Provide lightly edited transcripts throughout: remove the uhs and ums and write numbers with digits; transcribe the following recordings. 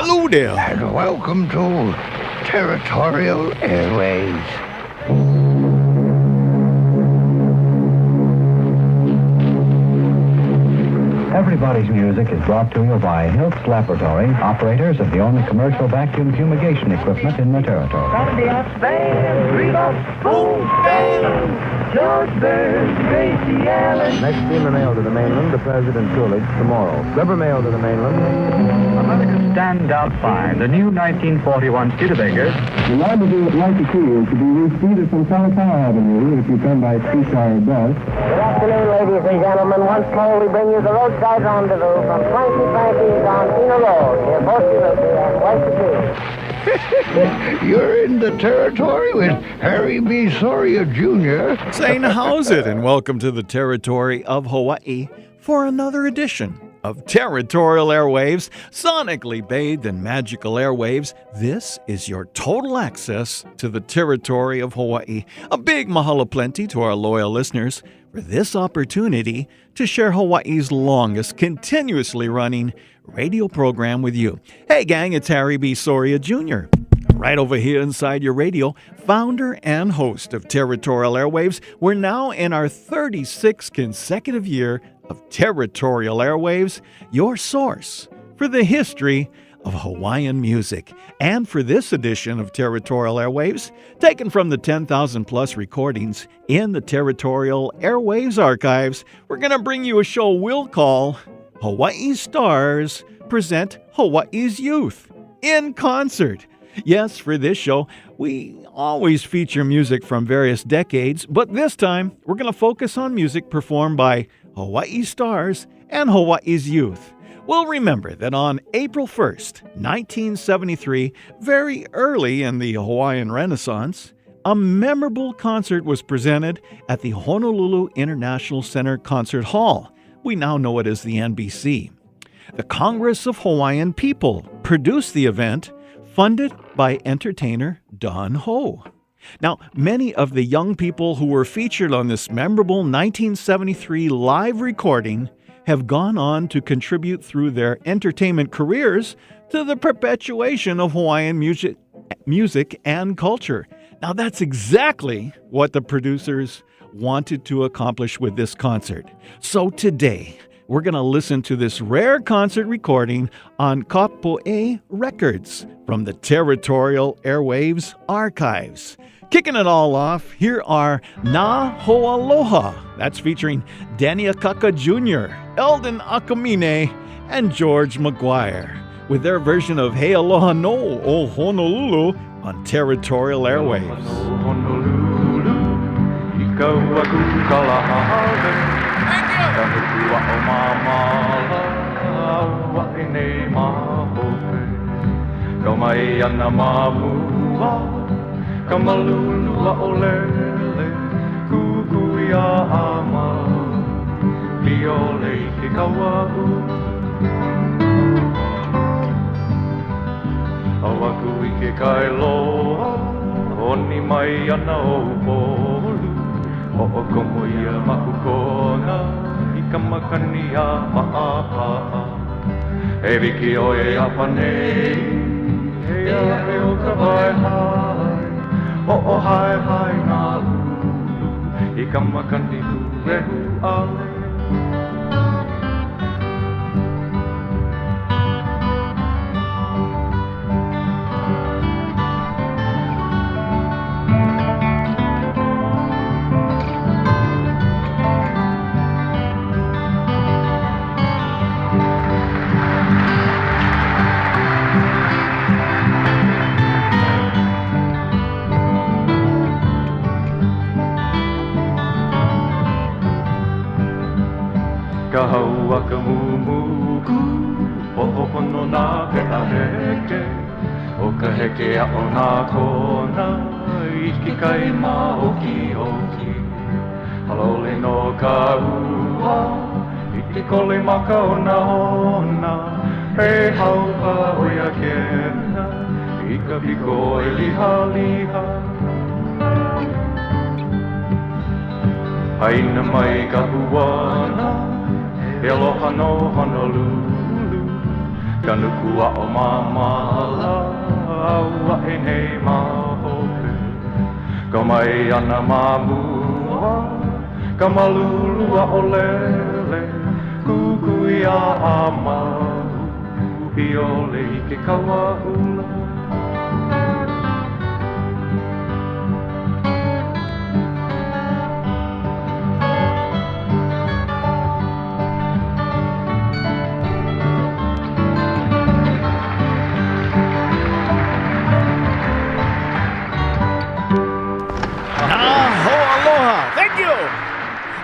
Hello there. And welcome to Territorial Airwaves. Everybody's Music is brought to you by Hiltz Laboratory, operators of the only commercial vacuum fumigation equipment in the territory. Next steamer mail to the mainland, the President Coolidge, tomorrow. River mail to the mainland. America's standout find, the new 1941 Studebaker. The rendezvous at Waikiki is to be reached either from Chalangalang Avenue, if you come by streetcar or bus. Good afternoon, ladies and gentlemen. Once more, we bring you the roadside rendezvous from Frankie Frankie's on Pino Road, near Bossilupi and Waikiki. You're in the territory with Harry B. Soria Jr. Saying how's it, and welcome to the territory of Hawaii for another edition of Territorial Airwaves, sonically bathed in magical airwaves. This is your total access to the territory of Hawaii. A big mahalo plenty to our loyal listeners for this opportunity to share Hawaii's longest continuously running radio program with you. Hey gang, it's Harry B. Soria Jr. Right over here inside your radio, founder and host of Territorial Airwaves. We're now in our 36th consecutive year of Territorial Airwaves, your source for the history of Hawaiian music. And for this edition of Territorial Airwaves, taken from the 10,000 plus recordings in the Territorial Airwaves archives, we're going to bring you a show we'll call Hawaii's Stars Present Hawaii's Youth in Concert. Yes, for this show, we always feature music from various decades, but this time we're going to focus on music performed by Hawaii's Stars and Hawaii's Youth. We'll remember that on April 1st, 1973, very early in the Hawaiian Renaissance, a memorable concert was presented at the Honolulu International Center Concert Hall. We now know it as the NBC. The Congress of Hawaiian People produced the event, funded by entertainer Don Ho. Now, many of the young people who were featured on this memorable 1973 live recording have gone on to contribute through their entertainment careers to the perpetuation of Hawaiian music and culture. Now, that's exactly what the producers wanted to accomplish with this concert. So today, we're going to listen to this rare concert recording on Kapo'e Records from the Territorial Airwaves archives. Kicking it all off, here are Na Ho'aloha. That's featuring Danny Akaka Jr., Eldon Akamine, and George McGuire with their version of Hey Aloha No O Honolulu on Territorial Airwaves. Kamalulu olele, kukuia ama, liole ke kawau. Awaku I ke kailoa, oni mai ana o polu. Ho'okomo ia makukona, I kamakani a ma'apa'a. E wiki o e apanei, he a e o ka vai. O hai hai na lulu, I kamakani rehu ale. Ka haua ka mumuku, ho'opono nā pe aheke. O ka heke a o nā kona, iki kai mā oki oki. Halole no ka ua, I te kole maka o nā hona. He haupa o ia kena, I ka piko e liha liha. Haina mai ka huana, E aloha no Honolulu, Ka nukua o mamala Aua e nei mahope Ka mai ana mamua Ka malulua o lele Kukui a amau Piole I ke kawaula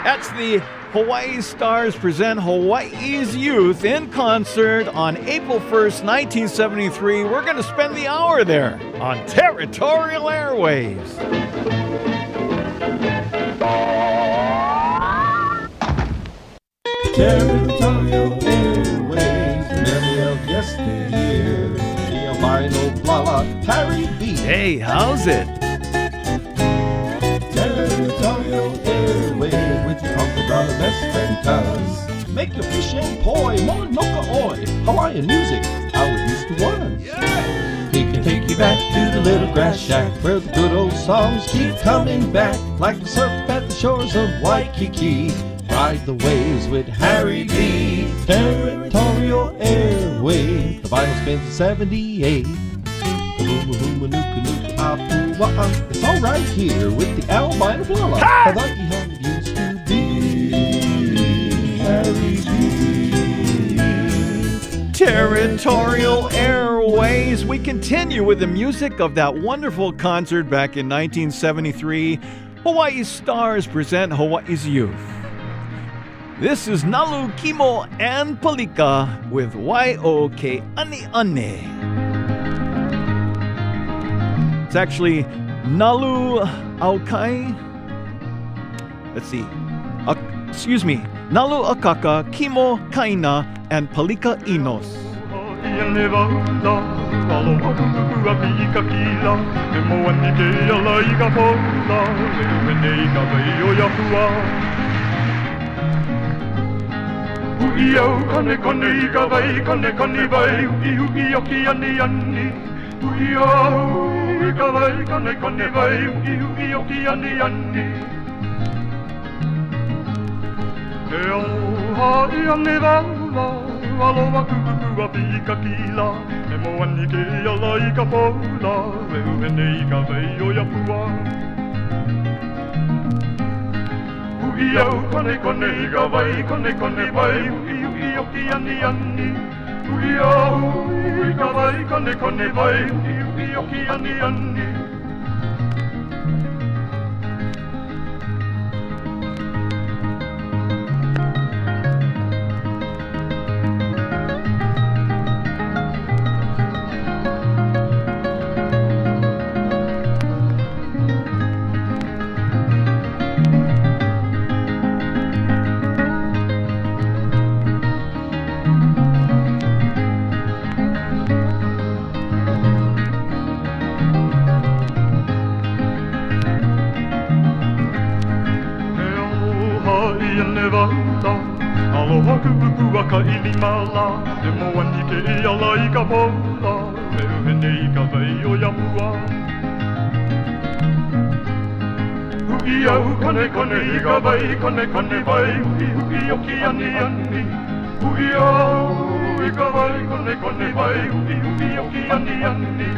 That's the Hawaii Stars present Hawaii's Youth in concert on April 1st, 1973. We're going to spend the hour there on Territorial Airwaves. Territorial Airwaves, memory of yesteryear. The albino flower, Harry B. Hey, how's it? Territorial Airwaves, with your Uncle Brown, the best friend, cuz make your fish and poi, Mauna Kea, Hawaiian music, how it used to once. Yeah. He can take you back to the little grass shack, where the good old songs keep coming back, like the surf at the shores of Waikiki. Ride the waves with Harry B. Territorial Airwaves, the vinyl spins in 78. It's all right here with the albino flower. I like how it used to be. Harry B. Territorial Airways. We continue with the music of that wonderful concert back in 1973. Hawaii Stars present Hawaii's Youth. This is Nalu, Kimo, and Palika with Y-O-K Ane Ane. It's actually Nalu Aukai. Let's see. Nalu Akaka, Kimo Kaina, and Palika Inos. Uiau kane kane I ka vai, kane kane vai, uiu oki ani ani. Uiau I ka vai, kane kane vai, uiu oki ani ani. E aloha I ane wala, aloha kuku a pika kila. E mo ani ke ala I ka pola, e uhene I ka vai o yapua. Uiau kane kane I ka vai, kane kane vai, uiu oki ani ani. Uiau I ka vai, kane kane vai, uiu oki ani ani. Aloha kuku a ka ili mala, e mo ani ke I ala I ka pola, e uhene I ka vai o yapua. Uiau kane kane I ka vai, kane kane vai, uiu oki ani ani. Uiau I ka vai, kane kane vai, uiu oki ani ani.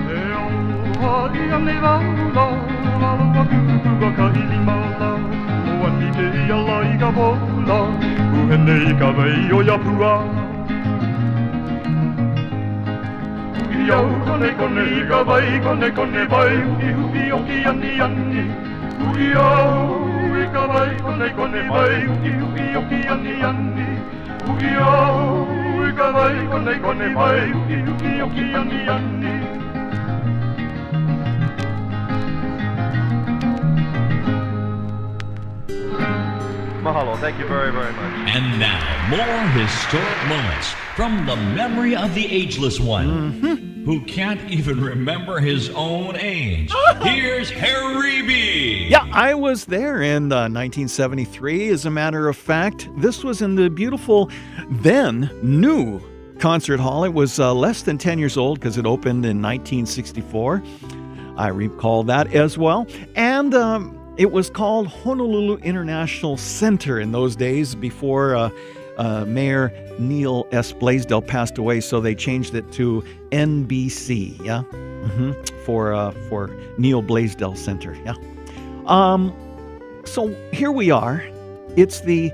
E aloha I ane wala, aloha kuku a ka ili mala. Ani ke I ala I ka pola, uhene I ka vai o yapua. Uiau kane kane I ka vai, kane kane vai, uiu oki ani ani. Uiau I ka vai, kane kane vai, uiu oki ani ani. Uiau I ka vai, kane kane vai, uiu oki ani ani. Mahalo. Thank you very, very much. And now, more historic moments from the memory of the ageless one, who can't even remember his own age. Here's Harry B. Yeah, I was there in 1973, as a matter of fact. This was in the beautiful, then new concert hall. It was less than 10 years old because it opened in 1964. I recall that as well. And it was called Honolulu International Center in those days before Mayor Neil S. Blaisdell passed away, so they changed it to NBC, yeah, for Neil Blaisdell Center, yeah. So here we are. It's the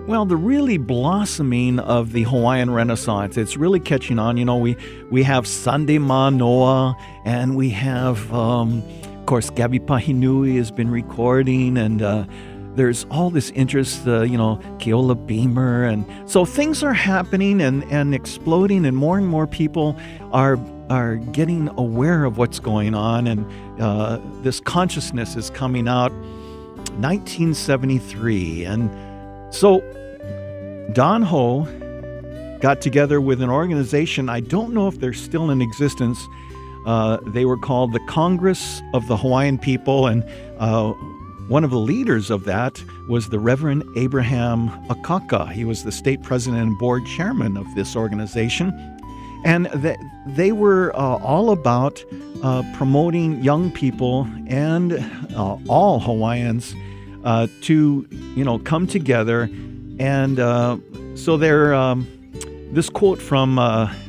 really blossoming of the Hawaiian Renaissance. It's really catching on. You know, we have Sunday Manoa, and we have, of course, Gabi Pahinui has been recording, and there's all this interest, Keola Beamer. And so things are happening and exploding, and more people are getting aware of what's going on, and this consciousness is coming out. 1973, and so Don Ho got together with an organization. I don't know if they're still in existence. They were called the Congress of the Hawaiian People, and one of the leaders of that was the Reverend Abraham Akaka. He was the state president and board chairman of this organization. And they were all about promoting young people and all Hawaiians to, come together. And so they're, this quote from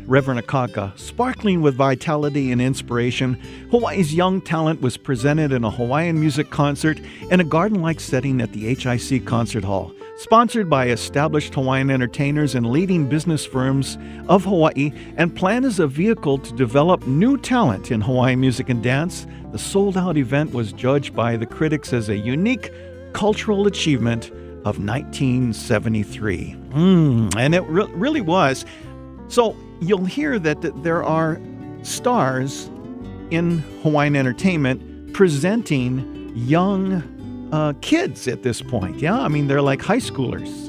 Reverend Akaka: "Sparkling with vitality and inspiration, Hawaii's young talent was presented in a Hawaiian music concert in a garden-like setting at the HIC Concert Hall. Sponsored by established Hawaiian entertainers and leading business firms of Hawaii, and planned as a vehicle to develop new talent in Hawaiian music and dance, the sold-out event was judged by the critics as a unique cultural achievement of 1973. And it really was. So you'll hear that there are stars in Hawaiian entertainment presenting young kids at this point. Yeah, I mean, they're like high schoolers.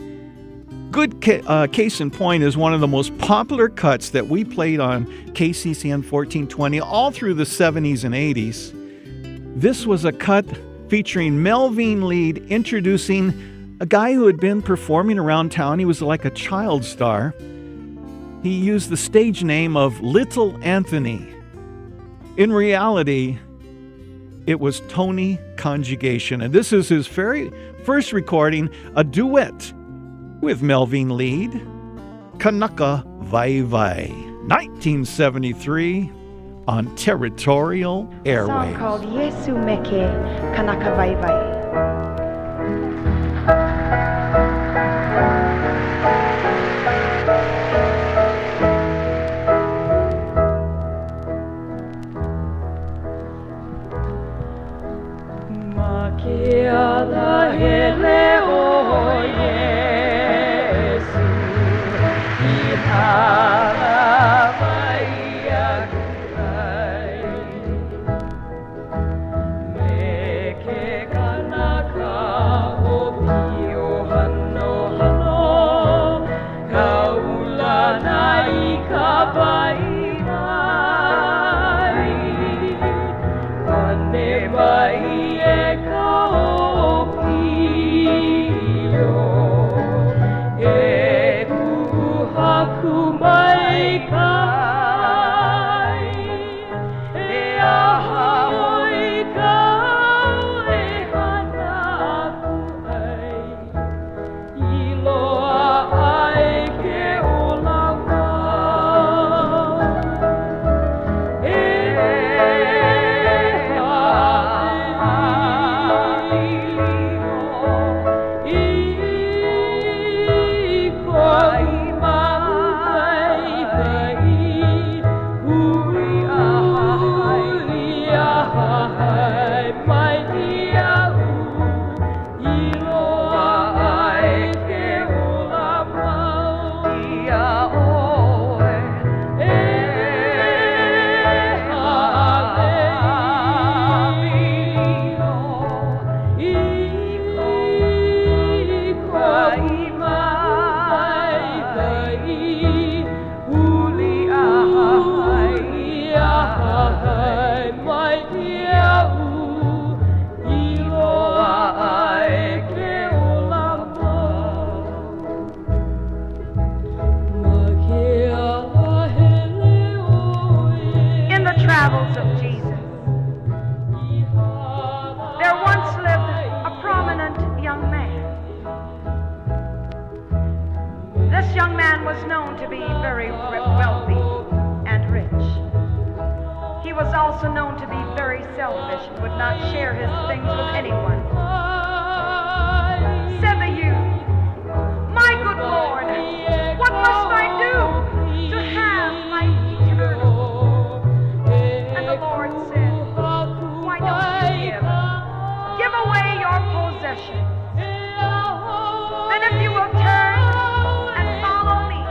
Good case in point is one of the most popular cuts that we played on KCCN 1420 all through the 70s and 80s. This was a cut featuring Melvin Lead introducing a guy who had been performing around town. He was like a child star. He used the stage name of Little Anthony. In reality, it was Tony Conjugation, and this is his very first recording, a duet with Melvin Lead, Kanaka Vai Vai, 1973 on Territorial Airwaves. A song called Yesu Meke Kanaka Vai Vai. Meke young man was known to be very wealthy and rich. He was also known to be very selfish and would not share his things with anyone. Said the youth, "My good Lord, what must I do to have life eternal?" And the Lord said, "Why don't you give away your possessions? Then if you will turn and follow me,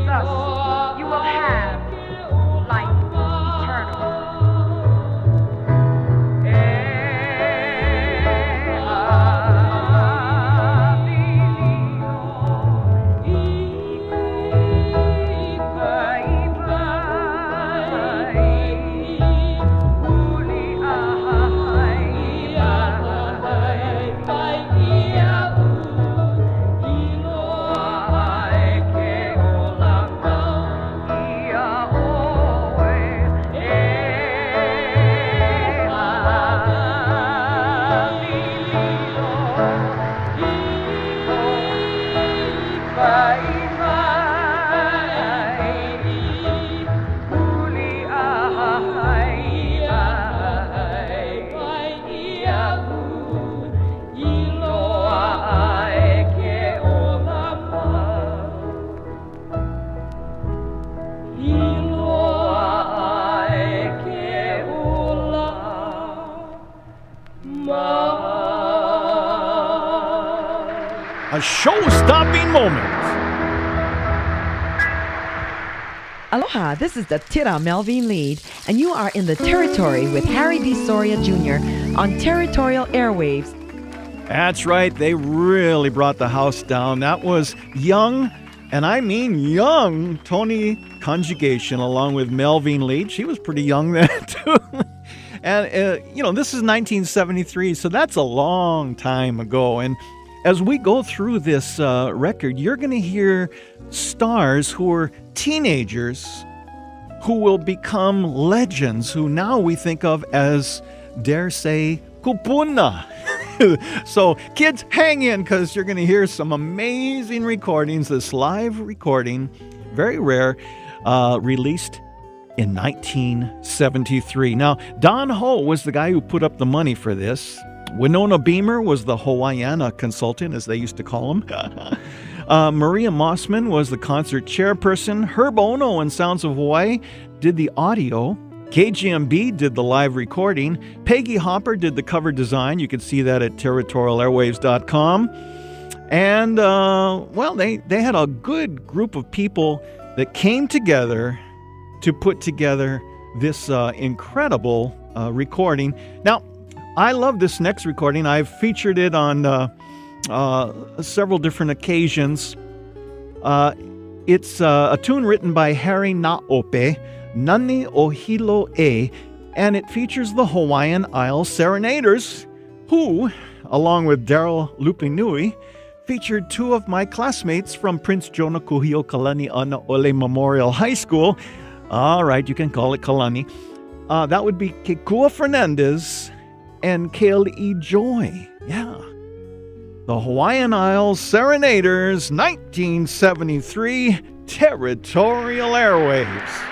thus you will have life eternal." A show-stopping moment. Aloha, this is the Tira Melvin Lead, and you are in the Territory with Harry B. Soria Jr. on Territorial Airwaves. That's right, they really brought the house down. That was young, and I mean young, Tony Conjugation along with Melvin Lead. She was pretty young then, too. And, this is 1973, so that's a long time ago. And as we go through this record, you're going to hear stars who are teenagers who will become legends, who now we think of as, dare say, kupuna. So kids, hang in, because you're going to hear some amazing recordings. This live recording, very rare, released in 1973. Now, Don Ho was the guy who put up the money for this. Winona Beamer was the Hawaiian consultant, as they used to call him. Maria Mossman was the concert chairperson. Herb Ono and Sounds of Hawaii did the audio. KGMB did the live recording. Peggy Hopper did the cover design. You can see that at territorialairwaves.com. And, they had a good group of people that came together to put together this incredible recording. Now, I love this next recording. I've featured it on several different occasions. It's a tune written by Harry Naope, Nani Ohilo E, and it features the Hawaiian Isles Serenaders, who, along with Daryl Lupinui, featured two of my classmates from Prince Jonah Kuhio Kalani Ana Ole Memorial High School. All right, you can call it Kalani. That would be Kekua Fernandez and Kale Joy. Yeah. The Hawaiian Isles Serenaders, 1973, Territorial Airwaves.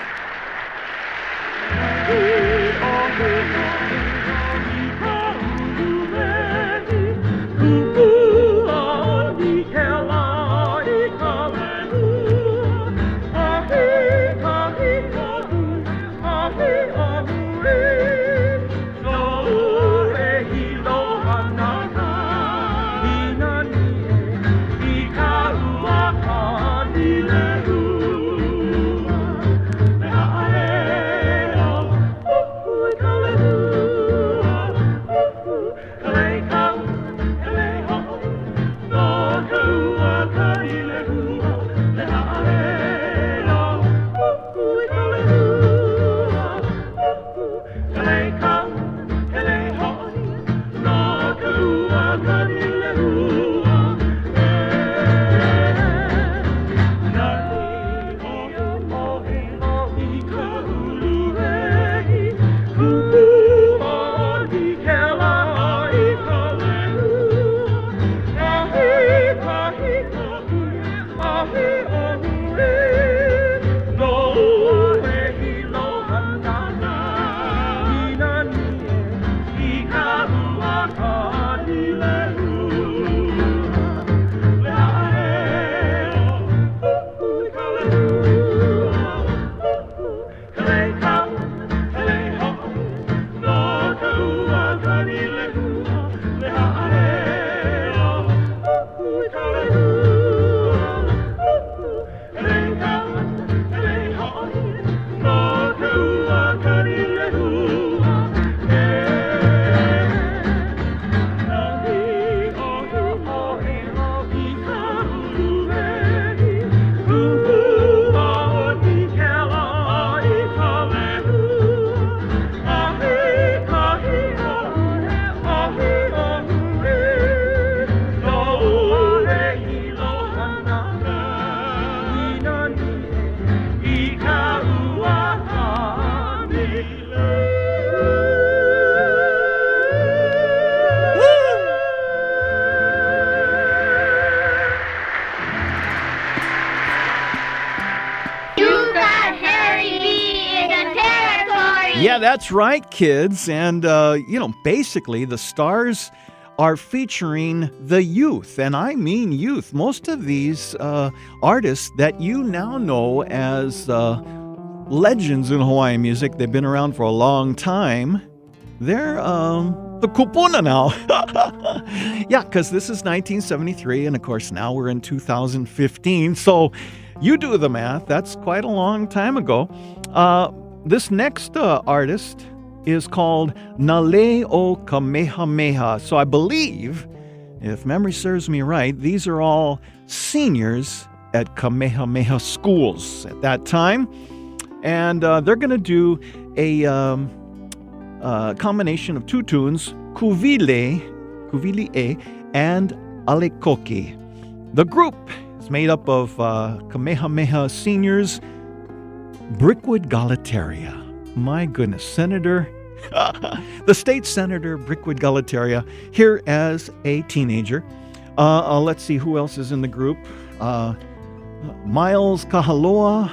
Yeah, that's right, kids. And, basically the stars are featuring the youth, and I mean youth. Most of these artists that you now know as legends in Hawaiian music, they've been around for a long time. They're the kupuna now. Yeah, because this is 1973, and of course now we're in 2015. So you do the math. That's quite a long time ago. This next artist is called Nale o Kamehameha. So I believe, if memory serves me right, these are all seniors at Kamehameha schools at that time. And they're going to do a combination of two tunes, Kuvile and Alekoki. The group is made up of Kamehameha seniors, Brickwood Galateria. My goodness, Senator, the state senator, Brickwood Galateria, here as a teenager. Let's see who else is in the group. Miles Kahaloa,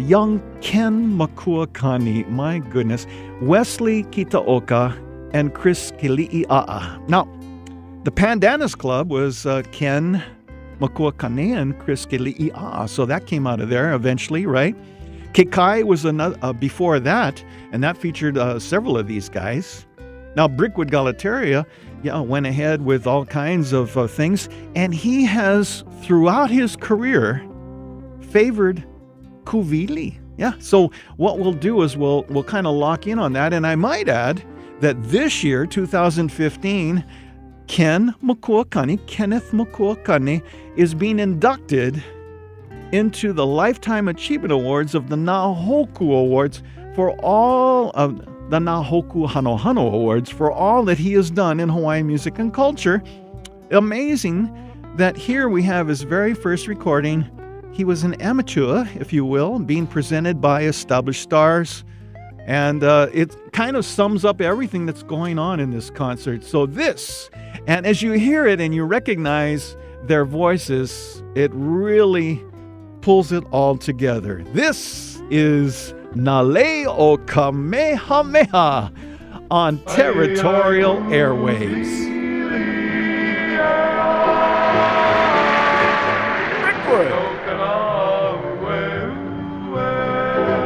young Ken Makuakani, my goodness, Wesley Kitaoka, and Chris Keawehawaii. Now, the Pandanus Club was Ken Makuakani and Chris Keawehawaii, so that came out of there eventually, right? Kekai was another before that, and that featured several of these guys. Now, Brickwood Galateria, went ahead with all kinds of things, and he has, throughout his career, favored Kuvili. Yeah, so what we'll do is we'll kind of lock in on that, and I might add that this year, 2015, Kenneth Makuakani, is being inducted into the Lifetime Achievement Awards of the Nahoku Awards for all of the Nahoku Hanohano Awards for all that he has done in Hawaiian music and culture. Amazing that here we have his very first recording. He was an amateur, if you will, being presented by established stars. And it kind of sums up everything that's going on in this concert. So this, and as you hear it and you recognize their voices, it really pulls it all together. This is Nale o Kamehameha on Territorial Airwaves. Brickwood.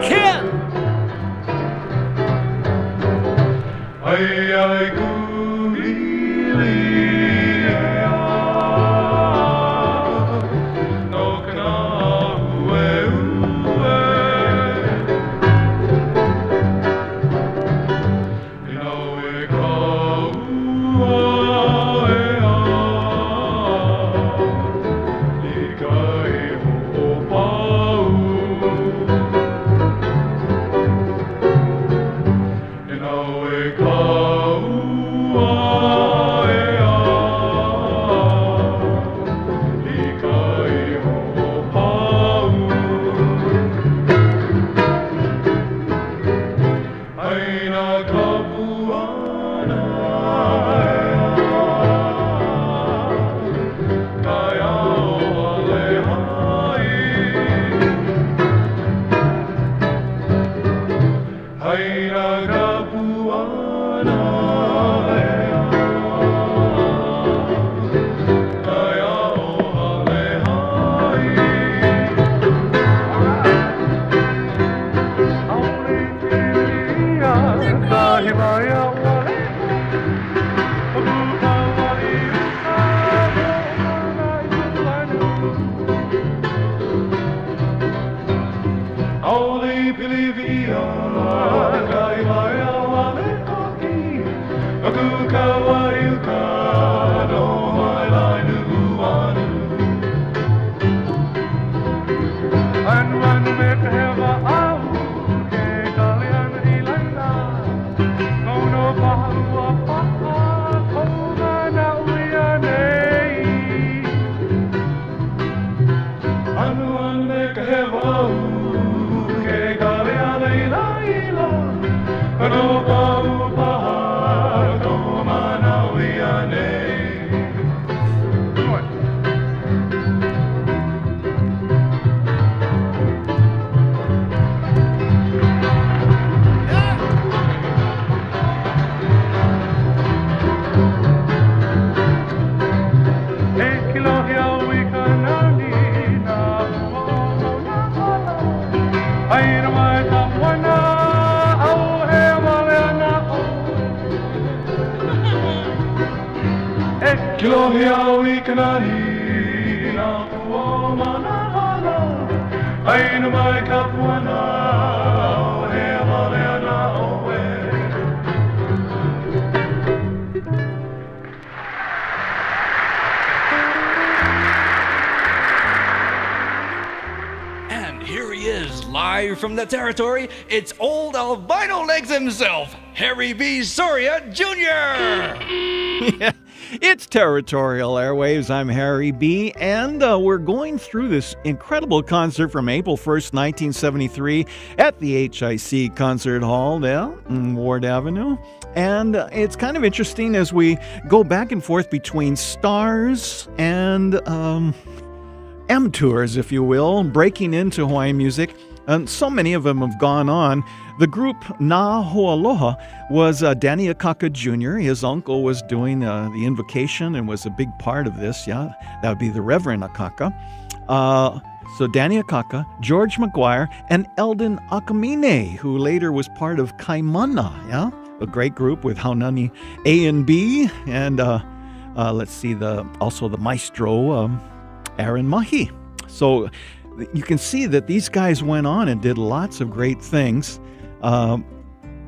Ken. Oh Kilohiawi kanani na kuo manahala Ainu mai kapuana o he amalea na oe And here he is, live from the territory. It's old albino legs himself, Harry B. Soria Jr. Yeah, it's Territorial Airwaves. I'm Harry B., and we're going through this incredible concert from April 1st, 1973 at the HIC Concert Hall there in Ward Avenue. And it's kind of interesting as we go back and forth between stars and M tours, if you will, breaking into Hawaiian music. And so many of them have gone on. The group Na Ho'aloha was Danny Akaka Jr. His uncle was doing the invocation and was a big part of this. Yeah, that would be the Reverend Akaka. So Danny Akaka, George McGuire, and Eldon Akamine, who later was part of Kaimana. Yeah, a great group with Haunani A and B, and let's see, also the maestro Aaron Mahi. So you can see that these guys went on and did lots of great things.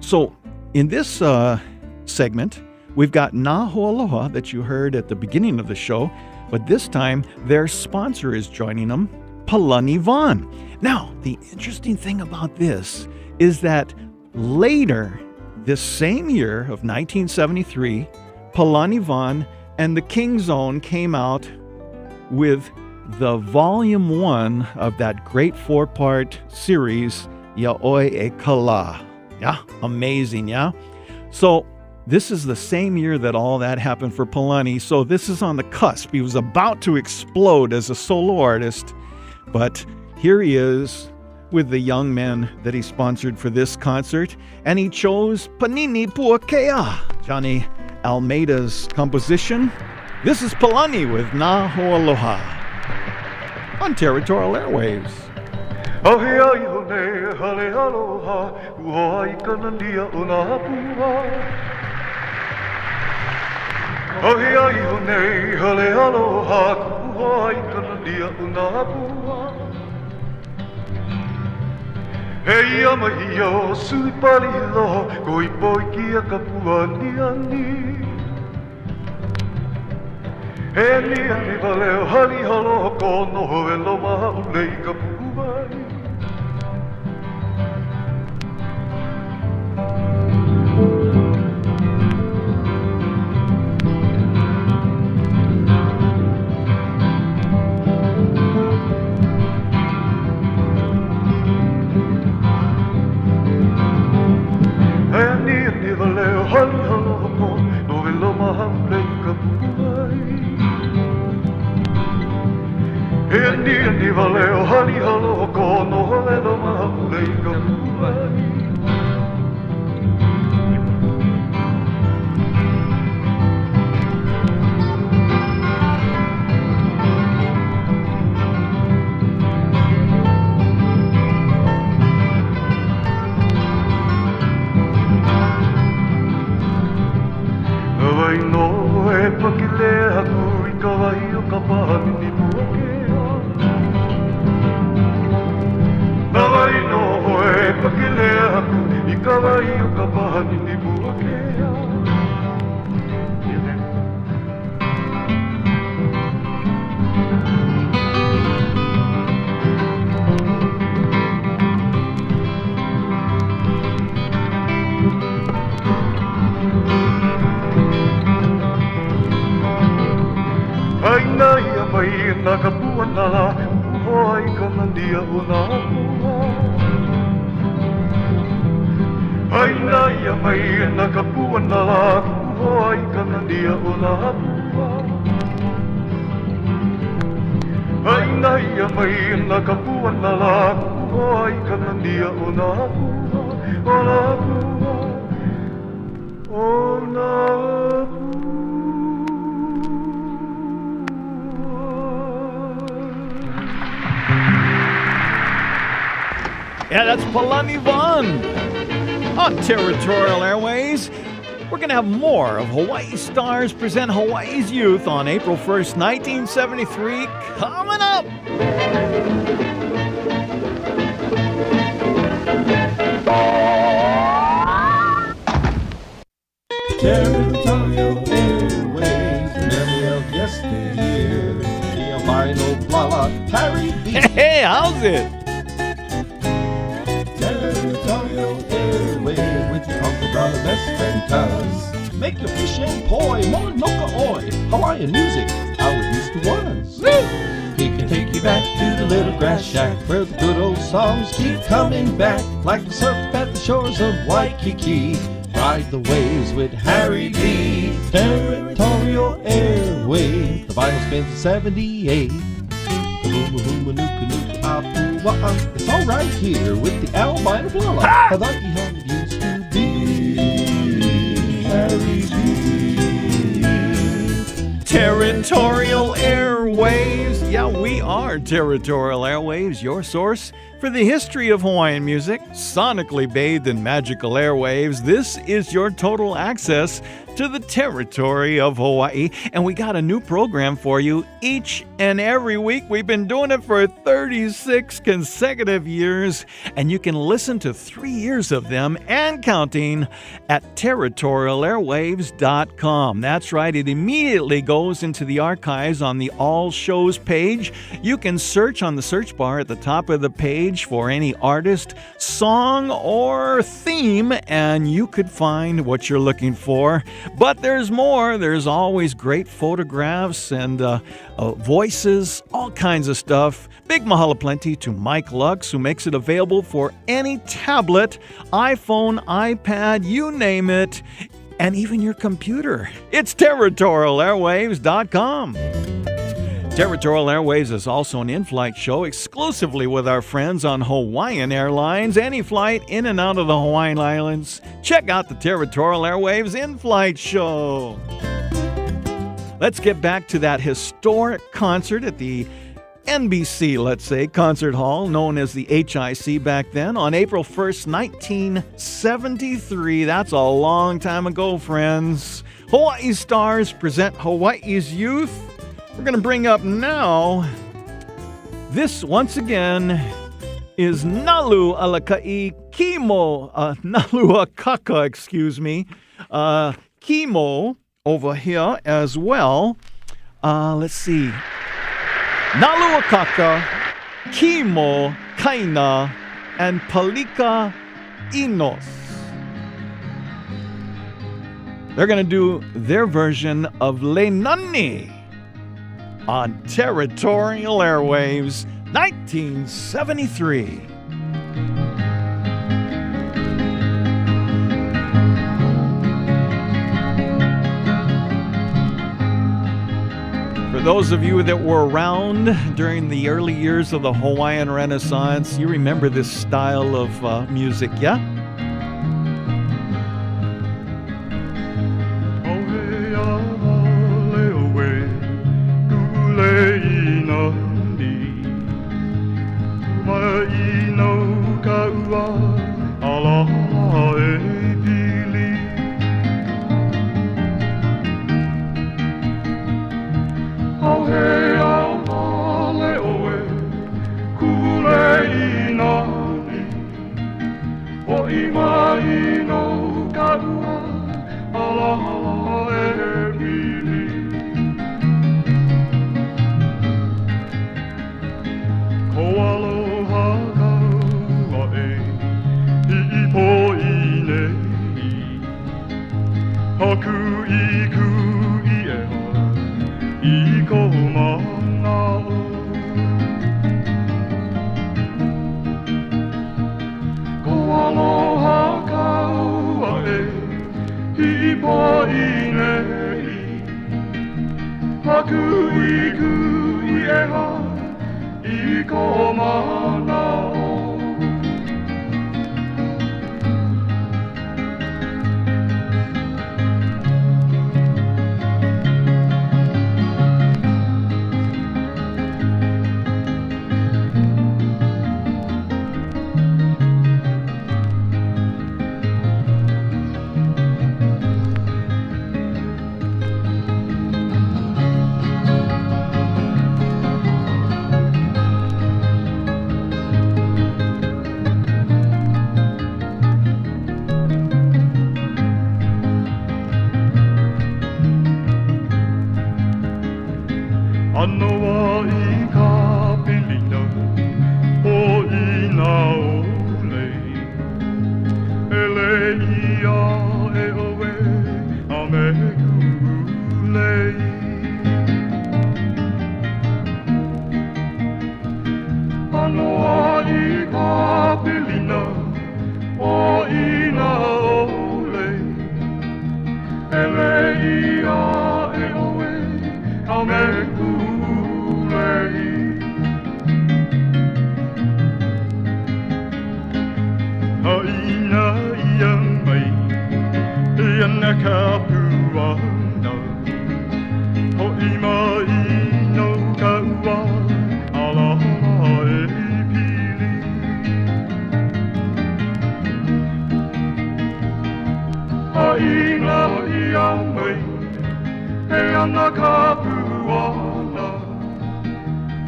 So in this segment, we've got Na Ho'aloha that you heard at the beginning of the show, but this time their sponsor is joining them, Palani Vaughn. Now, the interesting thing about this is that later, this same year of 1973, Palani Vaughn and the King Zone came out with the volume 1 of that great 4-part series, Ya'oi e Kala. Yeah, amazing, yeah? So this is the same year that all that happened for Palani, so this is on the cusp. He was about to explode as a solo artist, but here he is with the young men that he sponsored for this concert, and he chose Panini Puakea, Johnny Almeida's composition. This is Palani with Na Ho'aloha on Territorial Airwaves. Ahi ai hone hale aloha Uhoai kanandia o nā pua Ahi ai hone hale aloha Uhoai kanandia o nā pua Hei amahi o sui pali loho Ko i poi kia ka pua ni ani He ni ani valeo hali halo Ko noho e lo maha ulei ka puai Ni valeo hali halo ko no holo ma lei ka puai Awai no e pakile haku I kawai o ka pahani ni puake Nawai no hoe pakile aku I kawai o ka pahani ni buakea Ai nai a mai na ka puanala Uhoai kanandia o nā pua Ai nai a mai na ka puanala Uhoai kanandia o nā pua Ai nai a mai na ka puanala Uhoai kanandia o nā pua O nā pua O nā pua Yeah, that's Palani Vaughn on Territorial Airways. We're going to have more of Hawaii Stars Present Hawaii's Youth on April 1st, 1973, coming up. Territorial Airwaves, memory of yesteryear. The albino Blala, Harry B. Hey, how's it? Territorial Airwaves with your Uncle Brother, best friend Cuz. Make your fish and poi, Mauna Kea, Hawaiian music, how it used to was. He can take you back to the little grass shack where the good old songs keep coming back, like the surf at the shores of Waikiki. Ride the waves with Harry B. Territorial Airwaves. The vinyl spins in 78. It's all right here with the albino Blala. I like how it used to be. Harry B. Territorial Airwaves. Yeah, we are Territorial Airwaves, your source for the history of Hawaiian music, sonically bathed in magical airwaves. This is your total access to the territory of Hawaii. And we got a new program for you each and every week. We've been doing it for 36 consecutive years, and you can listen to 3 years of them and counting at territorialairwaves.com. That's right, it immediately goes into the archives on the All Shows page. You can search on the search bar at the top of the page for any artist, song, or theme, and you could find what you're looking for. But there's more. There's always great photographs and voices, all kinds of stuff. Big mahalo plenty to Mike Lux, who makes it available for any tablet, iPhone, iPad, you name it, and even your computer. It's territorialairwaves.com. Territorial Airwaves is also an in-flight show exclusively with our friends on Hawaiian Airlines. Any flight in and out of the Hawaiian Islands, check out the Territorial Airwaves in-flight show. Let's get back to that historic concert at the NBC, let's say, concert hall, known as the HIC back then, on April 1st, 1973. That's a long time ago, friends. Hawaii Stars Present Hawaii's Youth. We're going to bring up now, this once again is Nalu Alakai Kimo, Nalu Akaka, excuse me, Kimo over here as well. Let's see. Nalu Akaka, Kimo, Kaina, and Palika Inos. They're going to do their version of Lenani on Territorial Airwaves, 1973. For those of you that were around during the early years of the Hawaiian Renaissance, you remember this style of music, yeah? Anoa I ka pilina o ina ole ele ia e oe a me kulei Anoa I ka pilina o ina ole ele ia e oe a me kulei Haina ia mai ia na ka puana Ho I mai no ka ua ala e pili Haina ia mai ia na ka puana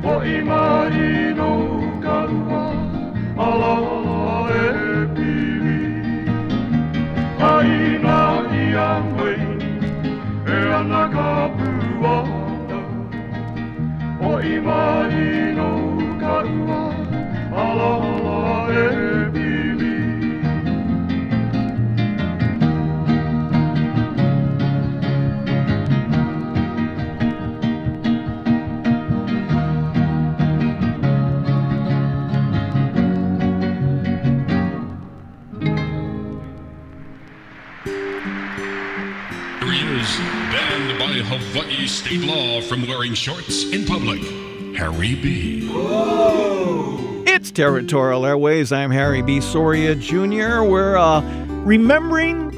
Ho I mai no ka ua ala e pili Aina ia mai e ana ka puana O I mai no ka ua ala e pili Banned by Hawaii state law from wearing shorts in public. Harry B. It's Territorial Airwaves. I'm Harry B. Soria Jr. We're remembering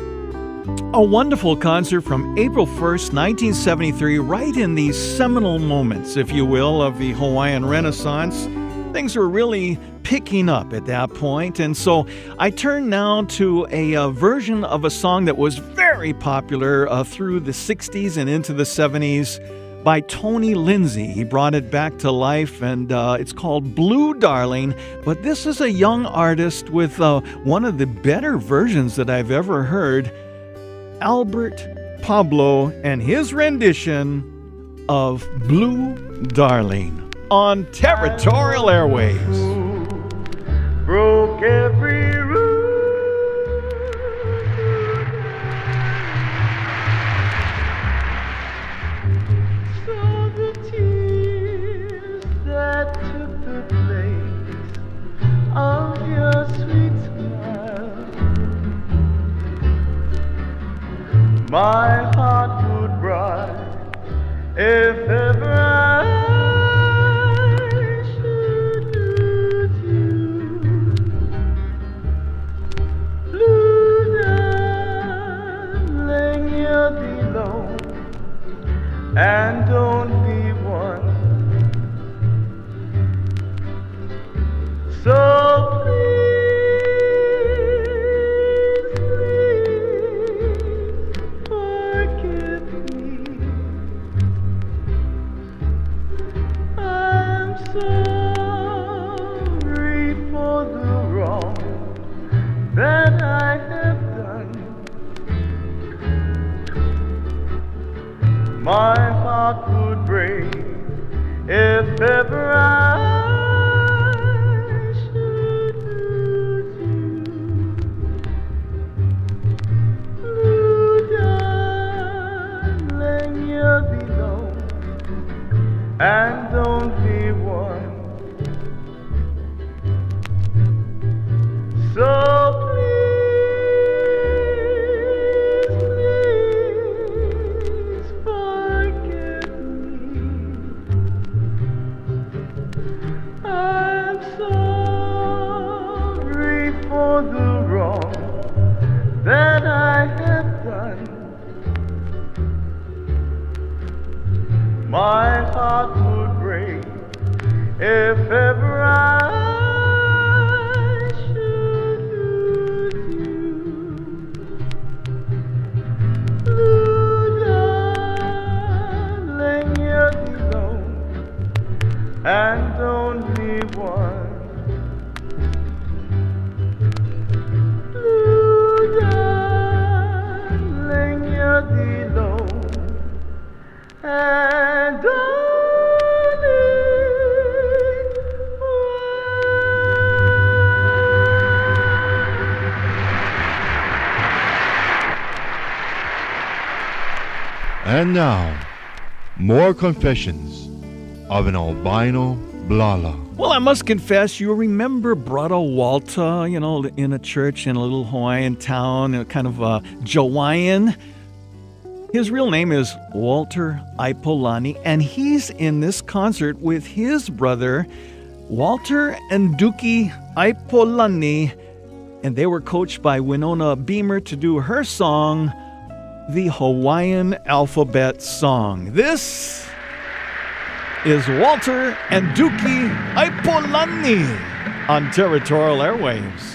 a wonderful concert from April 1st, 1973, right in these seminal moments, if you will, of the Hawaiian Renaissance. Things were really picking up at that point, and so I turn now to a version of a song that was very popular through the 60s and into the 70s by Tony Lindsay. He brought it back to life, and it's called Blue Darling, but this is a young artist with one of the better versions that I've ever heard, Albert Pablo, and his rendition of Blue Darling on Territorial Airwaves. Broke every rule So the tears that took the place of your sweet smile My heart would bright if ever I and don't be one So please, please forgive me I'm sorry for the wrong that I have done My heart would break if ever I should lose you. Blue darling, you're alone and don't be one. So that I have done My heart would break if ever I should lose you Blue darling, you're alone and don't be one and And now, more confessions of an albino blala. Well, I must confess, you remember Brother Walter, in a church in a little Hawaiian town, kind of Hawaiian. His real name is Walter Aipolani, and he's in this concert with his brother, Walter and Duki Aipolani, and they were coached by Winona Beamer to do her song, the Hawaiian Alphabet Song. This is Walter and Duki Aipolani on Territorial Airwaves.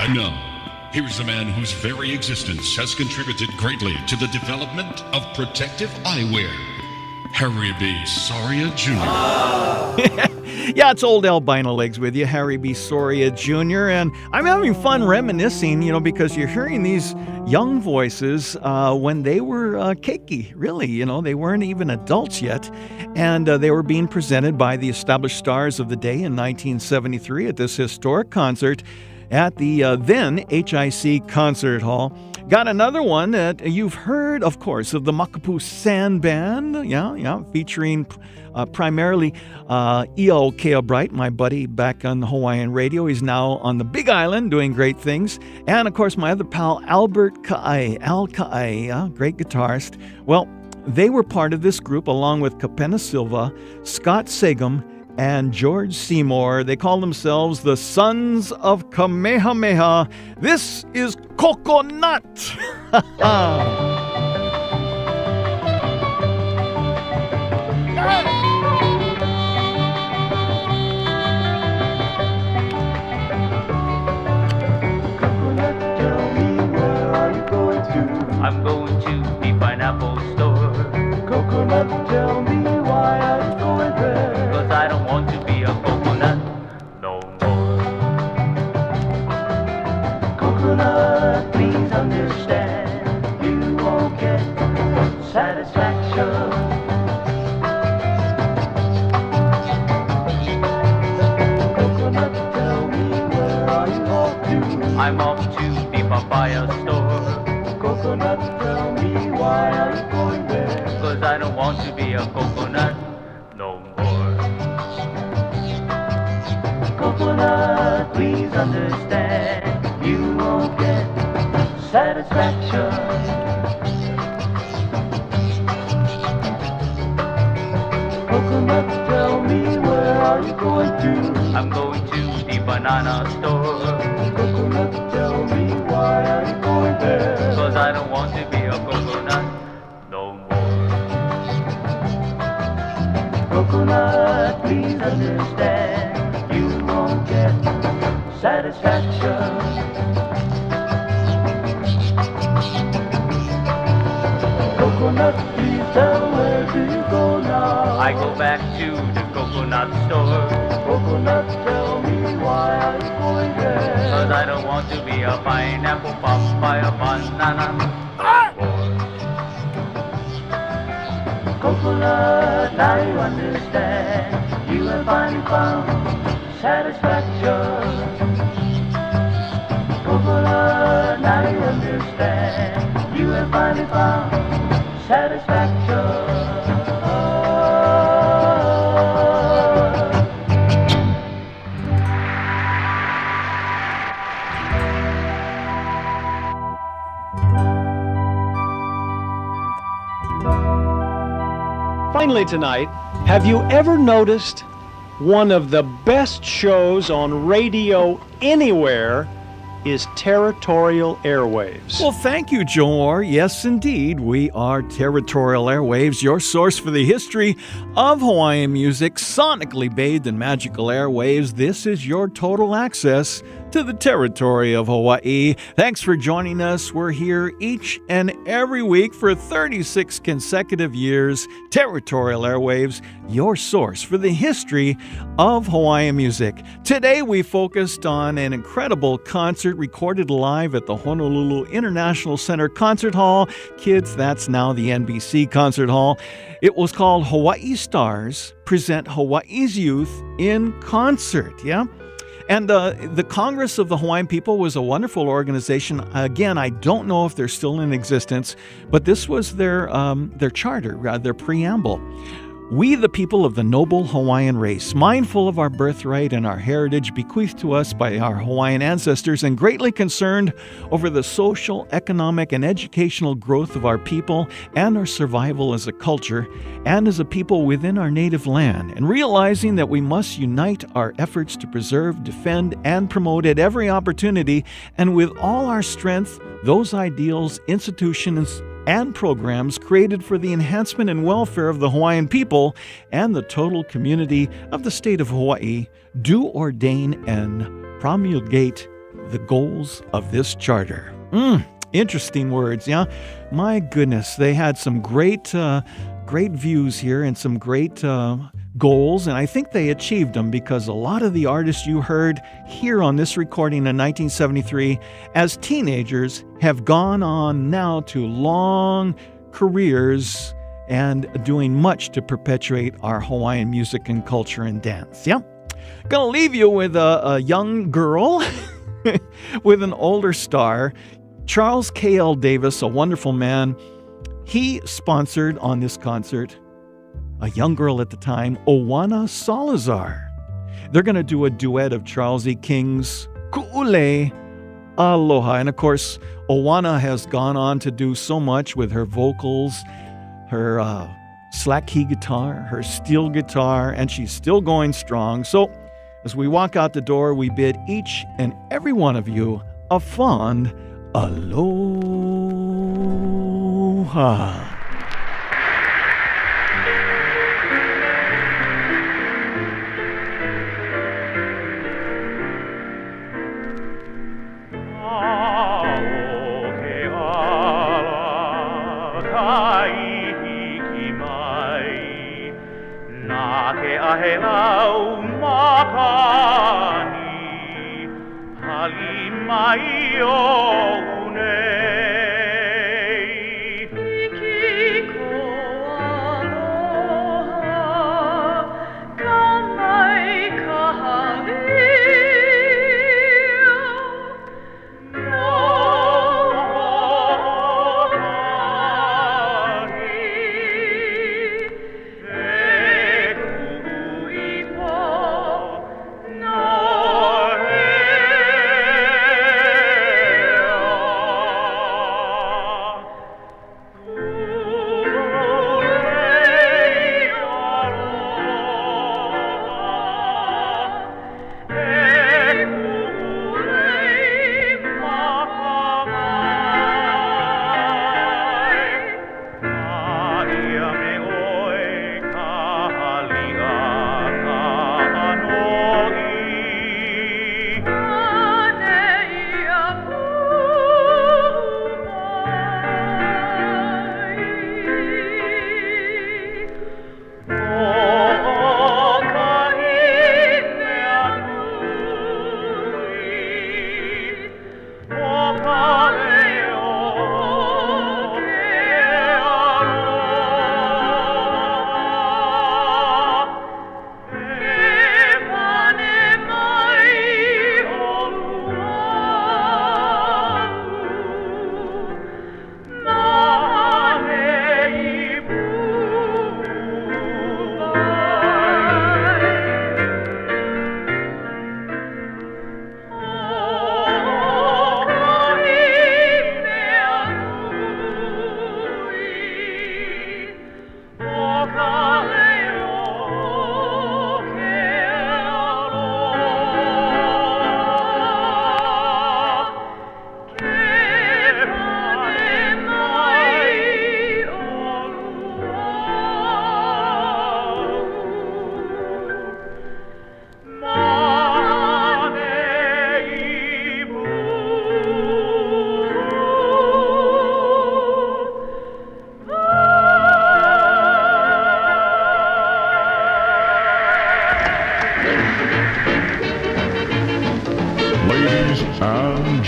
And now, here's a man whose very existence has contributed greatly to the development of protective eyewear. Harry B. Soria Jr. Yeah, it's old albino legs with you, Harry B. Soria Jr., and I'm having fun reminiscing, because you're hearing these young voices when they were keiki, really, they weren't even adults yet, and they were being presented by the established stars of the day in 1973 at this historic concert at the then HIC Concert Hall. Got another one that you've heard, of course, of the Makapu Sand Band, featuring primarily E.O. Kea Bright, my buddy back on Hawaiian radio. He's now on the Big Island doing great things. And, of course, my other pal, Albert Ka'ai, Al Ka'ai, great guitarist. Well, they were part of this group along with Kapena Silva, Scott Sagum, and George Seymour. They call themselves the Sons of Kamehameha. This is Coconut. I'm going to the pineapple store. Coconut, tell me why I'm going there. 'Cause I don't want to be a coconut no more. Coconut, please understand, you won't get satisfaction. Coconut, tell me where are you off to? I'm off to the papaya store. Coconut, tell me why are you going there? 'Cause I don't want to be a coconut no more. Coconut, please understand, you won't get satisfaction. Coconut, tell me where are you going to? I'm going to the banana store. Coconut, tell me why are you going there? 'Cause I don't want to be a coconut no more. Coconut, please understand, you won't get satisfaction. Coconut, please tell where do you go now? I go back to the coconut store. Coconut, tell me why are you going there? 'Cause I don't want to be a pineapple, papaya, banana. Popola, now you understand. You have finally found satisfaction. Popola, now you understand. You have finally found satisfaction. Finally tonight, have you ever noticed one of the best shows on radio anywhere is Territorial Airwaves? Well, thank you, Joe. Yes, indeed. We are Territorial Airwaves, your source for the history of Hawaiian music, sonically bathed in magical airwaves. This is your total access to the territory of Hawaii. Thanks for joining us. We're here each and every week for 36 consecutive years. Territorial Airwaves, your source for the history of Hawaiian music. Today we focused on an incredible concert recorded live at the Honolulu International Center Concert Hall. Kids, that's now the NBC Concert Hall. It was called Hawaii Stars Present Hawaii's Youth in Concert. Yeah? And the Congress of the Hawaiian People was a wonderful organization. Again, I don't know if they're still in existence, but this was their charter, their preamble. We, the people of the noble Hawaiian race, mindful of our birthright and our heritage bequeathed to us by our Hawaiian ancestors, and greatly concerned over the social, economic, and educational growth of our people and our survival as a culture and as a people within our native land, and realizing that we must unite our efforts to preserve, defend, and promote at every opportunity, and with all our strength, those ideals, institutions, and programs created for the enhancement and welfare of the Hawaiian people and the total community of the state of Hawaii, do ordain and promulgate the goals of this charter. Interesting words, yeah? My goodness, they had some great views here and some great goals, and I think they achieved them because a lot of the artists you heard here on this recording in 1973 as teenagers have gone on now to long careers and doing much to perpetuate our Hawaiian music and culture and dance. Yeah? Gonna leave you with a young girl with an older star, Charles K.L. Davis, a wonderful man. He sponsored on this concert a young girl at the time, Oana Salazar. They're going to do a duet of Charles E. King's Ku'ule Aloha. And of course, Oana has gone on to do so much with her vocals, her slack key guitar, her steel guitar, and she's still going strong. So as we walk out the door, we bid each and every one of you a fond aloha.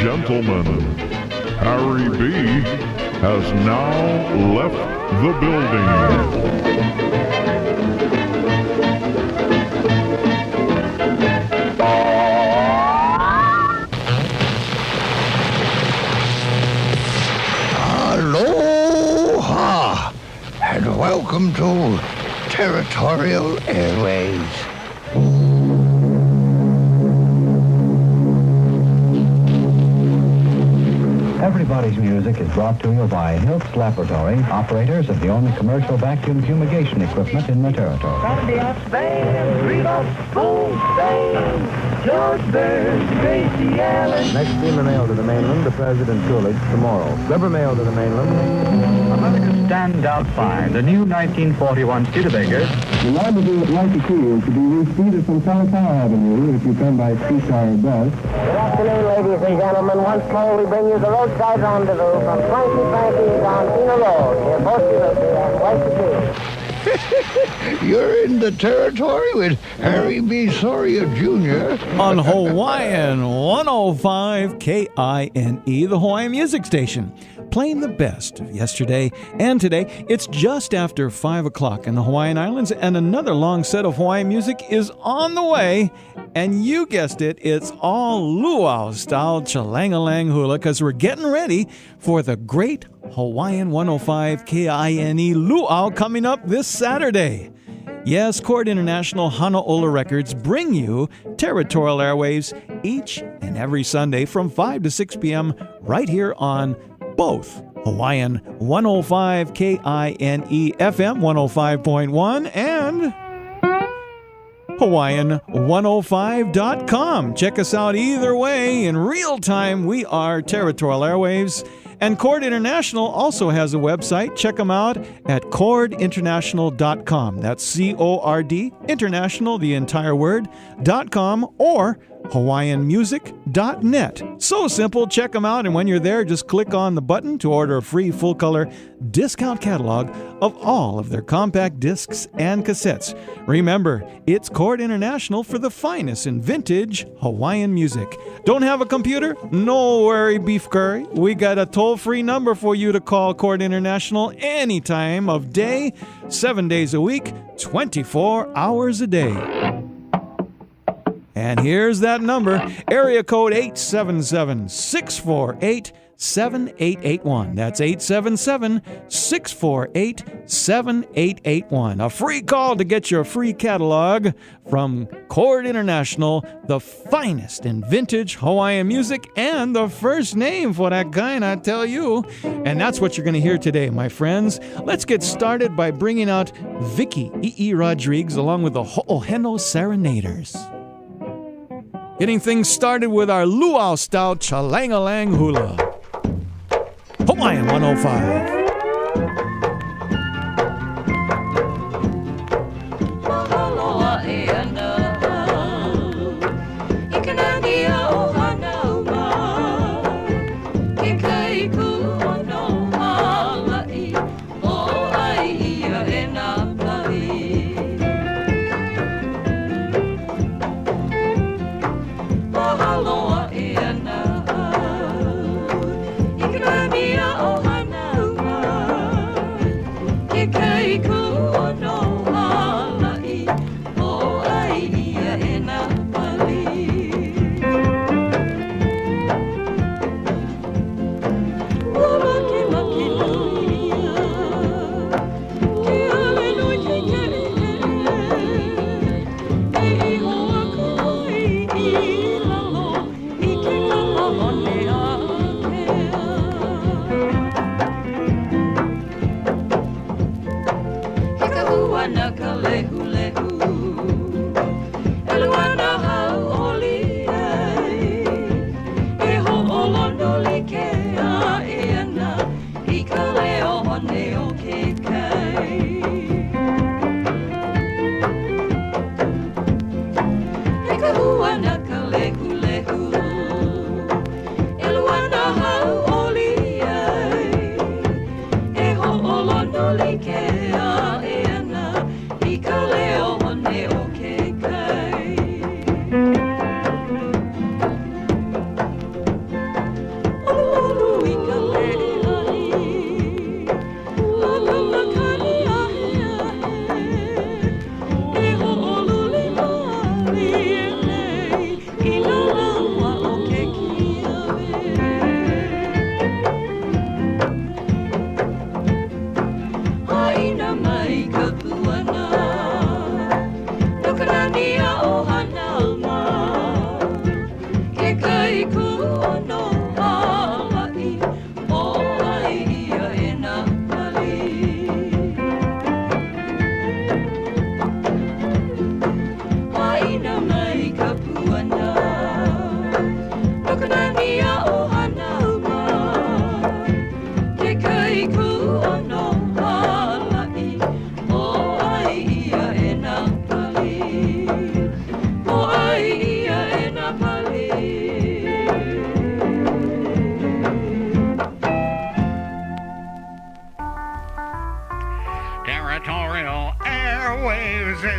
gentlemen, Harry B. has now left the building. Aloha, and welcome to Territorial Airwaves. Everybody's Music is brought to you by Hiltz Laboratory, operators of the only commercial vacuum fumigation equipment in the territory. George Burns, Gracie Allen. Next steamer mail to the mainland, the President Coolidge, tomorrow. Rubber mail to the mainland. America's standout find, the new 1941 Studebaker. The rendezvous at Waikiki is to be reached either from Chalangalang Avenue if you come by streetcar or bus. Good afternoon, ladies and gentlemen. Once more, we bring you the roadside rendezvous from Frankie Frankie's on Pina Road, near Bossiluki and Waikiki. You're in the territory with Harry B. Soria Jr. on Hawaiian 105 KINE, the Hawaiian music station. Playing the best of yesterday and today. It's just after 5 o'clock in the Hawaiian Islands, and another long set of Hawaiian music is on the way. And you guessed it, it's all luau-style Chalangalang hula, because we're getting ready for the great Hawaiian 105 KINE luau coming up this Saturday. Yes, Chord International Honolulu Records bring you Territorial Airwaves each and every Sunday from 5 to 6 p.m. right here on both Hawaiian 105 KINE FM 105.1 and Hawaiian105.com. Check us out either way. In real time, we are Territorial Airwaves. And Chord International also has a website. Check them out at chordinternational.com. That's C-O-R-D, international, the entire word, .com, or hawaiianmusic.net. So simple, check them out, and when you're there, just click on the button to order a free full-color discount catalog of all of their compact discs and cassettes. Remember, it's Chord International for the finest in vintage Hawaiian music. Don't have a computer? No worry, beef curry. We got a toll-free number for you to call Chord International any time of day, 7 days a week, 24 hours a day. And here's that number, area code 877-648-7881. That's 877-648-7881. A free call to get your free catalog from Chord International, the finest in vintage Hawaiian music and the first name for that kind, I tell you. And that's what you're going to hear today, my friends. Let's get started by bringing out Vicky E.E. Rodriguez along with the Ho'oheno Serenaders. Getting things started with our luau-style Chalangalang hula. Hawaiian 105. Aloha,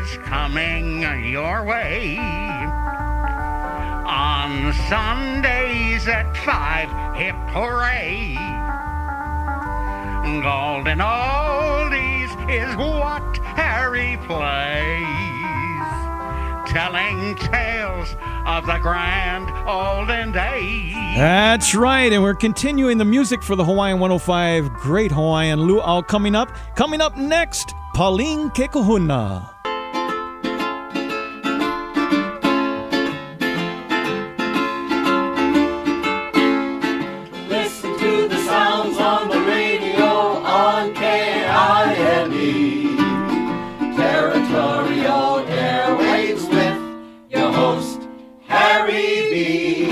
is coming your way. On Sundays at 5, hip hooray. Golden oldies is what Harry plays, telling tales of the grand olden days. That's right, and we're continuing the music for the Hawaiian 105 Great Hawaiian Luau coming up. Coming up next, Pauline Kekuhuna. Listen to the sounds on the radio on KINE. Territorial Airwaves with your host, Harry B.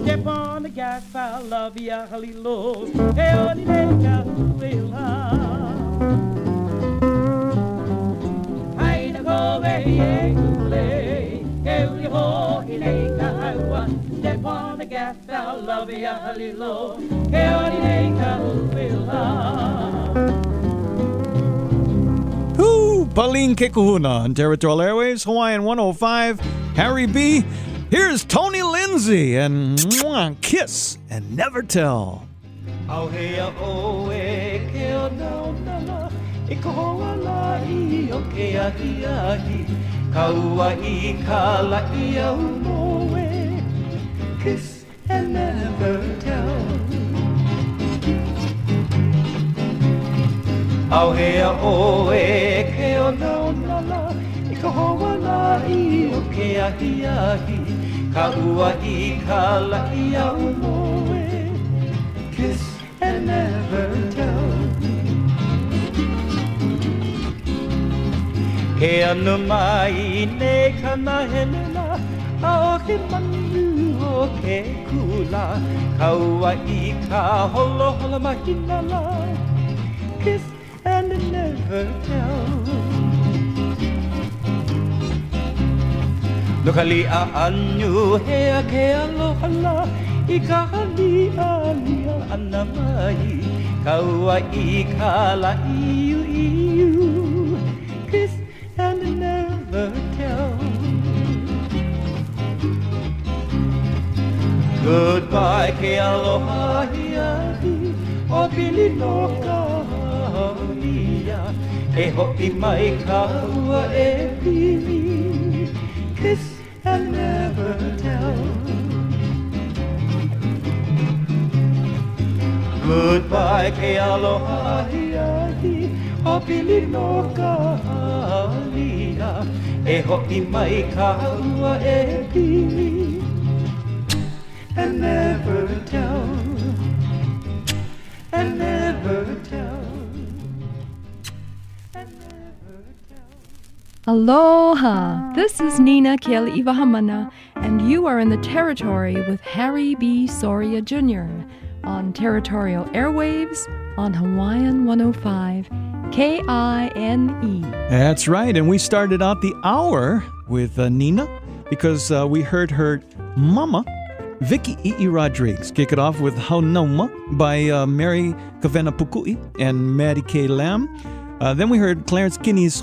Step on the gas, I love ya, halilo. Hey, only neka huela. Hai na go ve kule. Hey, only ho neka hawa. Step on the gas, I love ya, halilo. Hey, only neka huela. Pauline Kekuhuna on Territorial Airwaves, Hawaiian 105, Harry B. Here's Tony Lindsay and Mwah, Kiss and Never Tell. Au hea o e ke o naunala, e kohoala I o ke ahi ahi, kaua I ka lai au moe, kiss and never tell. Au hea o e ke o naunala, e kohoala I o ke ahi ahi, kaua I ka lai au moe, kiss and never tell. Ke anu mai ne kana helela, a o ke manu o ke kula, kaua I ka holo hola mahinala, kiss and never tell. Lokali a anyu hea ke alohala, I ka hali alia ana mai, kaua I ka la iu, kiss and never tell. Goodbye ke aloha hiahi, o pili no ka ia, E ho'i mai ka ua e pili. Kiss and never tell. Goodbye ke aloha hiahi, hopili no ka halia. E ho'i mai ka ua e pili. And never tell. And never tell. Aloha! This is Nina Keola, and you are in the Territory with Harry B. Soria Jr. on Territorial Airwaves on Hawaiian 105 KINE. That's right, and we started out the hour with Nina because we heard her mama, Vicky E. Rodriguez, kick it off with Haunoma by Mary Keawehawaii and Maddie K. Lamb. Then we heard Clarence Kinney's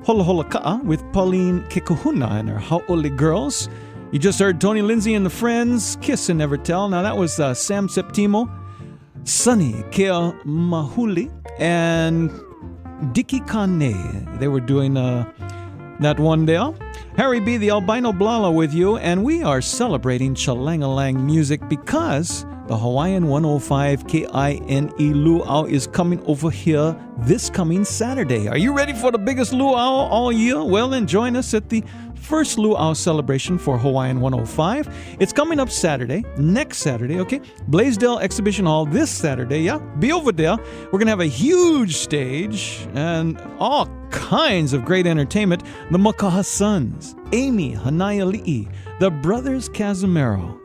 Hola Hola Ka'a with Pauline Kekuhuna and her Hau'oli Girls. You just heard Tony Lindsay and the Friends, Kiss and Never Tell. Now that was Sam Septimo, Sunny Keola, and Dicky Kane. They were doing that one there. Harry B. the Albino Blala with you, and we are celebrating Chalangalang music because the Hawaiian 105 KINE Luau is coming over here this coming Saturday. Are you ready for the biggest luau all year? Well, then join us at the first luau celebration for Hawaiian 105. It's coming up Saturday, next Saturday, okay? Blaisdell Exhibition Hall this Saturday, yeah? Be over there. We're going to have a huge stage and all kinds of great entertainment. The Makaha Sons, Amy Hanaiali'i, the Brothers Casimiro,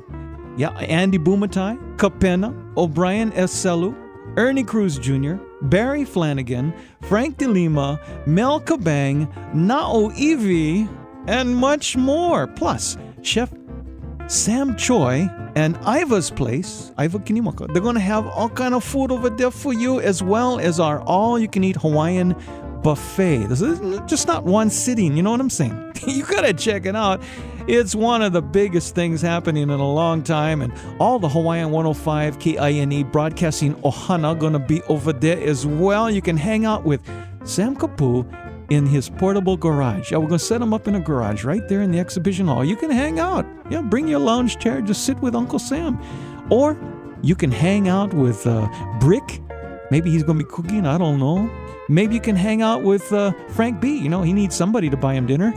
yeah, Andy Bumatai, Kapena, O'Brien S. Selu, Ernie Cruz Jr., Barry Flanagan, Frank De Lima, Mel Kabang, Nao Evie, and much more. Plus, Chef Sam Choi and Iva's Place, Iva Kinimaka, they're going to have all kind of food over there for you, as well as our all-you-can-eat Hawaiian buffet. This is just not one sitting, you know what I'm saying? You got to check it out. It's one of the biggest things happening in a long time, and all the Hawaiian 105 KINE broadcasting Ohana going to be over there as well. You can hang out with Sam Kapu in his portable garage. Yeah, we're going to set him up in a garage right there in the exhibition hall. You can hang out. Yeah, bring your lounge chair. Just sit with Uncle Sam. Or you can hang out with Brick. Maybe he's going to be cooking. I don't know. Maybe you can hang out with Frank B. You know, he needs somebody to buy him dinner.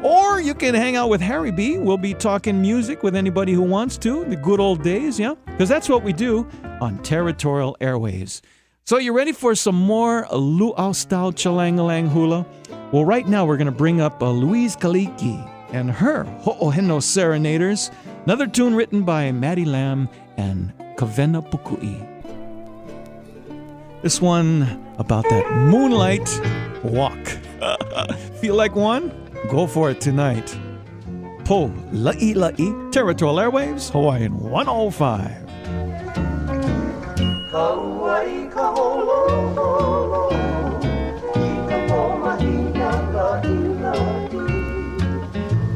Or you can hang out with Harry B. We'll be talking music with anybody who wants to. The good old days, yeah? Because that's what we do on Territorial Airwaves. So you ready for some more luau-style Chalangalang hula? Well, right now we're going to bring up Louise Kaliki and her Ho'oheno Serenaders. Another tune written by Maddie Lamb and Keawehawaii. This one about that moonlight walk. Feel like one? Go for it tonight. Po La'i La'i, Territorial Airwaves, Hawaiian 105. Kauai ka holo holo, I ka pomahina la'i la'i,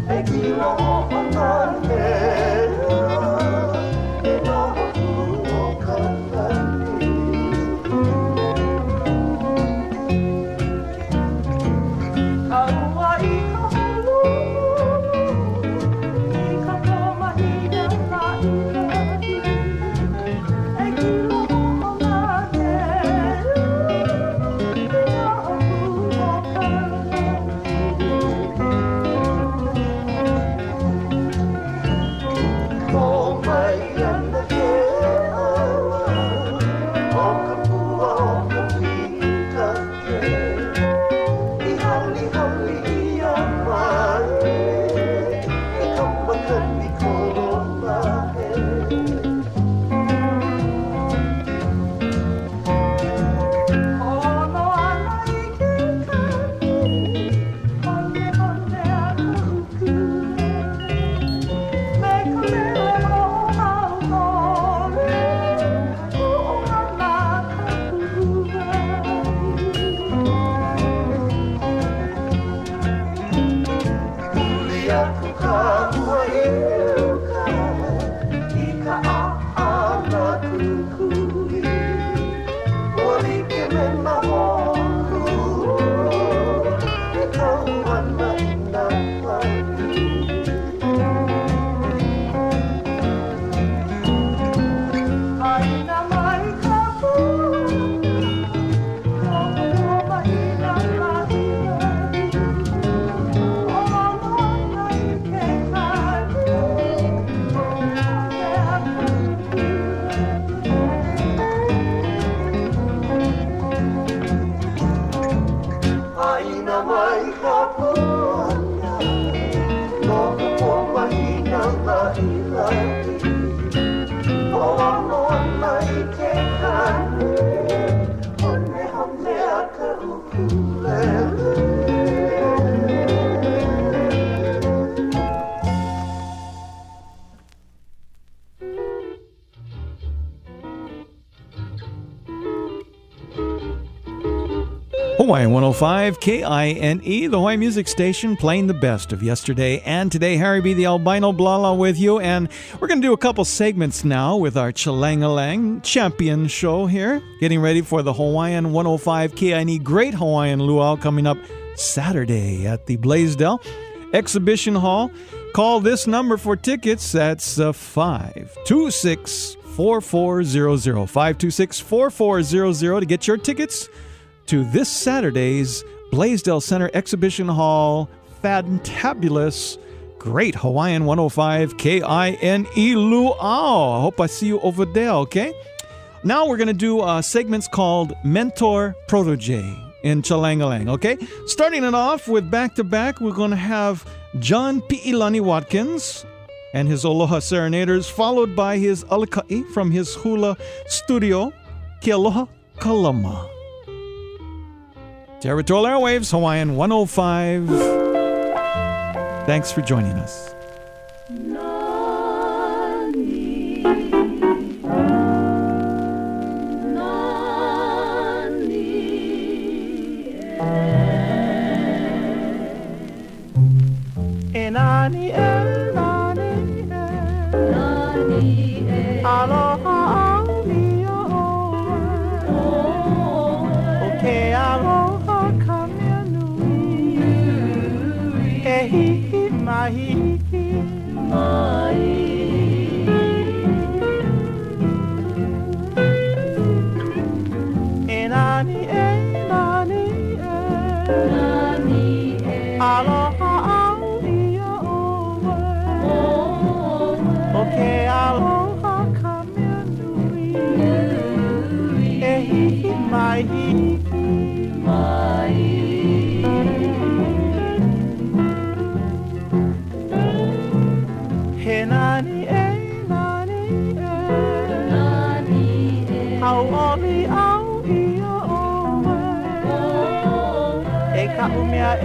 e kila ho'ona hea, e mahu o ka la'i. Kauai ka holo holo, I ka pomahina la'i la'i, e kila Hawaiian 105 KINE, the Hawaii Music Station, playing the best of yesterday and today. Harry B. the Albino Blala with you, and we're going to do a couple segments now with our Chalangalang champion show here, getting ready for the Hawaiian 105 KINE Great Hawaiian Luau coming up Saturday at the Blaisdell Exhibition Hall. Call this number for tickets. That's 526-4400, 526-4400 to get your tickets to this Saturday's Blaisdell Center Exhibition Hall fantabulous Great Hawaiian 105 KINE Luau. I hope I see you over there, okay? Now we're going to do segments called Mentor Protege in Chalangalang, okay? Starting it off with back-to-back, we're going to have John Pi'ilani Watkins and his Aloha Serenaders, followed by his alika'i from his hula studio, Keola Kalama. Territorial Airwaves, Hawaiian 105. Thanks for joining us. Nani e, aloha au ia oe, o ke aloha ka mea nui, e hiki mahiki mai. E nani e, aloha ke aloha ka mea nui, e hiki mai hiki mai. He nani e, au oli au ia oe, e ka umea e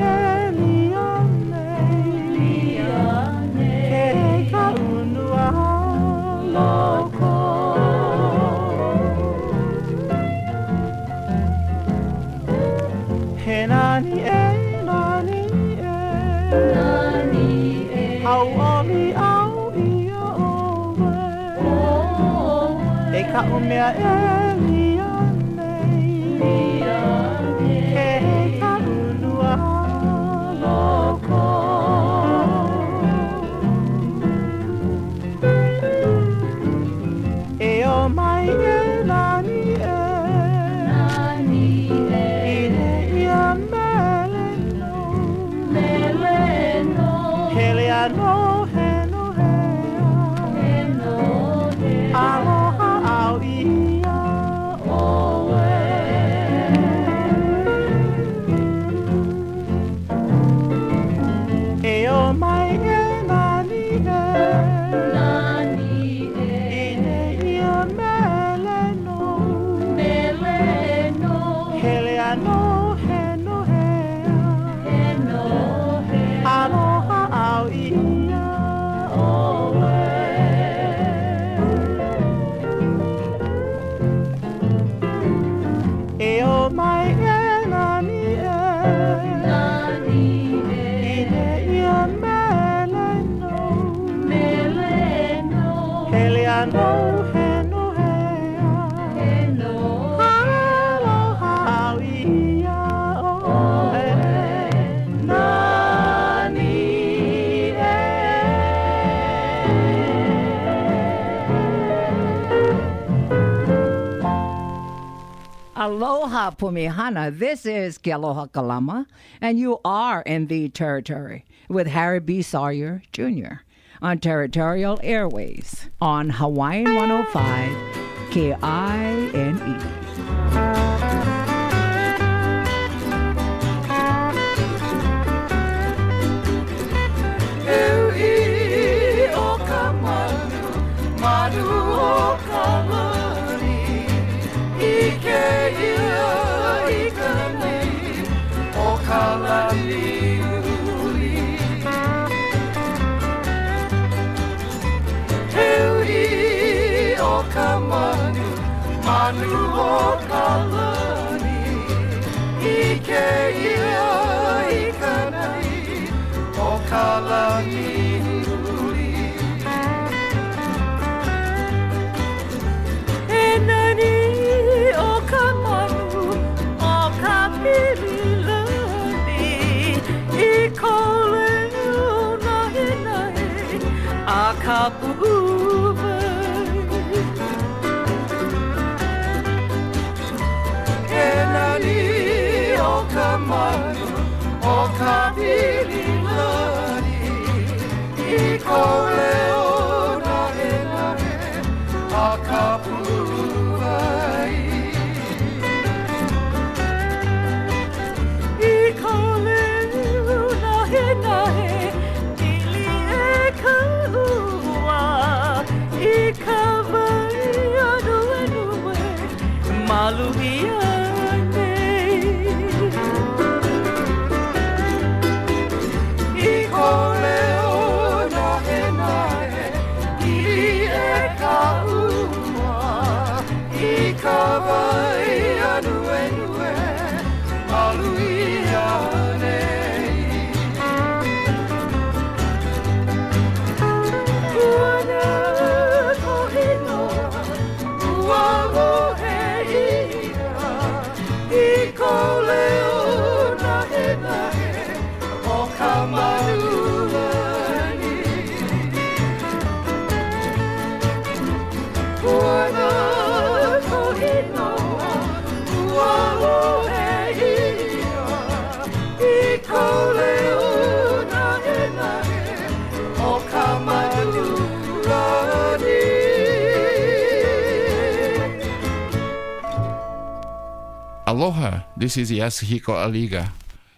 nani e, au oli au ia oe, e ka umea e lia nei, ke ka unua loko. E o mai e nani e, no he no hea, aloha au ia oe. E o mai e nani e, ine ia mele no, hele ano he no hea, aloha au ia oe. E o mai e nani e, ine ia mele no, hele ano he no hea, aloha au ia oe. Aloha Pumihana. This is Keola Kalama, and you are in the Territory with Harry B. Sawyer Jr. on Territorial Airwaves on Hawaiian 105 KINE. Manu o kalani, ike ia ika nei, o kalani uli. Heui o ka manu o kalani, ike Aloha, this is Yasuhiko Aliga.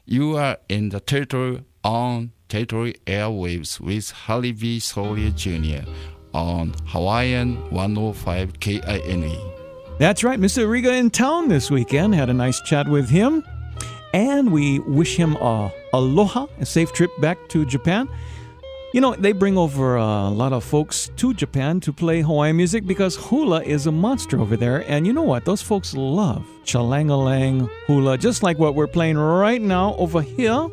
You are in the Territorial on Territorial Airwaves with Harry B. Sawyer Jr. on Hawaiian 105 KINE. That's right, Mr. Riga in town this weekend. Had a nice chat with him. And we wish him aloha, a safe trip back to Japan. You know, they bring over a lot of folks to Japan to play Hawaiian music because hula is a monster over there. And you know what? Those folks love Chalangalang hula, just like what we're playing right now over here.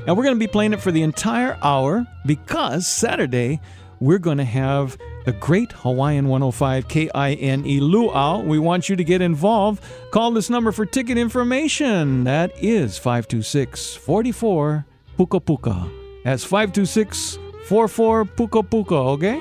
And we're going to be playing it for the entire hour because Saturday we're going to have the great Hawaiian 105 KINE Luau. We want you to get involved. Call this number for ticket information. That is 526-44 Puka Puka. That's 526-44 Puka Puka, okay?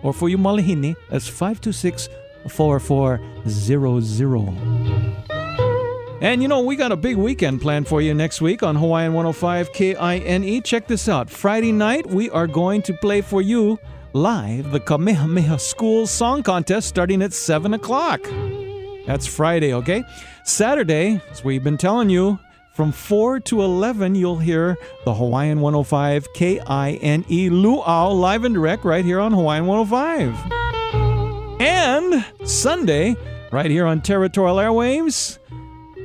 Or for you Malihini, that's 526-4400. And you know, we got a big weekend planned for you next week on Hawaiian 105 KINE. Check this out. Friday night, we are going to play for you live the Kamehameha School Song Contest starting at 7 o'clock. That's Friday, okay? Saturday, as we've been telling you, from 4 to 11, you'll hear the Hawaiian 105 KINE Luau live and direct right here on Hawaiian 105. And Sunday, right here on Territorial Airwaves,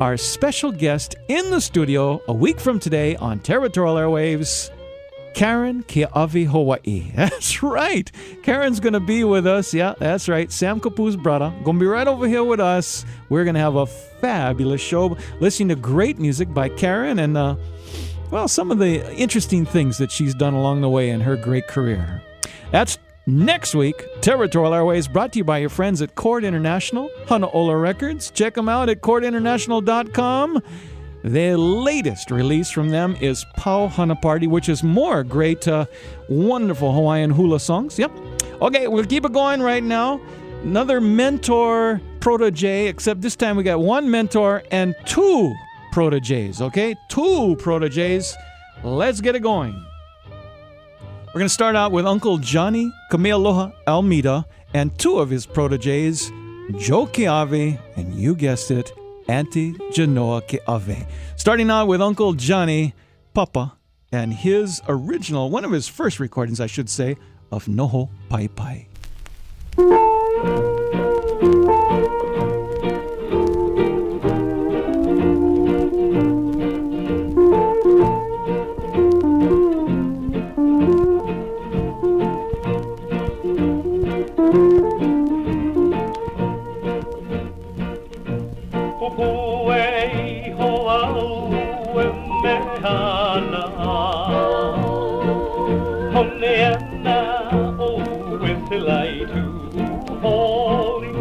our special guest in the studio a week from today on Territorial Airwaves, Karen Keawehawaii. That's right. Karen's going to be with us. Yeah, that's right. Sam Kapu's brother. Going to be right over here with us. We're going to have a fabulous show listening to great music by Karen and, well, some of the interesting things that she's done along the way in her great career. That's next week. Territorial Airways brought to you by your friends at Chord International, Hanaola Records. Check them out at chordinternational.com. The latest release from them is Pau Hana Party, which is more great, wonderful Hawaiian hula songs. Yep. Okay, we'll keep it going right now. Another mentor protege, except this time we got one mentor and two proteges, okay? Two proteges. Let's get it going. We're going to start out with Uncle Johnny Kamealoha Almeida and two of his proteges, Joe Keawe, and you guessed it, Auntie Genoa Keawe. Starting out with Uncle Johnny, Papa, and his original, one of his first recordings, I should say, of Noho Pai Pai. Hoa Tilai tu holi.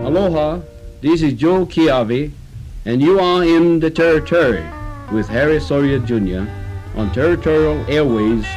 Aloha, this is Joe Keawehawaii, and you are in the Territory with Harry Sawyer Jr. on Territorial Airwaves.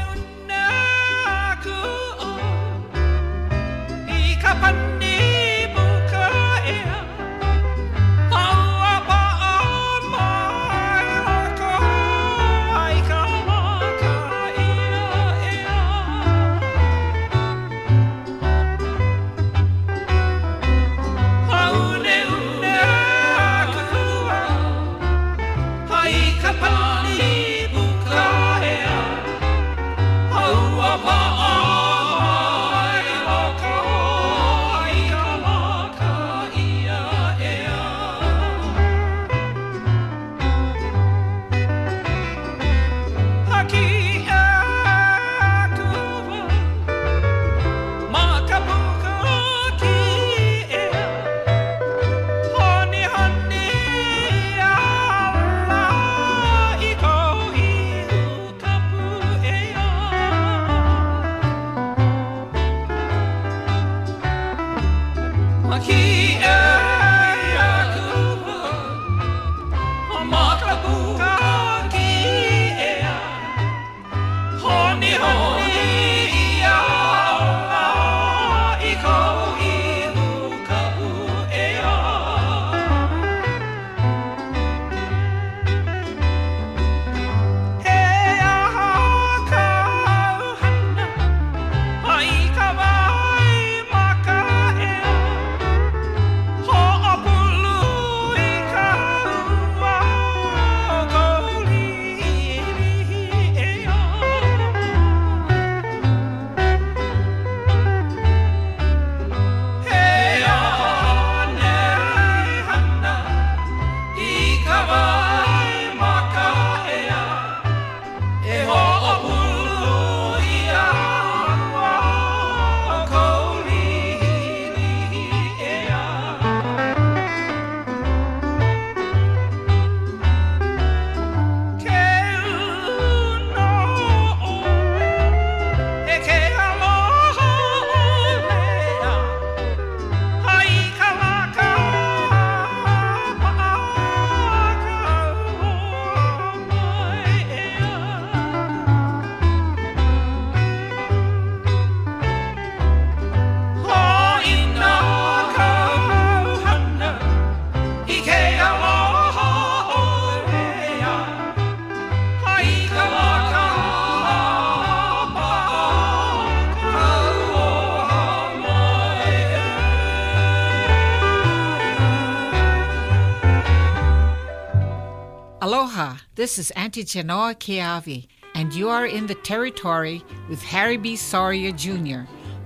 Aloha, this is Auntie Genoa Keawehawaii, and you are in the Territory with Harry B. Soria Jr.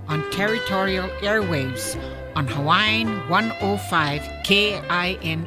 on Territorial Airwaves on Hawaiian 105 KINE.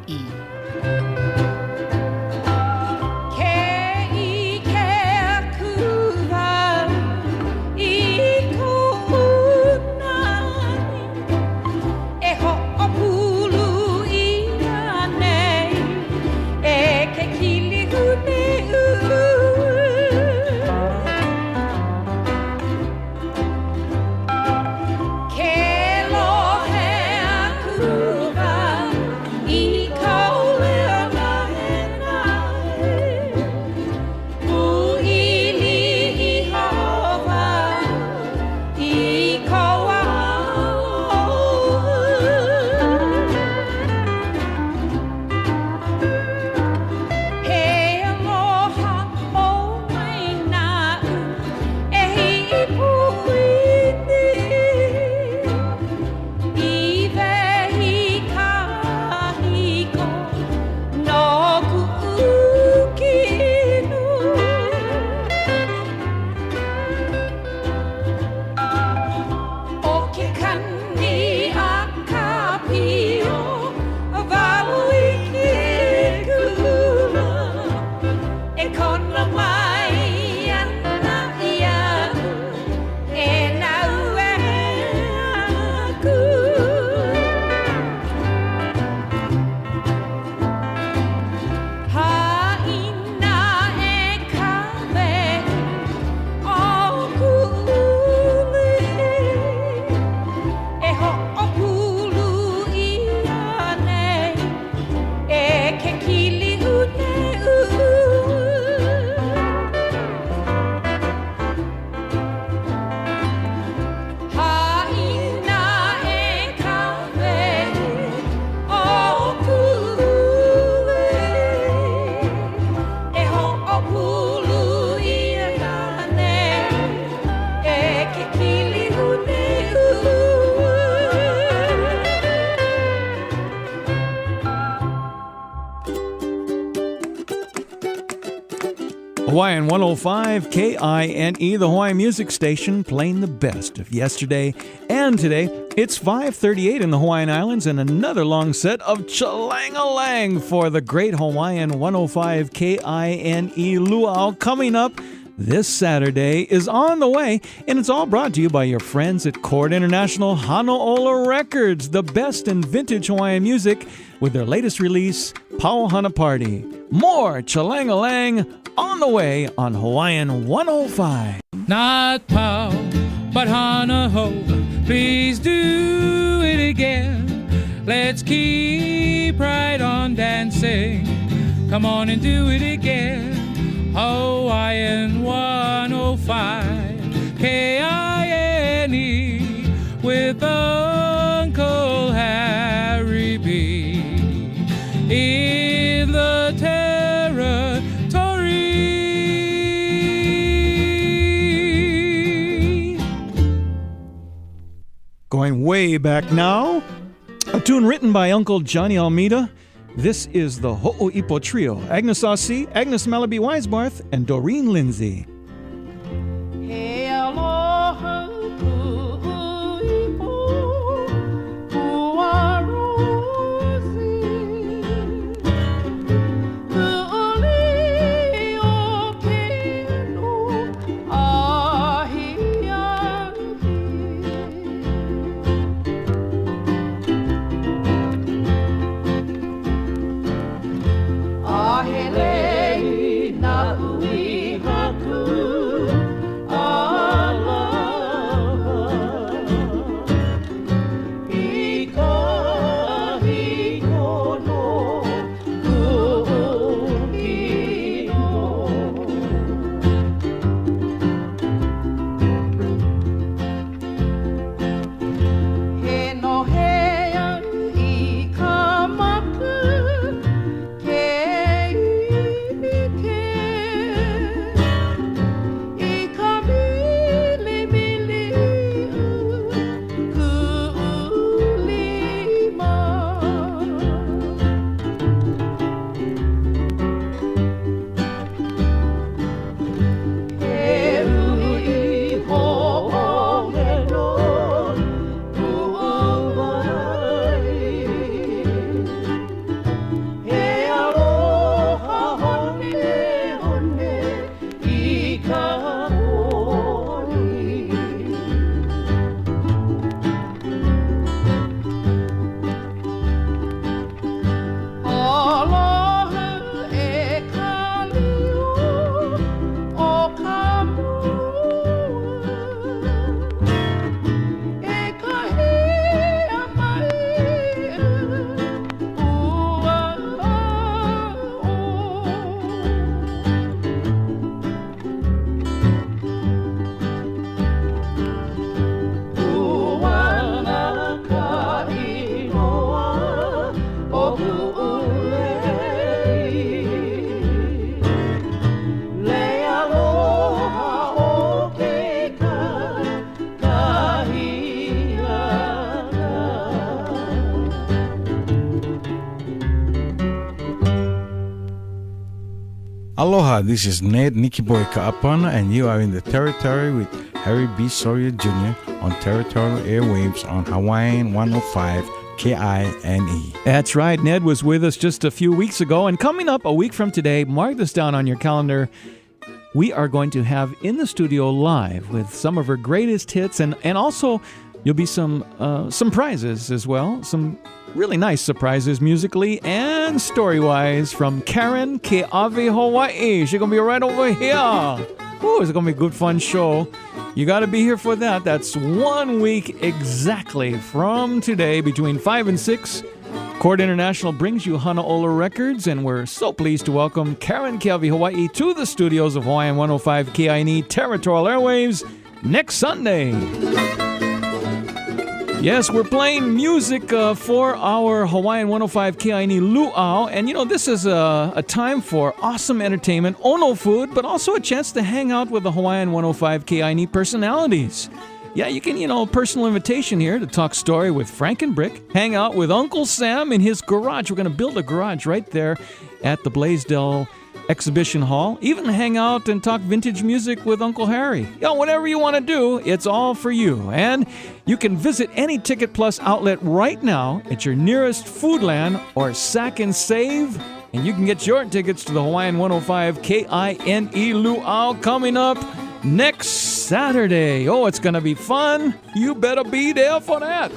Hawaiian 105 KINE, the Hawaiian music station, playing the best of yesterday and today. It's 5:38 in the Hawaiian Islands and another long set of Chalangalang for the great Hawaiian 105 KINE luau coming up this Saturday is on the way, and it's all brought to you by your friends at Chord International Honolulu Records, the best in vintage Hawaiian music with their latest release, Pau Hana Party. More Chalangalang on the way on Hawaiian 105. Not Pau, but Hana Ho, please do it again. Let's keep right on dancing. Come on and do it again. Hawaiian 105 KINE with Uncle Harry B. in the Territory. Going way back now, a tune written by Uncle Johnny Almeida. This is the Ho'oipo Trio, Agnes Ossie, Agnes Malaby Weisbarth, and Doreen Lindsay. Na ui haku Aloha, this is Ned Nikiboy Kaapana, and you are in the Territory with Harry B. Sawyer Jr. on Territorial Airwaves on Hawaiian 105 KINE. That's right. Ned was with us just a few weeks ago, and coming up a week from today, mark this down on your calendar, we are going to have in the studio live with some of her greatest hits, and also you'll be some prizes as well, some really nice surprises musically and story-wise from Karen Keawehawaii. She's going to be right over here. Ooh, it's going to be a good, fun show. You got to be here for that. That's 1 week exactly from today between 5 and 6. Chord International brings you Hanaola Records, and we're so pleased to welcome Karen Keawehawaii to the studios of Hawaiian 105 KINE Territorial Airwaves next Sunday. Yes, we're playing music for our Hawaiian 105 KINE Luau, and you know, this is a time for awesome entertainment, ono food, but also a chance to hang out with the Hawaiian 105 KINE personalities. Yeah, you can, personal invitation here to talk story with Frank and Brick, hang out with Uncle Sam in his garage. We're going to build a garage right there at the Blaisdell Exhibition Hall. Even hang out and talk vintage music with Uncle Harry. Whatever you want to do, it's all for you. And you can visit any Ticket Plus outlet right now at your nearest Foodland or Sack and Save, and you can get your tickets to the Hawaiian 105 KINE Luau coming up next Saturday. Oh, it's going to be fun. You better be there for that.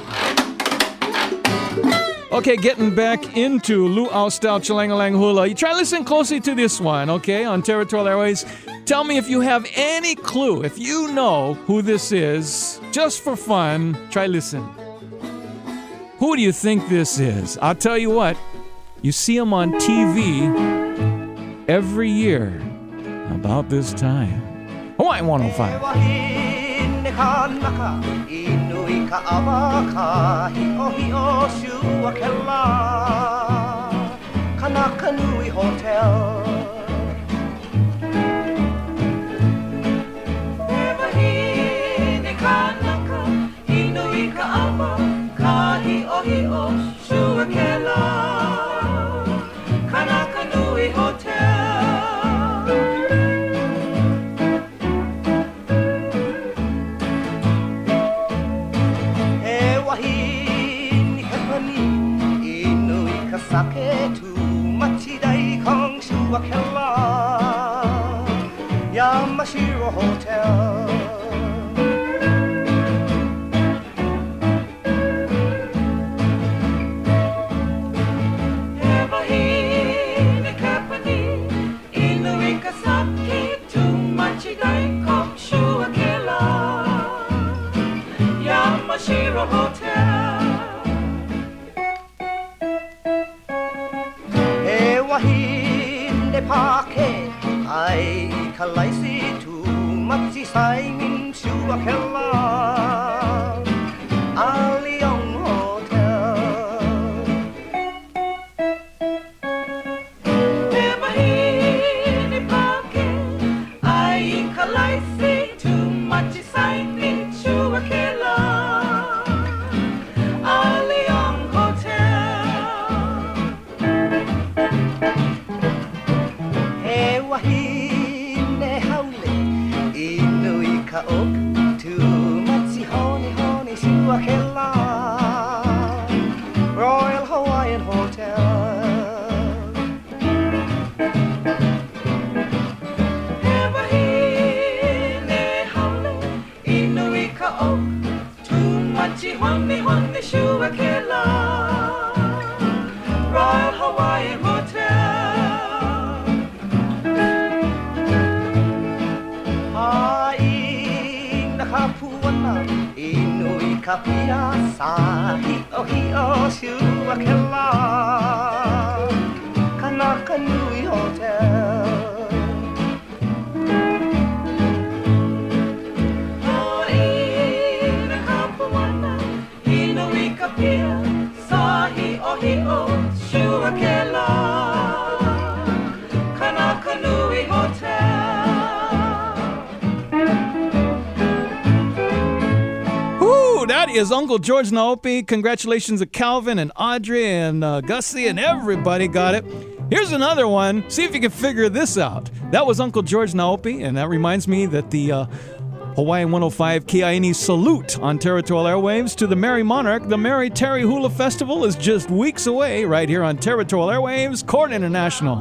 Okay, getting back into luau-style Chalangalang hula. You try listening closely to this one, okay, on Territorial Airways. Tell me if you have any clue, if you know who this is. Just for fun, try listen. Who do you think this is? I'll tell you what. You see him on TV every year about this time. Hawaiian 105. Inui ka awaka hio hio shua kela Kanaka Nui Hotel Ewahine kanaka Inui ka awaka hio hio shua kela Kanaka Nui Hotel Sake to Machidai Kong Shuakela Yamashiro Hotel Evahine Kapani Inuika Sake to Machidai Kong Shuakela Yamashiro Hotel Wahine pake ai kalaisi tu matsi saingin shuakela Aliong Hotel Wahine pake ai kalaisi tu matsi saingin shuakela Aliong Wahine haule inui ka ok tu matsi honi honi shuakela Royal Hawaiian Hotel Wahine haule inui ka ok tu matsi honi honi shuakela Royal Hawaiian Hotel Inui kapia sahi ohi o shuakela Kanaka Nui Hotel Ina kapuana Inui kapia sahi ohi o shuakela Kanaka Nui Hotel That is Uncle George Naopi. Congratulations to Calvin and Audrey and Gussie and everybody got it. Here's another one. See if you can figure this out. That was Uncle George Naopi, and that reminds me that the Hawaiian 105 Keawehawaii salute on Territorial Airwaves to the Merry Monarch. The Merry Terry Hula Festival is just weeks away right here on Territorial Airwaves, Court International.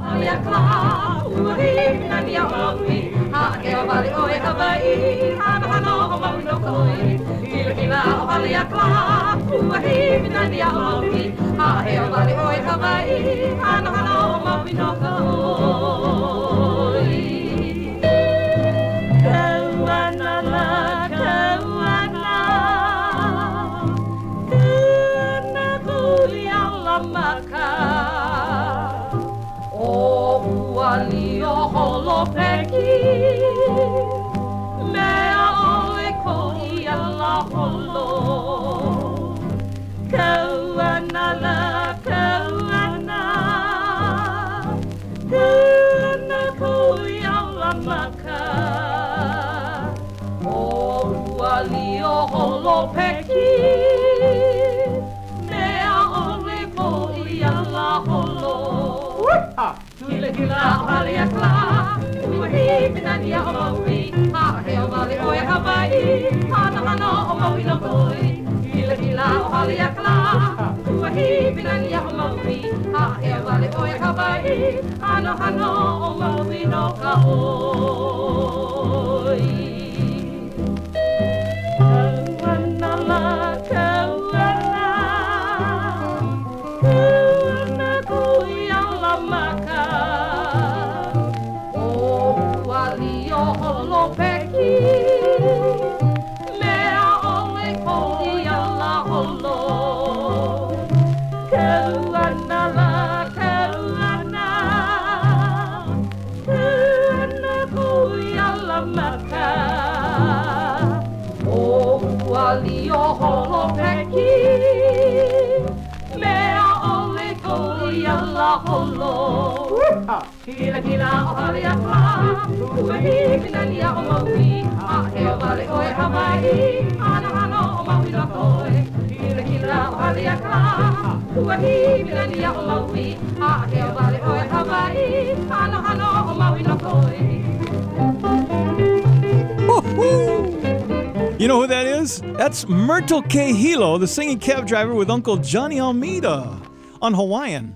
You know who that is? That's Myrtle Kahilo, the singing cab driver with Uncle Johnny Almeida on Hawaiian.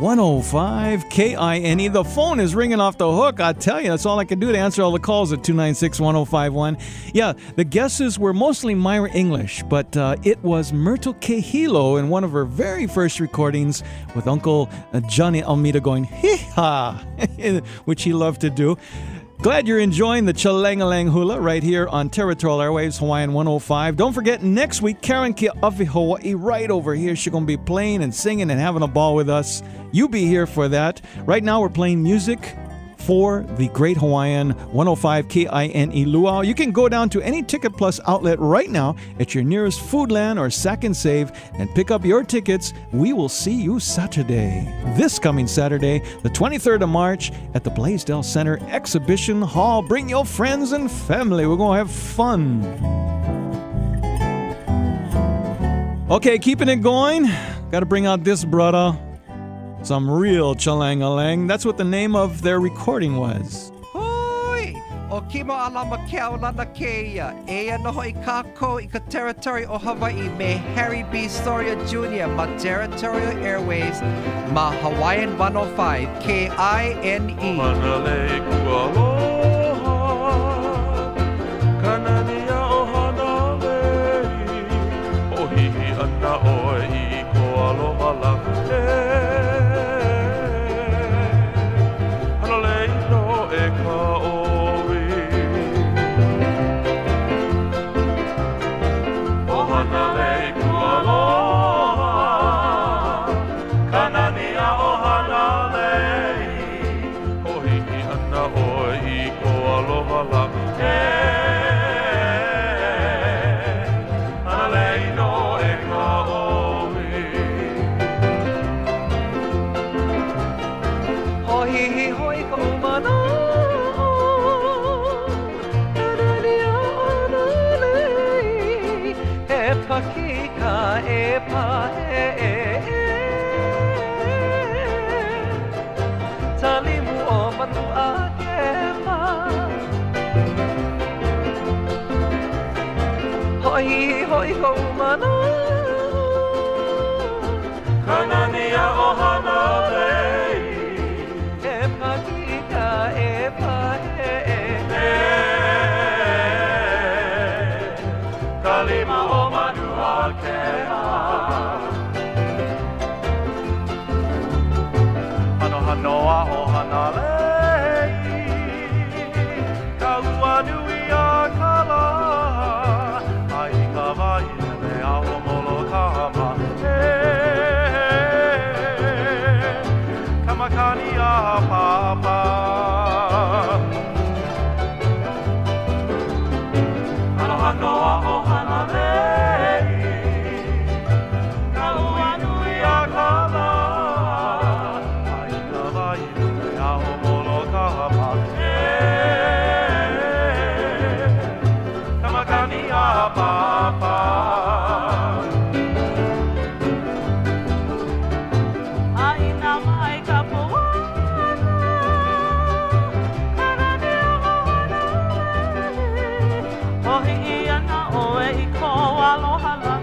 105 KINE. The phone is ringing off the hook. I tell you, that's all I can do to answer all the calls at 296-1051. Yeah, the guesses were mostly Myra English, but it was Myrtle Kahilo in one of her very first recordings with Uncle Johnny Almeida going, hee-ha, which he loved to do. Glad you're enjoying the Chalangalang Hula right here on Territorial Airwaves, Hawaiian 105. Don't forget, next week, Karen Keawehawaii right over here. She's going to be playing and singing and having a ball with us. You be here for that. Right now, we're playing music for the Great Hawaiian 105 KINE Luau. You can go down to any Ticket Plus outlet right now at your nearest Foodland or Sack and Save and pick up your tickets. We will see you Saturday. This coming Saturday, the 23rd of March at the Blaisdell Center Exhibition Hall. Bring your friends and family. We're going to have fun. Okay, keeping it going. Got to bring out this brother. Some real Chalangalang. That's what the name of their recording was. Hoi! O kimo alama Keola na Kea. Ea noho I kako I ka territory o Hawaii me Harry B. Soria Jr. ma Territorial Airwaves ma Hawaiian 105 KINE. Manale kualoha, kanania o hanale, o hihi ana oi I ko aloha lake. e pa e Talimu o manu a ke pa Hoi hoi ho mana Kanania o hana lei E pa kika e pa e Kalima o manu a kea Hano hanoa o hana lei Ka ua nui a kala Ai ka vai me a o molo kama Kamakani a papa Hano hanoa o hana lei Ka ua nui a kala Ai ka vai me a o molo kama Kamakani a papa Aina mai ka puana Karani o hana Ohi ia na oe I ko aloha la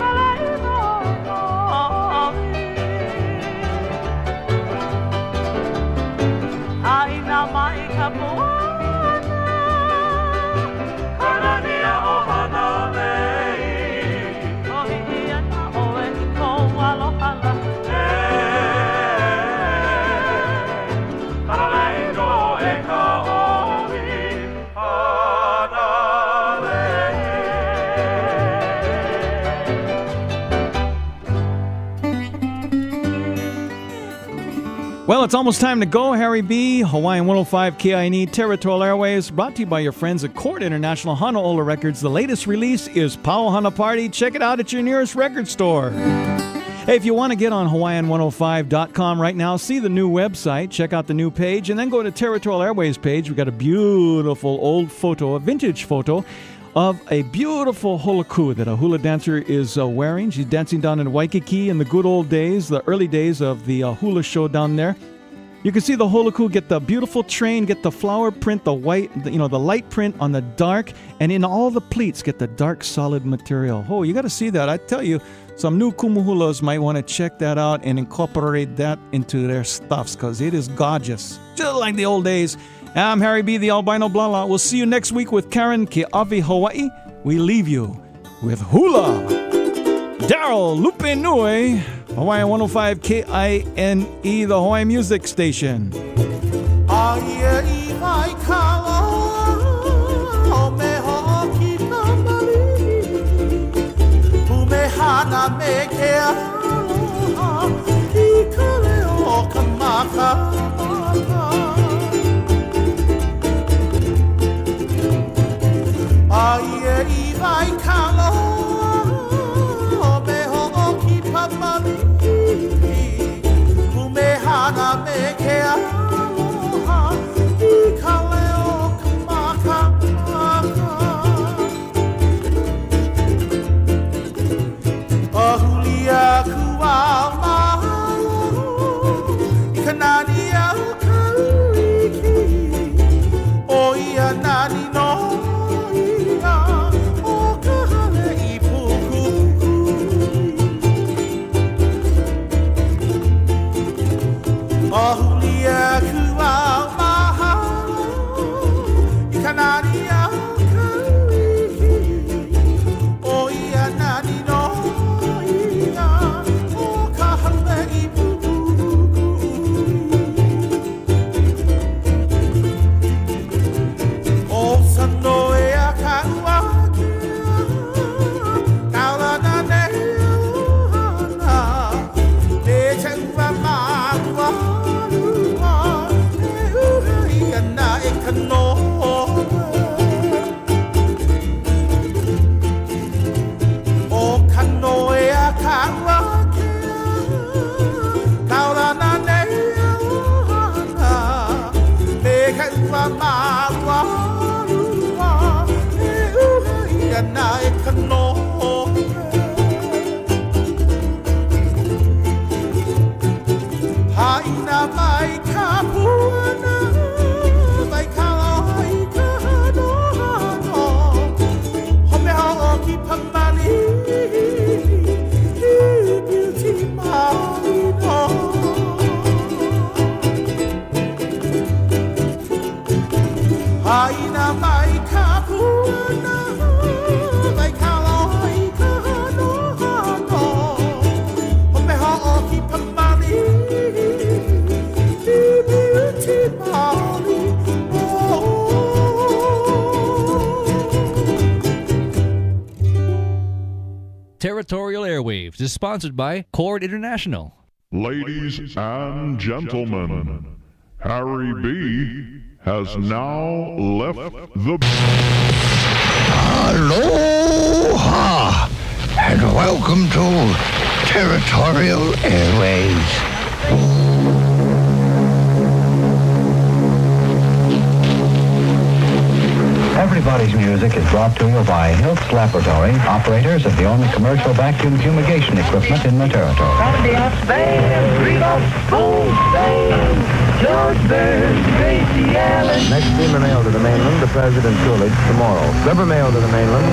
Ala I no Aina mai ka puana Karani o hana lei Ohi ia na oe I ko aloha la Ala I no e ka ohi hana Well, it's almost time to go. Harry B., Hawaiian 105 KINE, Territorial Airwaves, brought to you by your friends at Court International Honolulu Records. The latest release is Pau Hana Party. Check it out at your nearest record store. Hey, if you want to get on Hawaiian105.com right now, see the new website, check out the new page, and then go to Territorial Airwaves page. We've got a beautiful old photo, a vintage photo, of a beautiful hula ku that a hula dancer is wearing. She's dancing down in Waikiki in the good old days, the early days of the hula show down there. You can see the hula ku get the beautiful train, get the flower print, the white, the light print on the dark, and in all the pleats get the dark solid material. Oh, you got to see that. I tell you, some new kumuhulas might want to check that out and incorporate that into their stuffs because it is gorgeous, just like the old days. I'm Harry B., the albino blala. We'll see you next week with Karen Keawehawaii. We leave you with Hula. Daryl Lupe Nui, Hawaiian 105 KINE, the Hawaii Music Station. Aie I vai kalo me ho ki pamami Kume hana me ke aloha I kale o kamaka Ahulia kua mahalo I kanani au kariki O ia nani no Ahulia kua mahalo I kanani au kariki O ia nani no ia O ka hale I puku O sano e a ka ua kia Kaula na ne uhana Me te ua maua O kanoe a kaua kia Kaura na ne ohana Me ka ua maua rua Me uha Aina mai ka puana, mai ka loi ka no hano. O me ha'a ki pamali, beauty mali. Territorial Airwaves is sponsored by Chord International. Ladies and gentlemen, Harry B has now left the... Aloha! And welcome to Territorial Airwaves. Everybody's music is brought to you by Hiltz Laboratory, operators of the only commercial vacuum fumigation equipment in the territory. Grandiose Band, Rudolph, Gold Band, George Burns, Gracie Allen. Next steamer mail to the mainland, the President Coolidge, tomorrow. River mail to the mainland.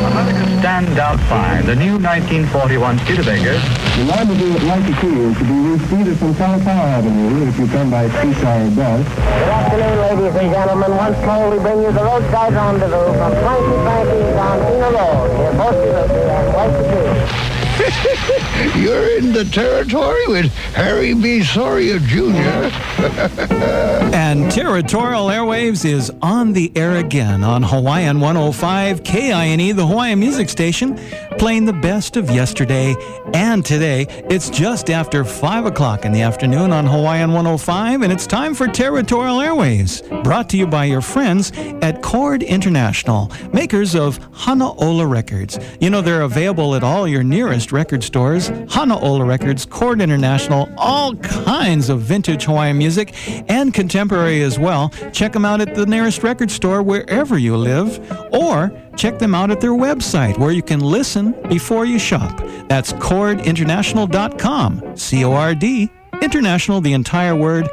America's standout find, the new 1941 Studebaker. The rendezvous at Waikiki is to be reached either from Chalangalang Avenue if you come by streetcar or bus. Good afternoon, ladies and gentlemen. Once more, we bring you the roadside rendezvous from Frankie Frankie's on Ina Road, near Falsetto and Waikiki. You're in the territory with Harry B. Soria Jr. And Territorial Airwaves is on the air again on Hawaiian 105 KINE, the Hawaiian music station, playing the best of yesterday and today. It's just after 5 o'clock in the afternoon on Hawaiian 105, and it's time for Territorial Airwaves, brought to you by your friends at Chord International, makers of Hanaola Records. You know, they're available at all your nearest record stores. Hanaola Records, Chord International, all kinds of vintage Hawaiian music and contemporary as well. Check them out at the nearest record store wherever you live, or check them out at their website where you can listen before you shop. That's chordinternational.com, C-O-R-D, international, the entire word,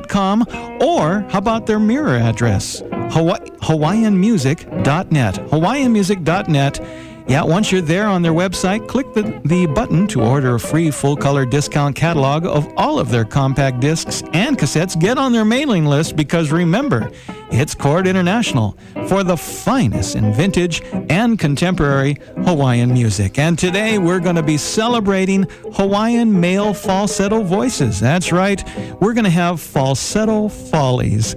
.com, or how about their mirror address, hawaiianmusic.net, hawaiianmusic.net. Yeah, once you're there on their website, click the button to order a free full-color discount catalog of all of their compact discs and cassettes. Get on their mailing list because remember, it's Chord International for the finest in vintage and contemporary Hawaiian music. And today we're going to be celebrating Hawaiian male falsetto voices. That's right, we're going to have Falsetto Follies.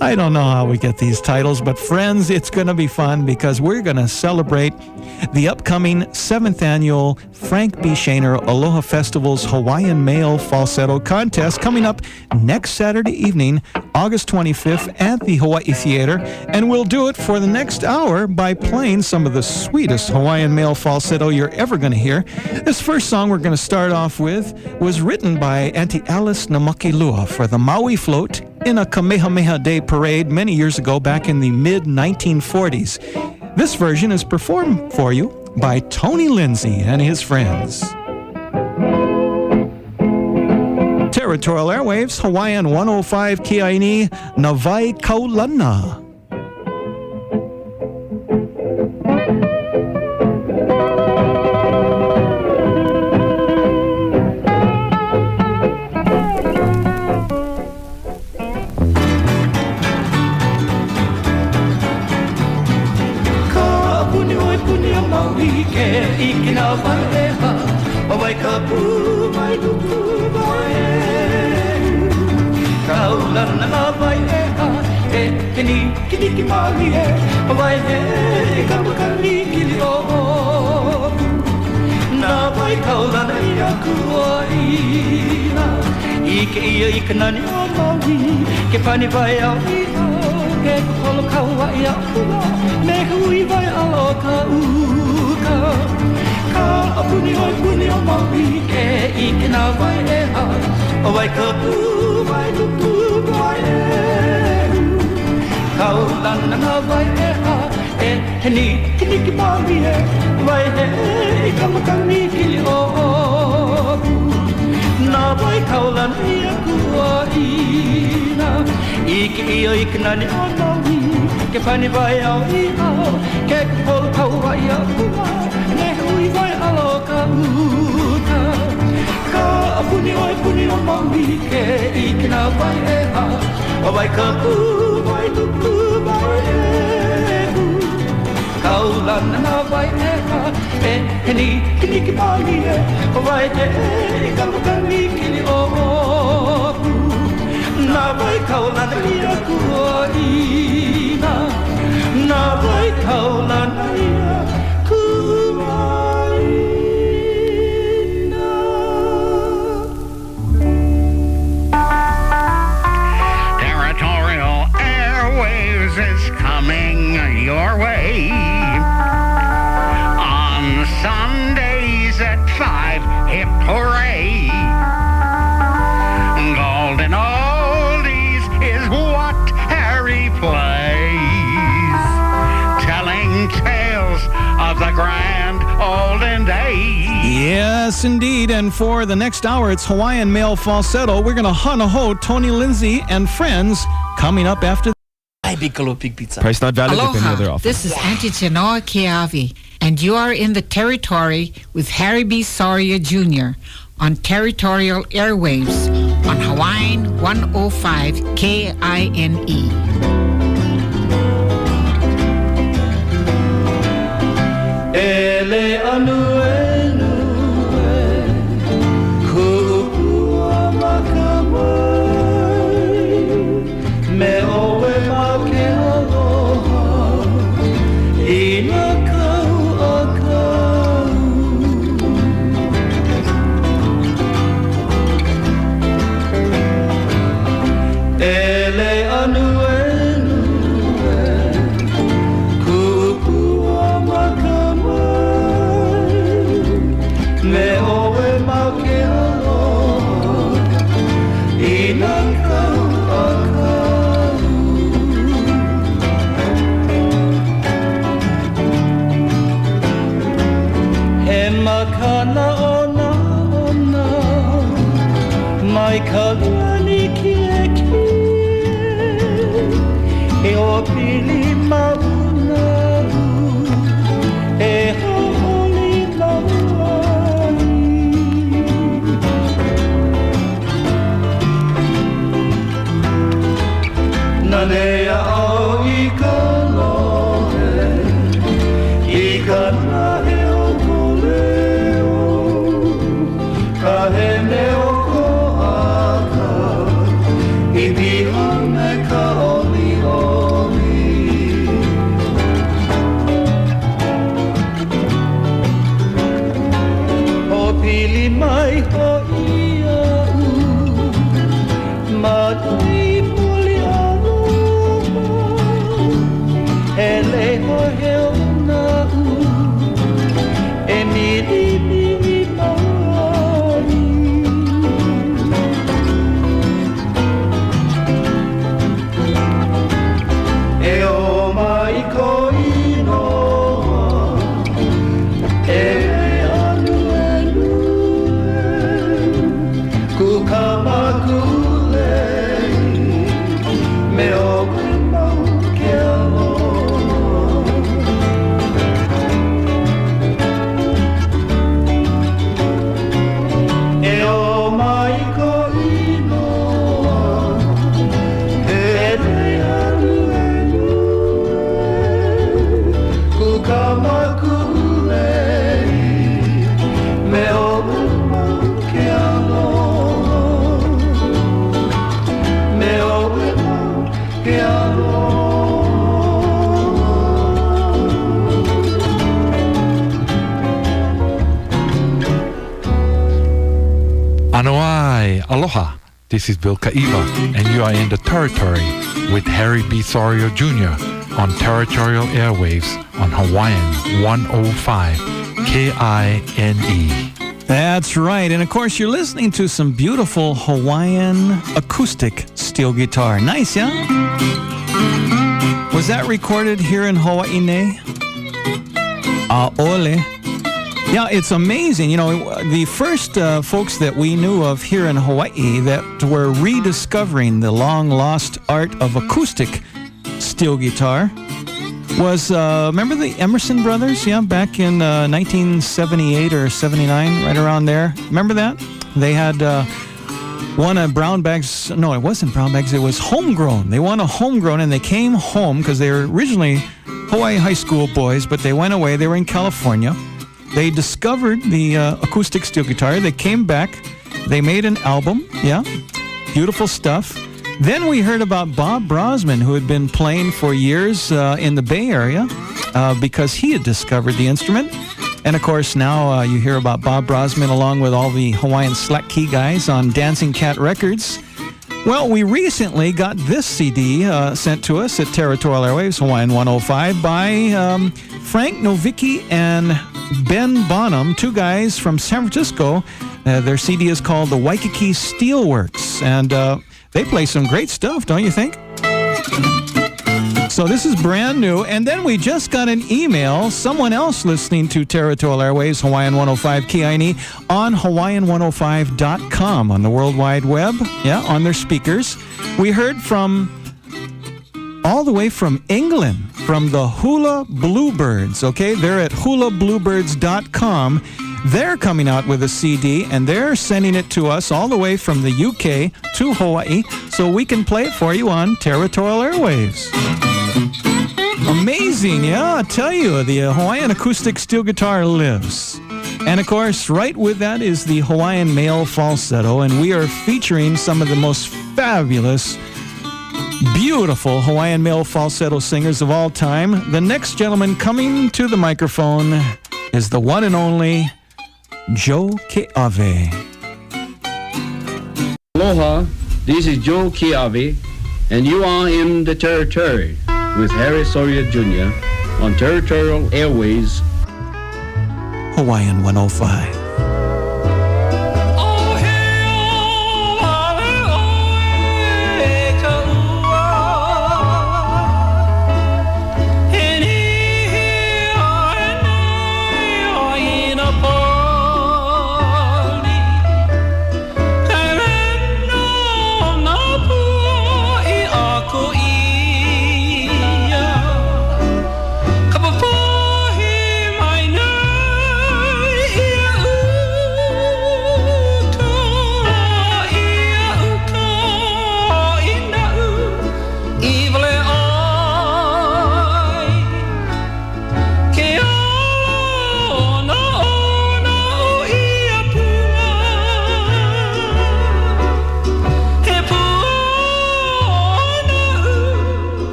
I don't know how we get these titles, but friends, it's going to be fun because we're going to celebrate the upcoming 7th annual Frank B. Shaner Aloha Festival's Hawaiian Male Falsetto Contest coming up next Saturday evening, August 25th at the Hawaii Theater, and we'll do it for the next hour by playing some of the sweetest Hawaiian male falsetto you're ever going to hear. This first song we're going to start off with was written by Auntie Alice Namakilua for the Maui Float in a Kamehameha Day parade many years ago back in the mid-1940s. This version is performed for you by Tony Lindsay and his friends. Territorial Airwaves, Hawaiian 105 KINE, Navai Kaulana. Ikanani o Maui, ke pani vai au ina, ke kolo Kauai a pula, me hui vai alo ka uka. Ka apuni o Maui, ke ikana vai e ha, o vai ka pu vai lupu vai e. Kaulana na vai e ha, e heni kiniki Maui e, vai e ikamakani kili o. Na vai kaulana ia kuaina, iki ikanani o Maui, ke pani vai au ina, ke kolo Kauai a pula, me hui vai alo ka uka. Ka apuni o Maui, ke ikana vai e ha, o vai ka pu vai lupu. Kini pali e o vai te e kalukani kini o oku Na vai kaulana ia kuoina Na vai kaulana ia Territorial Airwaves is coming your way on Sundays at 5. Hip hooray! Golden oldies is what Harry plays, telling tales of the grand olden days. Yes, indeed. And for the next hour, it's Hawaiian male falsetto. We're going to hanaho Tony Lindsay and friends coming up after. Big pizza. Price not valid with any other Aloha, offer. this is Auntie Chenoa Keawehawaii, and you are in the Territory with Harry B. Soria Jr. on Territorial Airwaves on Hawaiian 105 KINE. Ele anuenu kupua makamai me owe make aloha ina kau akau Ele anuenu kupua makamai me owe make aloha ina kau akau He makana ona mai kalani kie e o pili mauna e hoholi lauai Nanea au i ka lohe i ka nahe o koleo ka he meo ko aka i piha me ka oli oli o pili mai ho ia u ma tui puli aloha e le ho heo na u e mili mili mai e o mai ko inoa e me anu enu ku kamakule me o mau ke aloha e o mai ko inoa e me anu enu ku kamakule me o mau ke aloha me o mau ke aloha Anoai, aloha. This is Bill Kaiva, and you are in the Territory with Harry B. Soria Jr. on Territorial Airwaves on Hawaiian 105 KINE. That's right. And of course, you're listening to some beautiful Hawaiian acoustic steel guitar. Nice, yeah? Was that recorded here in Hawaii? Ole. Yeah, it's amazing. You know, the first folks that we knew of here in Hawaii that were rediscovering the long-lost art of acoustic steel guitar was, remember the Emerson Brothers? Yeah, back in 1978 or 79, right around there. Remember that? They had won a brown bags. No, it wasn't brown bags. It was homegrown. They won a homegrown, and they came home because they were originally Hawaii high school boys, but they went away. They were in California. They discovered the acoustic steel guitar. They came back. They made an album. Yeah, beautiful stuff. Then we heard about Bob Brosman, who had been playing for years in the Bay Area because he had discovered the instrument. And, of course, now you hear about Bob Brosman along with all the Hawaiian slack key guys on Dancing Cat Records. Well, we recently got this CD sent to us at Territorial Airwaves, Hawaiian 105, by Frank Novicki and Ben Bonham, two guys from San Francisco. Their CD is called The Waikiki Steelworks, and they play some great stuff, don't you think? So this is brand new. And then we just got an email, someone else listening to Territorial Airwaves, Hawaiian 105 Keawehawaii, on Hawaiian105.com on the World Wide Web, on their speakers. We heard from all the way from England, from the Hula Bluebirds, okay? They're at hulabluebirds.com. They're coming out with a CD, and they're sending it to us all the way from the UK to Hawaii, so we can play it for you on Territorial Airwaves. Amazing, yeah, I tell you, the Hawaiian acoustic steel guitar lives. And of course, right with that is the Hawaiian male falsetto, and we are featuring some of the most fabulous, beautiful Hawaiian male falsetto singers of all time. The next gentleman coming to the microphone is the one and only Joe Keawehawaii. Aloha, this is Joe Keawehawaii, and you are in the Territory with Harry Soria Jr. on Territorial Airways, Hawaiian 105.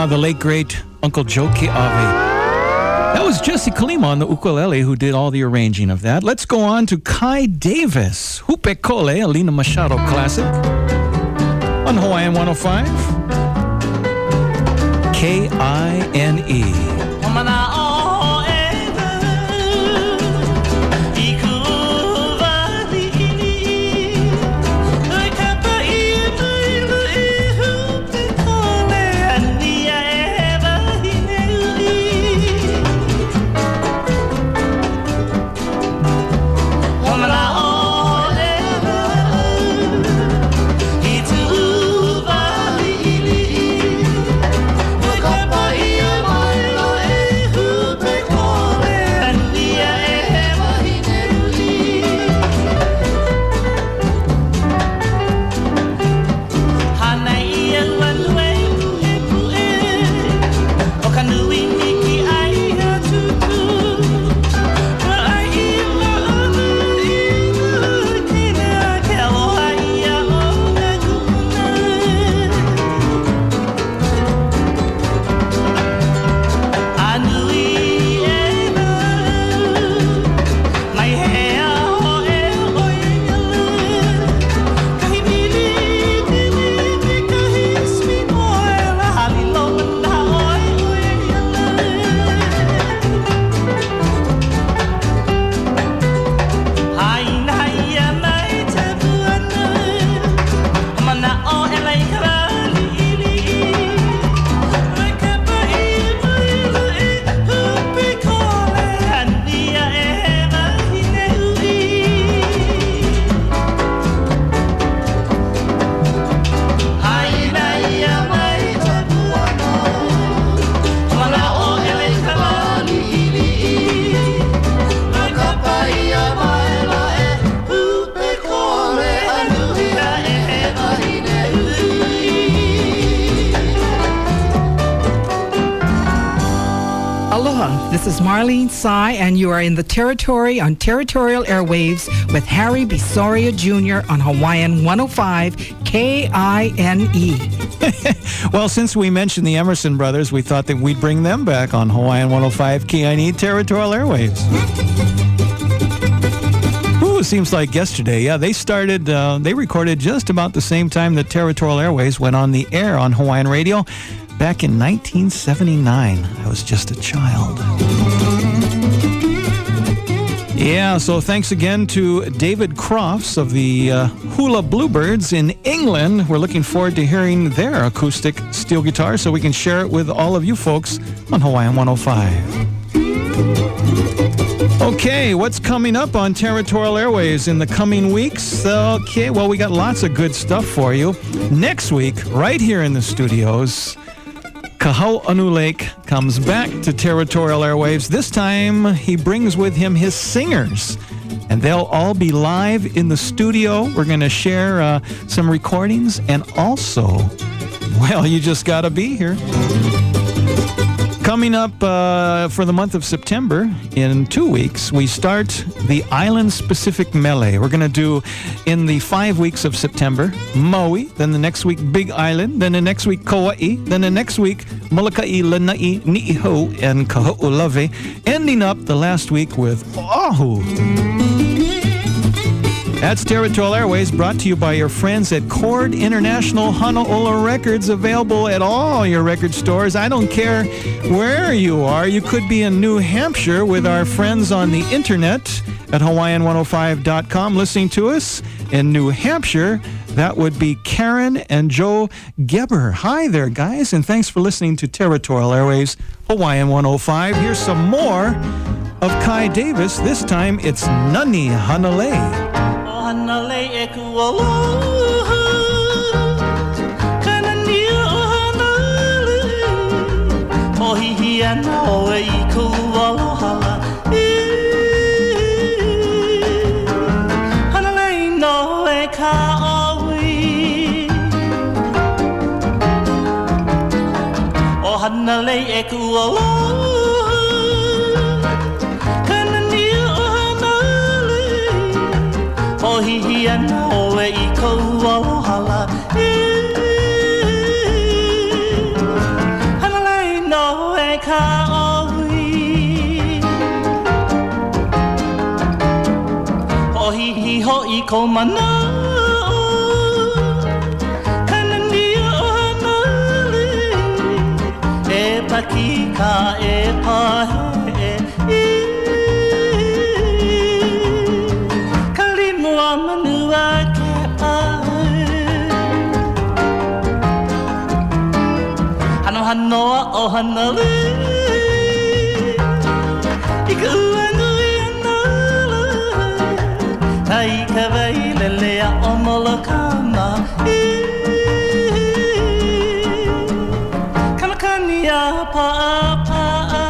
The late, great Uncle Joe Keawehawaii. That was Jesse Kalima on the ukulele who did all the arranging of that. Let's go on to Kai Davis, Hupe Kole, a Lina Machado classic, on Hawaiian 105, K-I-N-E. Ooh. Aloha, this is Marlene Tsai, and you are in the Territory on Territorial Airwaves with Harry Bisoria Jr. on Hawaiian 105 KINE. Well, since we mentioned the Emerson brothers, we thought that we'd bring them back on Hawaiian 105 KINE Territorial Airwaves. Ooh, it seems like yesterday. Yeah, they recorded just about the same time that Territorial Airwaves went on the air on Hawaiian radio. Back in 1979, I was just a child. Yeah, so thanks again to David Crofts of the Hula Bluebirds in England. We're looking forward to hearing their acoustic steel guitar so we can share it with all of you folks on Hawaiian 105. Okay, what's coming up on Territorial Airways in the coming weeks? Okay, well, we got lots of good stuff for you. Next week, right here in the studios, Kahau'anu Lake comes back to Territorial Airwaves. This time, he brings with him his singers, and they'll all be live in the studio. We're going to share some recordings, and also, well, you just got to be here. Coming up for the month of September, in 2 weeks, we start the island-specific mele. We're going to do, in the 5 weeks of September, Maui, then the next week, Big Island, then the next week, Kauai, then the next week, Molokai, Lanai, Ni'ihau, and Kaho'olawe, ending up the last week with Oahu. That's Territorial Airways, brought to you by your friends at Chord International Honolulu Records, available at all your record stores. I don't care where you are. You could be in New Hampshire with our friends on the internet at Hawaiian105.com listening to us. In New Hampshire, that would be Karen and Joe Geber. Hi there, guys, and thanks for listening to Territorial Airways, Hawaiian 105. Here's some more of Kai Davis. This time it's Nani Hanalei. Hanalei e kualoha, kana nia o hanalei, pohihi ana o e I kualoha, hanalei no e ka awi, o hanalei e kualoha. Hihi ana o e I kou alohala hanalei no e ka awi o hihi ho I kou mana kana nia o hanalei e pakika e pahe manua ke pae hano hanoa o hanalei I ka uanui hanalei tai ka wailelea o molokana kamakani a pa'a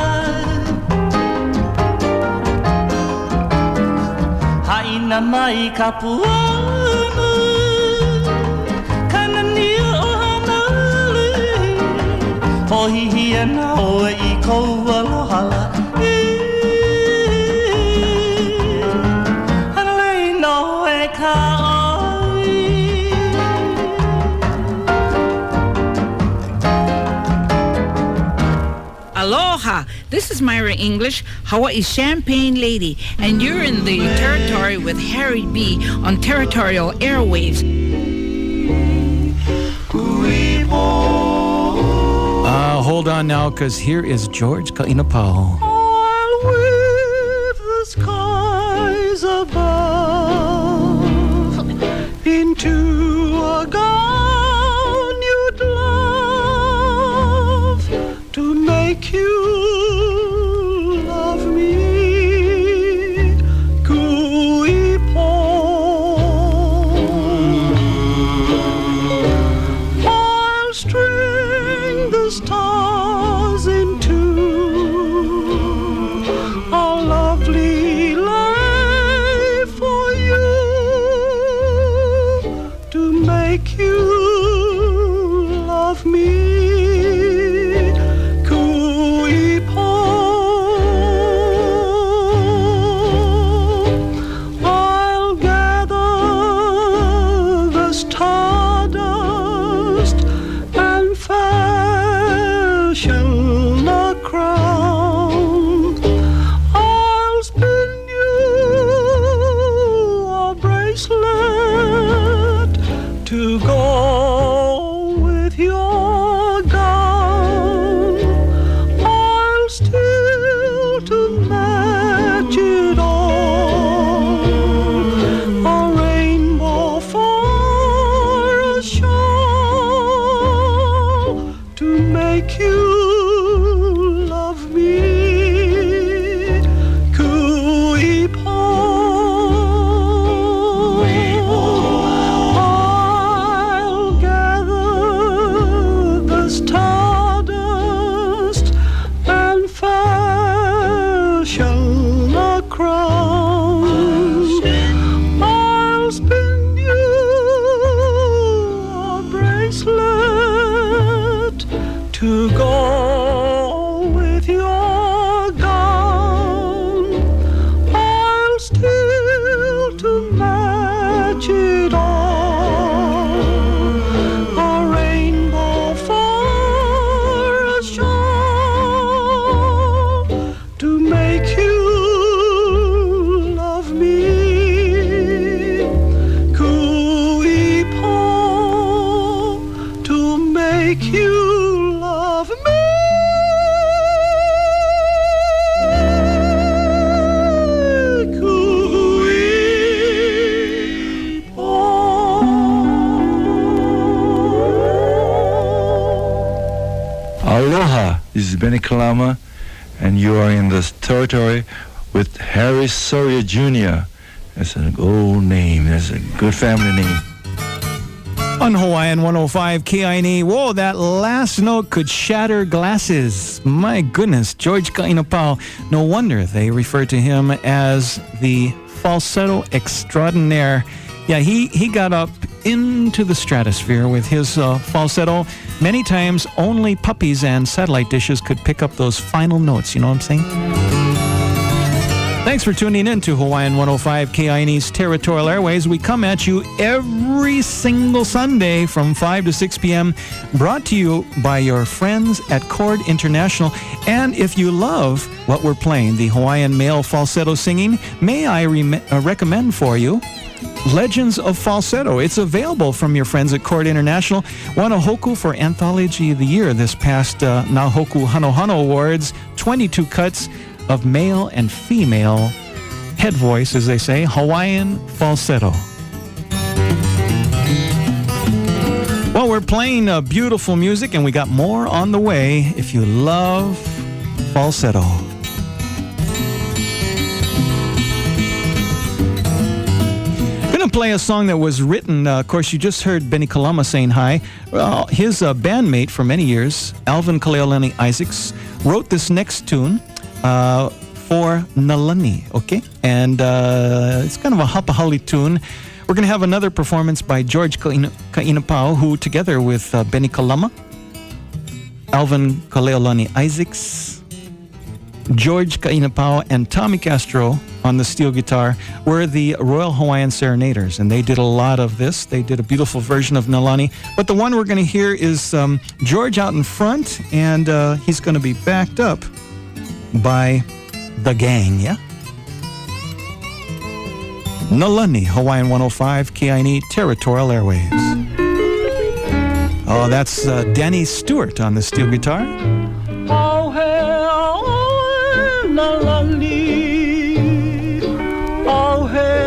haina mai ka puana kana nia o hanalei pohihi ana o e I kou alohala hanalei no e ka awi. Aloha! This is Myra English, Hawaii's Champagne Lady, and you're in the Territory with Harry B. on Territorial Airwaves. Hold on now, because here is George Ka'inapao. I'll weave the skies above into a gown you'd love to make you love me. I'll string the stars into a lovely life for you to make you love me. Kui is Benny Kalama, and you are in the territory with Harry Soria Jr. That's an old name. That's a good family name. On Hawaiian 105 KINE, whoa, that last note could shatter glasses. My goodness, George Ka'inapao. No wonder they refer to him as the falsetto extraordinaire. Yeah, he got up into the stratosphere with his falsetto. Many times, only puppies and satellite dishes could pick up those final notes. You know what I'm saying? Thanks for tuning in to Hawaiian 105 KINE's Territorial Airways. We come at you every single Sunday from 5 to 6 p.m. Brought to you by your friends at Chord International. And if you love what we're playing, the Hawaiian male falsetto singing, may I recommend for you Legends of Falsetto. It's available from your friends at Chord International. Won a Hoku for Anthology of the Year this past Nahoku Hano Hano Awards. 22 cuts of male and female head voice, as they say, Hawaiian falsetto. Well, we're playing beautiful music, and we got more on the way if you love falsetto. Gonna play a song that was written, of course, you just heard Benny Kalama saying hi. Well, his bandmate for many years, Alvin Kaleolani Isaacs, wrote this next tune for Nalani, okay? And it's kind of a hapahali tune. We're going to have another performance by George Ka'inapao, who together with Benny Kalama, Alvin Kaleolani Isaacs, George Ka'inapao, and Tommy Castro on the steel guitar were the Royal Hawaiian Serenaders, and they did a lot of this. They did a beautiful version of Nalani. But the one we're going to hear is George out in front, and he's going to be backed up by the gang, yeah? Nalani, Hawaiian 105, KINE, Territorial Airwaves. Oh, that's Danny Stewart on the steel guitar. Oh, hey, Nalani. Oh, hey,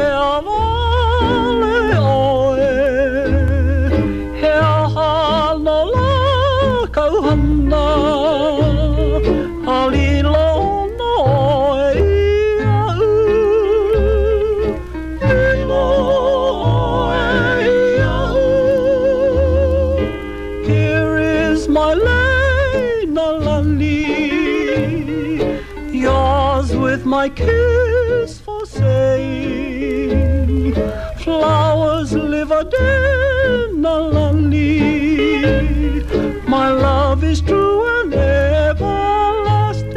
my kiss for saying flowers live a day, Nalani. My love is true and everlasting.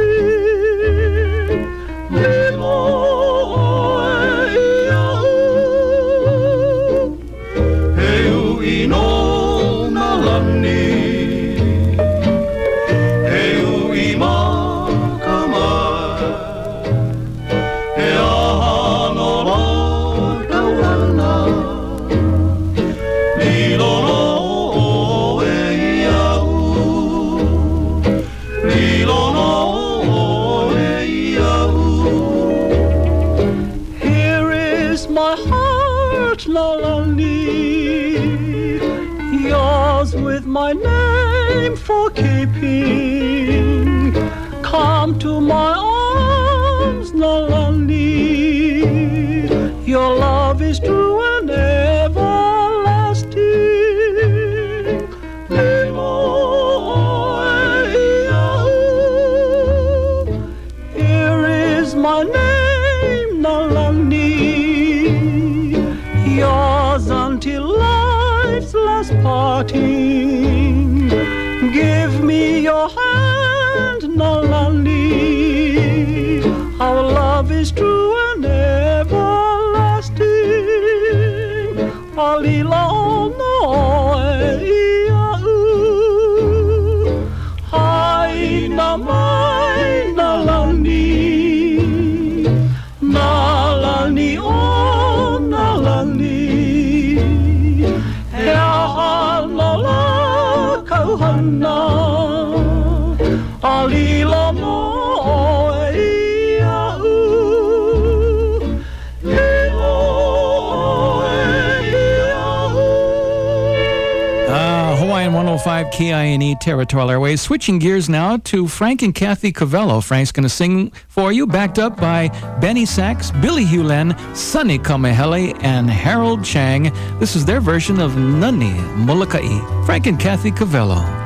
Heu ino Nalani. My name for keeping. Come to my arms, Nalani. Your love is true and everlasting. Here is my name, Nalani. Yours until life's last parting. Give me your hand, Nalani. Our love is true and everlasting. Alila no hai na mai Nalani. Nalani oh Nalani. Hana alila mo ia 105 KINE Territorial Airways. Switching gears now to Frank and Kathy Cavello. Frank's going to sing for you, backed up by Benny Sachs, Billy Hewlin, Sonny Kamahele, and Harold Chang. This is their version of Nani Molokai. Frank and Kathy Cavello.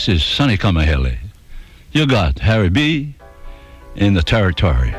This is Sonny Kamahele. You got Harry B. in the Territory.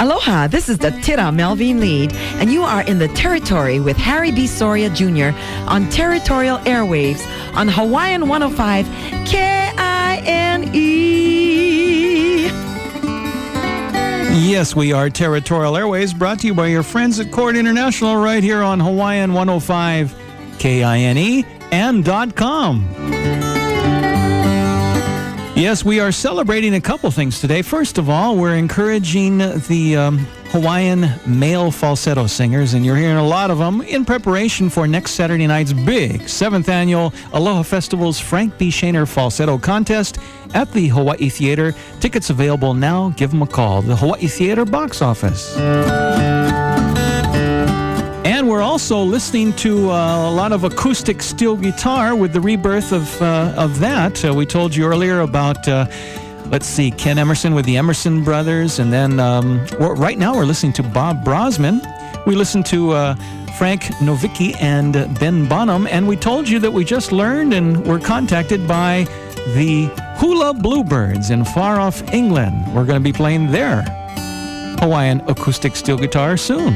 Aloha, this is the Tira Melvin Lead, and you are in the Territory with Harry B. Soria Jr. on Territorial Airwaves on Hawaiian 105 KINE. Yes, we are Territorial Airways, brought to you by your friends at Chord International right here on Hawaiian 105 KINE and .com. Yes, we are celebrating a couple things today. First of all, we're encouraging the Hawaiian male falsetto singers, and you're hearing a lot of them in preparation for next Saturday night's big 7th annual Aloha Festival's Frank B. Shaner Falsetto Contest at the Hawaii Theater. Tickets available now. Give them a call. The Hawaii Theater box office. And we're also listening to a lot of acoustic steel guitar with the rebirth of that. We told you earlier about... let's see, Ken Emerson with the Emerson Brothers. And then right now we're listening to Bob Brosman. We listened to Frank Novicki and Ben Bonham. And we told you that we just learned and were contacted by the Hula Bluebirds in far-off England. We're going to be playing their Hawaiian acoustic steel guitar soon.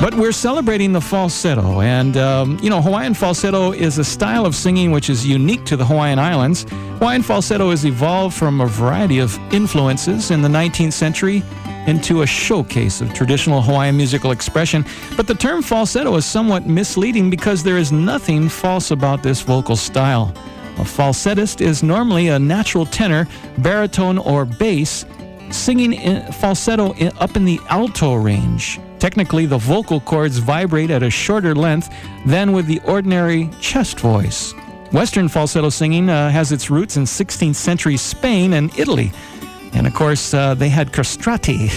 But we're celebrating the falsetto, and, Hawaiian falsetto is a style of singing which is unique to the Hawaiian Islands. Hawaiian falsetto has evolved from a variety of influences in the 19th century into a showcase of traditional Hawaiian musical expression. But the term falsetto is somewhat misleading because there is nothing false about this vocal style. A falsettist is normally a natural tenor, baritone, or bass, singing falsetto up in the alto range. Technically, the vocal cords vibrate at a shorter length than with the ordinary chest voice. Western falsetto singing has its roots in 16th century Spain and Italy. And of course, they had castrati,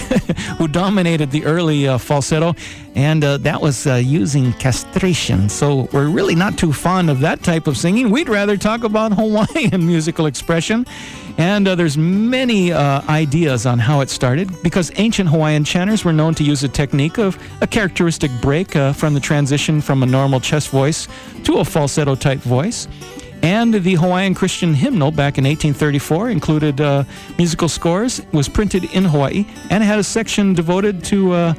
who dominated the early falsetto, and that was using castration. So we're really not too fond of that type of singing. We'd rather talk about Hawaiian musical expression. And there's many ideas on how it started, because ancient Hawaiian chanters were known to use a technique of a characteristic break from the transition from a normal chest voice to a falsetto-type voice. And the Hawaiian Christian hymnal back in 1834 included musical scores, was printed in Hawaii, and had a section devoted to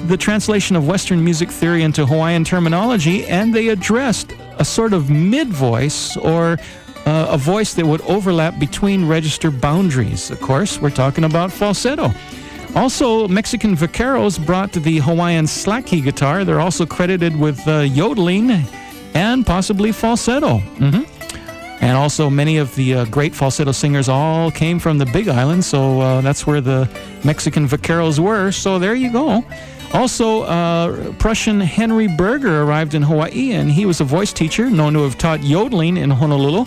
the translation of Western music theory into Hawaiian terminology, and they addressed a sort of mid-voice, or a voice that would overlap between register boundaries. Of course, we're talking about falsetto. Also, Mexican vaqueros brought the Hawaiian slack key guitar. They're also credited with yodeling and possibly falsetto. And also, many of the great falsetto singers all came from the Big Island, so that's where the Mexican vaqueros were. So there you go. Also, Prussian Henry Berger arrived in Hawaii, and he was a voice teacher known to have taught yodeling in Honolulu.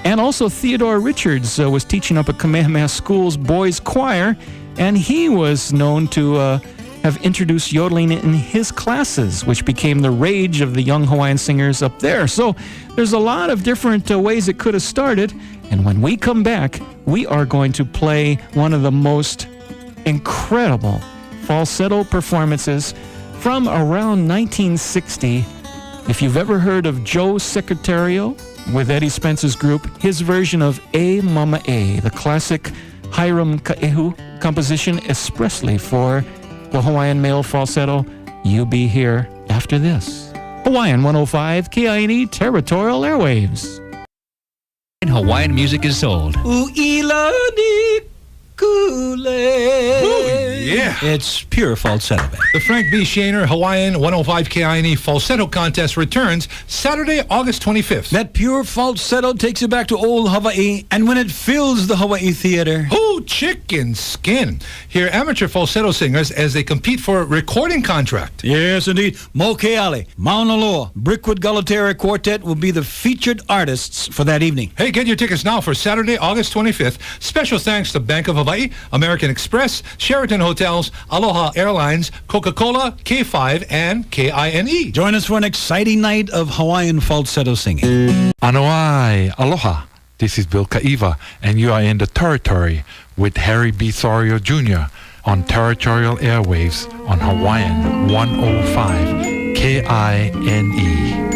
And also, Theodore Richards was teaching up at Kamehameha School's boys' choir, and he was known to have introduced yodeling in his classes, which became the rage of the young Hawaiian singers up there. So there's a lot of different ways it could have started. And when we come back, we are going to play one of the most incredible falsetto performances from around 1960. If you've ever heard of Joe Secretario with Eddie Spence's group, his version of A Mama A, the classic Hiram Ka'ehu composition expressly for the Hawaiian male falsetto. You be here after this. Hawaiian 105 KINE Territorial Airwaves. Hawaiian music is sold. Yeah. It's pure falsetto. The Frank B. Shaner Hawaiian 105 KINE Falsetto Contest returns Saturday, August 25th. That pure falsetto takes you back to old Hawaii, and when it fills the Hawaii Theater... Oh, chicken skin. Hear amateur falsetto singers as they compete for a recording contract. Yes, indeed. Moke'ale, Mauna Loa, Brickwood Gulatera Quartet will be the featured artists for that evening. Hey, get your tickets now for Saturday, August 25th. Special thanks to Bank of Hawaii, American Express, Sheraton Hotels, Aloha Airlines, Coca-Cola, K5, and KINE. Join us for an exciting night of Hawaiian falsetto singing. Anoai, aloha. This is Bill Ka'iva, and you are in the Territory with Harry B. Sorio Jr. on Territorial Airwaves on Hawaiian 105 KINE.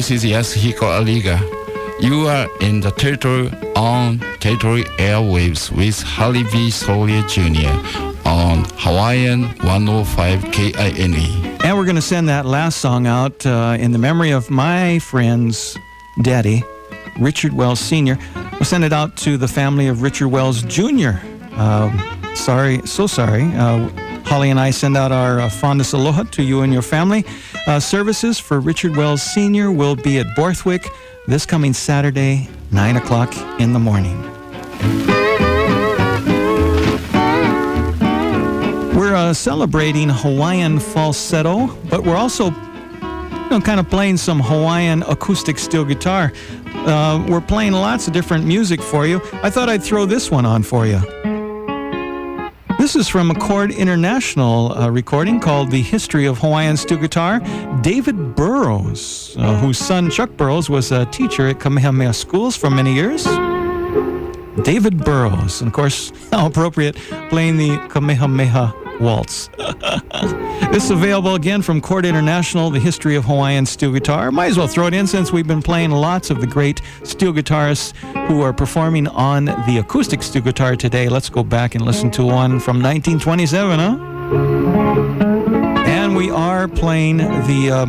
This is Yasuhiko Aliga. You are in the Territory on Territory Airwaves with Harry B. Sawyer Jr. on Hawaiian 105 KINE. And we're going to send that last song out in the memory of my friend's daddy, Richard Wells Sr. We'll send it out to the family of Richard Wells Jr. Sorry. Holly and I send out our fondest aloha to you and your family. Services for Richard Wells Sr. will be at Borthwick this coming Saturday, 9 o'clock in the morning. We're celebrating Hawaiian falsetto, but we're also kind of playing some Hawaiian acoustic steel guitar. We're playing lots of different music for you. I thought I'd throw this one on for you. This is from a Chord International recording called The History of Hawaiian Steel Guitar. David Burrows, whose son Chuck Burrows was a teacher at Kamehameha Schools for many years. David Burrows, and of course, how appropriate, playing the Kamehameha Waltz. This is available again from Chord International, The History of Hawaiian Steel Guitar. Might as well throw it in since we've been playing lots of the great steel guitarists who are performing on the acoustic steel guitar today. Let's go back and listen to one from 1927, huh? And we are playing the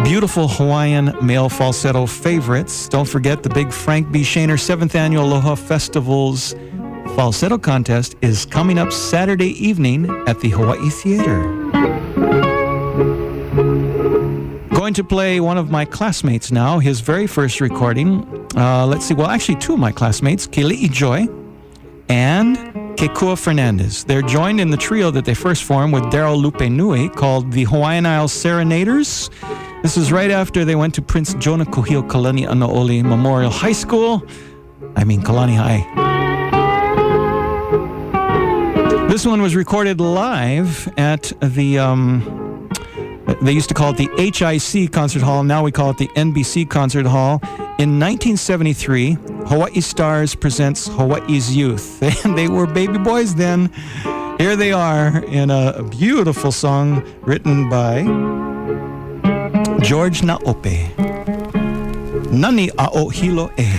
beautiful Hawaiian male falsetto favorites. Don't forget the big Frank B. Shaner 7th Annual Aloha Festival's falsetto contest is coming up Saturday evening at the Hawaii Theater. Going to play one of my classmates now, his very first recording. Let's see, well, actually two of my classmates, Keli'i Joy and Kekua Fernandez. They're joined in the trio that they first formed with Daryl Lupe Nui called the Hawaiian Isles Serenaders. This is right after they went to Prince Jonah Kuhio Kalani Anaoli Memorial High School. Kalani High. This one was recorded live at the, they used to call it the HIC Concert Hall. Now we call it the NBC Concert Hall. In 1973, Hawaii Stars presents Hawaii's Youth. And they were baby boys then. Here they are in a beautiful song written by George Naope. Nani A'o Hilo E.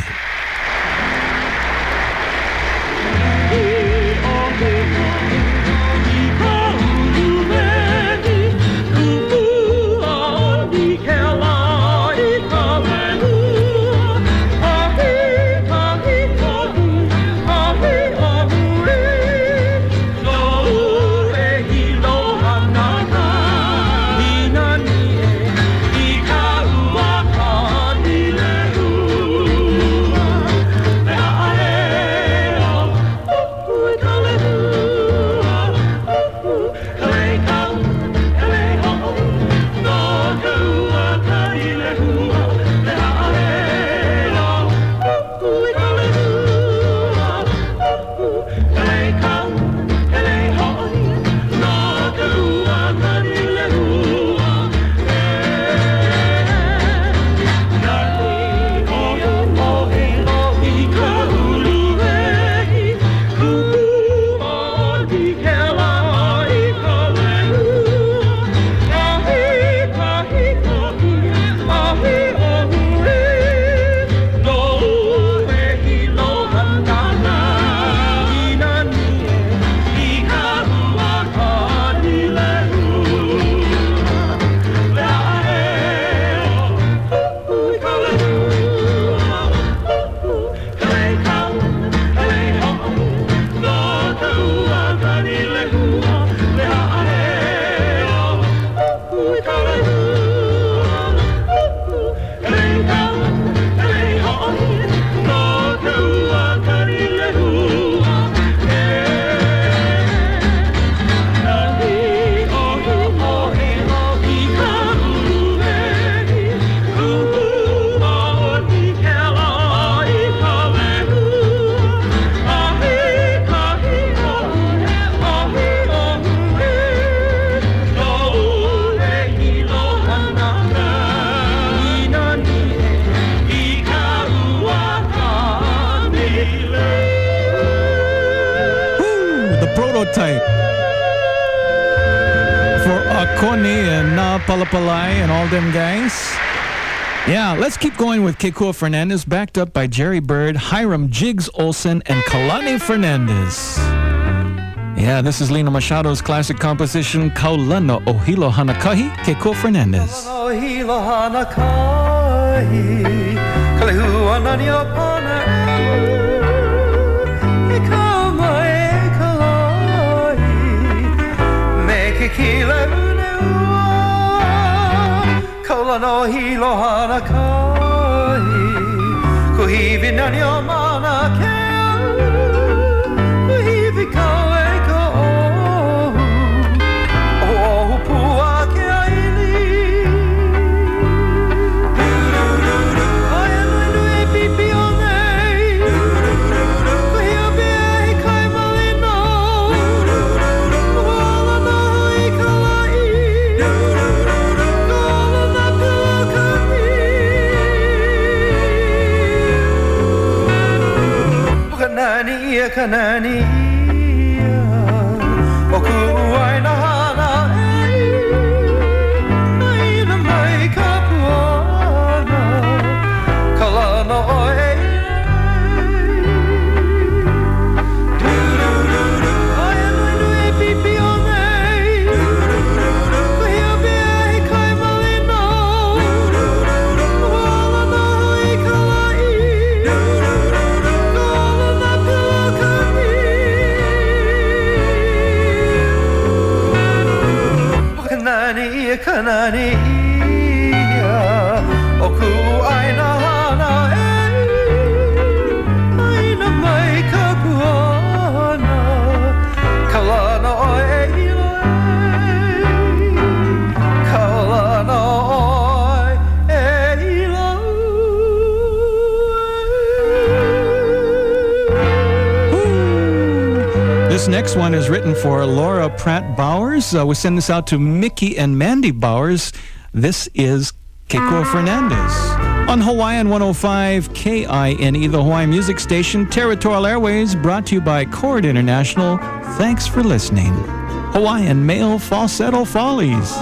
Prototype for Akoni and Na Palapalai and all them guys. Yeah, let's keep going with Kekua Fernandez, backed up by Jerry Bird, Hiram Jiggs Olsen, and Kalani Fernandez. Yeah, this is Lino Machado's classic composition, Kaulana o Hilo Hanakahi, Kekua Fernandez. O hilo hanakahi, kalehua nani o pana e kama e kalai, me ke kila une ua, kaulana o hilo hanakahi, kuhivi nani o Mauna Kea, kuhivi kau kanani ia o ku ai na hana ai na mai ka puana kalana oi du du du du ai no no e pipi o nei du du du du ai be ai kai malino du du du du wala na ai kalai du du du du kalana kanani ia o ku aina hana aina mai ka puana kalana o ilo kalana o ilo. This next one is written for Laura Pratt Bowers. We send this out to Mickey and Mandy Bowers. This is Kekua Fernandez. On Hawaiian 105 KINE, the Hawaiian music station, Territorial Airways, brought to you by Chord International. Thanks for listening. Hawaiian Male Falsetto Follies.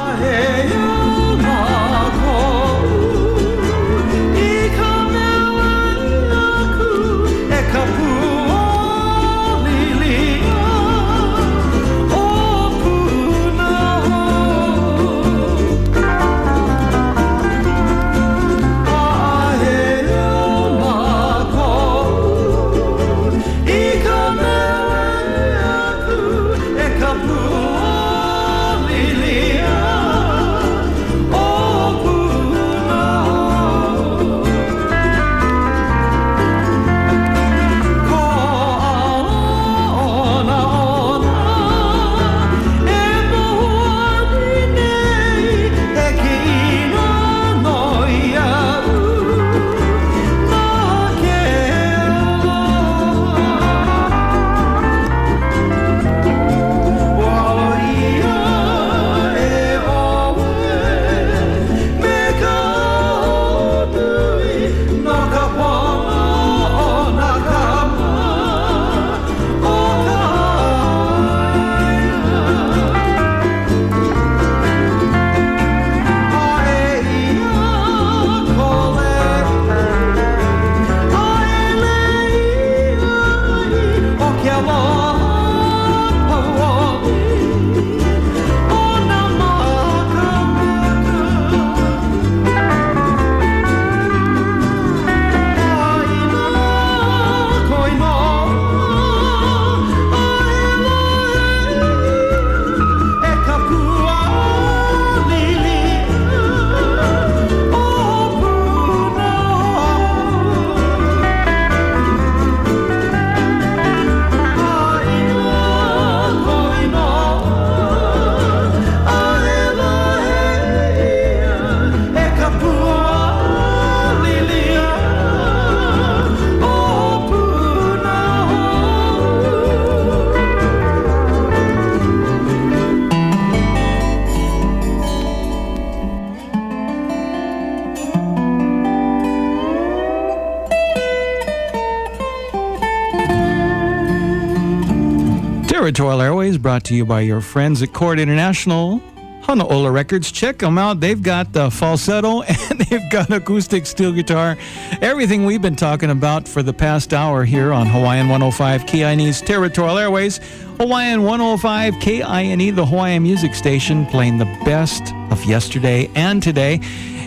Territorial Airways brought to you by your friends at Chord International. Hanaola Records. Check them out. They've got falsetto and they've got acoustic steel guitar. Everything we've been talking about for the past hour here on Hawaiian 105 KINE's Territorial Airways. Hawaiian 105 KINE, the Hawaiian music station, playing the best of yesterday and today.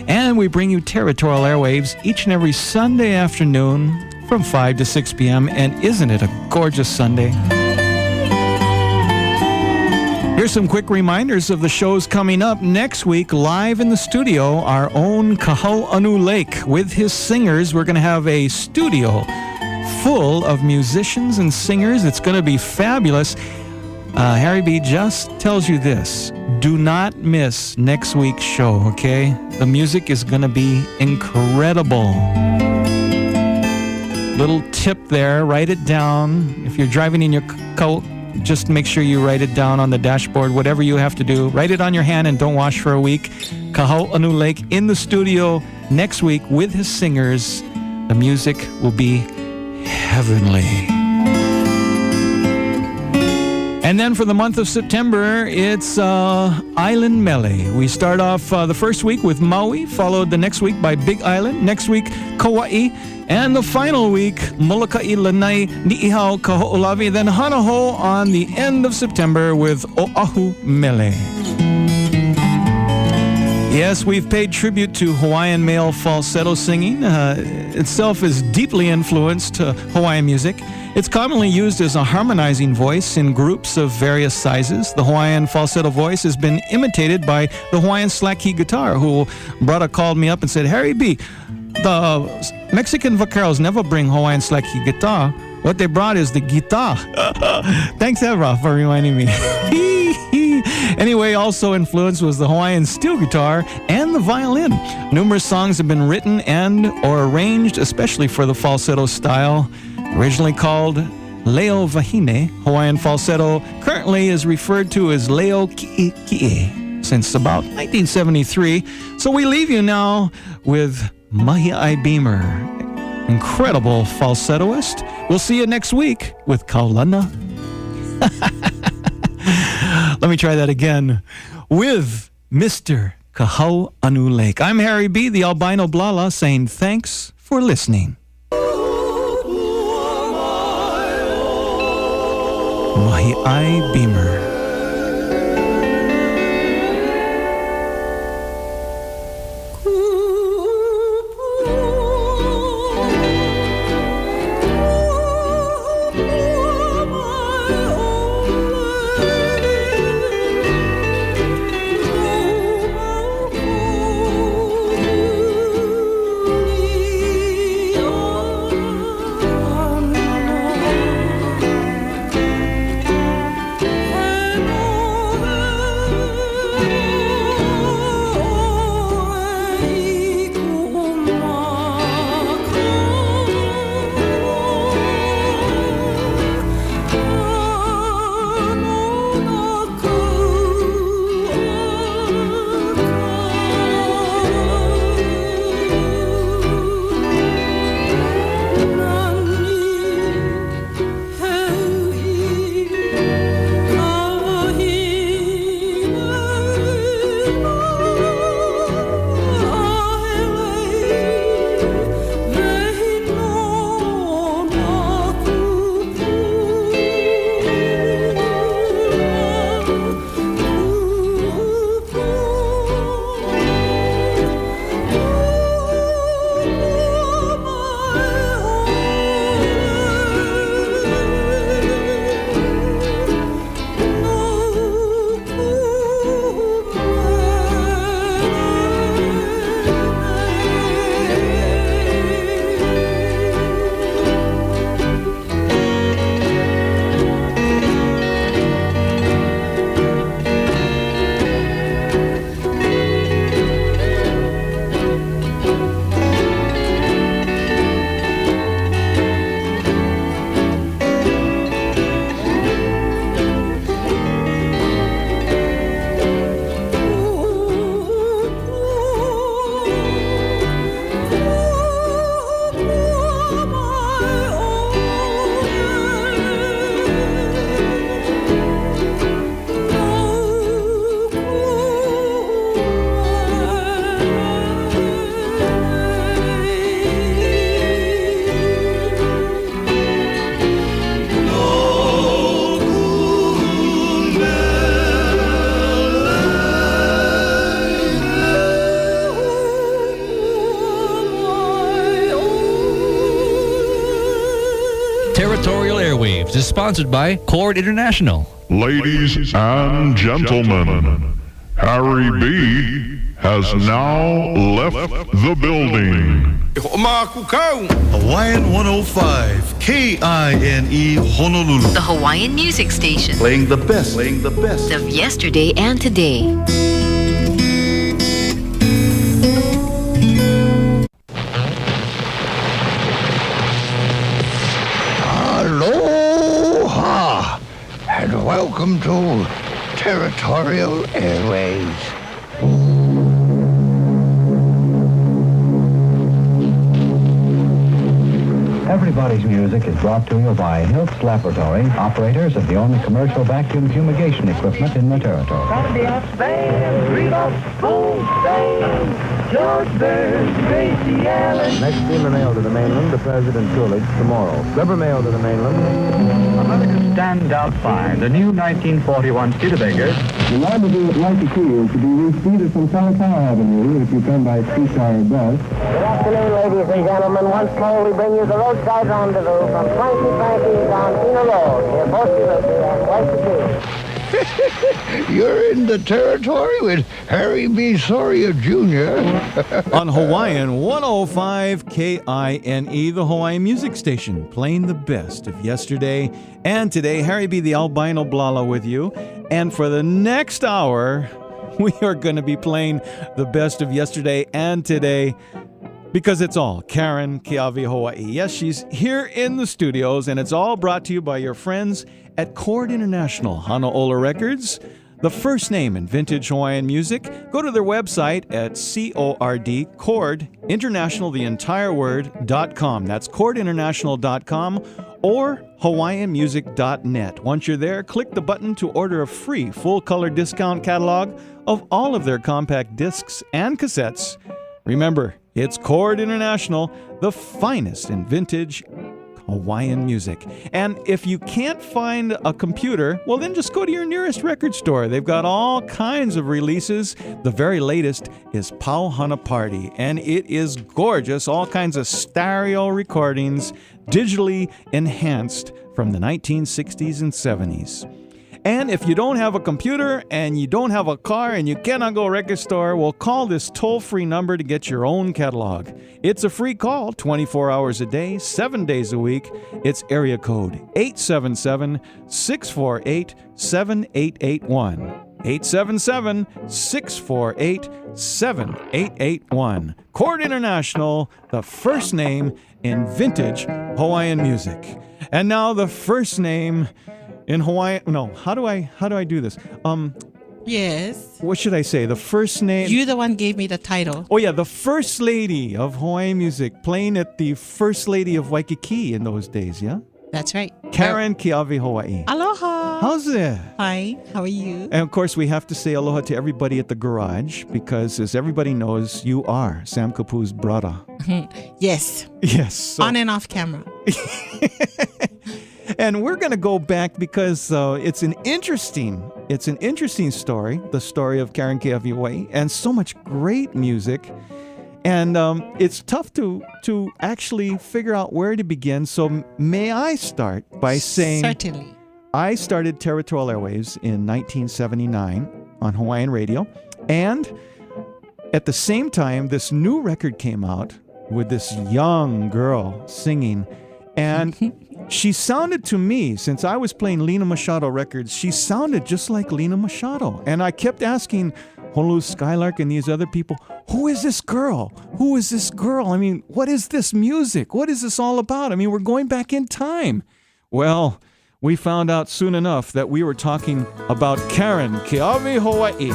And we bring you Territorial Airwaves each and every Sunday afternoon from 5 to 6 p.m. And isn't it a gorgeous Sunday? Here's some quick reminders of the shows coming up next week. Live in the studio, our own Kahau'anu Lake with his singers. We're going to have a studio full of musicians and singers. It's going to be fabulous. Harry B just tells you this. Do not miss next week's show, okay? The music is going to be incredible. Little tip there. Write it down. If you're driving in your car, just make sure you write it down on the dashboard, whatever you have to do. Write it on your hand and don't wash for a week. Kahau'anu Lake in the studio next week with his singers. The music will be heavenly. And then for the month of September, it's Island Mele. We start off the first week with Maui, followed the next week by Big Island, next week Kauai, and the final week, Molokai, Lanai, Ni'ihau, Kaho'olavi, then Hanaho on the end of September with Oahu Mele. Yes, we've paid tribute to Hawaiian male falsetto singing. Itself is deeply influenced to Hawaiian music. It's commonly used as a harmonizing voice in groups of various sizes. The Hawaiian falsetto voice has been imitated by the Hawaiian slack key guitar, who brother called me up and said, Harry B., the Mexican vaqueros never bring Hawaiian slack key guitar. What they brought is the guitar. Thanks, Evra, for reminding me. Anyway, also influenced was the Hawaiian steel guitar and the violin. Numerous songs have been written and or arranged, especially for the falsetto style. Originally called Leo Vahine, Hawaiian falsetto currently is referred to as Leo Ki'e since about 1973. So we leave you now with Mahi'ai Beamer, incredible falsettoist. We'll see you next week with Kaulana. Let me try that again. With Mr. Kahau'anu Lake. I'm Harry B., the albino Blala, saying thanks for listening. Mahi'ai Beamer. Oh Territorial Airwaves is sponsored by Chord International. Ladies and gentlemen, Harry B has now left the building. Hawaiian 105, KINE Honolulu. The Hawaiian music station. Playing the best of yesterday and today. Aloha, and welcome to Territorial Airwaves. Everybody's Music is brought to you by Hiltz Laboratory, operators of the only commercial vacuum fumigation equipment in the territory. Candy Spain, Rudolph, Full Spain, George Burns, Gracie Allen. Next steamer mail to the mainland, the President Coolidge, tomorrow. Rubber mail to the mainland. America's standout find, the new 1941 Studebaker. The rendezvous at Waikiki is to be reached either from Chalangalang Avenue if you come by streetcar or bus. Good afternoon, ladies and gentlemen. Once more, we bring you the roadside rendezvous from Frankie Frankie's on Kena Road, near Falsetto and Waikiki. You're in the Territory with Harry B. Soria Jr. On Hawaiian 105 KINE, the Hawaiian music station, playing the best of yesterday and today. Harry B. the albino blala with you. And for the next hour, we are going to be playing the best of yesterday and today, because it's all Karen Keawehawaii. Yes, she's here in the studios, and it's all brought to you by your friends at Chord International, Honolulu Records, the first name in vintage Hawaiian music. Go to their website at Chord International, the entire word.com. That's chordinternational.com or hawaiianmusic.net. Once you're there, click the button to order a free full-color discount catalog of all of their compact discs and cassettes. Remember, it's Chord International, the finest in vintage Hawaiian music. And if you can't find a computer, well, then just go to your nearest record store. They've got all kinds of releases. The very latest is Pau Hana Party, and it is gorgeous. All kinds of stereo recordings, digitally enhanced from the 1960s and 70s. And if you don't have a computer and you don't have a car and you cannot go to a record store, well, call this toll-free number to get your own catalog. It's a free call, 24 hours a day, 7 days a week. It's area code 877-648-7881. 877-648-7881. Chord International, the first name in vintage Hawaiian music. And now the first name in Hawaii. No, how do I do this? Yes. What should I say? The first name. You the one gave me the title. Oh yeah, the first lady of Hawaiian music, playing at the First Lady of Waikiki in those days, yeah? That's right. Karen Keawehawaii. Aloha. How's it? Hi, how are you? And of course, we have to say aloha to everybody at the garage because, as everybody knows, you are Sam Kapu's brother. Yes. Yes. So. On and off camera. And we're going to go back because it's an interesting story, the story of Karen Keawehawaii, and so much great music. And it's tough to actually figure out where to begin. So may I start by saying... Certainly. I started Territorial Airwaves in 1979 on Hawaiian radio. And at the same time, this new record came out with this young girl singing. And she sounded to me, since I was playing Lena Machado records, she sounded just like Lena Machado. And I kept asking Honolulu Skylark and these other people, who is this girl? Who is this girl? I mean, what is this music? What is this all about? I mean, we're going back in time. Well, we found out soon enough that we were talking about Karen Keawehawaii.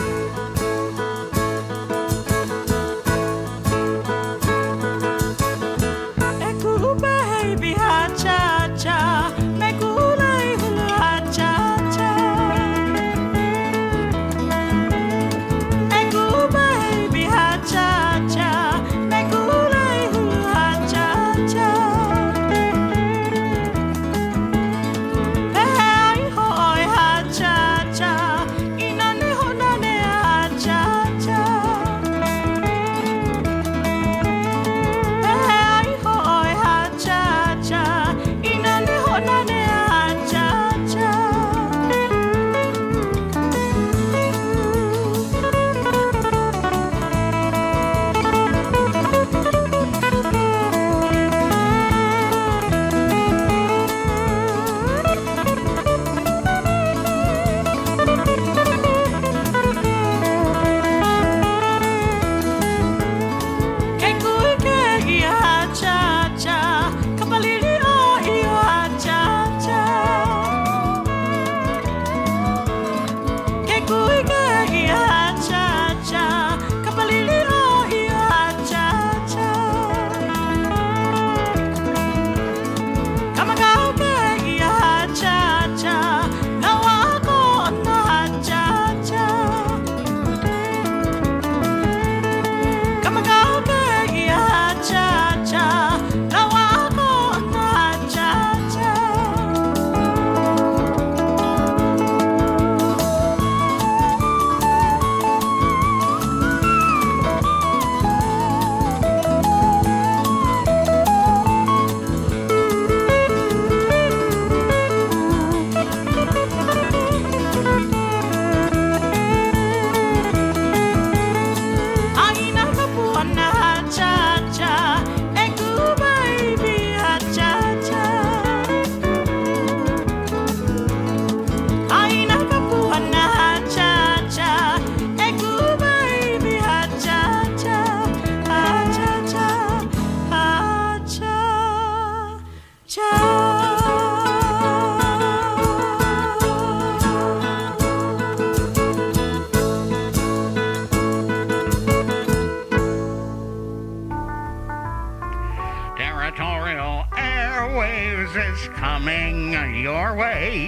coming your way.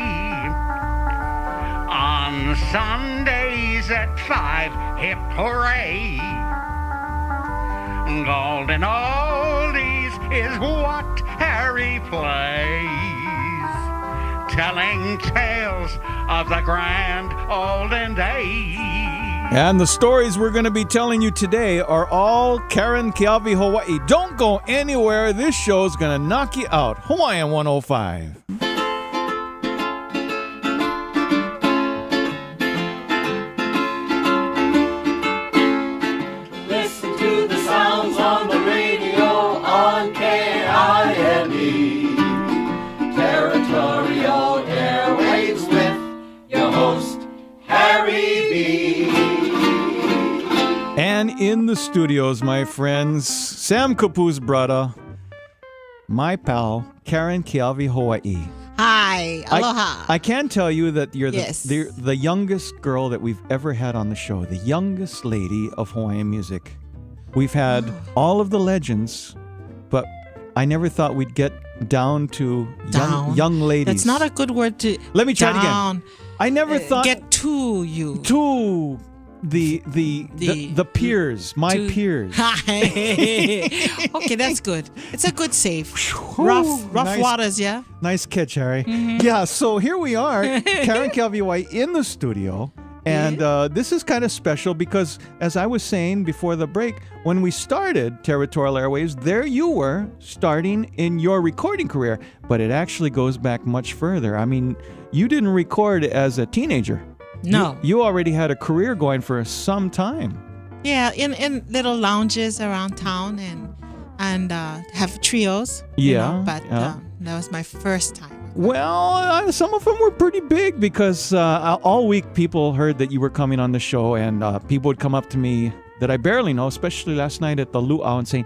On Sundays at 5, hip hooray. Golden oldies is what Harry plays, telling tales of the grand olden days. And the stories we're going to be telling you today are all Karen Keawehawaii. Don't go anywhere. This show's going to knock you out. Hawaiian 105. Listen to the sounds on the radio on KINE. Territorial Airwaves with your host, Harry B. And in the studios, my friends, Sam Kapu's brother, my pal, Karen Keawehawaii. Hi, aloha. I can tell you that you're Yes. the youngest girl that we've ever had on the show, the youngest lady of Hawaiian music. We've had all of the legends, but I never thought we'd get down to young ladies. That's not a good word to. Let me try it down. again. I never thought Get to you. to the peers, my peers. Okay, that's good. It's a good save. Rough Nice. waters, yeah. Nice catch, Harry. Mhm. Yeah, so here we are, Karen Keawehawaii in the studio. And this is kind of special because, as I was saying before the break, when we started Territorial Airwaves, there you were starting in your recording career. But it actually goes back much further. I mean, you didn't record as a teenager. No. You already had a career going for some time. Yeah, in little lounges around town and have trios. you Yeah, know, but yeah. that was my first time. Well, some of them were pretty big because all week people heard that you were coming on the show, and people would come up to me that I barely know, especially last night at the luau, and saying,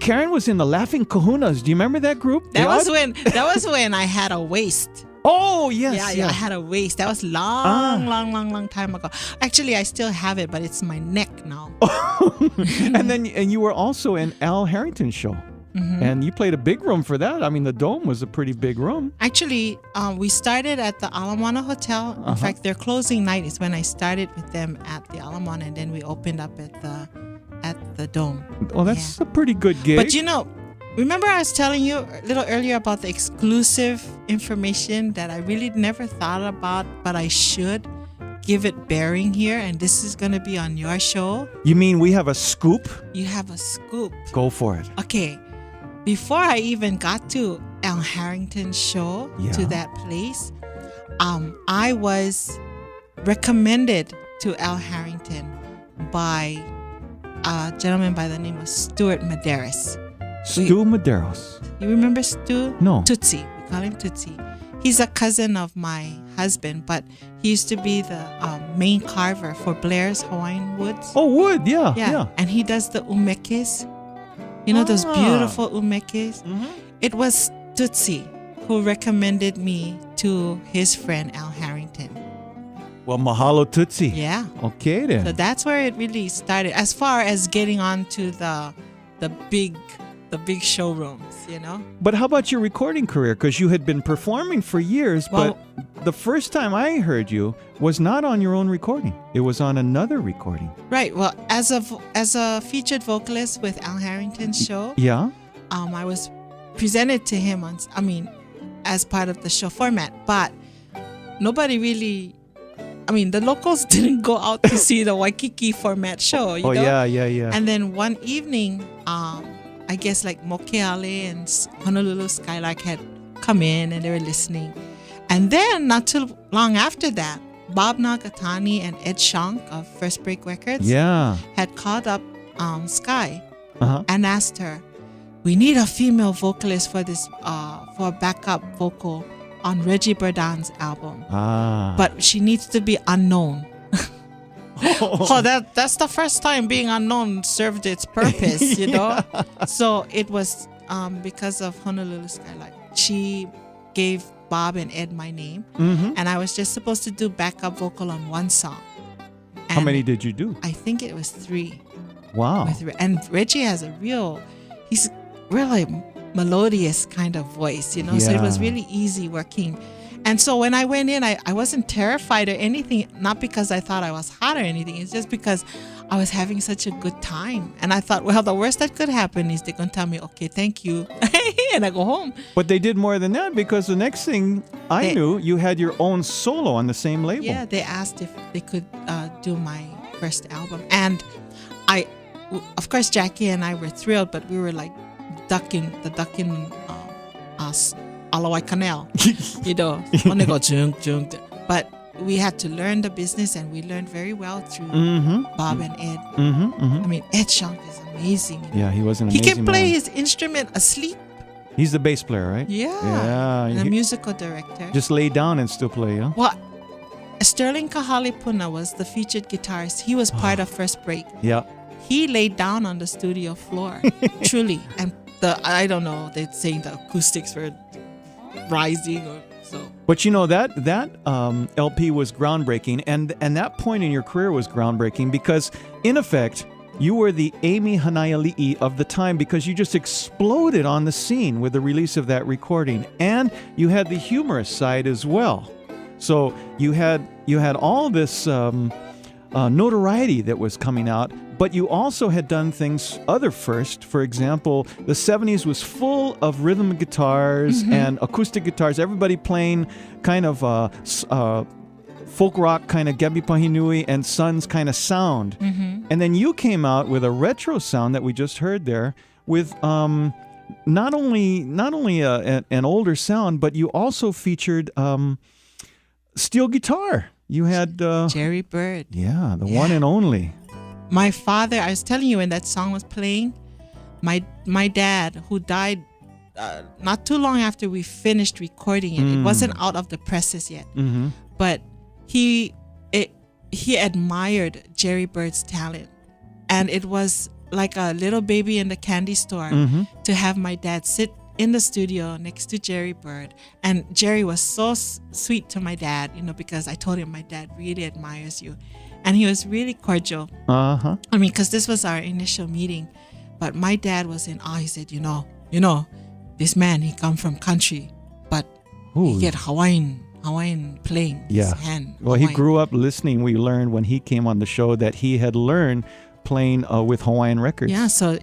Karen was in the Laughing Kahunas. Do you remember that group? That was when I had a waist. Oh, yes. Yeah, I had a waist. That was long time ago. Actually, I still have it, but it's my neck now. And you were also in Al Harrington's show. Mhm. And you played a big room for that. I mean, the Dome was a pretty big room. Actually, we started at the Ala Moana Hotel. In fact, their closing night is when I started with them at the Ala Moana, and then we opened up at the Dome. Well, that's a pretty good gig. But remember I was telling you a little earlier about the exclusive information that I really never thought about, but I should give it bearing here, and this is going to be on your show. You mean we have a scoop? You have a scoop. Go for it. Okay. Before I even got to Al Harrington's show, to that place, I was recommended to Al Harrington by a gentleman by the name of Stuart Medeiros. Stu Medeiros. You remember Stu? No. Tootsie. We call him Tootsie. He's a cousin of my husband, but he used to be the main carver for Blair's Hawaiian Woods. Oh, wood, yeah. And he does the umekes. You know those beautiful umekes? It was Tootsie who recommended me to his friend Al Harrington. Well, mahalo Tootsie. Yeah. Okay, then. So that's where it really started. As far as getting on to the big showrooms, But how about your recording career? Because you had been performing for years, but the first time I heard you was not on your own recording. It was on another recording. Right. Well, as a featured vocalist with Al Harrington's show, Yeah? I was presented to him as part of the show format, but nobody really. The locals didn't go out to see the Waikiki format show. You know? Yeah. And then one evening, I guess like Mokeale and Honolulu Skylark had come in and they were listening. And then not too long after that, Bob Nagatani and Ed Shank of First Break Records had called up Sky and asked her, we need a female vocalist for this for a backup vocal on Reggie Berdan's album. But she needs to be unknown. That's the first time being unknown served its purpose, So it was because of Honolulu Skylark. She gave Bob and Ed my name, and I was just supposed to do backup vocal on one song. How many did you do? I think it was 3. Wow. And Reggie has he's really melodious kind of voice, you know. So it was really easy working. And so when I went in, I wasn't terrified or anything, not because I thought I was hot or anything. It's just because I was having such a good time. And I thought, well, the worst that could happen is they're going to tell me, okay, thank you. And I go home. But they did more than that, because the next thing I knew, you had your own solo on the same label. Yeah, they asked if they could do my first album. And of course, Jackie and I were thrilled, but we were like ducking Alawai Canal, you know, when they go junk. But we had to learn the business, and we learned very well through Bob and Ed. I mean, Ed Shank is amazing. Yeah, he was an amazing He can play man. his instrument asleep. He's the bass player, right? Yeah. And a he- musical director. Just lay down and still play, huh? Well, Sterling Kahalipuna was the featured guitarist. He was part of First Break. Yeah. He laid down on the studio floor, truly. And I don't know, they're saying the acoustics were rising or so. But you know, that LP was groundbreaking, and that point in your career was groundbreaking, because in effect you were the Amy Hanaiali'i of the time, because you just exploded on the scene with the release of that recording, and you had the humorous side as well. So you had all this notoriety that was coming out, but you also had done things other first. For example, the 70s was full of rhythm guitars and acoustic guitars, everybody playing kind of folk rock kind of Gebi Pahinui and Sons kind of sound. And then you came out with a retro sound that we just heard there, with not only an older sound, but you also featured steel guitar. You had Jerry Bird. Yeah, the one and only. My father, I was telling you, when that song was playing, my dad, who died not too long after we finished recording it, it wasn't out of the presses yet, but he admired Jerry Bird's talent, and it was like a little baby in the candy store to have my dad sit in the studio next to Jerry Bird. And Jerry was so sweet to my dad, you know, because I told him my dad really admires you. And he was really cordial. I mean, because this was our initial meeting. But my dad was in awe. He said, you know, this man, he come from country, but he get Hawaiian playing his hand. Well, he grew up listening. We learned when he came on the show that he had learned playing with Hawaiian records. Yeah, so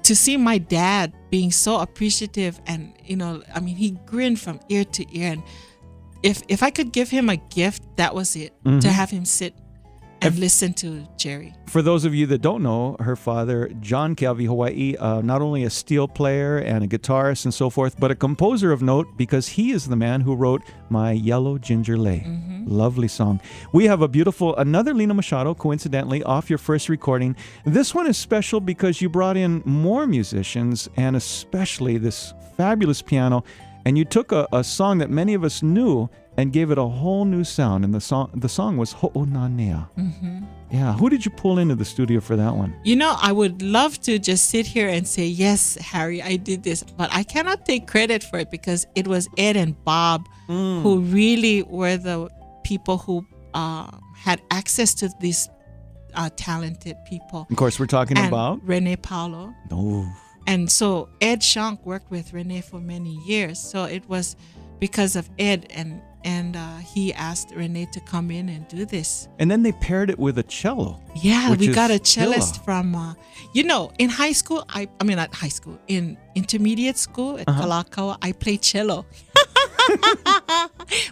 to see my dad being so appreciative, and, you know, I mean, he grinned from ear to ear. And if I could give him a gift, that was it, to have him sit and listen to Jerry. For those of you that don't know, her father, John Keawehawaii, not only a steel player and a guitarist and so forth, but a composer of note, because he is the man who wrote My Yellow Ginger Lay. Lovely song. We have another Lina Machado, coincidentally, off your first recording. This one is special because you brought in more musicians, and especially this fabulous piano, and you took a song that many of us knew and gave it a whole new sound. And the song was Ho'onanea. Yeah. Who did you pull into the studio for that one? You know, I would love to just sit here and say, yes, Harry, I did this. But I cannot take credit for it, because it was Ed and Bob who really were the people who had access to these talented people. Of course, we're talking about Rene Paulo. Oh. And so Ed Shank worked with Rene for many years. So it was because of Ed, and he asked Rene to come in and do this. And then they paired it with a cello. Yeah, we got a cellist from, in high school, not high school, in intermediate school at Kalakaua, I played cello.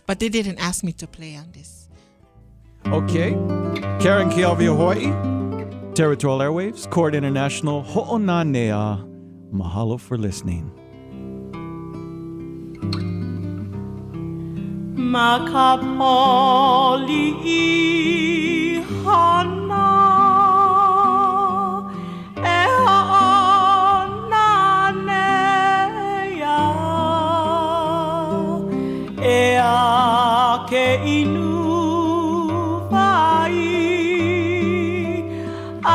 But they didn't ask me to play on this. Okay. Karen Keawehawaii, Territorial Airwaves, Chord International, Ho'onanea. Mahalo for listening. Makapoli hana e ha'onanea e a ke inu vai a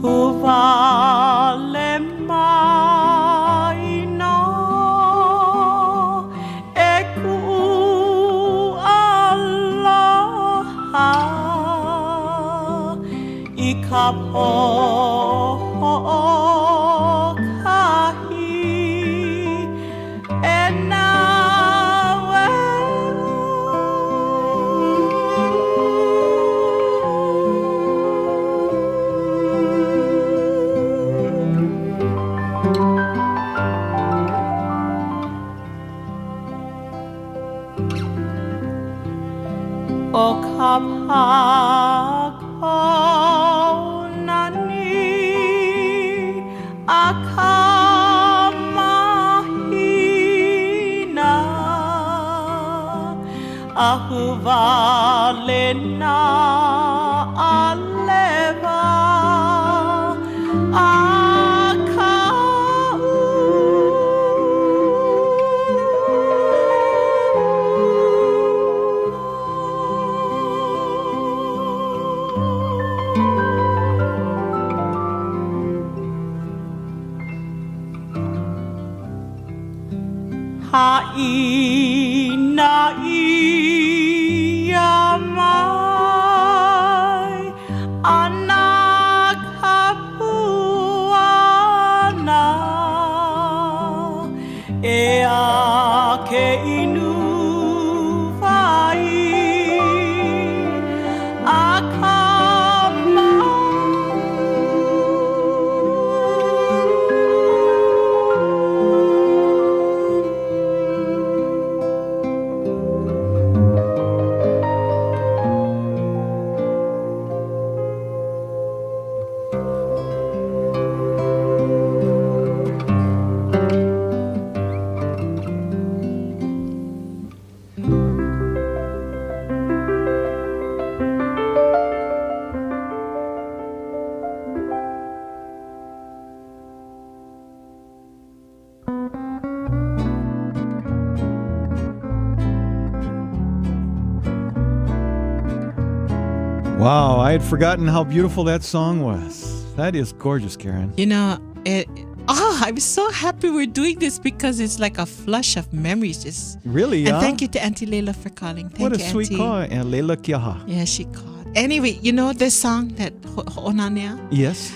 who Apakonani akamahina ahuvalena aleva Haina iamai anak hapuana ea ke inu vai akama Wow, I had forgotten how beautiful that song was. That is gorgeous, Karen. You know, I'm so happy we're doing this because it's like a flush of memories. Just Really, yeah? And thank you to Auntie Layla for calling. Thank What a you, sweet Auntie. call. And Leila Kiaha. Yeah, she called. Anyway, you know this song that Ho'onania? Yes.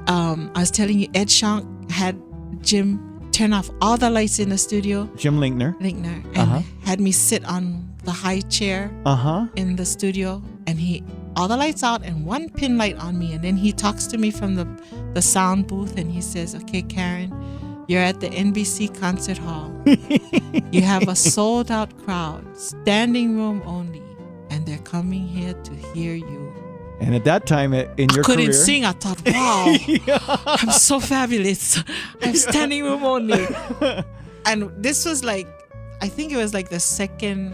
I was telling you, Ed Shank had Jim turn off all the lights in the studio. Jim Linkner. And had me sit on the high chair in the studio, and all the lights out and one pin light on me, and then he talks to me from the sound booth, and he says, "Okay, Karen, you're at the NBC concert hall. You have a sold out crowd, standing room only, and they're coming here to hear you." And at that time in your I couldn't career, sing. I thought, wow, I'm so fabulous. I'm standing room only. And this was like, I think it was like the second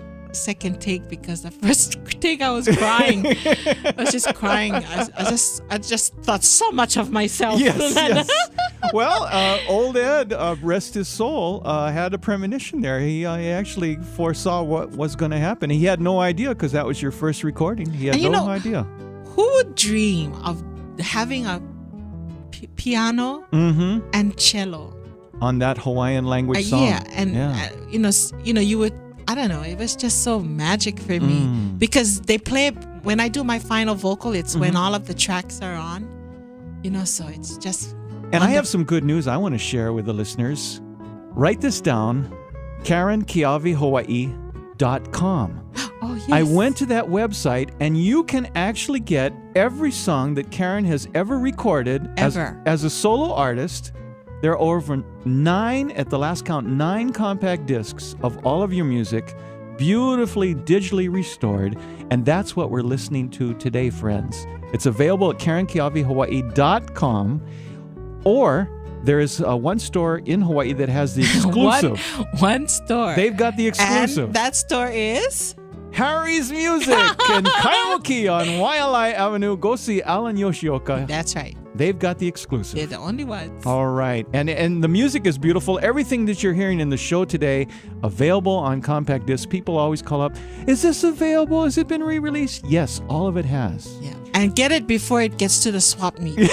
take, because the first take I was crying. I was just crying. I just thought so much of myself. Yes. Well, old Ed, rest his soul, had a premonition there. He actually foresaw what was going to happen. He had no idea, because that was your first recording. He had no idea. Who would dream of having a piano and cello on that Hawaiian language song? Yeah, and you would. I don't know. It was just so magic for me, because they play when I do my final vocal. It's when all of the tracks are on, So it's just. And I have some good news I want to share with the listeners. Write this down: KarenKeawehawaii.com. Oh, yes. I went to that website, and you can actually get every song that Karen has ever recorded as a solo artist. There are over 9, at the last count, 9 compact discs of all of your music, beautifully digitally restored, and that's what we're listening to today, friends. It's available at KarenKeawehawaii.com, or there is one store in Hawaii that has the exclusive. One store. They've got the exclusive. And that store is? Harry's Music in Kaimuki on Waialae Avenue. Go see Alan Yoshioka. That's right. They've got the exclusive. They're the only ones. All right. And the music is beautiful. Everything that you're hearing in the show today, available on compact disc. People always call up, is this available? Has it been re-released? Yes, all of it has. Yeah. And get it before it gets to the swap meet.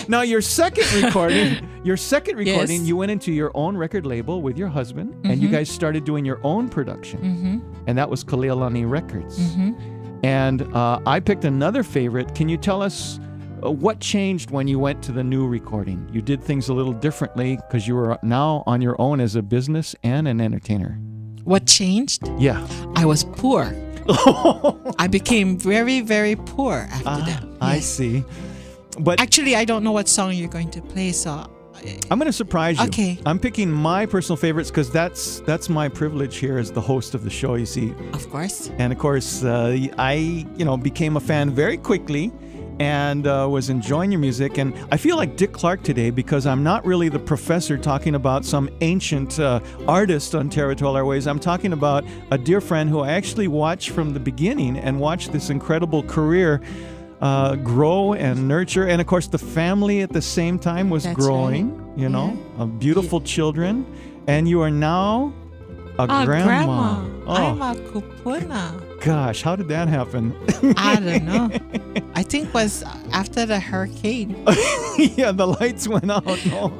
Now, your second recording, Yes. you went into your own record label with your husband, and you guys started doing your own production. And that was Kalealani Records. And I picked another favorite. Can you tell us what changed when you went to the new recording? You did things a little differently because you were now on your own as a business and an entertainer. What changed? Yeah. I was poor. I became very, very poor after that. I see. But actually, I don't know what song you're going to play, so I'm going to surprise you. Okay. I'm picking my personal favorites because that's my privilege here as the host of the show, you see. Of course. And of course, I became a fan very quickly and was enjoying your music. And I feel like Dick Clark today because I'm not really the professor talking about some ancient artist on Territorial Airwaves. I'm talking about a dear friend who I actually watched from the beginning and watched this incredible career grow and nurture. And of course, the family at the same time was growing, beautiful children. And you are now a grandma. Oh. I'm a kupuna. Gosh, how did that happen? I don't know. I think was after the hurricane. Yeah, the lights went out. No.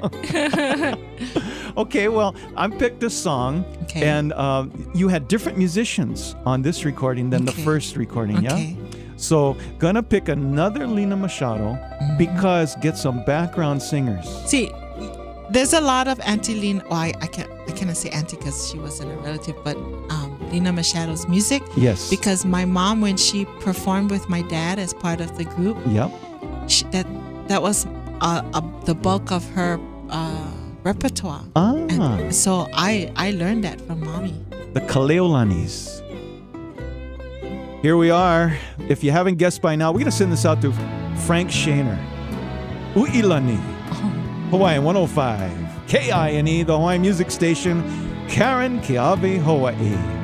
Okay, well, I picked a song, and you had different musicians on this recording than the first recording, yeah? So, gonna pick another Lina Machado because get some background singers. See, there's a lot of Auntie Lina. Well, I cannot say auntie because she wasn't a relative, but Lina Machado's music. Yes. Because my mom, when she performed with my dad as part of the group, that was the bulk of her repertoire. And so I learned that from mommy. The Kaleolanis. Here we are. If you haven't guessed by now, we're going to send this out to Frank Shaner. U'ilani. Hawaiian 105. KINE, the Hawaiian music station. Karen Keawehawaii.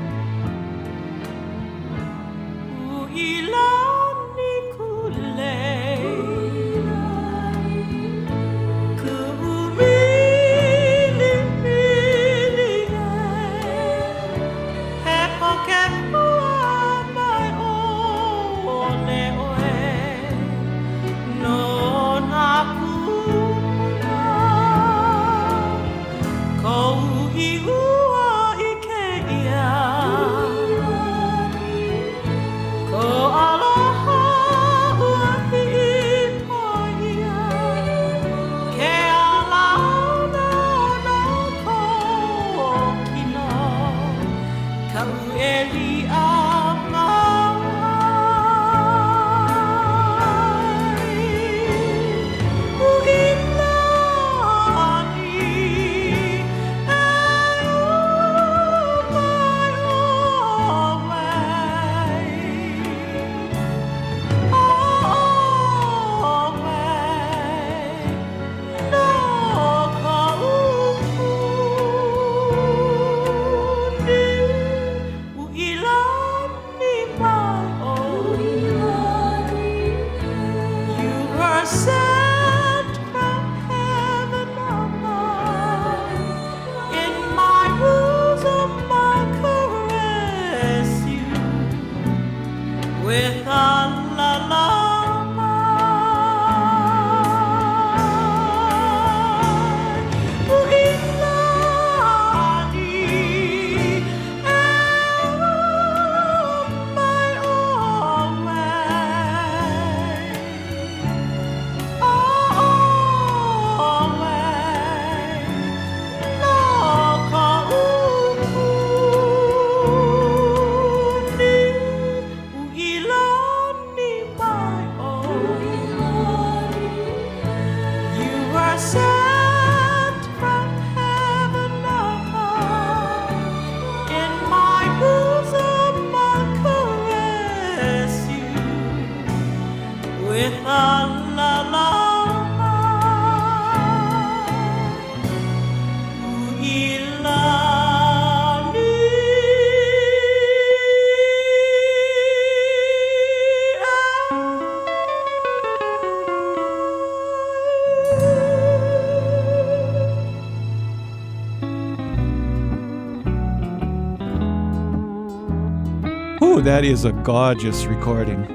That is a gorgeous recording.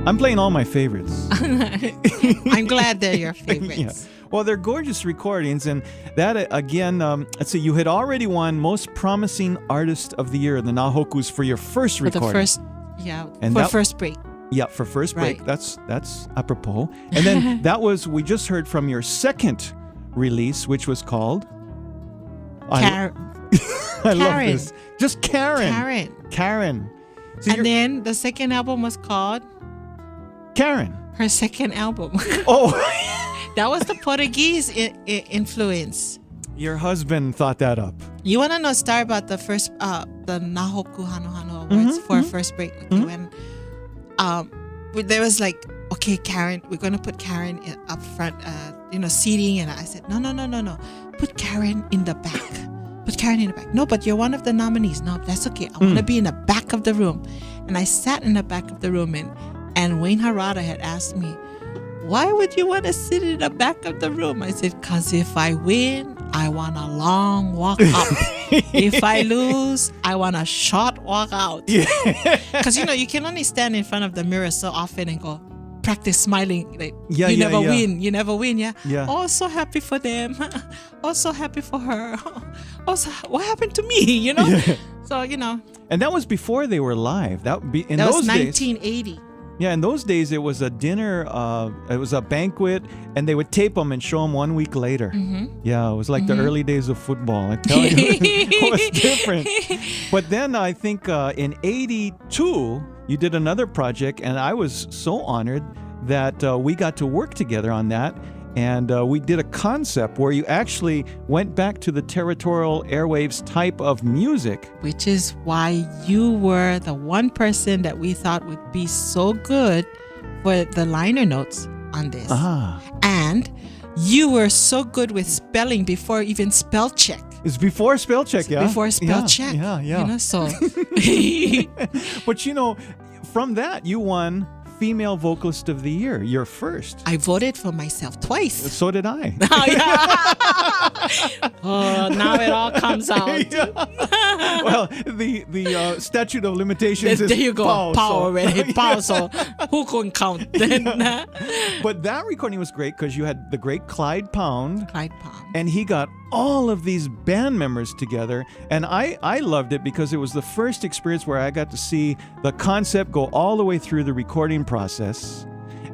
I'm playing all my favorites. I'm glad they're your favorites. Yeah. Well, they're gorgeous recordings. And that, again, let's see, you had already won Most Promising Artist of the Year in the Nahokus for your first recording. First break. Yeah, for first break. That's apropos. And then we just heard from your second release, which was called? I love this. Just Karen. Karen. So and then the second album was called Karen. Her second album. Oh. That was the Portuguese influence. Your husband thought that up. You want to know a story about the first, the Nahoku Hano Hano Awards for first break? Okay, when there was like, okay, Karen, we're going to put Karen up front, seating. And I said, no. Put Karen in the back. Put Karen in the back. No, but you're one of the nominees. No, that's okay. I want to be in the back of the room. And I sat in the back of the room, and Wayne Harada had asked me, why would you want to sit in the back of the room? I said, because if I win, I want a long walk up. If I lose, I want a short walk out. Because, you can only stand in front of the mirror so often and go, practice smiling. Like, you never win. You never win, yeah? Oh, so happy for them. Oh, so happy for her. Oh, so, what happened to me, So, And that was before they were live. That would be in that those was days. 1980. Yeah, in those days it was a dinner, it was a banquet, and they would tape them and show them 1 week later. Yeah, it was like the early days of football. I tell you, it was different. But then I think in '82 you did another project, and I was so honored that we got to work together on that. And we did a concept where you actually went back to the Territorial Airwaves type of music. Which is why you were the one person that we thought would be so good for the liner notes on this. And you were so good with spelling before even spell check. It's before spell check, yeah? Before spell check. Yeah. So. But from that, you won Female Vocalist of the Year, your first. I voted for myself twice. So did I. Oh, now it all comes out. Well, the statute of limitations is there you go. Power already. Power, so who couldn't count? But that recording was great because you had the great Clyde Pound. And he got all of these band members together. And I loved it because it was the first experience where I got to see the concept go all the way through the recording process.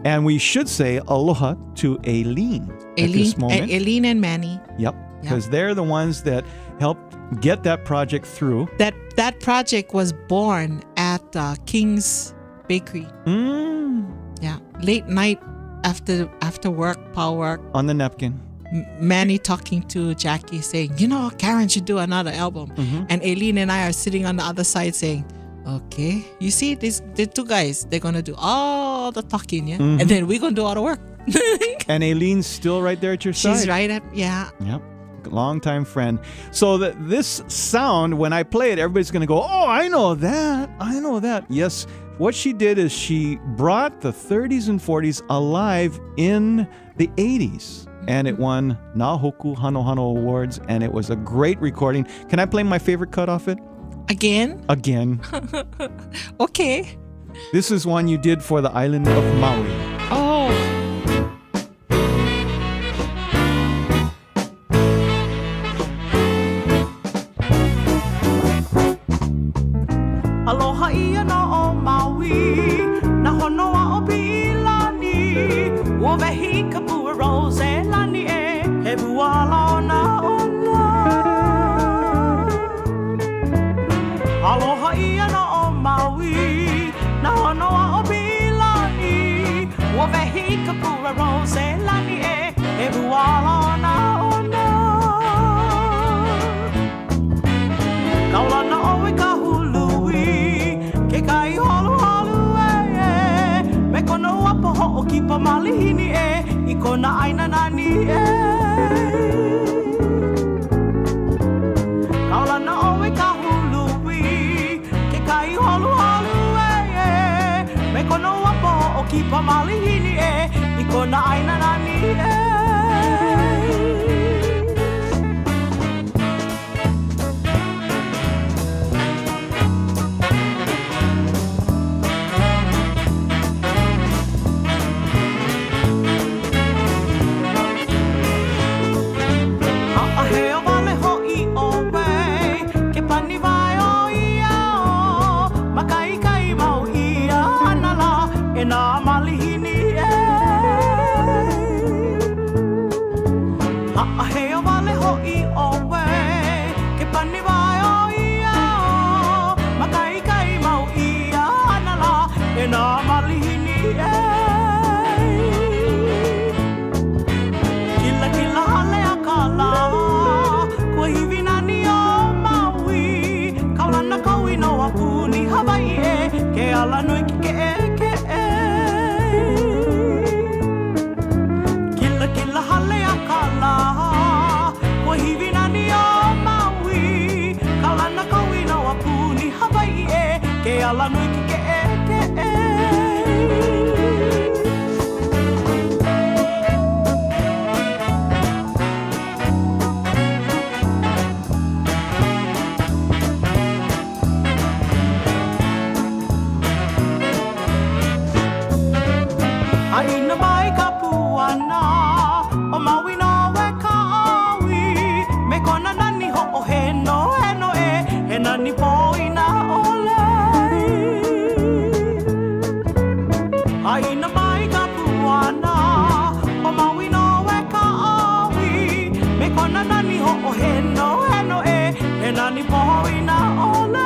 And we should say aloha to Aileen at this moment. Aileen and Manny. Yep. Because they're the ones that helped get that project through. That project was born at King's Bakery. Yeah. Late night after work, power work. On the napkin. Manny talking to Jackie saying, Karen should do another album. And Aileen and I are sitting on the other side saying, okay, you see, the two guys, they're going to do all the talking, yeah? And then we're going to do all the work. And Aileen's still right there at your side. She's right at, yeah. Yep. Longtime friend. So this sound, when I play it, everybody's going to go, oh, I know that. Yes. What she did is she brought the 30s and 40s alive in the 80s. And it won Nahoku Hano Hano Awards, and it was a great recording. Can I play my favorite cut off it? Again. Okay. This is one you did for the island of Maui. Oh. Aloha ia na o Maui, na honoa o Pilani, o vehi kapua rose lani e, he buala o na ona. Aloha ia na o Maui, na honoa o Pilani, o vehi kapua rose lani e, he buala o na ona. Kaula na o e kahului, ke kai holu holu e, me kono apo ho o ki pa malihini e, I kona aina nani e. Kaula na o e kahului, ke kai holu holu e, me kono apo ho o ki pa malihini e, I kona aina nani e. Na malihini e Ha'aheo wale ho'i owe Ke pani vai o ia Makai kai mau ia Anala e na malihini e Ani poho ina ole.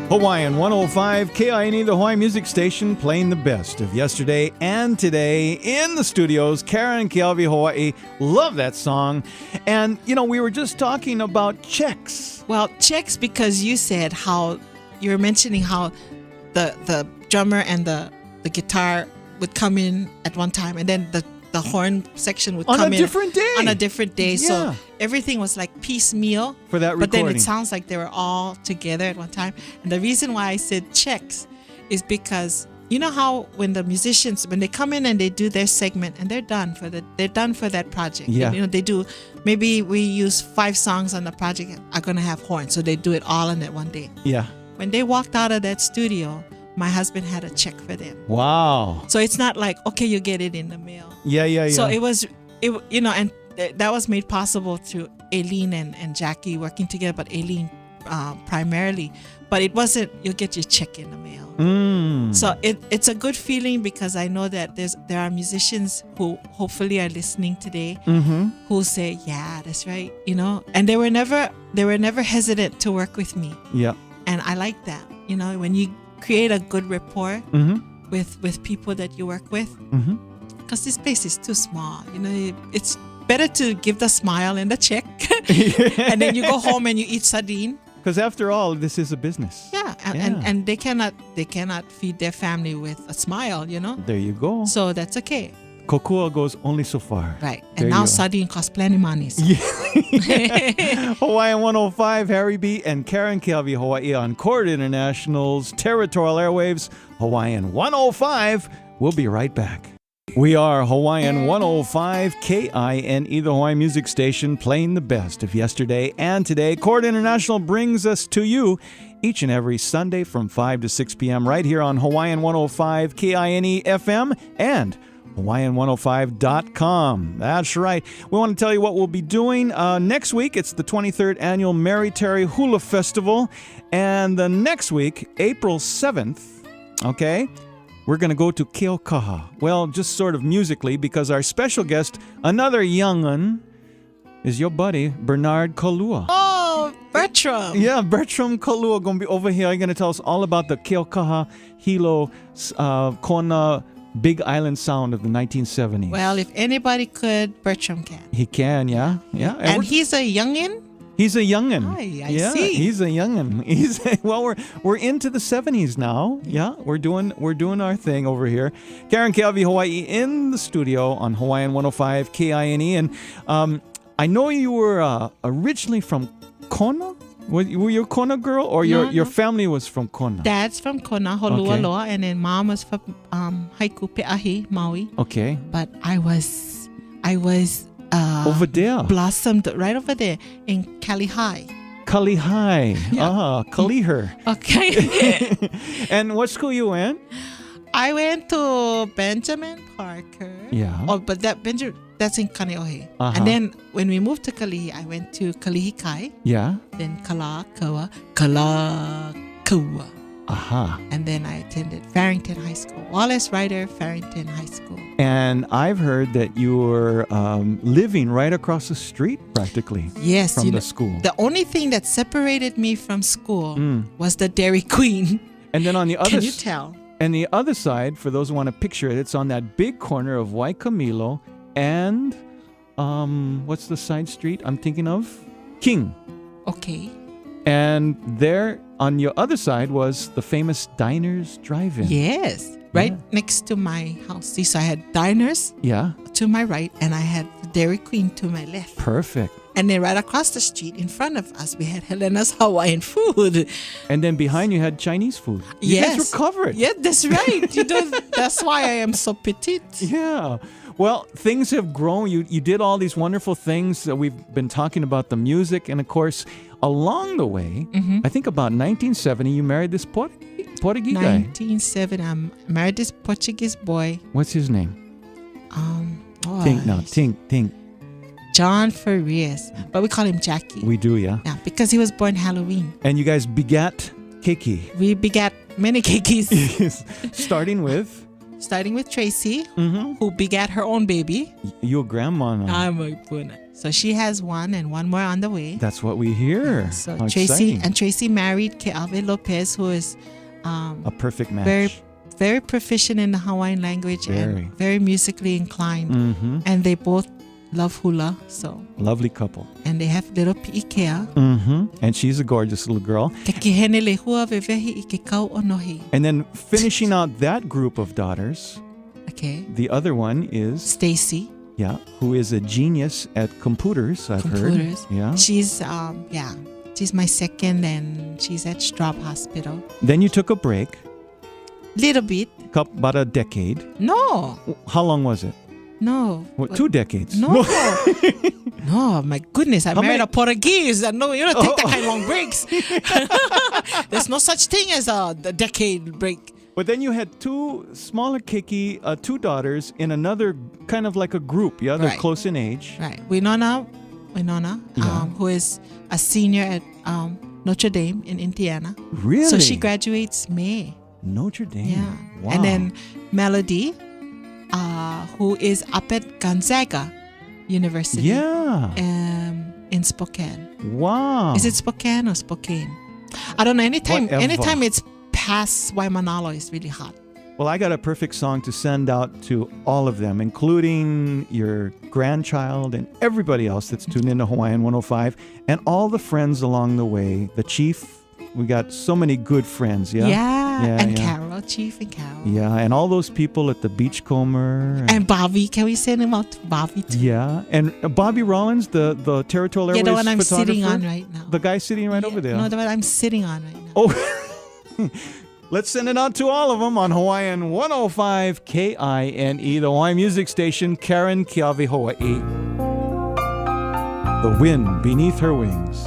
Hawaiian 105 KINE, the Hawaii music station, playing the best of yesterday and today in the studios. Karen, Keola, love that song. And, you know, we were just talking about checks. Well, checks because you said how, you were mentioning how the drummer and the guitar would come in at one time, and then the horn section would come in on a different day. On a different day. Yeah. So everything was like piecemeal. For that But then recording. it sounds like they were all together at one time. And the reason why I said checks is because you know how when the musicians, when they come in and they do their segment and they're done for that project. Yeah. You know, they do, maybe we use 5 songs on the project are going to have horns. So they do it all in that one day. Yeah. When they walked out of that studio, my husband had a check for them. Wow. So it's not like, okay, you get it in the mail. Yeah. So it was, you know, and that was made possible through Aileen and Jackie working together, but Aileen primarily. But it wasn't, you'll get your check in the mail. So it's a good feeling because I know that there are musicians who hopefully are listening today who say, yeah, that's right, you know, and they were never hesitant to work with me. Yeah. And I like that, you know, when you create a good rapport with people that you work with, because this place is too small. You know, it's better to give the smile and the check, and then you go home and you eat sardine. Because after all, this is a business. Yeah, and they cannot feed their family with a smile. You know. There you go. So that's okay. Kokua goes only so far. Right. There And now you are. sardine costs plenty money. So. Hawaiian 105, Harry B. and Karen Keawehawaii on Chord International's Territorial Airwaves, Hawaiian 105. We'll be right back. We are Hawaiian 105 KINE, the Hawaii music station, playing the best of yesterday and today. Chord International brings us to you each and every Sunday from 5 to 6 p.m. right here on Hawaiian 105 KINE FM and Hawaiian105.com. That's right. We want to tell you what we'll be doing next week. It's the 23rd annual Mary Terry Hula Festival. And the next week, April 7th, okay, we're going to go to Keola. Well, just sort of musically, because our special guest, another young'un, is your buddy, Bernard Kalua. Oh, Bertram. Yeah, Bertram Kalua going to be over here. He's going to tell us all about the Keola, Hilo, Kona, Big Island sound of the 1970s. Well, if anybody could, Bertram can. He can, yeah. And he's a youngin? He's a youngin. I see. He's a youngin. We're into the 70s now. Yeah, we're doing our thing over here. Karen Keawehawaii in the studio on Hawaiian 105 KINE. And I know you were originally from Kona. Were you a Kona girl, or your family was from Kona? Dad's from Kona, Holualoa, and then mom was from Haiku Pe'ahi, Maui. Okay. But I was over there, blossomed right over there in Kalihai. Kalihai. Yeah. Kaliher. Okay. And what school you went? I went to Benjamin Parker. Yeah. Oh, but that's in Kaneohe. And then when we moved to Kalihi, I went to Kalihi Kai. Yeah. Then Kalakaua. And then I attended Farrington High School. Wallace Ryder Farrington High School. And I've heard that you were living right across the street, practically. Yes. From the school. The only thing that separated me from school was the Dairy Queen. And then on the other Can you tell? And the other side, for those who want to picture it, it's on that big corner of Waikimilo and what's the side street I'm thinking of? King. Okay. And there on your other side was the famous Diners Drive-In. Yes. Right next to my house. See, so I had Diners to my right, and I had the Dairy Queen to my left. Perfect. And then right across the street in front of us, we had Helena's Hawaiian food. And then behind you had Chinese food. You guys were covered. Yeah, that's right. That's why I am so petite. Yeah. Well, things have grown. You did all these wonderful things. We've been talking about the music. And, of course, along the way, I think about 1970, you married this Portuguese guy. 1970, I married this Portuguese boy. What's his name? Think. John Farias. But we call him Jackie. We do, yeah. Yeah, because he was born Halloween. And you guys begat Keiki. We begat many Keikis. Starting with? starting with Tracy, who begat her own baby. Your grandma. I'm a puna. So she has one and one more on the way. That's what we hear. So How Tracy exciting. married Keawe Lopez, who is a perfect match. very proficient in the Hawaiian language and very musically inclined. And they both love hula. So lovely couple. And they have little Pi'ikea. And she's a gorgeous little girl. And then finishing out that group of daughters. Okay. The other one is Stacy. Yeah, who is a genius at computers, I've heard. Yeah. She's she's my second, and she's at Straub Hospital. Then you took a break. Little bit. About a decade. No. How long was it? No. What, 2 decades? No. No, my goodness. I married a Portuguese. No, you don't take that kind of long breaks. There's no such thing as a decade break. But then you had 2 smaller keiki, 2 daughters in another kind of like a group. Yeah, they're close in age. Right. Winona, who is a senior at Notre Dame in Indiana. Really? So she graduates May. Notre Dame. Yeah. Wow. And then Melody, who is up at Gonzaga University. Yeah. In Spokane. Wow. Is it Spokane or Spokane? I don't know. Anytime Whatever. it's past Waimanalo, it's really hot. Well, I got a perfect song to send out to all of them, including your grandchild and everybody else that's tuned into Hawaiian 105 and all the friends along the way. The chief, we got so many good friends, yeah? And Carol, Chief and Carol. Yeah, and all those people at the Beachcomber. And Bobby, can we send him out to Bobby too? Yeah, and Bobby Rollins, the Territorial Airwaves the one I'm photographer. sitting on right now. The guy sitting right over there. No, the one I'm sitting on right now. Oh, let's send it out to all of them on Hawaiian 105 KINE, the Hawaiian music station, Karen Keawehawaii. The wind beneath her wings.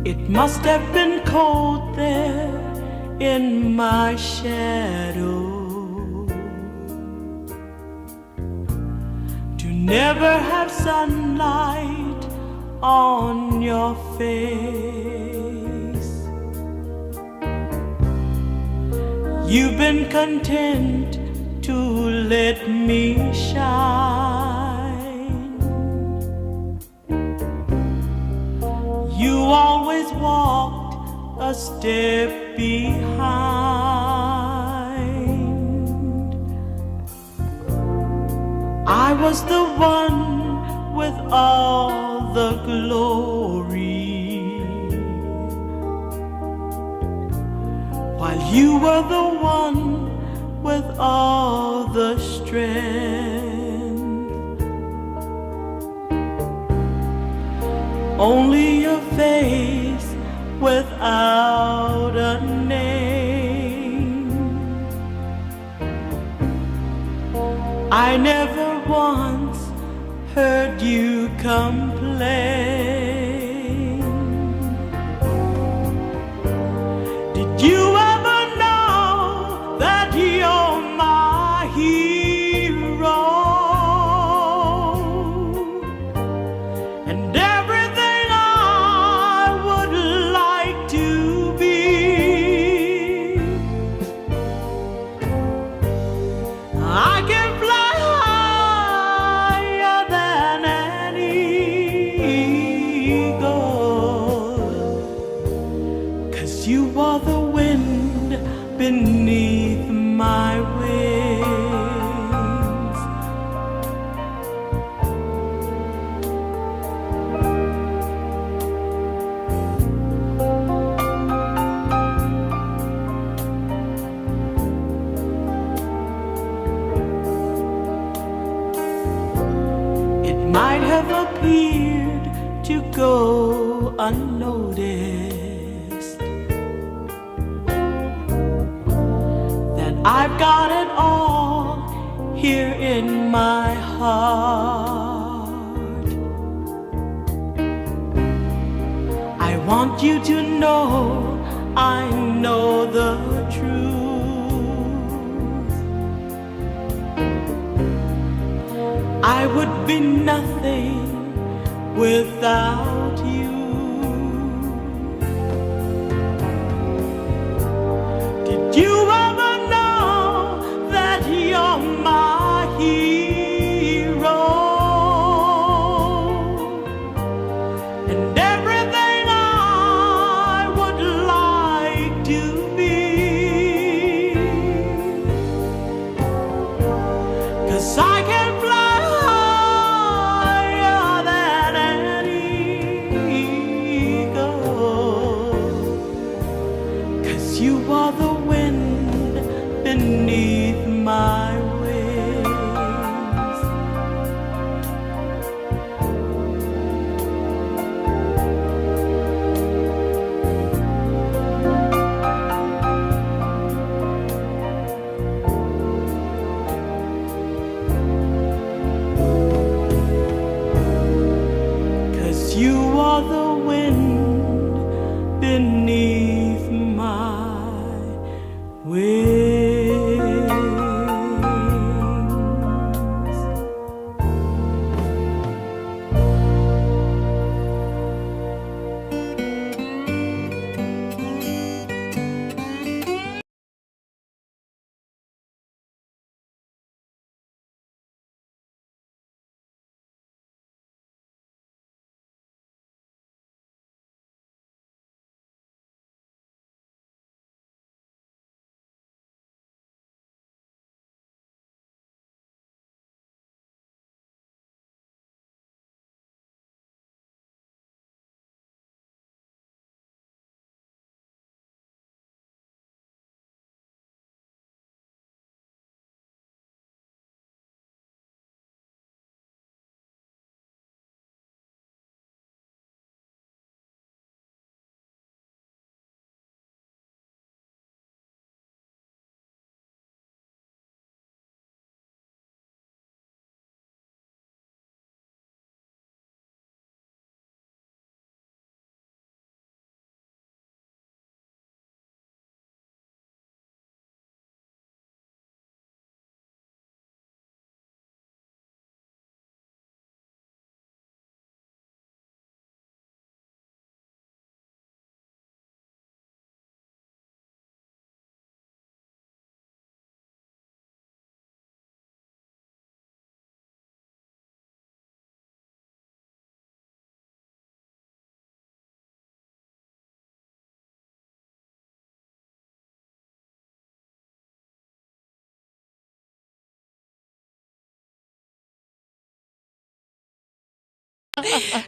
It must have been cold there in my shadow to never have sunlight on your face. You've been content to let me shine. You always walked a step behind. I was the one with all the glory, while you were the one with all the strength. Only a face without a name. I never once heard you complain. Did you ever know that you're my hero? And everything I would like to be. I can fly higher than an eagle, 'cause you are the wind beneath my wings. It might have appeared to go unnoticed that I've got it all here in my heart. I want you to know I know the truth. I'd be nothing without you. Did you ever know that you're my hero? And everything I would like to be. 'Cause I can fly higher than an eagle. 'Cause you are the wind beneath my wings. 'Cause you are the wind beneath my wings.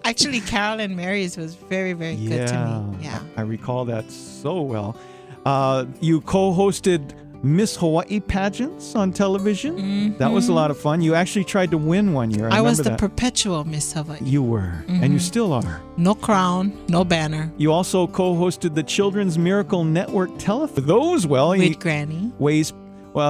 Actually, Carolyn Mary's was very, very good to me. Yeah. I recall that so well. You co-hosted Miss Hawaii pageants on television. Mm-hmm. That was a lot of fun. You actually tried to win one year. I was the that. perpetual Miss Hawaii. You were, and you still are. No crown, no banner. You also co-hosted the Children's Miracle Network telethon. Those, well, With Granny.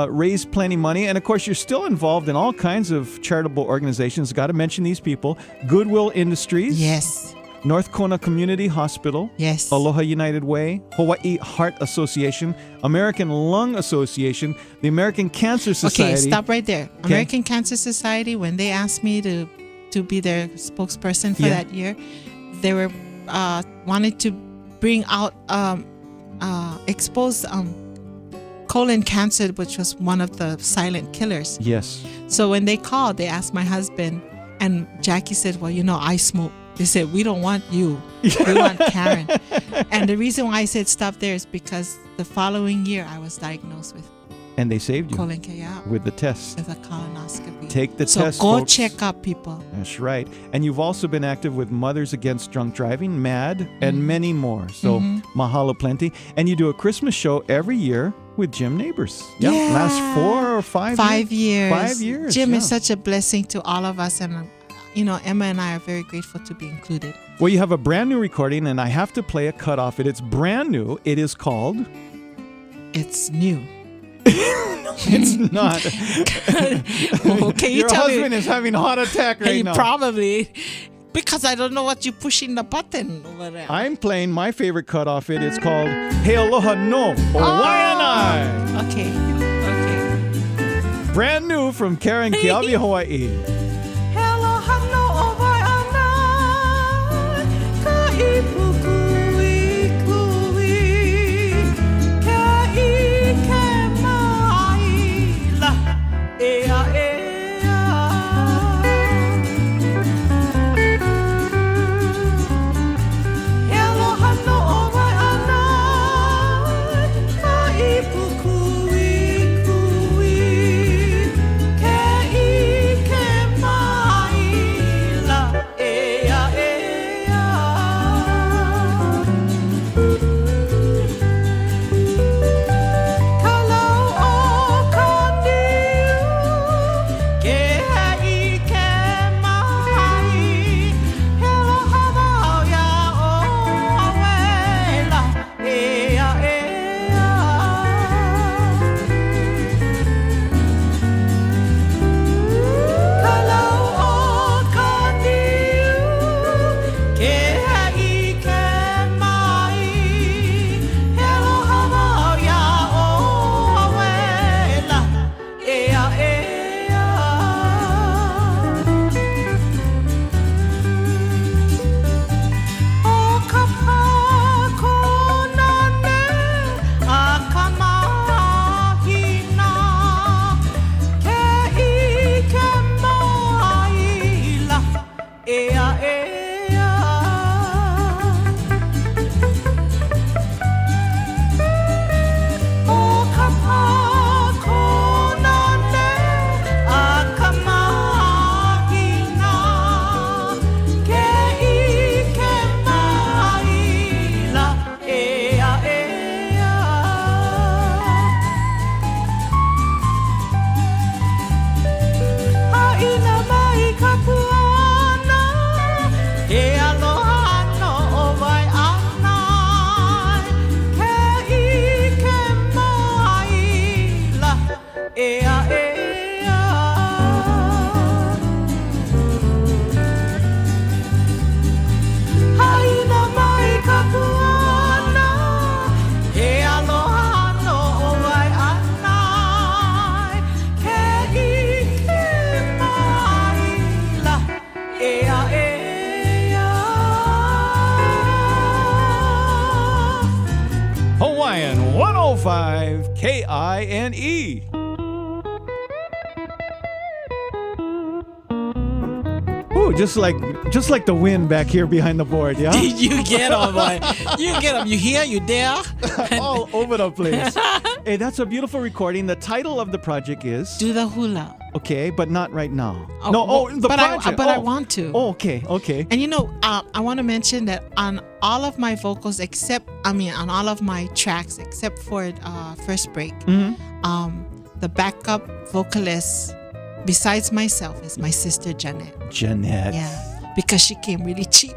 Raised plenty money. And of course, you're still involved in all kinds of charitable organizations. Got to mention these people. Goodwill Industries. Yes. North Kona Community Hospital. Yes. Aloha United Way. Hawaii Heart Association. American Lung Association. The American Cancer Society. Okay, stop right there. Okay. American Cancer Society, when they asked me to be their spokesperson for that year, they were wanted to bring out, expose colon cancer, which was one of the silent killers. Yes. So when they called, they asked my husband, and Jackie said, well, I smoke. They said, we don't want you. We want Karen. And the reason why I said stop there is because the following year I was diagnosed with And they saved you colon cancer with the test. with a colonoscopy. Take the test, So go folks. check up, people. That's right. And you've also been active with Mothers Against Drunk Driving, MAD, and many more. So mahalo plenty. And you do a Christmas show every year with Jim Neighbors. Yeah. Last 4 or 5 years? 5 years. 5 years. Jim is such a blessing to all of us. And, Emma and I are very grateful to be included. Well, you have a brand new recording, and I have to play a cut off it. It's brand new. It is called... It's new. It's not. Okay, you Your tell husband is having a heart attack right now. Probably. Because I don't know what you're pushing the button over there. I'm playing my favorite cut off it. It's called He Aloha No Hawaiian. Okay. Brand new from Karen Keawehawaii. Hello, 105 KINE. Ooh, just like the wind back here behind the board, yeah? Did you get them, boy? You get them. You here? You there? All over the place. Hey, that's a beautiful recording. The title of the project is? Do the hula. Okay, but not right now. The project. But I want to. Oh, okay. And I want to mention that on all of my vocals, on all of my tracks, except for First Break, the backup vocalist, besides myself, is my sister Jeanette. Yeah, because she came really cheap.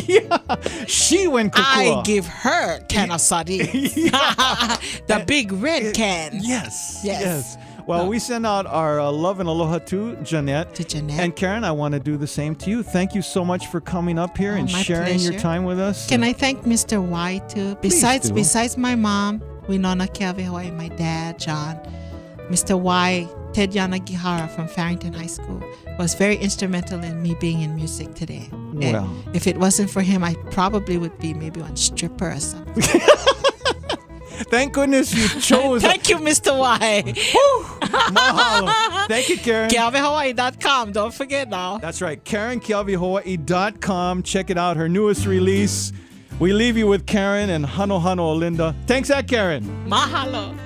Yeah, she went kukua. I give her can of sardines. The big red can. Yes. Well, we send out our love and aloha to Jeanette. And Karen, I want to do the same to you. Thank you so much for coming up here and sharing your time with us. Can I thank Mr. Y too? Besides my mom, Mauna Kea, Hawaii, my dad, John, Mr. Y, Ted Yanagihara from Farrington High School was very instrumental in me being in music today. Well. And if it wasn't for him, I probably would be maybe on stripper or something. Thank goodness you chose. Thank you, Mr. Y. Mahalo. Thank you, Karen. Keawehawaii.com. Don't forget now. That's right. Karen, Keawehawaii.com. Check it out. Her newest release. We leave you with Karen and Hano Olinda. Thanks, Karen. Mahalo.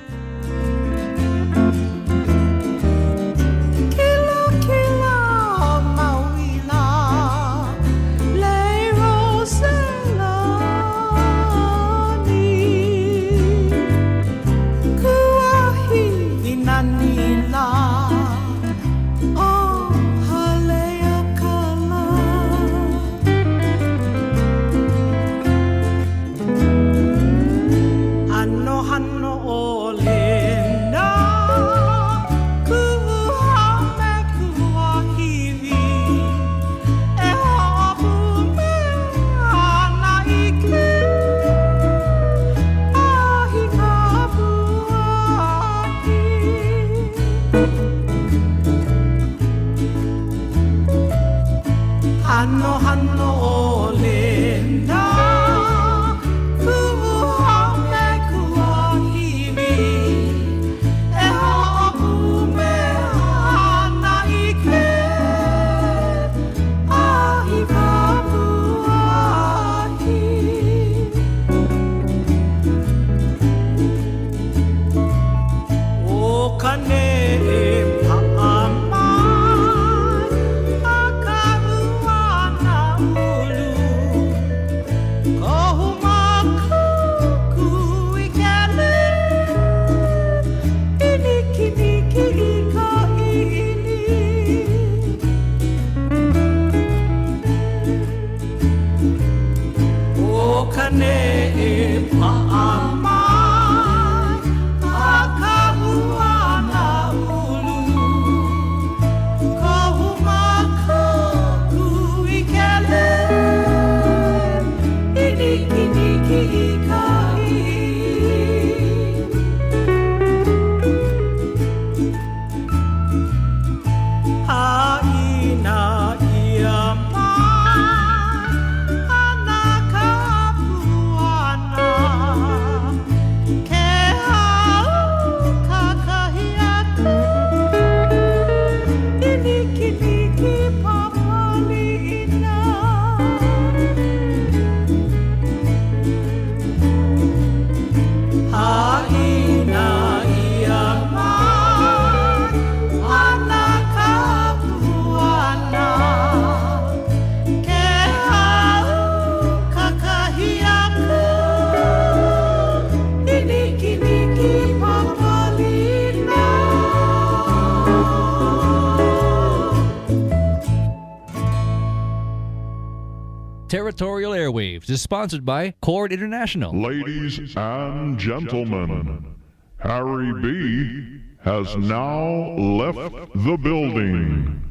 Territorial Airwaves is sponsored by Chord International. Ladies and gentlemen, Harry B. has now left the building.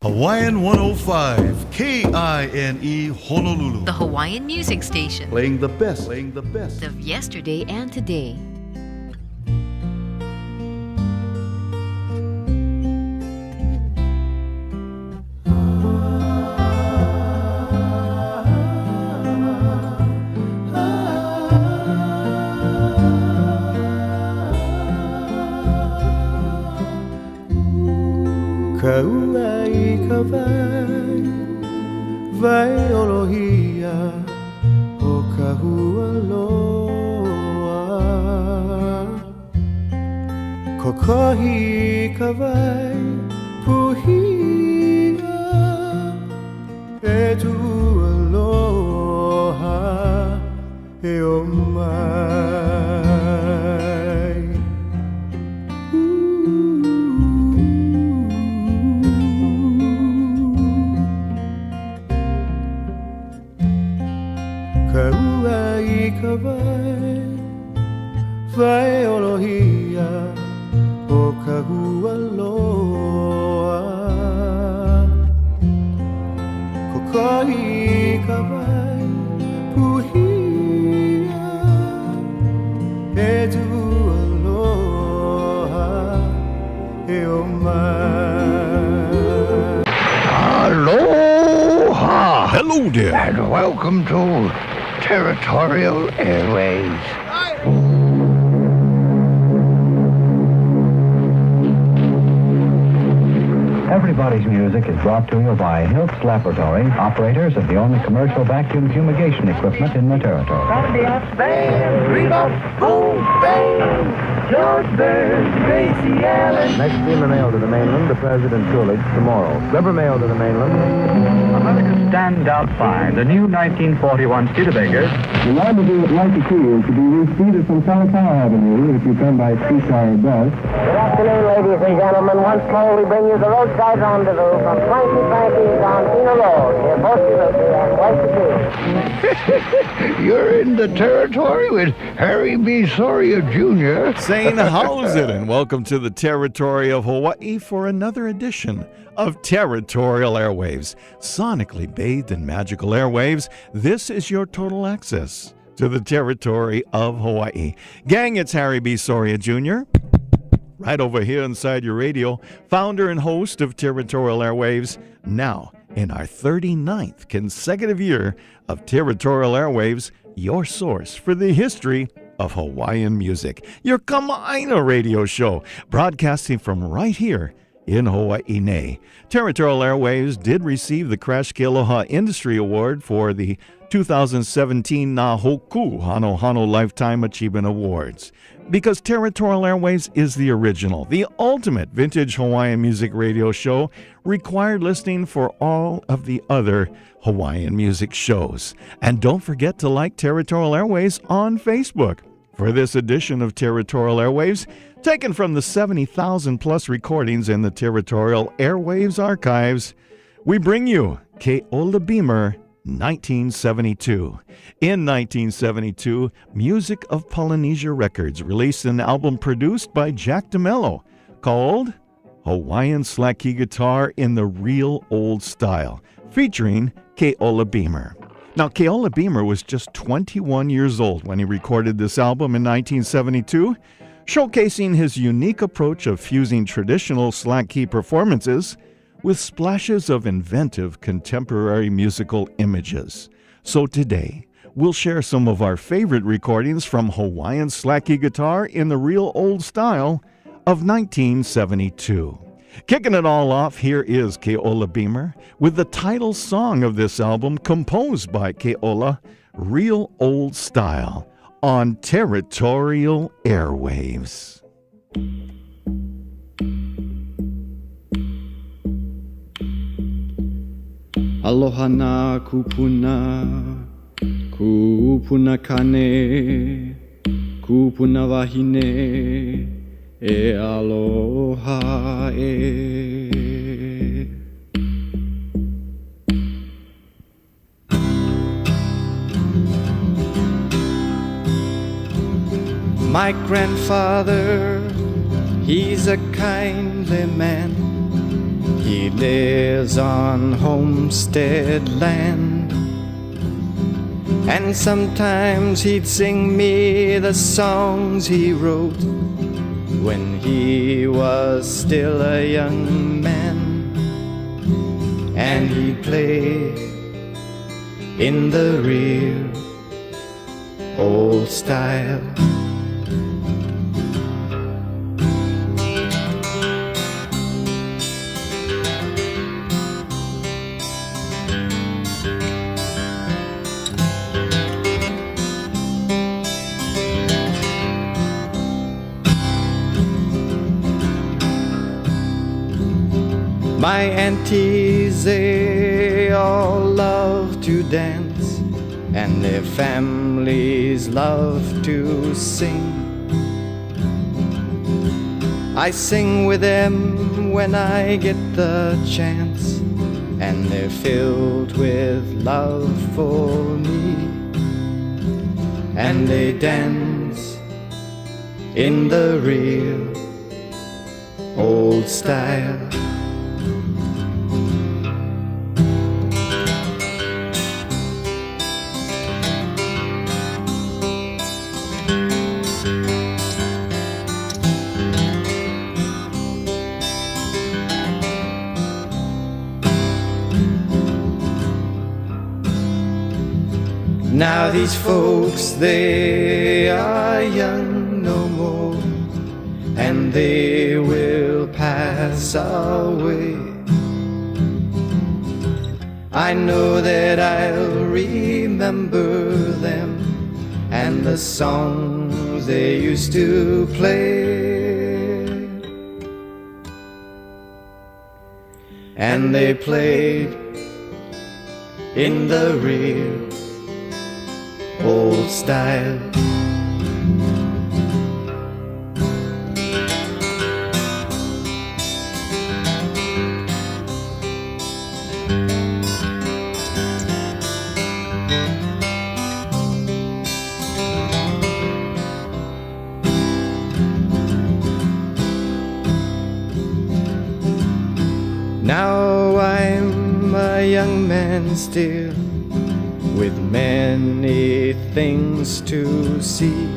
Hawaiian 105 KINE Honolulu. The Hawaiian music station. Playing the best of yesterday and today. Kauai ka vai, vai olohia o ka hualoa. Kokohi ka vai, puhia e tu aloha e o mai. Kauai ka vai, vai olohia o ka hualoa. Kokohi ka vai, puhia e tu aloha e o mai. Aloha! Hello there. And welcome to Territorial Airwaves. Everybody's music is brought to you by Hiltz Laboratory, operators of the only commercial vacuum fumigation equipment in the territory. Band, Reba, boom, bang, George Burns, Gracie Allen. Next steamer mail to the mainland, the President Coolidge, tomorrow. Rubber mail to the mainland. America's standout find, the new 1941 Studebaker. The rendezvous at Waikiki is to be reached either from Chalangalang Avenue if you come by streetcar or bus. Good afternoon, ladies and gentlemen. Once more, we bring you the roadside rendezvous from Frankie Frankie's on Kena Road, near Falsetto and Waikiki. You're in the Territory with Harry B. Soria Jr. Saying how's it, and welcome to the Territory of Hawaii for another edition of Territorial Airwaves. Sonically bathed in magical airwaves, this is your total access to the Territory of Hawaii. Gang, it's Harry B. Soria Jr., right over here inside your radio, founder and host of Territorial Airwaves, now in our 39th consecutive year of Territorial Airwaves, your source for the history of Hawaiian music. Your Kama'aina radio show, broadcasting from right here in Hawaii Nei. Territorial Airwaves did receive the Crash Kealoha Industry Award for the 2017 Na Hoku Hano Hano Lifetime Achievement Awards, because Territorial Airwaves is the original, the ultimate vintage Hawaiian music radio show, required listening for all of the other Hawaiian music shows. And don't forget to like Territorial Airwaves on Facebook. For this edition of Territorial Airwaves, taken from the 70,000 plus recordings in the Territorial Airwaves archives, we bring you Keola Beamer 1972. In 1972, Music of Polynesia Records released an album produced by Jack DeMello called Hawaiian Slack Key Guitar in the Real Old Style, featuring Keola Beamer. Now, Keola Beamer was just 21 years old when he recorded this album in 1972, showcasing his unique approach of fusing traditional slack key performances with splashes of inventive contemporary musical images. So today, we'll share some of our favorite recordings from Hawaiian slack key guitar in the Real Old Style of 1972. Kicking it all off, here is Keola Beamer with the title song of this album, composed by Keola, Real Old Style, on Territorial Airwaves. Aloha na kupuna, kupuna kane, kupuna wahine, e aloha e. My grandfather, he's a kindly man. He lives on homestead land, and sometimes he'd sing me the songs he wrote when he was still a young man. And he'd play in the real old style. My aunties, they all love to dance, and their families love to sing. I sing with them when I get the chance, and they're filled with love for me. And they dance in the real old style. Now these folks, they are young no more, and they will pass away. I know that I'll remember them and the songs they used to play. And they played in the real old style. Now I'm a young man still, with many things to see.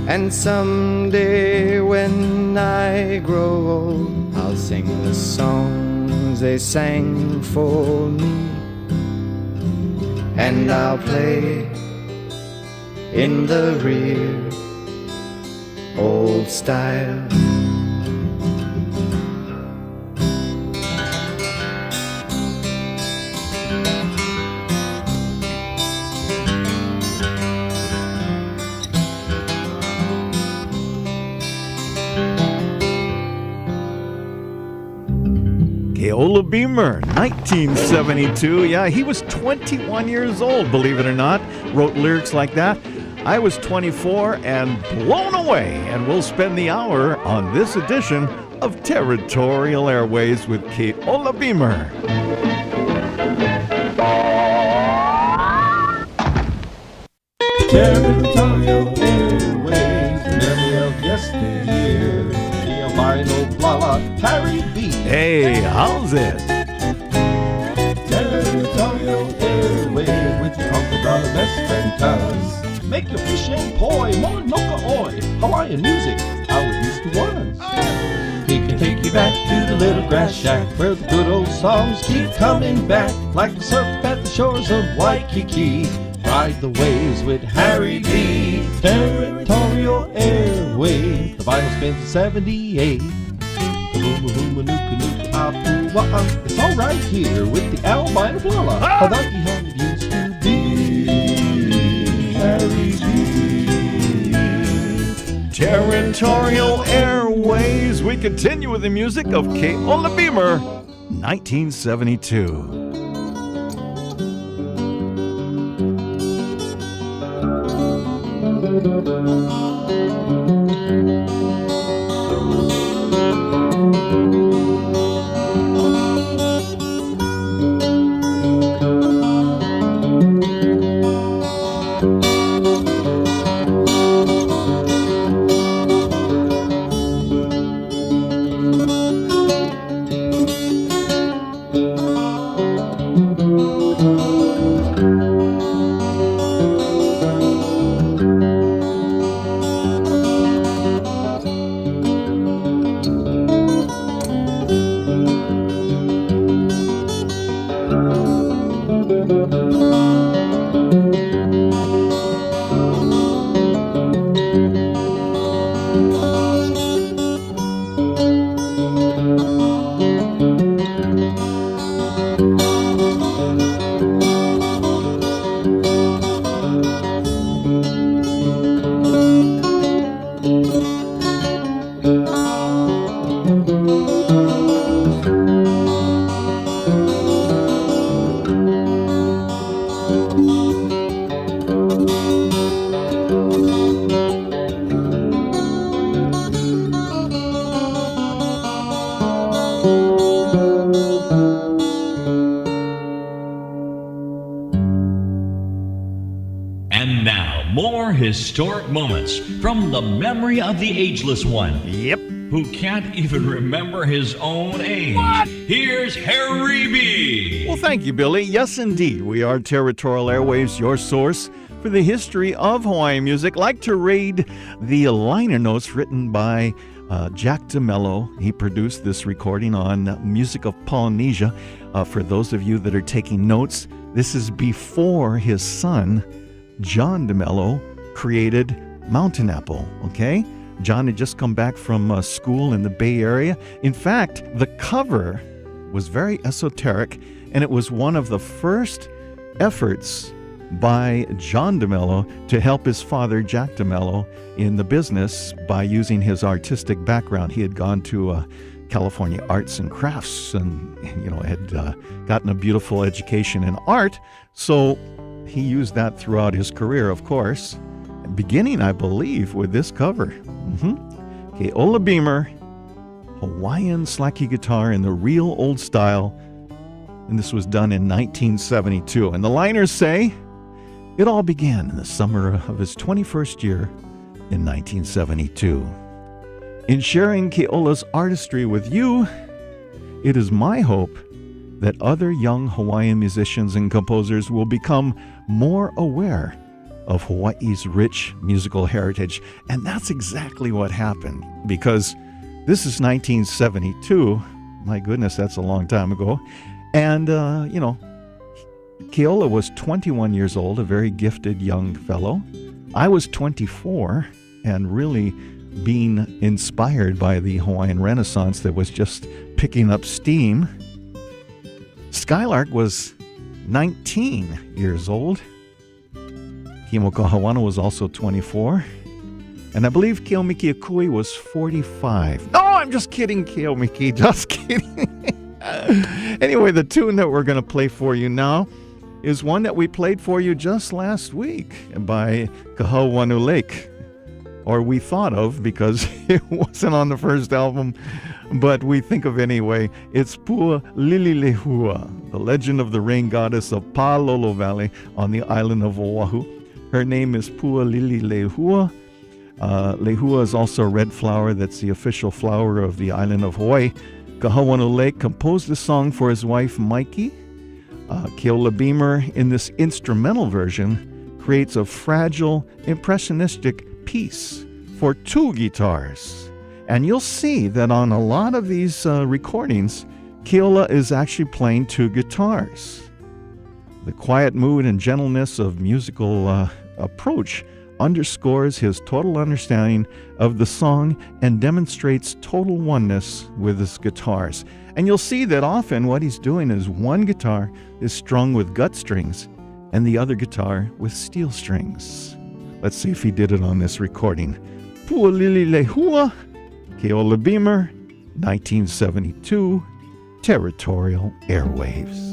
And someday when I grow old, I'll sing the songs they sang for me. And I'll play in the real old style. Keola Beamer, 1972. Yeah, he was 21 years old, believe it or not. Wrote lyrics like that. I was 24 and blown away. And we'll spend the hour on this edition of Territorial Airwaves with Keola Beamer. Territorial Airwaves, memory of yesteryear. The albino flower, Harry B. Hey, how's it? Territorial Airwaves with your uncle, brother, best friend, cuz. Make your fish and poi, Mauna Kea, Hawaiian music, how it used to was. He can take you back to the little grass shack where the good old songs keep coming back, like the surf at the shores of Waikiki. Ride the waves with Harry B. Territorial Airwaves. The vinyl spins in 78. It's all right here with the albino flower. Hawaii how it used to be. Harry B. Territorial Airwaves. We continue with the music of Keola Beamer, 1972. historic moments from the memory of the ageless one. Yep. Who can't even remember his own age. What? Here's Harry B. Well, thank you, Billy. Yes, indeed. We are Territorial Airwaves, your source for the history of Hawaiian music. Like to read the liner notes written by Jack DeMello. He produced this recording on Music of Polynesia. For those of you that are taking notes, this is before his son, John DeMello, created Mountain Apple, okay? John had just come back from school in the Bay Area. In fact, the cover was very esoteric, and it was one of the first efforts by John DeMello to help his father, Jack DeMello, in the business by using his artistic background. He had gone to California Arts and Crafts and had gotten a beautiful education in art, so he used that throughout his career, of course, beginning, I believe, with this cover. Keola Beamer, Hawaiian slacky guitar in the real old style, and this was done in 1972. And the liners say, it all began in the summer of his 21st year in 1972. In sharing Keola's artistry with you, it is my hope that other young Hawaiian musicians and composers will become more aware of Hawaii's rich musical heritage. And that's exactly what happened, because this is 1972. My goodness, that's a long time ago. And, Keola was 21 years old, a very gifted young fellow. I was 24 and really being inspired by the Hawaiian Renaissance that was just picking up steam. Skylark was 19 years old. Kimokahawana was also 24. And I believe Keomiki was 45. No, I'm just kidding, Keomiki, just kidding. Anyway, the tune that we're going to play for you now is one that we played for you just last week by Kahawanu Lake. Or we thought of, because it wasn't on the first album, but we think of anyway. It's Pua Lililehua, the legend of the rain goddess of Palolo Valley on the island of Oahu. Her name is Pua Lililehua. Lehua is also a red flower that's the official flower of the island of Hawaii. Kahawanu Lake composed the song for his wife, Mikey. Keola Beamer, in this instrumental version, creates a fragile, impressionistic piece for two guitars. And you'll see that on a lot of these recordings, Keola is actually playing two guitars. The quiet mood and gentleness of musical approach underscores his total understanding of the song and demonstrates total oneness with his guitars. And you'll see that often what he's doing is one guitar is strung with gut strings and the other guitar with steel strings. Let's see if he did it on this recording. Pua Lililehua, Keola Beamer, 1972, Territorial Airwaves.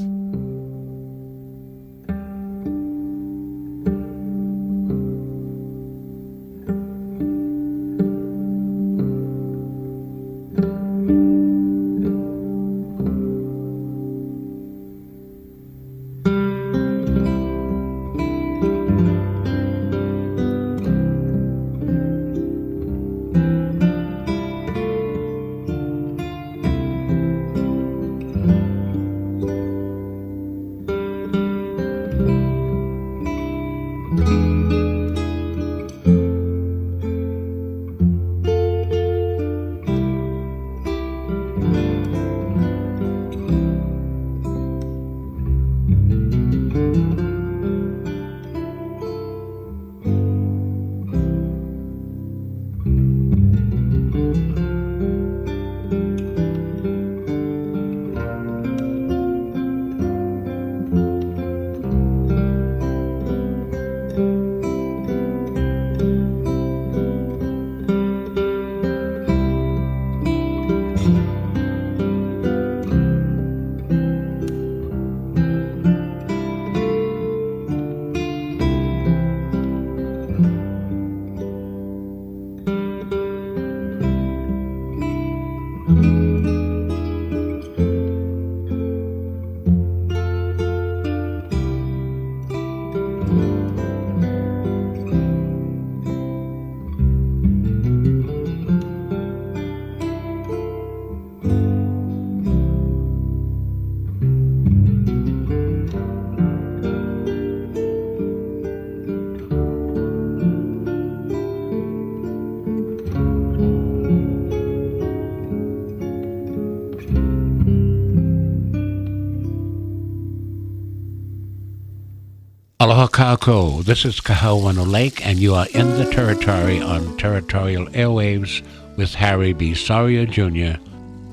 Aloha kako. This is Kahawano Lake, and you are in the Territory on Territorial Airwaves with Harry B. Soria Jr.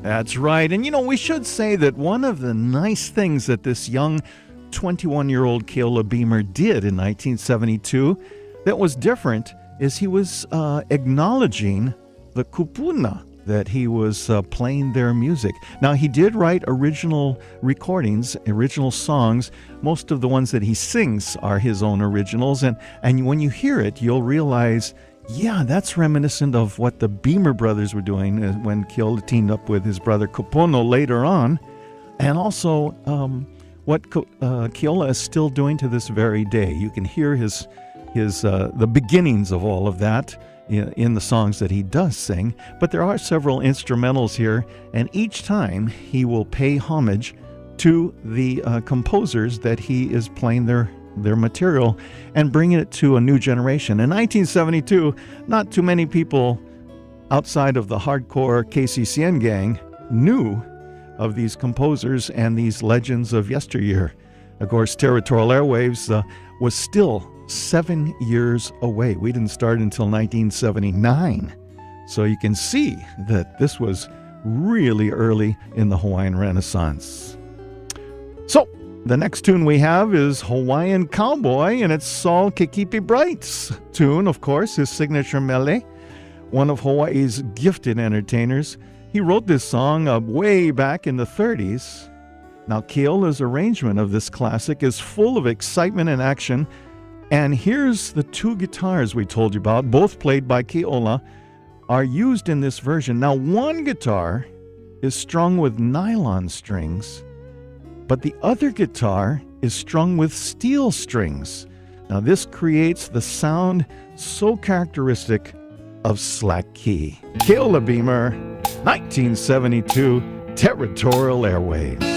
That's right. And we should say that one of the nice things that this young 21-year-old Keola Beamer did in 1972 that was different is he was acknowledging the kupuna that he was playing their music. Now, he did write original recordings, original songs. Most of the ones that he sings are his own originals. And when you hear it, you'll realize, yeah, that's reminiscent of what the Beamer brothers were doing when Keola teamed up with his brother Kopono later on. And also what Keola is still doing to this very day. You can hear the beginnings of all of that in the songs that he does sing, but there are several instrumentals here, and each time he will pay homage to the composers that he is playing their material and bringing it to a new generation. In 1972, not too many people outside of the hardcore KCCN gang knew of these composers and these legends of yesteryear. Of course, Territorial Airwaves was still 7 years away. We didn't start until 1979. So you can see that this was really early in the Hawaiian Renaissance. So the next tune we have is Hawaiian Cowboy, and it's Saul Kekipi Bright's tune, of course, his signature mele, one of Hawaii's gifted entertainers. He wrote this song way back in the 30s. Now, Keola's arrangement of this classic is full of excitement and action. And here's the two guitars we told you about, both played by Keola, are used in this version. Now, one guitar is strung with nylon strings, but the other guitar is strung with steel strings. Now, this creates the sound so characteristic of slack key. Keola Beamer, 1972, Territorial Airwaves.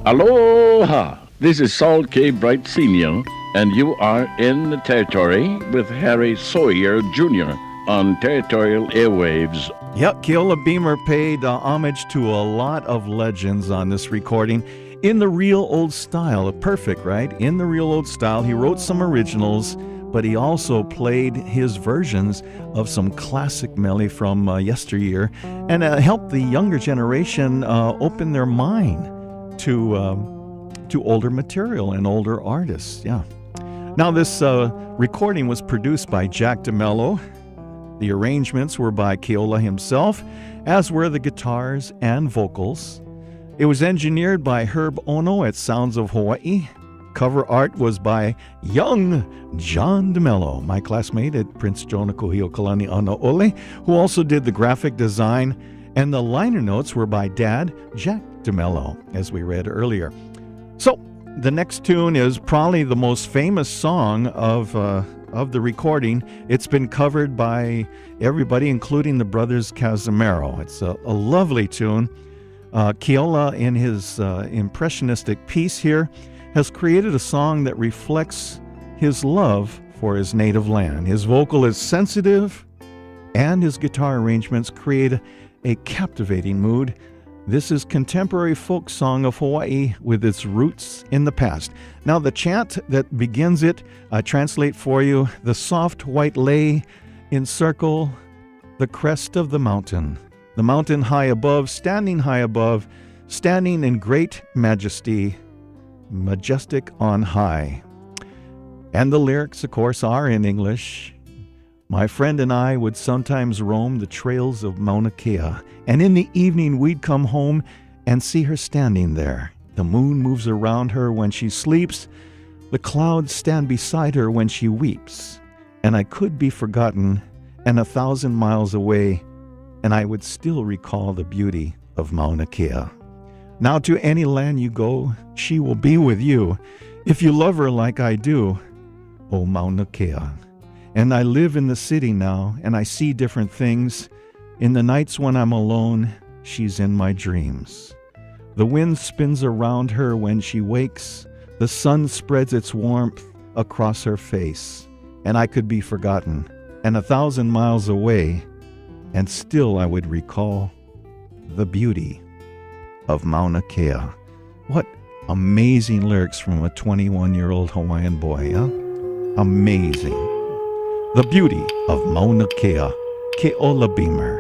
Aloha! This is Saul K. Bright Sr., and you are in the Territory with Harry Sawyer Jr. on Territorial Airwaves. Yep, Keola Beamer paid homage to a lot of legends on this recording in the real old style. Perfect, right? In the real old style. He wrote some originals, but he also played his versions of some classic mele from yesteryear and helped the younger generation open their mind to older material and older artists. Yeah. Now, this recording was produced by Jack DeMello. The arrangements were by Keola himself, as were the guitars and vocals. It was engineered by Herb Ono at Sounds of Hawaii. Cover art was by young John DeMello, my classmate at Prince Jonah Kuhiokalani Anaole, who also did the graphic design, and the liner notes were by Dad Jack DeMello, as we read earlier. So, the next tune is probably the most famous song of the recording. It's been covered by everybody, including the brothers Casimiro. It's a lovely tune. Keola, in his impressionistic piece here, has created a song that reflects his love for his native land. His vocal is sensitive, and his guitar arrangements create a captivating mood. This is contemporary folk song of Hawaii with its roots in the past. Now, the chant that begins it, I translate for you: the soft white lei encircle the crest of the mountain high above, standing in great majesty, majestic on high. And the lyrics, of course, are in English. My friend and I would sometimes roam the trails of Mauna Kea, and in the evening we'd come home and see her standing there. The moon moves around her when she sleeps. The clouds stand beside her when she weeps. And I could be forgotten and 1,000 miles away, and I would still recall the beauty of Mauna Kea. Now to any land you go, she will be with you, if you love her like I do, O Mauna Kea. And I live in the city now, and I see different things. In the nights when I'm alone, she's in my dreams. The wind spins around her when she wakes. The sun spreads its warmth across her face. And I could be forgotten, and 1,000 miles away, and still I would recall the beauty of Mauna Kea. What amazing lyrics from a 21-year-old Hawaiian boy, huh? Amazing. The beauty of Mauna Kea, Keola Beamer.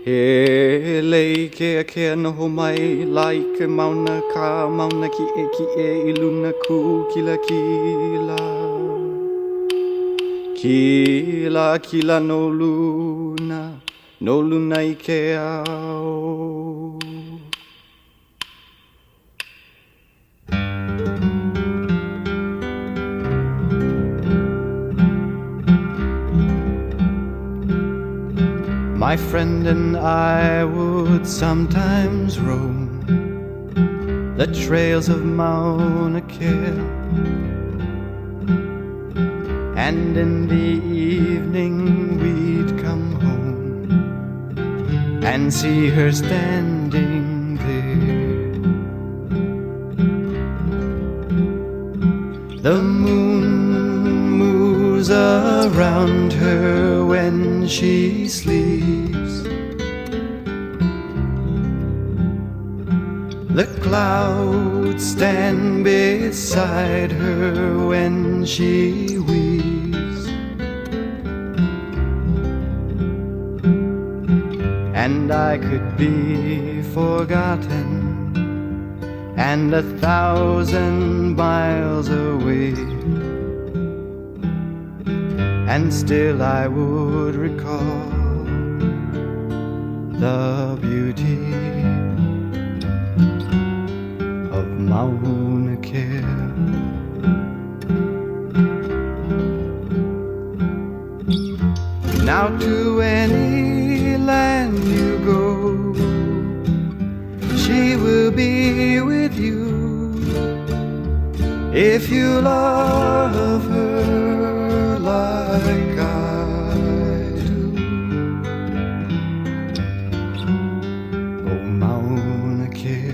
E lei ke noho mai like Mauna Ka Mauna ki e iluna ku kila kila no luna I ke ao. My friend and I would sometimes roam the trails of Mauna Kea, and in the evening we'd come home and see her standing there. The moon moves around her when she sleeps. The clouds stand beside her when she weeps. And I could be forgotten and 1,000 miles away, and still I would recall the beauty of Mauna Kea. Now to any land you go, she will be with you if you love her like I do. Oh, Mauna Kea,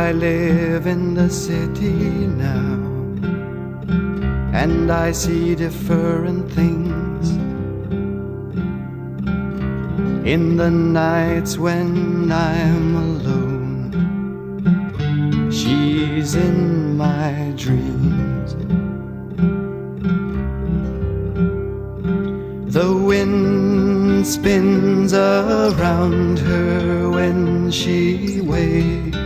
I live in the city now, and I see different things. In the nights when I'm alone, she's in my dreams. The wind spins around her when she wakes.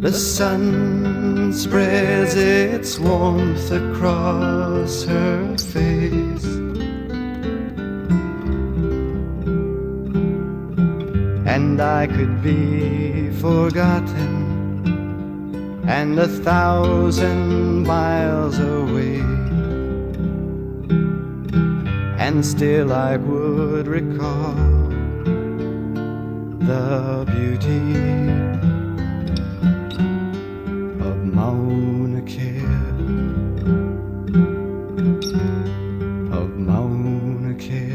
The sun spreads its warmth across her face. And I could be forgotten and 1,000 miles away, and still I would recall the beauty of Mauna Kea, of Mauna Kea,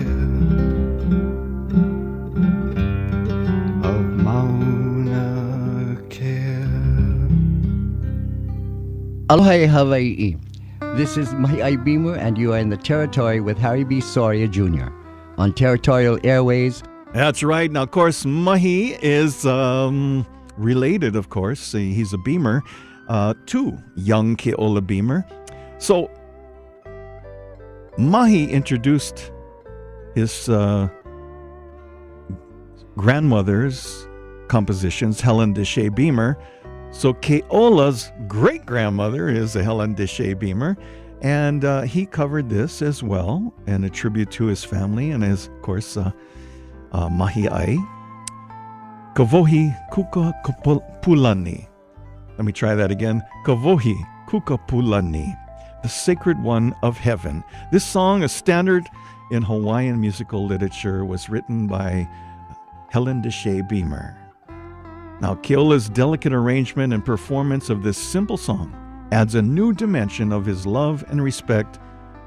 of Mauna Kea. Aloha Hawaii. This is Mahi'ai Beamer, and you are in the Territory with Harry B. Soria Jr. on Territorial Airwaves. That's right. Now, of course, Mahi is related, of course. He's a Beamer to young Keola Beamer. So, Mahi introduced his grandmother's compositions, Helen Deshay Beamer. So Keola's great-grandmother is a Helen Deshay Beamer, and he covered this as well, and a tribute to his family, and as, of course, Mahi'ai. Kavohi Kuka Pulani. Let me try that again. Kavohi Kuka Pulani, the sacred one of heaven. This song, a standard in Hawaiian musical literature, was written by Helen Deshay Beamer. Now, Keola's delicate arrangement and performance of this simple song adds a new dimension of his love and respect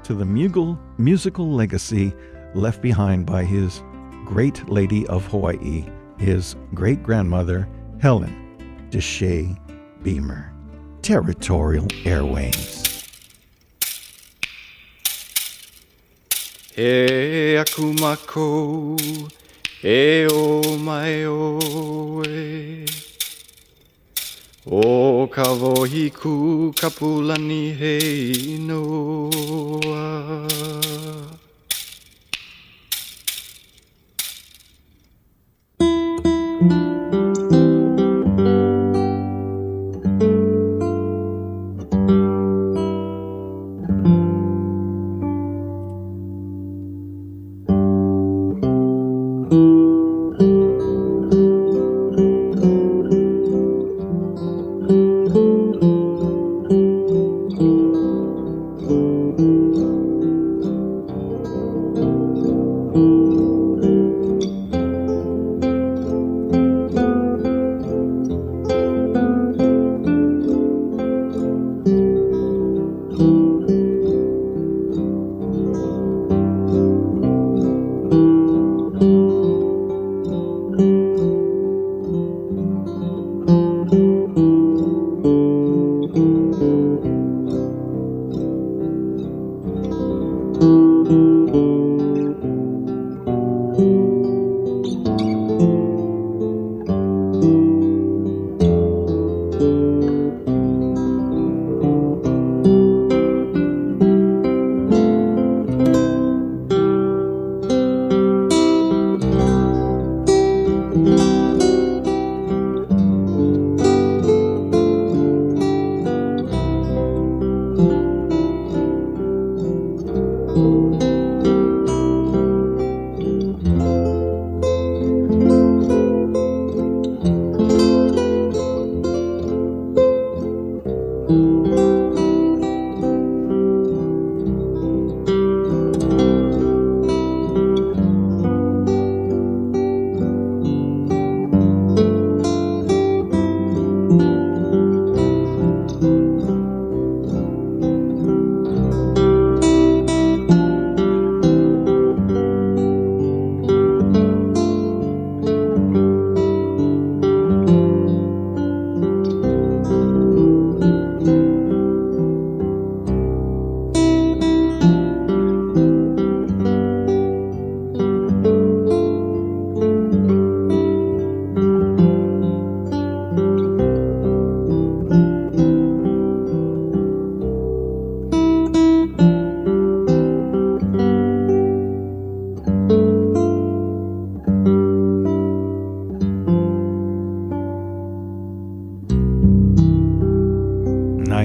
to the musical legacy left behind by his great lady of Hawaii, his great-grandmother, Helen Deshay Beamer. Territorial Airwaves. E akumako, e o mai o e. O kavohi ku kapulani hei noa.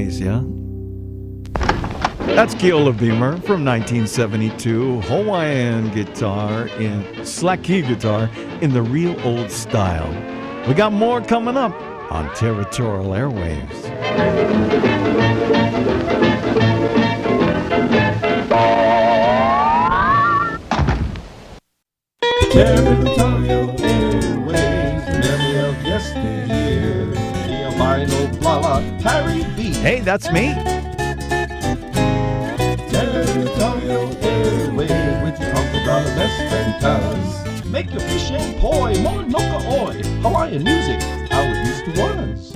Airways, yeah? That's Keola Beamer from 1972, Hawaiian guitar slack key guitar in the real old style. We got more coming up on Territorial Airwaves. Territorial Airwaves, memory of yesteryear. The albino Lala, Harry B. Hey, that's me. Territorial Airwaves, with your Uncle Dollar best friend Tuz. Make your fish and poi, Mauna Kea, Hawaiian music, how it used to was.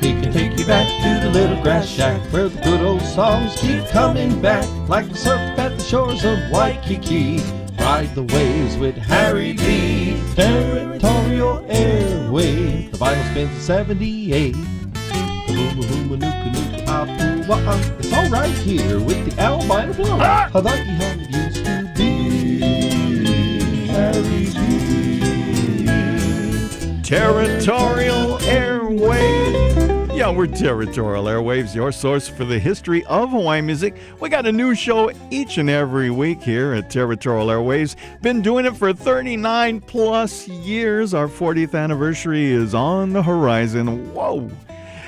He can take you back to the little grass shack, where the good old songs keep coming back, like the surf at the shores of Waikiki. Ride the waves with Harry B. Territorial Airwaves. The Bible spins at 78. It's all right here with the albino blow. Hawaii how it used to be. Harry B. Territorial Airwaves. Yeah, we're Territorial Airwaves, your source for the history of Hawaiian music. We got a new show each and every week here at Territorial Airwaves. Been doing it for 39 plus years. Our 40th anniversary is on the horizon. Whoa!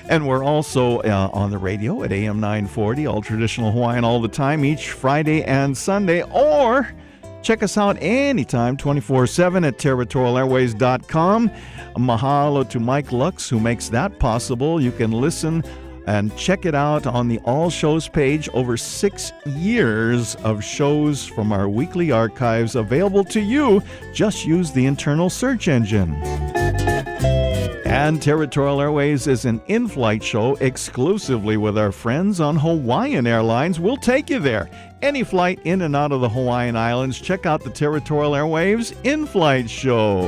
And we're also on the radio at AM 940, all traditional Hawaiian all the time, each Friday and Sunday. Or check us out anytime, 24/7 at territorialairways.com. Mahalo to Mike Lux, who makes that possible. You can listen and check it out on the All Shows page. Over 6 years of shows from our weekly archives available to you. Just use the internal search engine. And Territorial Airways is an in-flight show exclusively with our friends on Hawaiian Airlines. We'll take you there. Any flight in and out of the Hawaiian Islands, check out the Territorial Airwaves in-flight show.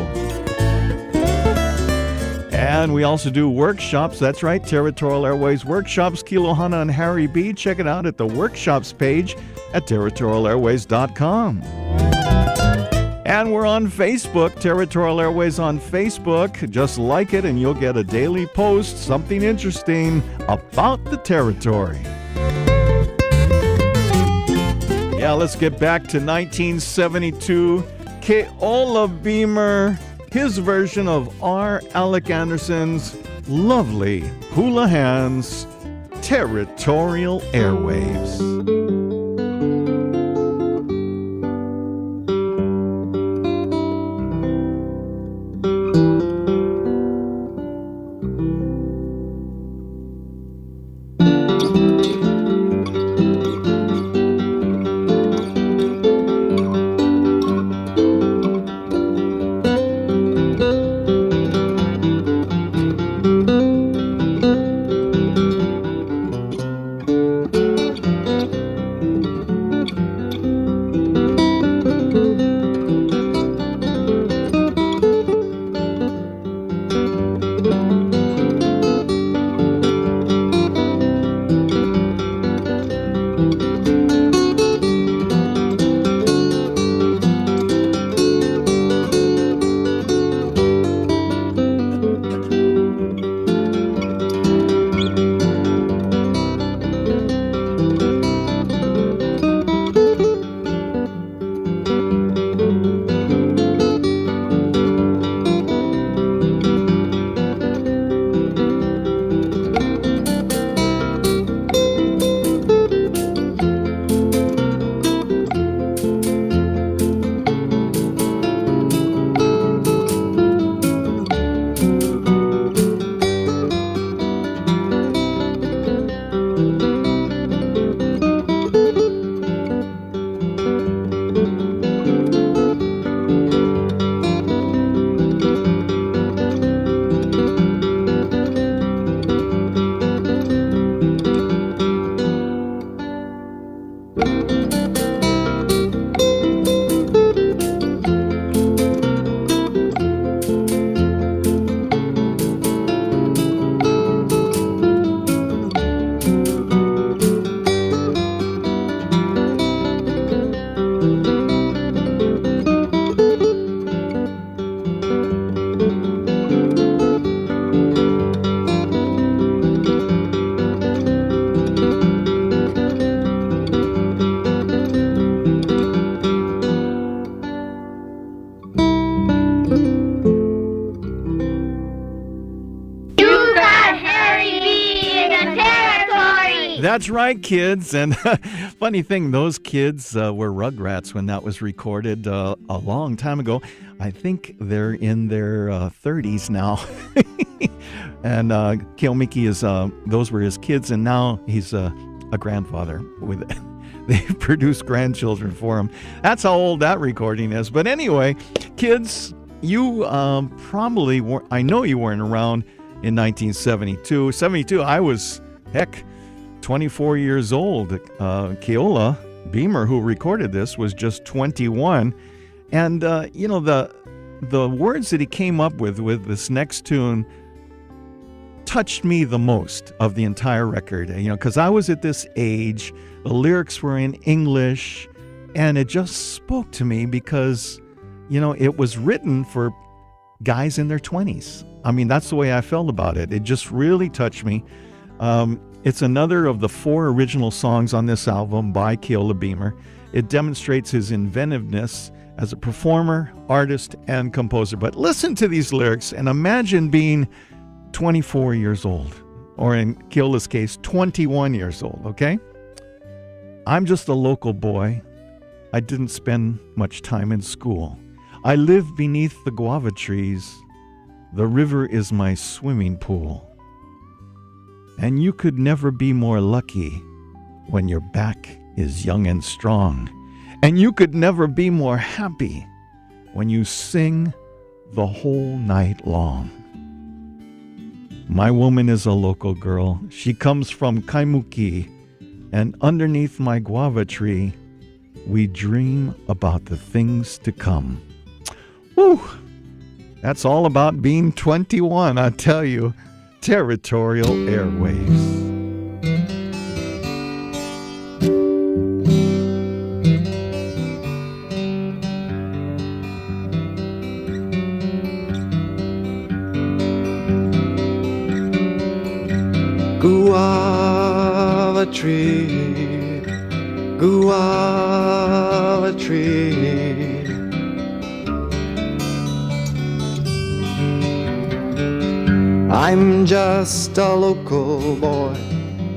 And we also do workshops. That's right, Territorial Airways workshops. Kilohana and Harry B. Check it out at the workshops page at territorialairways.com. And we're on Facebook, Territorial Airways on Facebook. Just like it and you'll get a daily post, something interesting about the territory. Yeah, let's get back to 1972. Keola Beamer, his version of R. Alec Anderson's lovely Hula Hands, Territorial Airwaves. right. That's right, kids. And funny thing, those kids were Rugrats when that was recorded a long time ago. I think they're in their 30s now. And Keomiki is, those were his kids, and now he's a grandfather. They produced grandchildren for him. That's how old that recording is. But anyway, kids, you probably weren't, I know you weren't around in 1972. 72, I was, 24 years old. Keola Beamer, who recorded this, was just 21. And, the words that he came up with this next tune touched me the most of the entire record, because I was at this age, the lyrics were in English, and it just spoke to me because, it was written for guys in their 20s. I mean, that's the way I felt about it. It just really touched me. It's another of the 4 original songs on this album by Keola Beamer. It demonstrates his inventiveness as a performer, artist, and composer. But listen to these lyrics and imagine being 24 years old, or in Keola's case, 21 years old, okay? I'm just a local boy. I didn't spend much time in school. I live beneath the guava trees. The river is my swimming pool. And you could never be more lucky when your back is young and strong. And you could never be more happy when you sing the whole night long. My woman is a local girl. She comes from Kaimuki, and underneath my guava tree, we dream about the things to come. Whew! That's all about being 21, I tell you. Territorial Airwaves. Guava tree, guava tree. I'm just a local boy.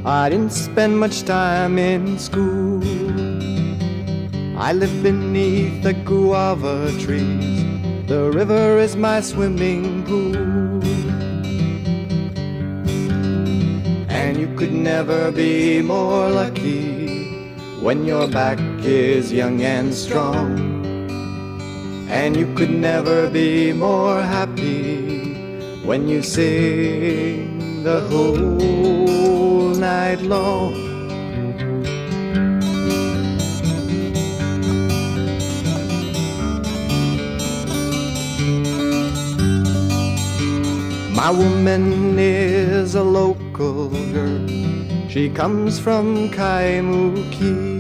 I didn't spend much time in school. I live beneath the guava trees. The river is my swimming pool. And you could never be more lucky when your back is young and strong. And you could never be more happy when you sing the whole night long. My woman is a local girl. She comes from Kaimuki.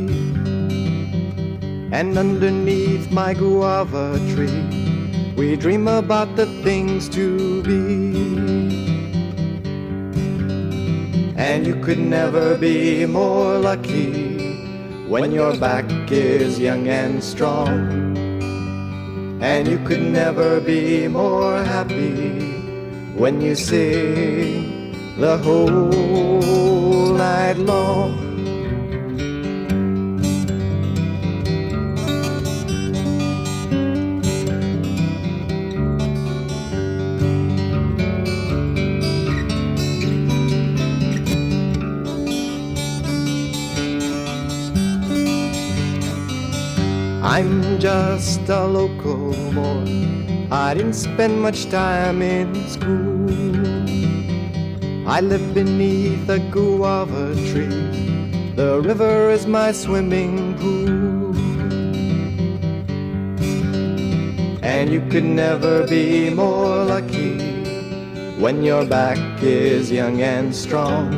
And underneath my guava tree, we dream about the things to be. And you could never be more lucky when your back is young and strong. And you could never be more happy when you sing the whole night long. I'm just a local boy. I didn't spend much time in school. I live beneath the guava tree. The river is my swimming pool. And you could never be more lucky when your back is young and strong.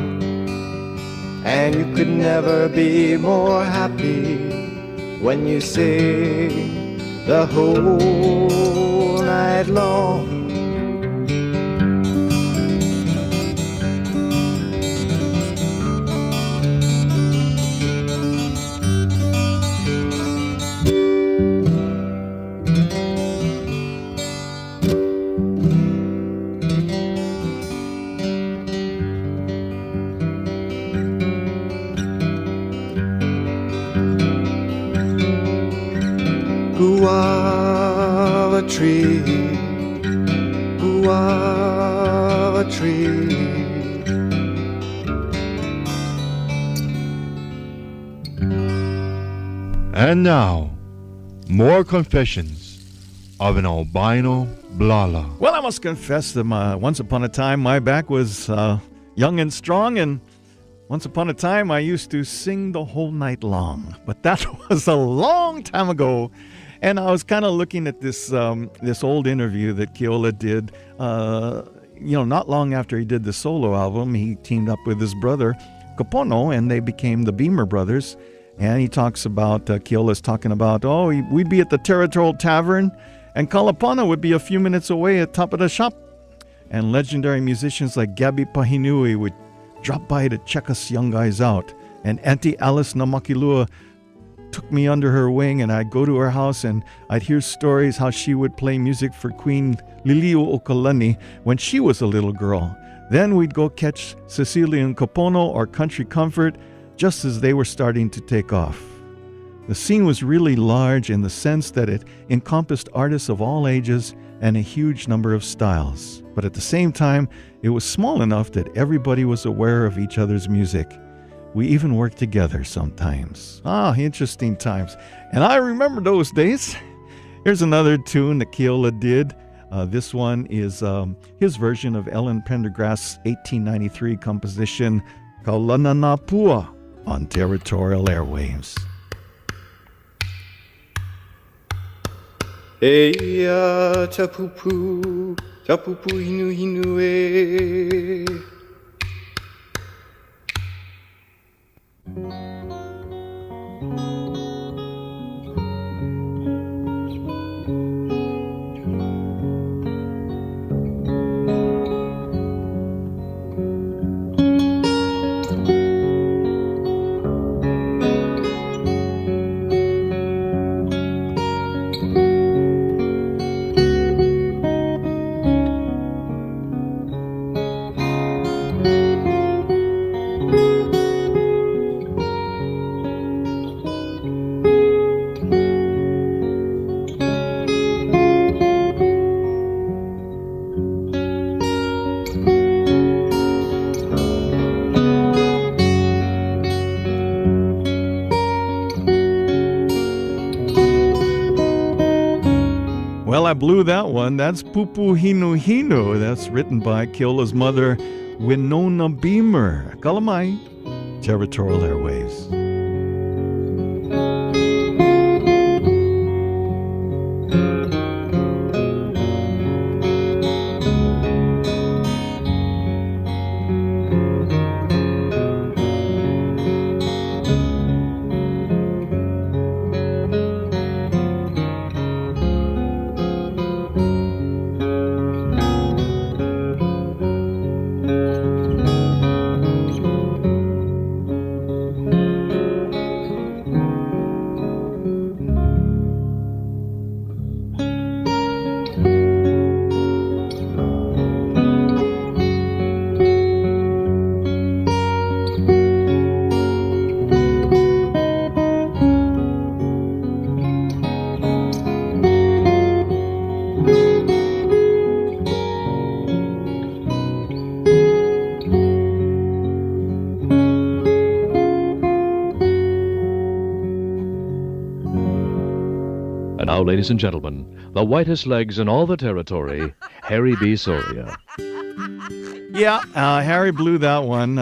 And you could never be more happy when you sing the whole night long. Guava tree, guava tree. And now, more confessions of an albino blala. Well, I must confess that once upon a time my back was young and strong, and once upon a time I used to sing the whole night long. But that was a long time ago. And I was kind of looking at this old interview that Keola did. Not long after he did the solo album, he teamed up with his brother Kapono, and they became the Beamer Brothers. And he talks about, Keola's talking about, we'd be at the Territorial Tavern, and Kalapana would be a few minutes away at top of the shop. And legendary musicians like Gabi Pahinui would drop by to check us young guys out. And Auntie Alice Namakilua took me under her wing, and I'd go to her house, and I'd hear stories how she would play music for Queen Liliu Okalani when she was a little girl. Then we'd go catch Sicilian Kapono or Country Comfort just as they were starting to take off. The scene was really large in the sense that it encompassed artists of all ages and a huge number of styles. But at the same time, it was small enough that everybody was aware of each other's music. We even worked together sometimes. Interesting times. And I remember those days. Here's another tune that Keola did. This one is his version of Ellen Pendergrass's 1893 composition, Kaulananapua, on Territorial Airwaves. Eia tapupu, tapupu hinu hinu e. I blew that one. That's Pupu Hinu Hinu. That's written by Keola's mother, Winona Beamer. Kalamai, Territorial Airwaves. Now, ladies and gentlemen, the whitest legs in all the territory, Harry B. Soria. Yeah, Harry blew that one.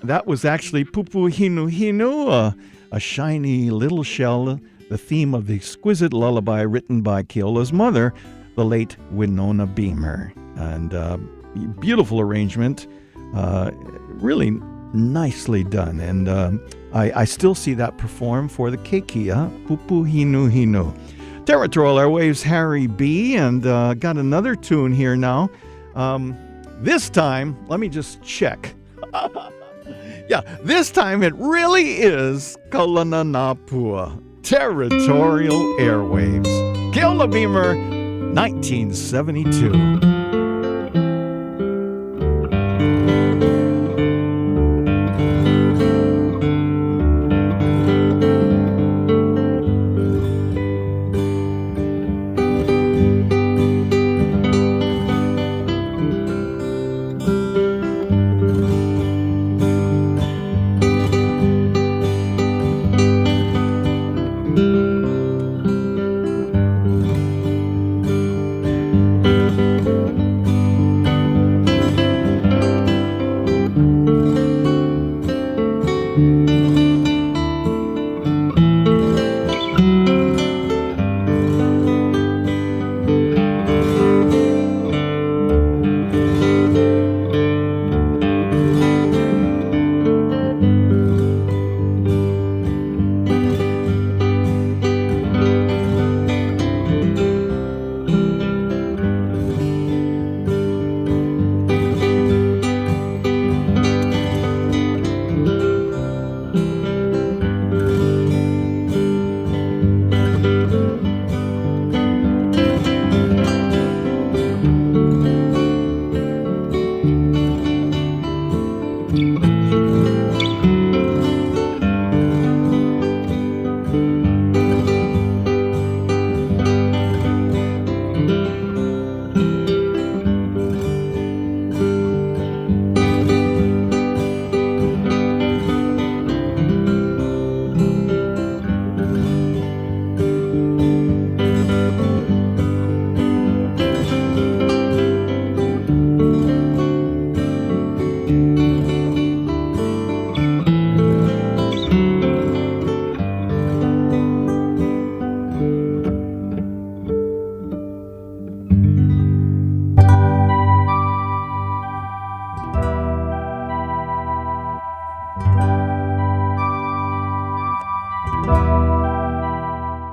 That was actually Pupu Hinu Hinu, a shiny little shell, the theme of the exquisite lullaby written by Keola's mother, the late Winona Beamer. And beautiful arrangement, really nicely done. And I still see that performed for the Keikea, Pupu Hinu Hinu. Territorial Airwaves, Harry B. And got another tune here now. This time, let me just check. Yeah, this time it really is Kaulananapua, Territorial Airwaves. Keola Beamer, 1972.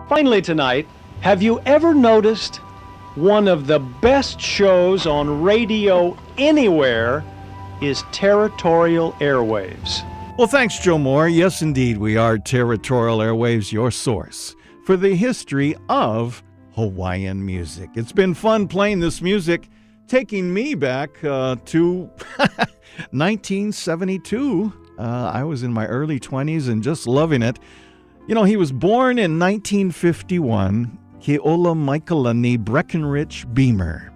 Finally tonight, have you ever noticed one of the best shows on radio anywhere is Territorial Airwaves? Well, thanks, Joe Moore. Yes, indeed, we are Territorial Airwaves, your source for the history of Hawaiian music. It's been fun playing this music, taking me back to 1972. I was in my early 20s and just loving it. You know, he was born in 1951, Keola Michaelani Breckenridge Beamer.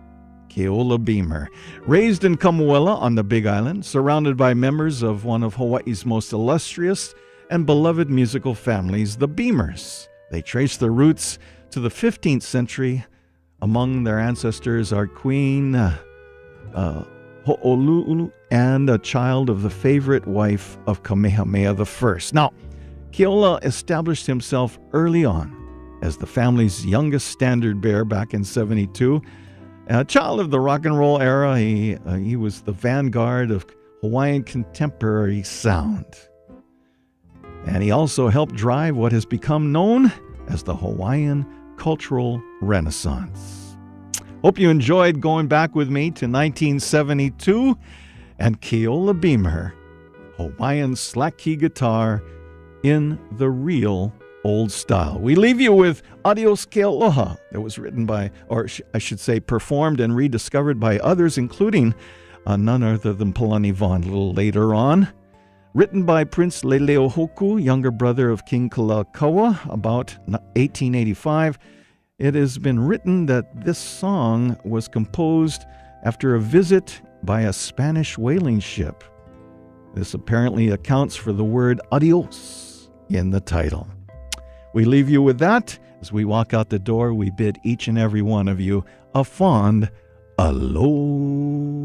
Keola Beamer. Raised in Kamuela on the Big Island, surrounded by members of one of Hawaii's most illustrious and beloved musical families, the Beamers. They trace their roots to the 15th century. Among their ancestors are Queen Ho'olu'ulu and a child of the favorite wife of Kamehameha I. Now, Keola established himself early on as the family's youngest standard bearer back in 72. A child of the rock and roll era, he was the vanguard of Hawaiian contemporary sound. And he also helped drive what has become known as the Hawaiian Cultural Renaissance. Hope you enjoyed going back with me to 1972 and Keola Beamer, Hawaiian slack key guitar in the real old style. We leave you with Adios Kealoha. That was written by, or I should say performed and rediscovered by others, including none other than Palani Vaughn a little later on. Written by Prince Leleohoku, younger brother of King Kalakaua, about 1885. It has been written that this song was composed after a visit by a Spanish whaling ship. This apparently accounts for the word adios in the title. We leave you with that. As we walk out the door, we bid each and every one of you a fond aloha.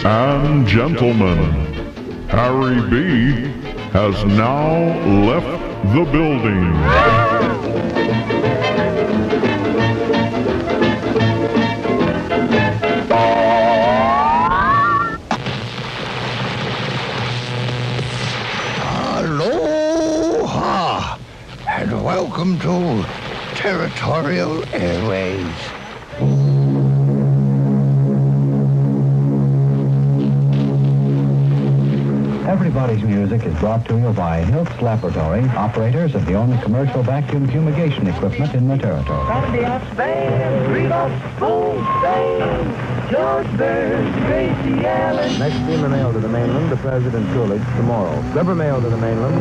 and gentlemen, Harry B. has now left the building. Aloha, and welcome to Territorial Airwaves. Everybody's Music is brought to you by Hiltz Laboratory, operators of the only commercial vacuum fumigation equipment in the territory. Sandy Stand, Rudolph, Full Stand, George Burns, Gracie Allen. Next steamer mail to the mainland, the President Coolidge tomorrow. Rubber mail to the mainland.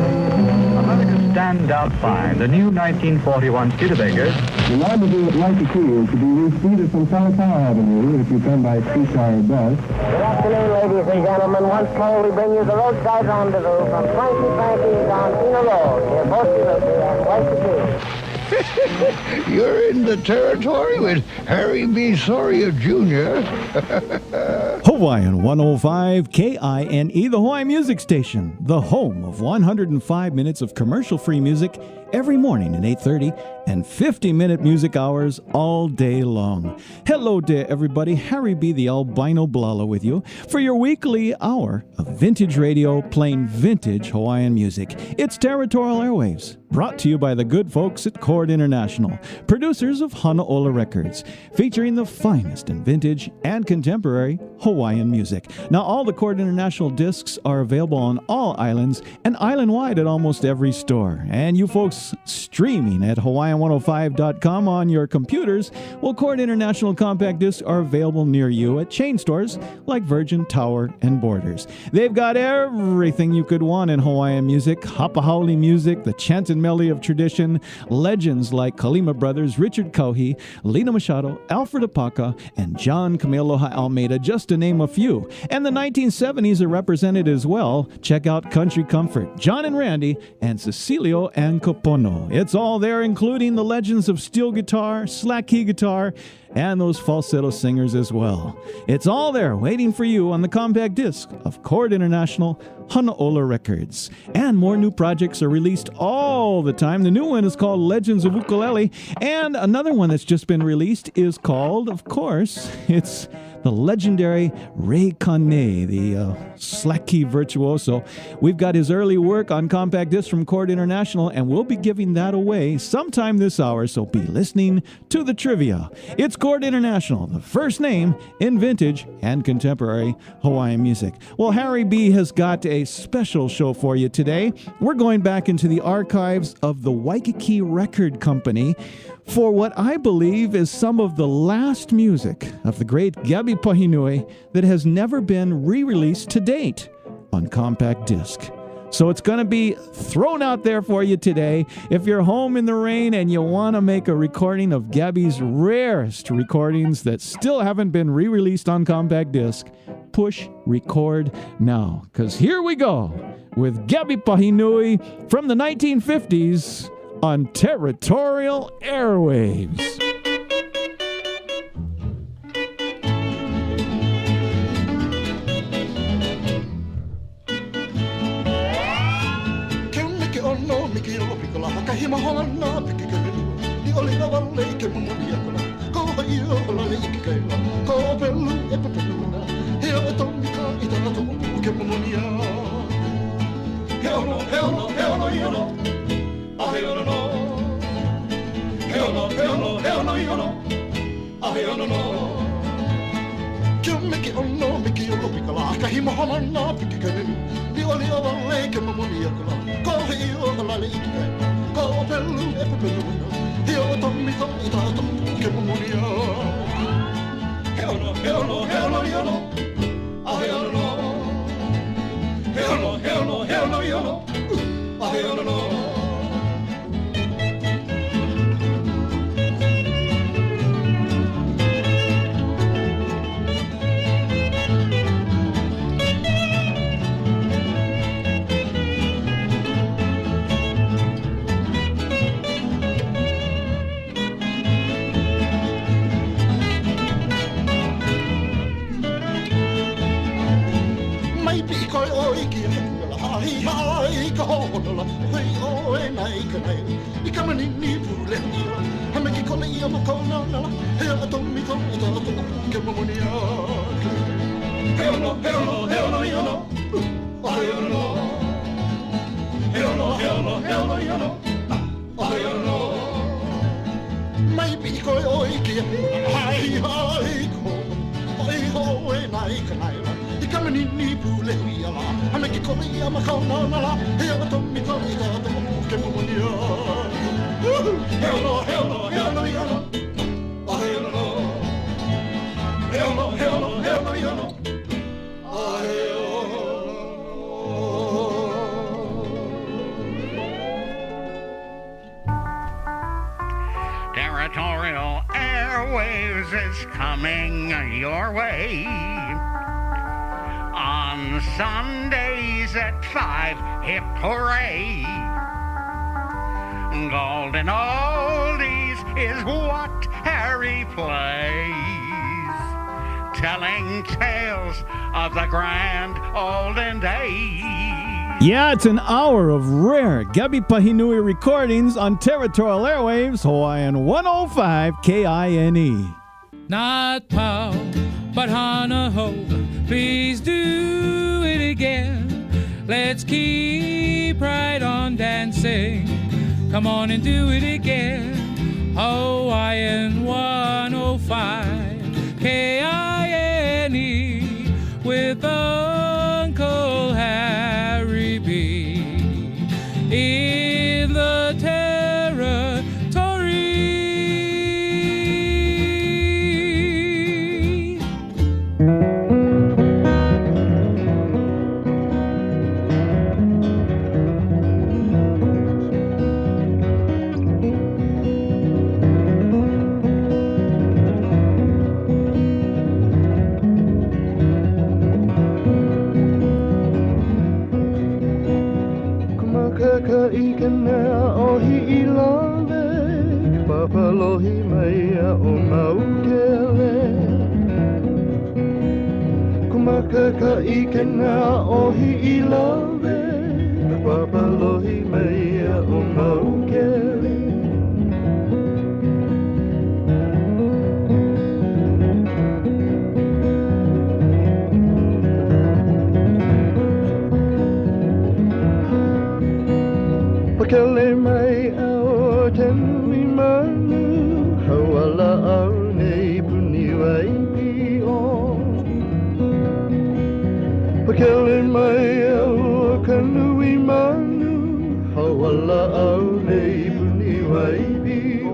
America stands out fine. The new 1941 Studebaker. The rendezvous at Waikiki is to be reached either from Chalangalang Avenue if you come by streetcar or bus. Good afternoon, ladies and gentlemen. Once more, we bring you the roadside rendezvous from Frankie Frankie's on Ina Road, near Bossiluki and Waikiki. You're in the territory with Harry B. Soria Jr. Hawaiian 105 KINE, the Hawaii Music Station, the home of 105 minutes of commercial-free music every morning at 8:30 and 50-minute music hours all day long. Hello there, everybody. Harry B. the Albino Blala with you for your weekly hour of vintage radio playing vintage Hawaiian music. It's Territorial Airwaves, brought to you by the good folks at Chord International, producers of Hanaola Records, featuring the finest in vintage and contemporary Hawaiian music. Now, all the Chord International discs are available on all islands and island-wide at almost every store. And you folks streaming at Hawaiian105.com on your computers, well, Chord International compact discs are available near you at chain stores like Virgin, Tower, and Borders. They've got everything you could want in Hawaiian music, hapahaole music, the chant and melody of tradition, legends like Kalima Brothers, Richard Kauhi, Lina Machado, Alfred Apaka, and John Kamealoha Almeida, just to name a few. And the 1970s are represented as well. Check out Country Comfort, John and Randy, and Cecilio and Copono. It's all there, including the legends of steel guitar, slack key guitar, and those falsetto singers as well. It's all there waiting for you on the compact disc of Chord International Hanaola Records. And more new projects are released all the time. The new one is called Legends of Ukulele, and another one that's just been released is called, of course, it's the legendary Ray Kane, the slack key virtuoso. We've got his early work on compact disc from Chord International, and we'll be giving that away sometime this hour, so be listening to the trivia. It's Chord International, the first name in vintage and contemporary Hawaiian music. Well, Harry B. has got a special show for you today. We're going back into the archives of the Waikiki Record Company for what I believe is some of the last music of the great Gabi Pahinui that has never been re-released to date on compact disc. So it's going to be thrown out there for you today. If you're home in the rain and you want to make a recording of Gabby's rarest recordings that still haven't been re-released on compact disc, push record now. Because here we go with Gabi Pahinui from the 1950s on Territorial Airwaves. hui o e nai ka nei I kamani ni pule ia Hame ki kole ia mo kona nala He a tomi to I ta to ke mamoni ake He ono iono He ono He ono iono He ono Mai pi koe oi ki Hai ko Oi ho e nai ka nai I kamani ni pule ia la Hame ki kole ia mo kona nala He a tomi to I ta to ke mamoni ake He ono iono He ono Territorial Airwaves is coming your way on Sundays at 5. Hip hooray! Golden oldies is what Harry plays, telling tales of the grand olden days. Yeah, it's an hour of rare Gabi Pahinui recordings on Territorial Airwaves, Hawaiian 105 KINE. Not pow, but hana ho, please do it again. Let's keep right on dancing. Come on and do it again. Hawaiian 105 KINE with Uncle Harry B in the Territory. Ka ika mea ohi I lale Papalohi maia o maukele Kumaka ka ika mea ohi I lale Papalohi maia o maukele Pakele mai au temi manu Hawala au nei puni wai pi o Pakele mai au kanui manu Hawala au nei puni wai pi o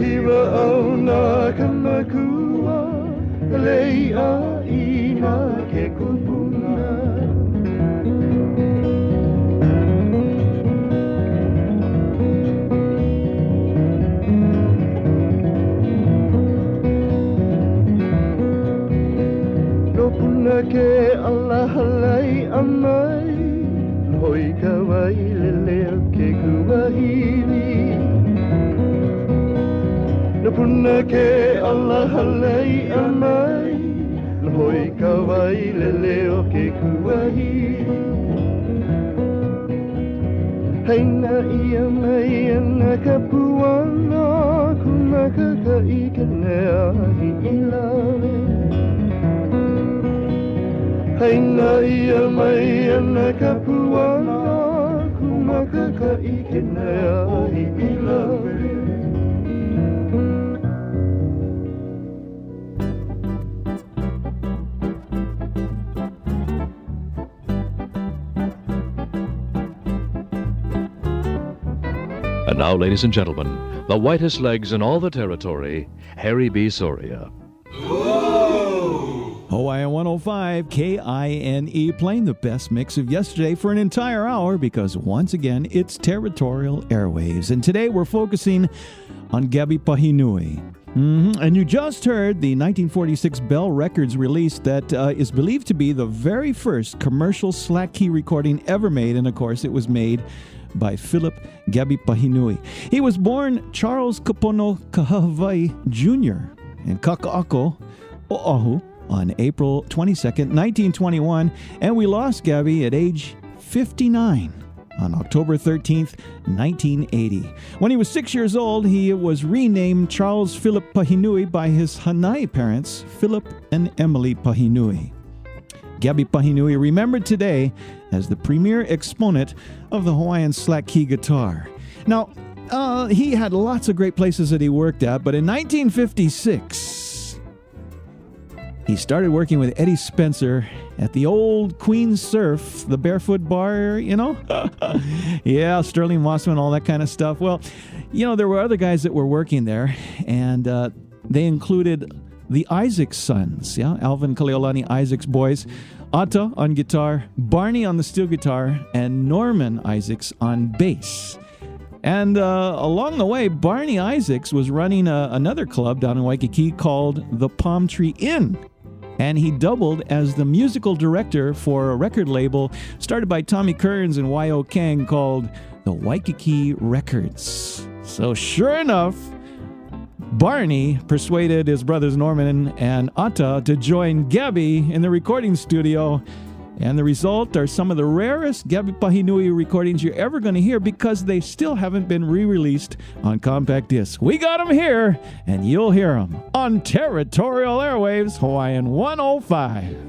Hiva au na kamakua Leia ina ke kupuna No puna ke Allah halai amai Hoi kawai leleo ke kuwahiri Napuna ke Allah halai amai Lhoi kawai leleo ke kuahi Haina ia mai ana kapuana Kumaka ka ikanea hi ilawe Haina ia mai ana kapuana Kumaka ka ikanea hi ilawe And now, ladies and gentlemen, the whitest legs in all the territory, Harry B. Soria. Hawaiian 105 KINE playing the best mix of yesterday for an entire hour because once again it's Territorial Airwaves. And today we're focusing on Gabi Pahinui. And you just heard the 1946 Bell Records release that is believed to be the very first commercial slack key recording ever made. And of course it was made by Philip Gabi Pahinui. He was born Charles Kapono Keawehawaii Jr. in Kaka'ako, Oahu, on April 22nd, 1921, and we lost Gabi at age 59 on October 13th, 1980. When he was 6 years old, he was renamed Charles Philip Pahinui by his Hanai parents, Philip and Emily Pahinui. Gabi Pahinui remembered today as the premier exponent of the Hawaiian slack key guitar. Now, he had lots of great places that he worked at, but in 1956, he started working with Eddie Spencer at the old Queen Surf, the Barefoot Bar, you know? Yeah, Sterling Mossman, all that kind of stuff. Well, you know, there were other guys that were working there, and they included the Isaacs sons, yeah? Alvin Kaleolani Isaacs boys, Atta on guitar, Barney on the steel guitar, and Norman Isaacs on bass. And along the way, Barney Isaacs was running another club down in Waikiki called the Palm Tree Inn. And he doubled as the musical director for a record label started by Tommy Kearns and Y.O. Kang called the Waikiki Records. So sure enough, Barney persuaded his brothers Norman and Atta to join Gabi in the recording studio. And the result are some of the rarest Gabi Pahinui recordings you're ever going to hear because they still haven't been re-released on compact disc. We got them here, and you'll hear them on Territorial Airwaves, Hawaiian 105.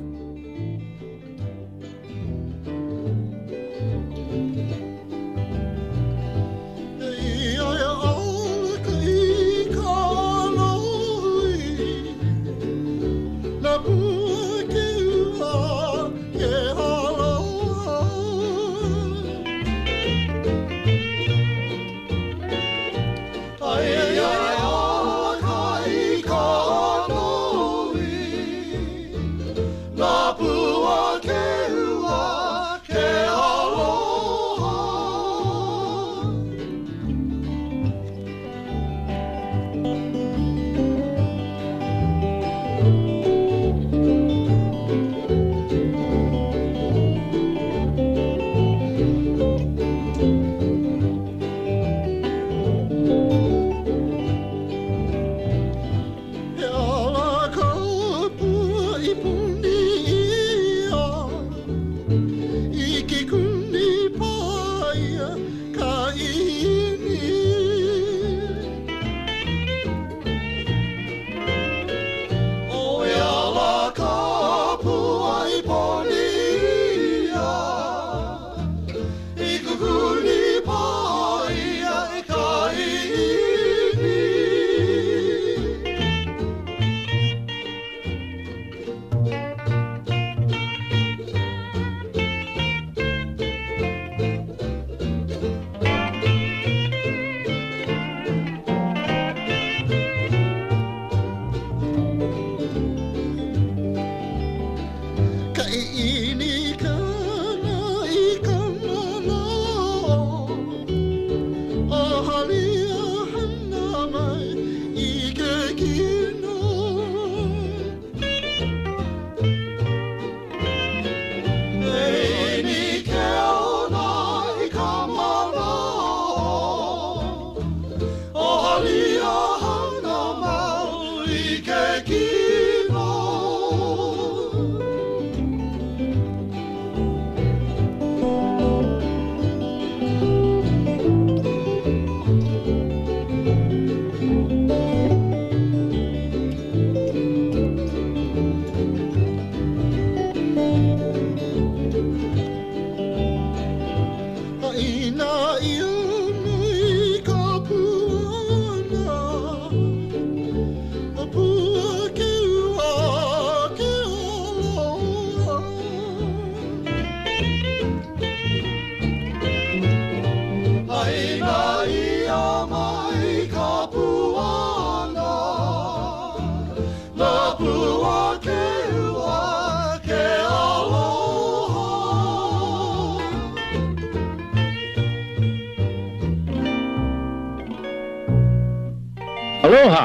Pua ke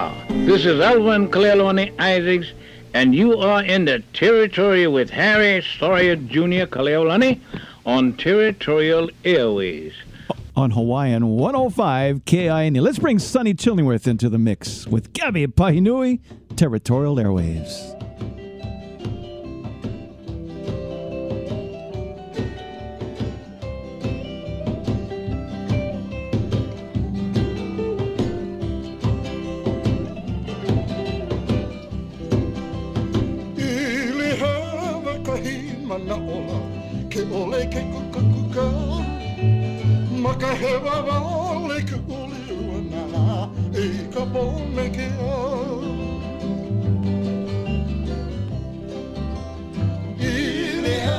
Aloha. This is Alvin Kalealoni Isaacs, and you are in the Territory with Harry Sawyer Jr. Kalealani on Territorial Airways. On Hawaiian 105 Keawehawaii. Let's bring Sonny Chillingworth into the mix with Gabi Pahinui, Territorial Airwaves. Ola, ke ole ke kuka maka he wawale ke uli uana e ka pome ke I le he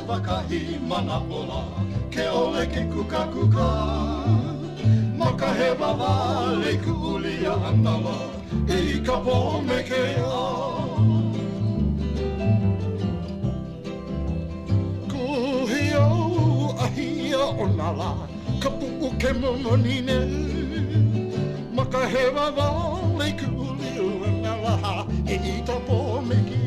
wakahi mana ola ke ole ke kuka maka he wawale ke uli uana e ka pome ke Onala, kapu ke momonine, maka he wawale ku uli uanala, e ita po mekia.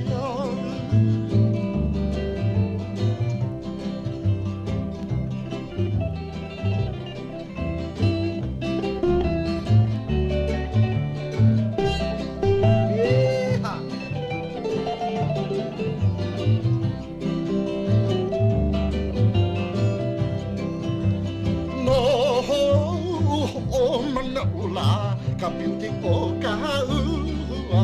Ka beauty o ka ua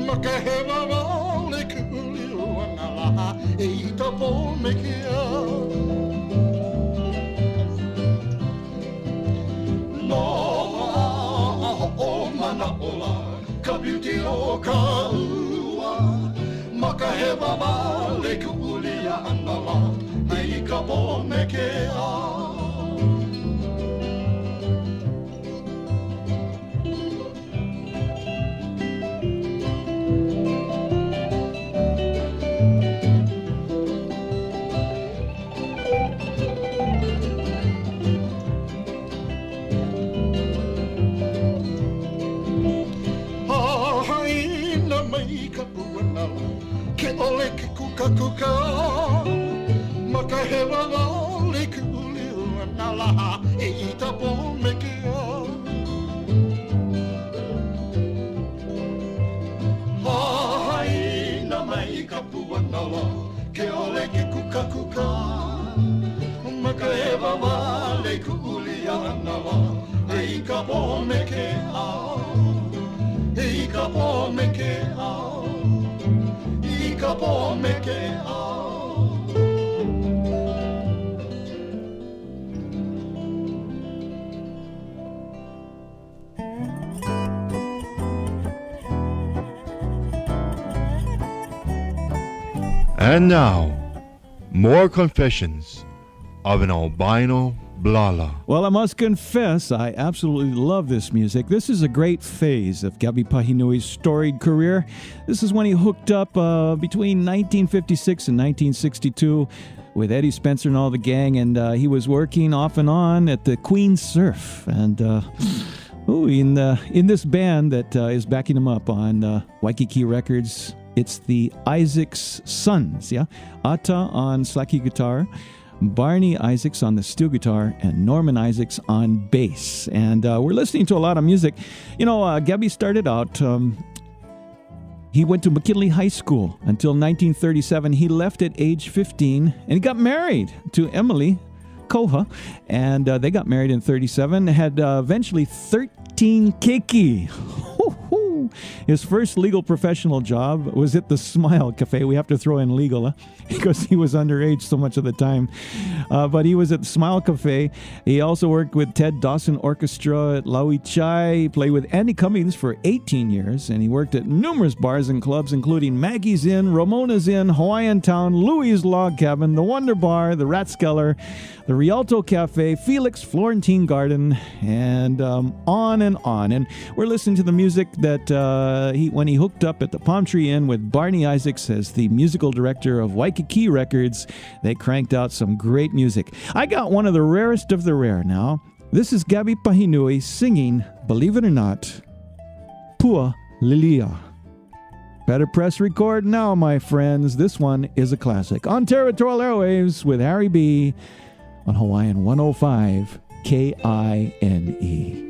maka he wawale ku uli uanala e ita po mekia no o mana ola ka beauty o ka ua maka he wawale ku uli uanala e ita po mekia Kuka maka he wawale ku uli uanala e ita po mekia hai na mai ka puanala ke ole ke kuka maka he wawale ku uli uanala e ka po mekia e ka po mekia And now, more confessions of an albino blala. Well, I must confess, I absolutely love this music. This is a great phase of Gabi Pahinui's storied career. This is when he hooked up between 1956 and 1962 with Eddie Spencer and all the gang, and he was working off and on at the Queen Surf. And in this band that is backing him up on Waikiki Records, it's the Isaacs Sons, yeah? Ata on slacky guitar, Barney Isaacs on the steel guitar, and Norman Isaacs on bass. And we're listening to a lot of music. You know, Gabi started out, he went to McKinley High School until 1937. He left at age 15, and he got married to Emily Koha, and they got married in 37, had eventually 13 keiki. His first legal professional job was at the Smile Cafe. We have to throw in legal because he was underage so much of the time. But he was at the Smile Cafe. He also worked with Ted Dawson Orchestra at Laui Chai. He played with Andy Cummings for 18 years, and he worked at numerous bars and clubs, including Maggie's Inn, Ramona's Inn, Hawaiian Town, Louie's Log Cabin, the Wonder Bar, the Ratskeller, the Rialto Cafe, Felix Florentine Garden, and on and on. And we're listening to the music that when he hooked up at the Palm Tree Inn with Barney Isaacs as the musical director of Waikiki Records. They cranked out some great music. I got one of the rarest of the rare now. This is Gabi Pahinui singing, believe it or not, Pu Pua Lilia. Better press record now, my friends. This one is a classic. On Territorial Airwaves with Harry B. on Hawaiian 105 KINE.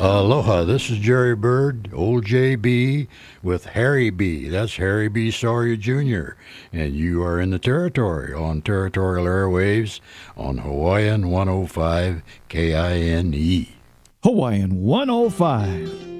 Aloha, this is Jerry Bird, old JB, with Harry B. That's Harry B. Sawyer Jr., and you are in the Territory on Territorial Airwaves on Hawaiian 105 KINE. Hawaiian 105.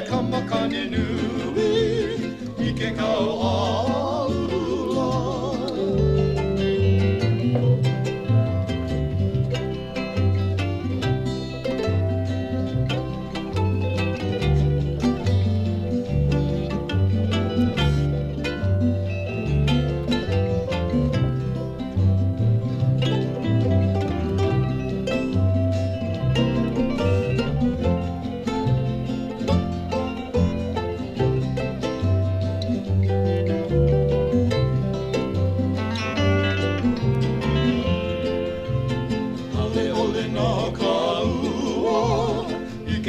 ka makani nui I ke kau aula.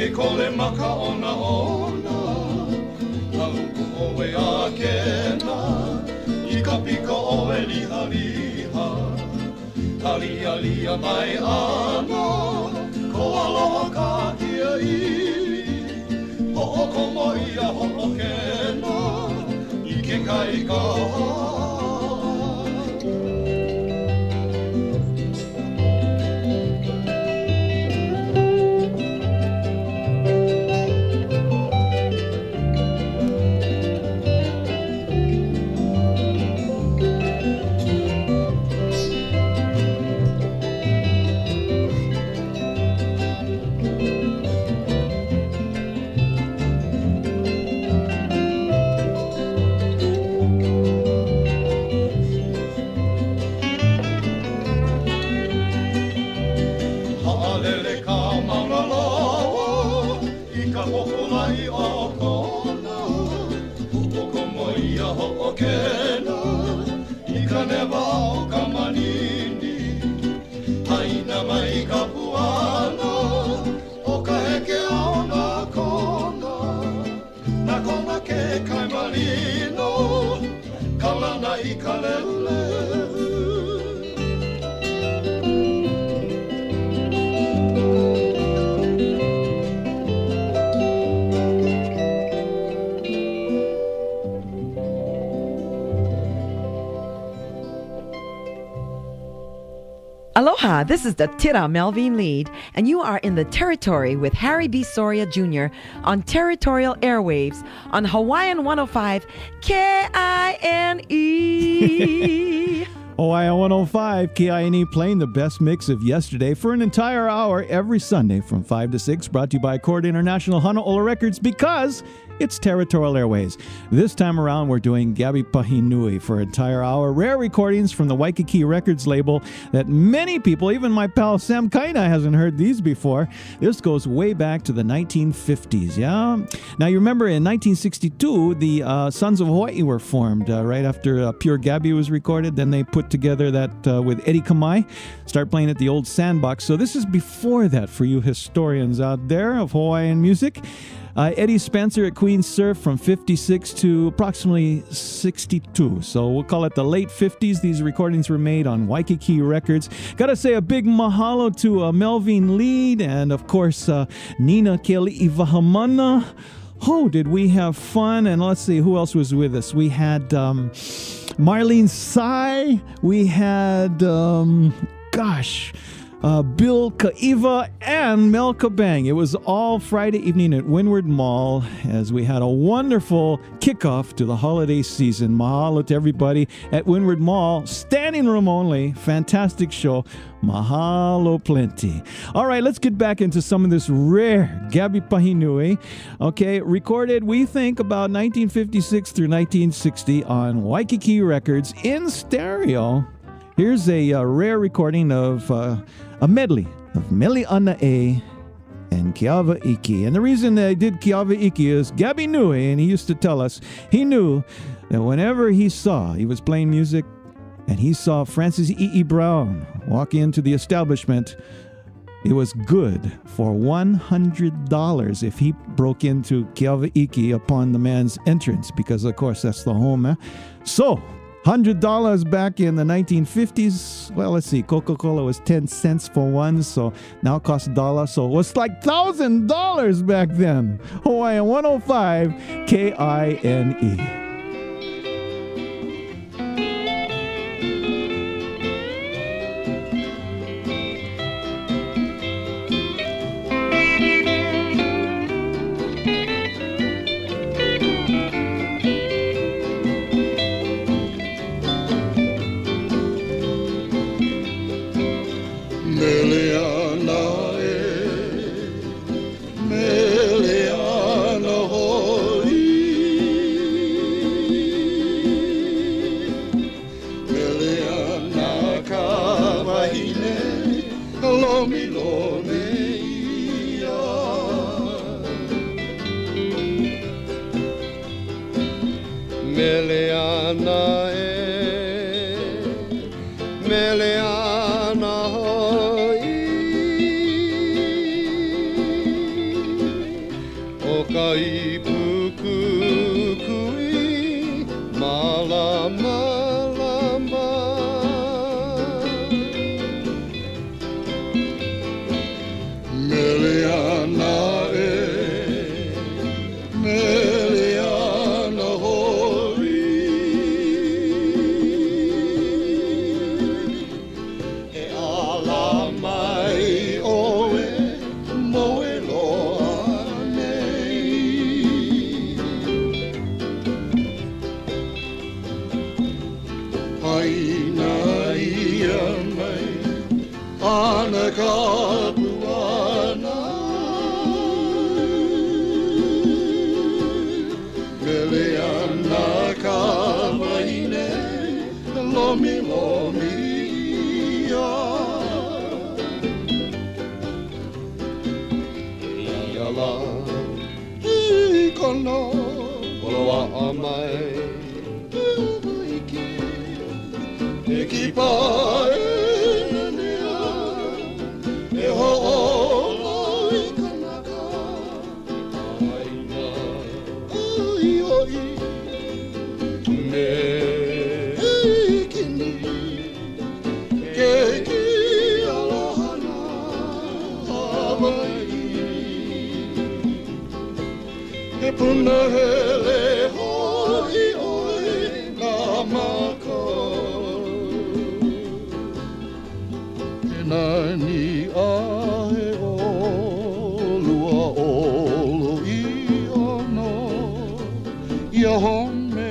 Ke kole maka ona ona Hauku oe a kena I ka pika oe liha liha Talia lia mai ana Ko aloha ka kia I Ho o komo ia ho o kena I ke kai ka Aloha, this is the Tira Melvin Lead, and you are in the Territory with Harry B. Soria Jr. on Territorial Airwaves on Hawaiian 105 K-I-N-E. Hawaiian 105 KINE playing the best mix of yesterday for an entire hour every Sunday from 5 to 6, brought to you by Accord International Honolulu Records because it's Territorial Airways. This time around, we're doing Gabi Pahinui for an entire hour. Rare recordings from the Waikiki Records label that many people, even my pal Sam Kaina, hasn't heard these before. This goes way back to the 1950s, yeah? Now, you remember in 1962, the Sons of Hawaii were formed right after Pure Gabi was recorded. Then they put together that with Eddie Kamai, start playing at the old Sandbox. So this is before that for you historians out there of Hawaiian music. Eddie Spencer at Queen Surf from 56 to approximately 62. So we'll call it the late 50s. These recordings were made on Waikiki Records. Gotta say a big mahalo to Melvin Lead and, of course, Nina Keawehawaii. Oh, did we have fun? And let's see, who else was with us? We had Marlene Tsai. We had, Bill Kaiva and Mel Kabang. It was all Friday evening at Windward Mall as we had a wonderful kickoff to the holiday season. Mahalo to everybody at Windward Mall. Standing room only. Fantastic show. Mahalo plenty. All right, let's get back into some of this rare Gabi Pahinui. Okay, recorded, we think, about 1956 through 1960 on Waikiki Records in stereo. Here's a rare recording of a medley of Mele Ana'e and Keawehawaii. And the reason I did Keawehawaii is Gabi Nui, and he used to tell us, he knew that whenever he was playing music and he saw Francis E. Brown walk into the establishment, it was good for $100 if he broke into Keawehawaii upon the man's entrance, because of course that's the home. So, $100 back in the 1950s. Well, let's see. Coca-Cola was 10 cents for one, so now it costs $1. So it was like $1,000 back then. Hawaiian 105 KINE. Meleana Meleana hoi O kai puku kui malama Meleana Meleana hoi E ala mai oe moe loa nei Haina ia mai ana ka Lomi lomi ya Iala Ikono Loa amai Iki Iki pae Nea E ho'olo Ikanaka Aina Oi oi Me Keiki alohana Hawai'i E puna hele hoi oi na mako E nani ahe o lua olo I ono Ia home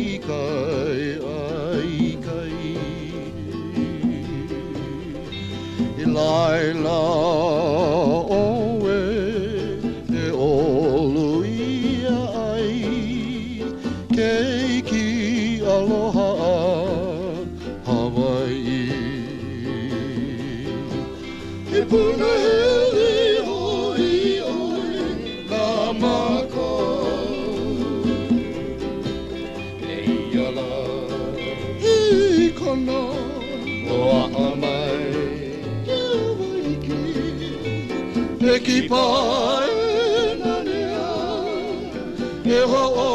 ikai Laila oe e olu ia ai Keiki aloha Hawai'i E puna hele hoi oi na mako E iala I kono loa amai E ki pae nanea E ho'o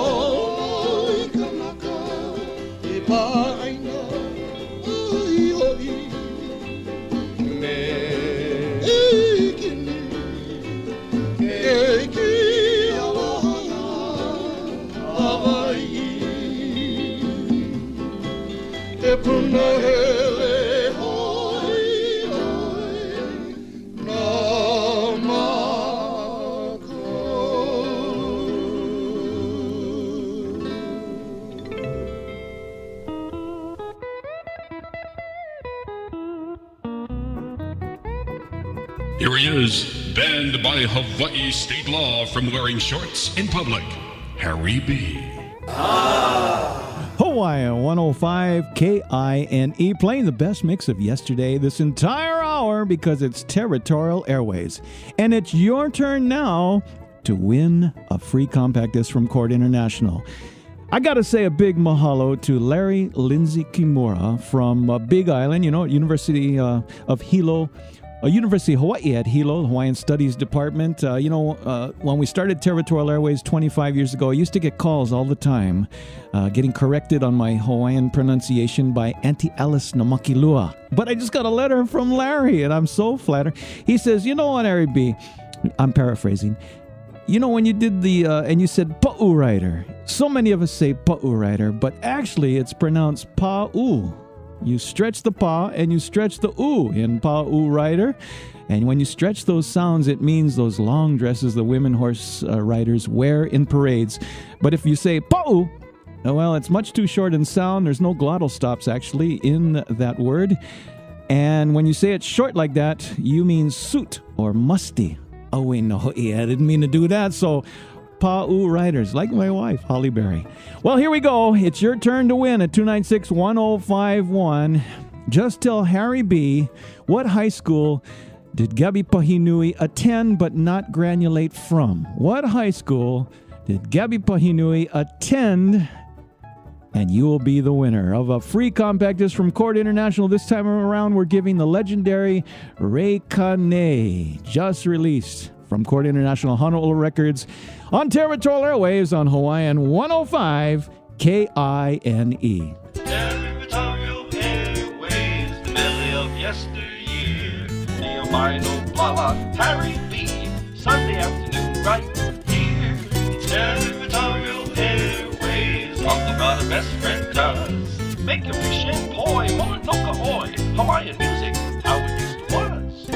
I kanaka I paeina Oi oi Me Ikini Keiki aloha Hawai'i E puna hele Here he is, banned by Hawaii state law from wearing shorts in public. Harry B. Hawaiian 105 KINE, playing the best mix of yesterday this entire hour because it's Territorial Airwaves. And it's your turn now to win a free compact disc from Chord International. I got to say a big mahalo to Larry Lindsay Kimura from Big Island, University of Hilo. University of Hawaii at Hilo, the Hawaiian Studies Department. When we started Territorial Airways 25 years ago, I used to get calls all the time getting corrected on my Hawaiian pronunciation by Auntie Alice Namakilua. But I just got a letter from Larry, and I'm so flattered. He says, you know what, Harry B., I'm paraphrasing. You know, when you did and you said pa'u rider, so many of us say pa'u rider, but actually it's pronounced pa'u. You stretch the pa and you stretch the u in pa'u rider. And when you stretch those sounds, it means those long dresses the women horse riders wear in parades. But if you say pa'u, well, it's much too short in sound. There's no glottal stops, actually, in that word. And when you say it short like that, you mean suit or musty. Oh, wait, no, yeah, I didn't mean to do that. So pa'u riders, like my wife, Holly Berry. Well, here we go. It's your turn to win at 296-1051. Just tell Harry B. what high school did Gabi Pahinui attend but not granulate from? What high school did Gabi Pahinui attend? And you will be the winner of a free compact disc from Chord International. This time around, we're giving the legendary Reikane, just released from Chord International Honolulu Records on Territorial Airwaves on Hawaiian 105 KINE. Territorial Airwaves, the mele of yesteryear. The albino Lala, Harry B. Sunday afternoon, right here. Territorial Airwaves, all about a best friend does. Make your fish and poi, Mauna Kea, Hawaiian music, how it used to was.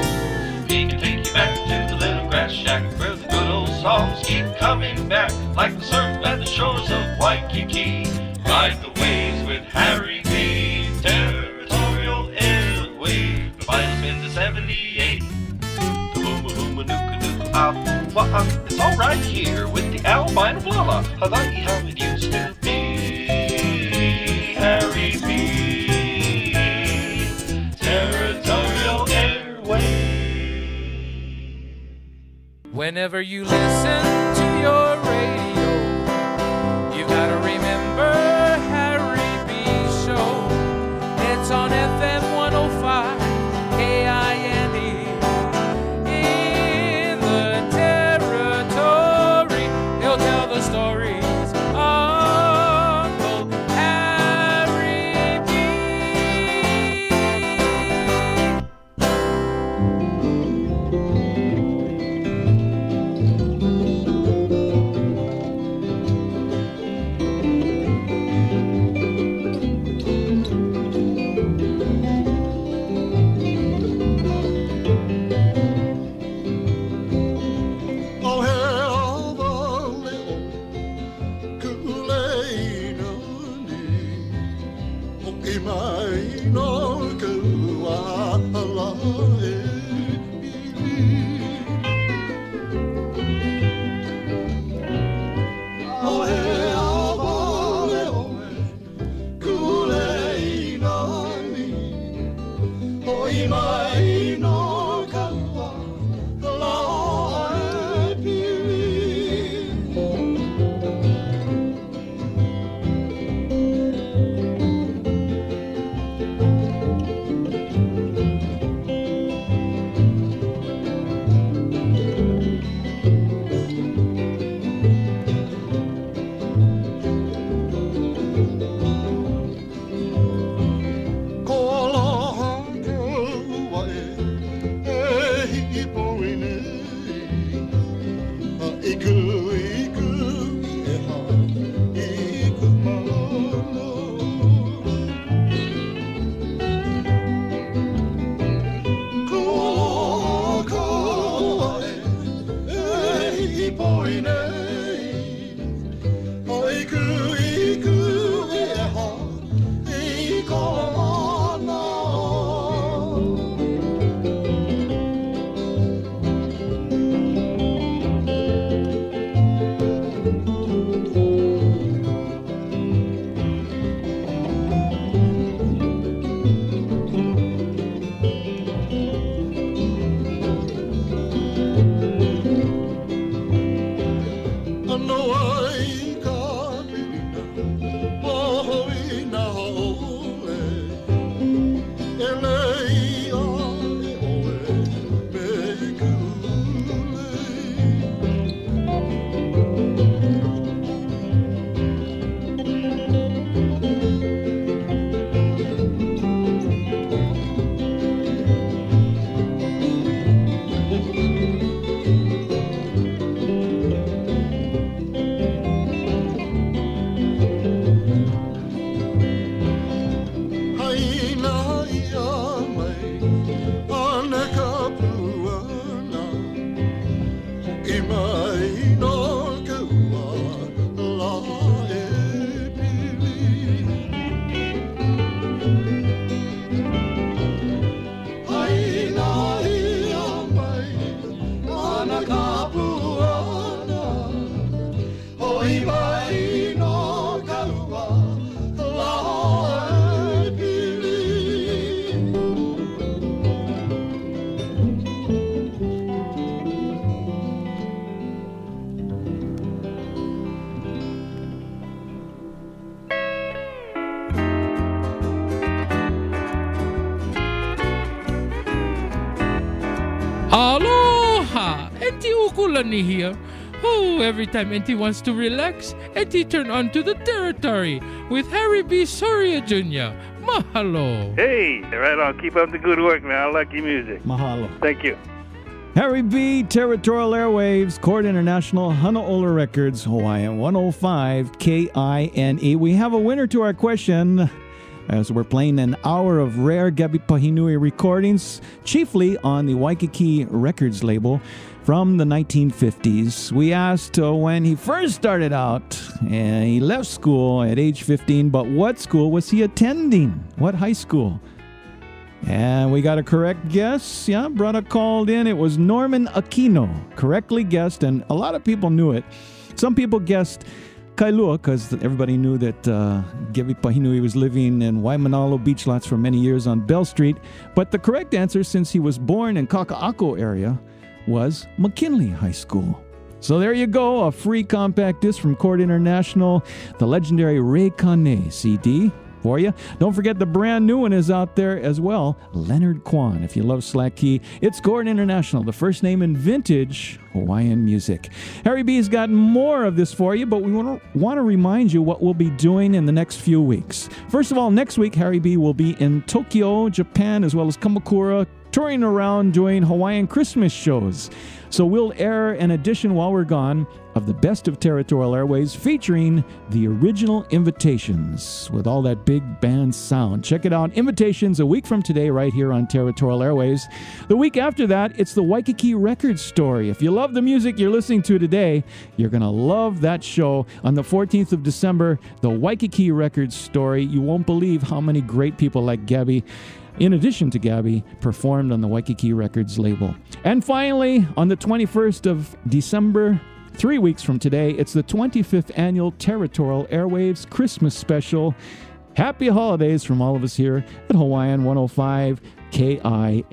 We can take you back to the little grass shack where the good old songs keep coming back, like the surf at the shores of Waikiki. Ride the waves with Harry B. Territorial Airwaves. The final's been to 78. The Huma Huma Nuka Nuka Apu. It's all right here with the albino Lala. Hawaii, how it used to be. Harry B. Territorial Airwaves. Whenever you listen to your radio, you've got to remember Harry B. Show. It's on FM 105 KINE. In the territory, he'll tell the stories of Uncle Harry B. Kaleolani here. Oh, every time Auntie wants to relax, Auntie turn on to the Territory with Harry B. Soria Jr. Mahalo. Hey, right on. Keep up the good work, man. I like your music. Mahalo. Thank you. Harry B., Territorial Airwaves, Court International, Hanaola Records, Hawaiian 105, KINE. We have a winner to our question, as we're playing an hour of rare Gabi Pahinui recordings, chiefly on the Waikiki Records label from the 1950s. We asked when he first started out, and he left school at age 15, but what school was he attending? What high school? And we got a correct guess. Yeah, brother called in. It was Norman Aquino. Correctly guessed, and a lot of people knew it. Some people guessed Kailua, because everybody knew that Gabi Pahinui was living in Waimanalo Beach Lots for many years on Bell Street. But the correct answer, since he was born in Kaka'ako area, was McKinley High School. So there you go, a free compact disc from Court International, the legendary Ray Kane CD for you. Don't forget the brand new one is out there as well, Leonard Kwan. If you love Slack Key, it's Court International, the first name in vintage Hawaiian music. Harry B's got more of this for you, but we want to remind you what we'll be doing in the next few weeks. First of all, next week, Harry B will be in Tokyo, Japan, as well as Kamakura, touring around doing Hawaiian Christmas shows. So we'll air an edition while we're gone of the Best of Territorial Airwaves featuring the original Invitations with all that big band sound. Check it out. Invitations a week from today right here on Territorial Airwaves. The week after that, it's the Waikiki Records Story. If you love the music you're listening to today, you're going to love that show. On the 14th of December, the Waikiki Records Story. You won't believe how many great people like Gabi, in addition to Gabi, performed on the Waikiki Records label. And finally, on the 21st of December, 3 weeks from today, it's the 25th annual Territorial Airwaves Christmas Special. Happy holidays from all of us here at Hawaiian 105 KINE.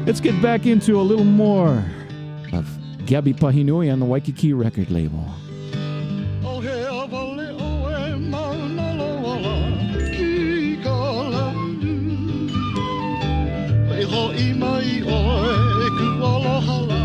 Let's get back into a little more of Gabi Pahinui on the Waikiki record label. Oh, heavenly, oh, Mauna Kea, Hoi mai oe e kuala hala.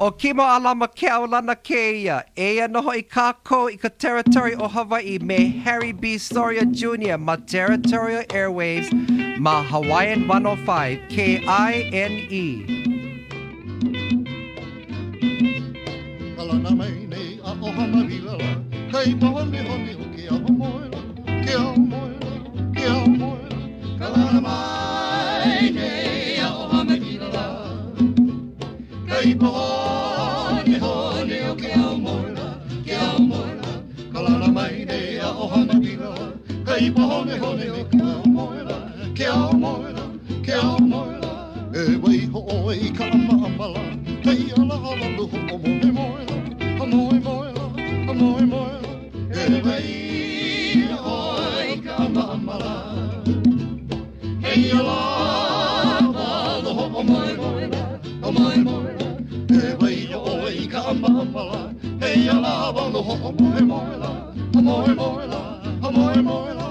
O kimo alama Mauna Kea, ea noho I kako I ka territory o Hawaii me Harry B. Soria Jr. ma Territorial Airwaves ma Hawaiian 105 KINE. Kalana mai nei a ohana vilala, kai mahone hone o ke aho moela, ke aho moela, ke aho moela. Kalana mai nei a ohana vilala, kai mahone hone o ke aho moela, ke aho moela. Kalana mai nei a ohana vilala, kai mahone hone o ke aho moela, ke aho moela, ke aho moela. E wai ho oi ka amala, kai ala ala luho o moe moela. Amoy moela, amoy moela, e wai oi ka mamala. Hey ala, lo amoy moela, amoy moela, e wai oi ka mamala. Hey ala, lo amoy moela, amoy moela, amoy moela.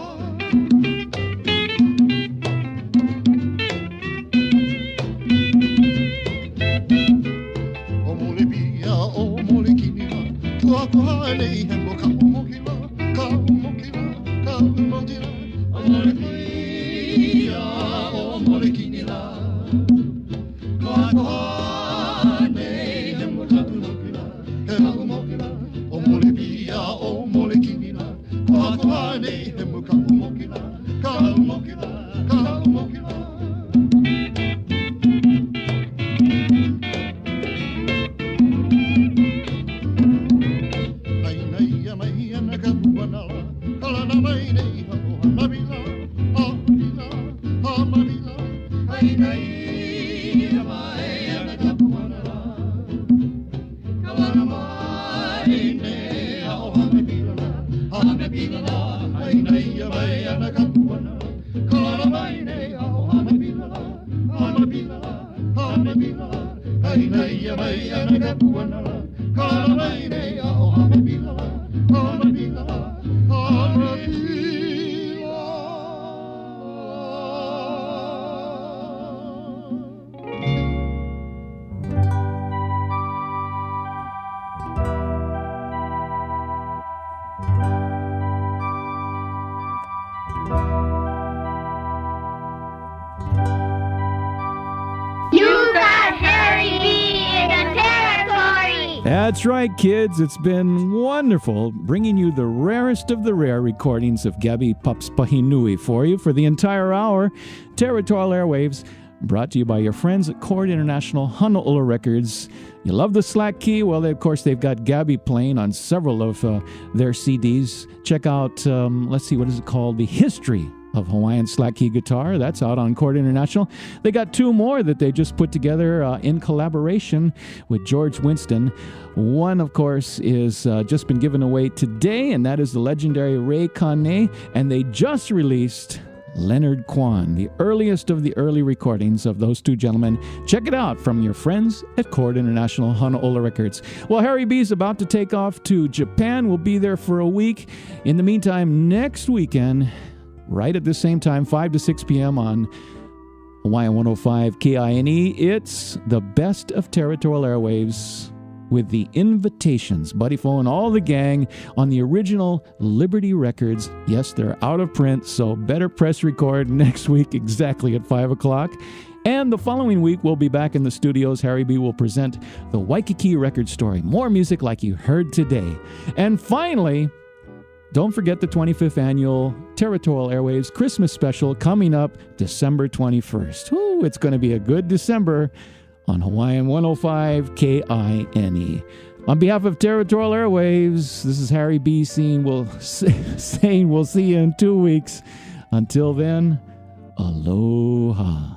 Kuakuhane I hemo ka umokila, ka umokila, ka umokila. Amore pia, amore kinila. Kuakuhane I hemo ka umokila, ka umokila. Amore pia, amore kinila. Kuakuhane I hemo ka umokila, ka umokila, ka umokila. Kalana mai nei ha ohana vila, ha vila, ha mavila. Ai nei mai ana kapuana. Kalana mai nei ha ohana vila, ha vila. Ai nei mai ana kapuana. Kalana mai nei ha ohana vila, ha vila, ha vila. Ai nei mai ana kapuana. Kalana mai nei ha ohana vila, ha vila. That's right, kids. It's been wonderful bringing you the rarest of the rare recordings of Gabi Pups Pahinui for you for the entire hour. Territorial Airwaves, brought to you by your friends at Chord International Honolulu Records. You love the slack key? Well, of course, they've got Gabi playing on several of their CDs. Check out, let's see, what is it called? The History of Hawaiian Slack Key Guitar. That's out on Chord International. They got two more that they just put together in collaboration with George Winston. One, of course, is just been given away today, and that is the legendary Ray Kane, and they just released Leonard Kwan, the earliest of the early recordings of those two gentlemen. Check it out from your friends at Chord International Honolulu Records. Well, Harry B's about to take off to Japan. We'll be there for a week. In the meantime, next weekend, right at the same time, 5 to 6 p.m. on Hawaiian 105 KINE, it's the best of Territorial Airwaves with the Invitations. Buddy Fo and all the gang on the original Liberty Records. Yes, they're out of print, so better press record next week exactly at 5 o'clock. And the following week, we'll be back in the studios. Harry B will present the Waikiki Record Story. More music like you heard today. And finally, don't forget the 25th annual Territorial Airwaves Christmas special coming up December 21st. Ooh, it's going to be a good December on Hawaiian 105 KINE. On behalf of Territorial Airwaves, this is Harry B. saying we'll see you in 2 weeks. Until then, aloha.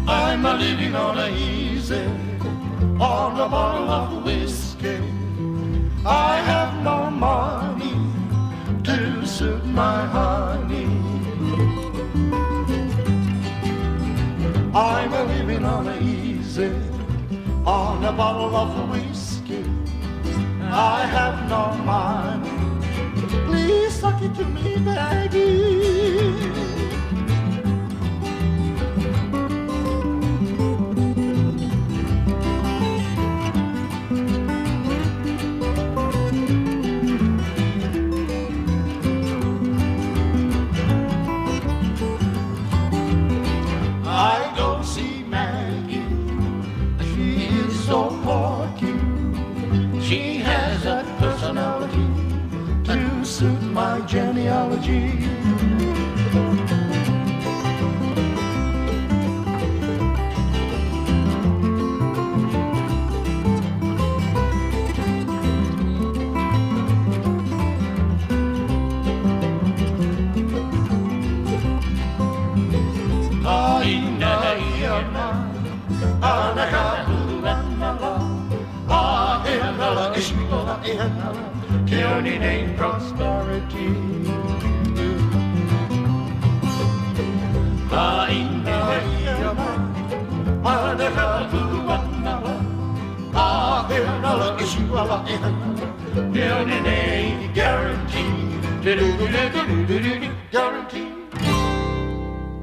I'm living on a easy, on a bottle of whiskey. I have no money, a bottle of whiskey. I have no mind. Please suck it to me, Maggie. I don't see Maggie. She is so porky. She has a personality to suit my genealogy. Keone name prosperity.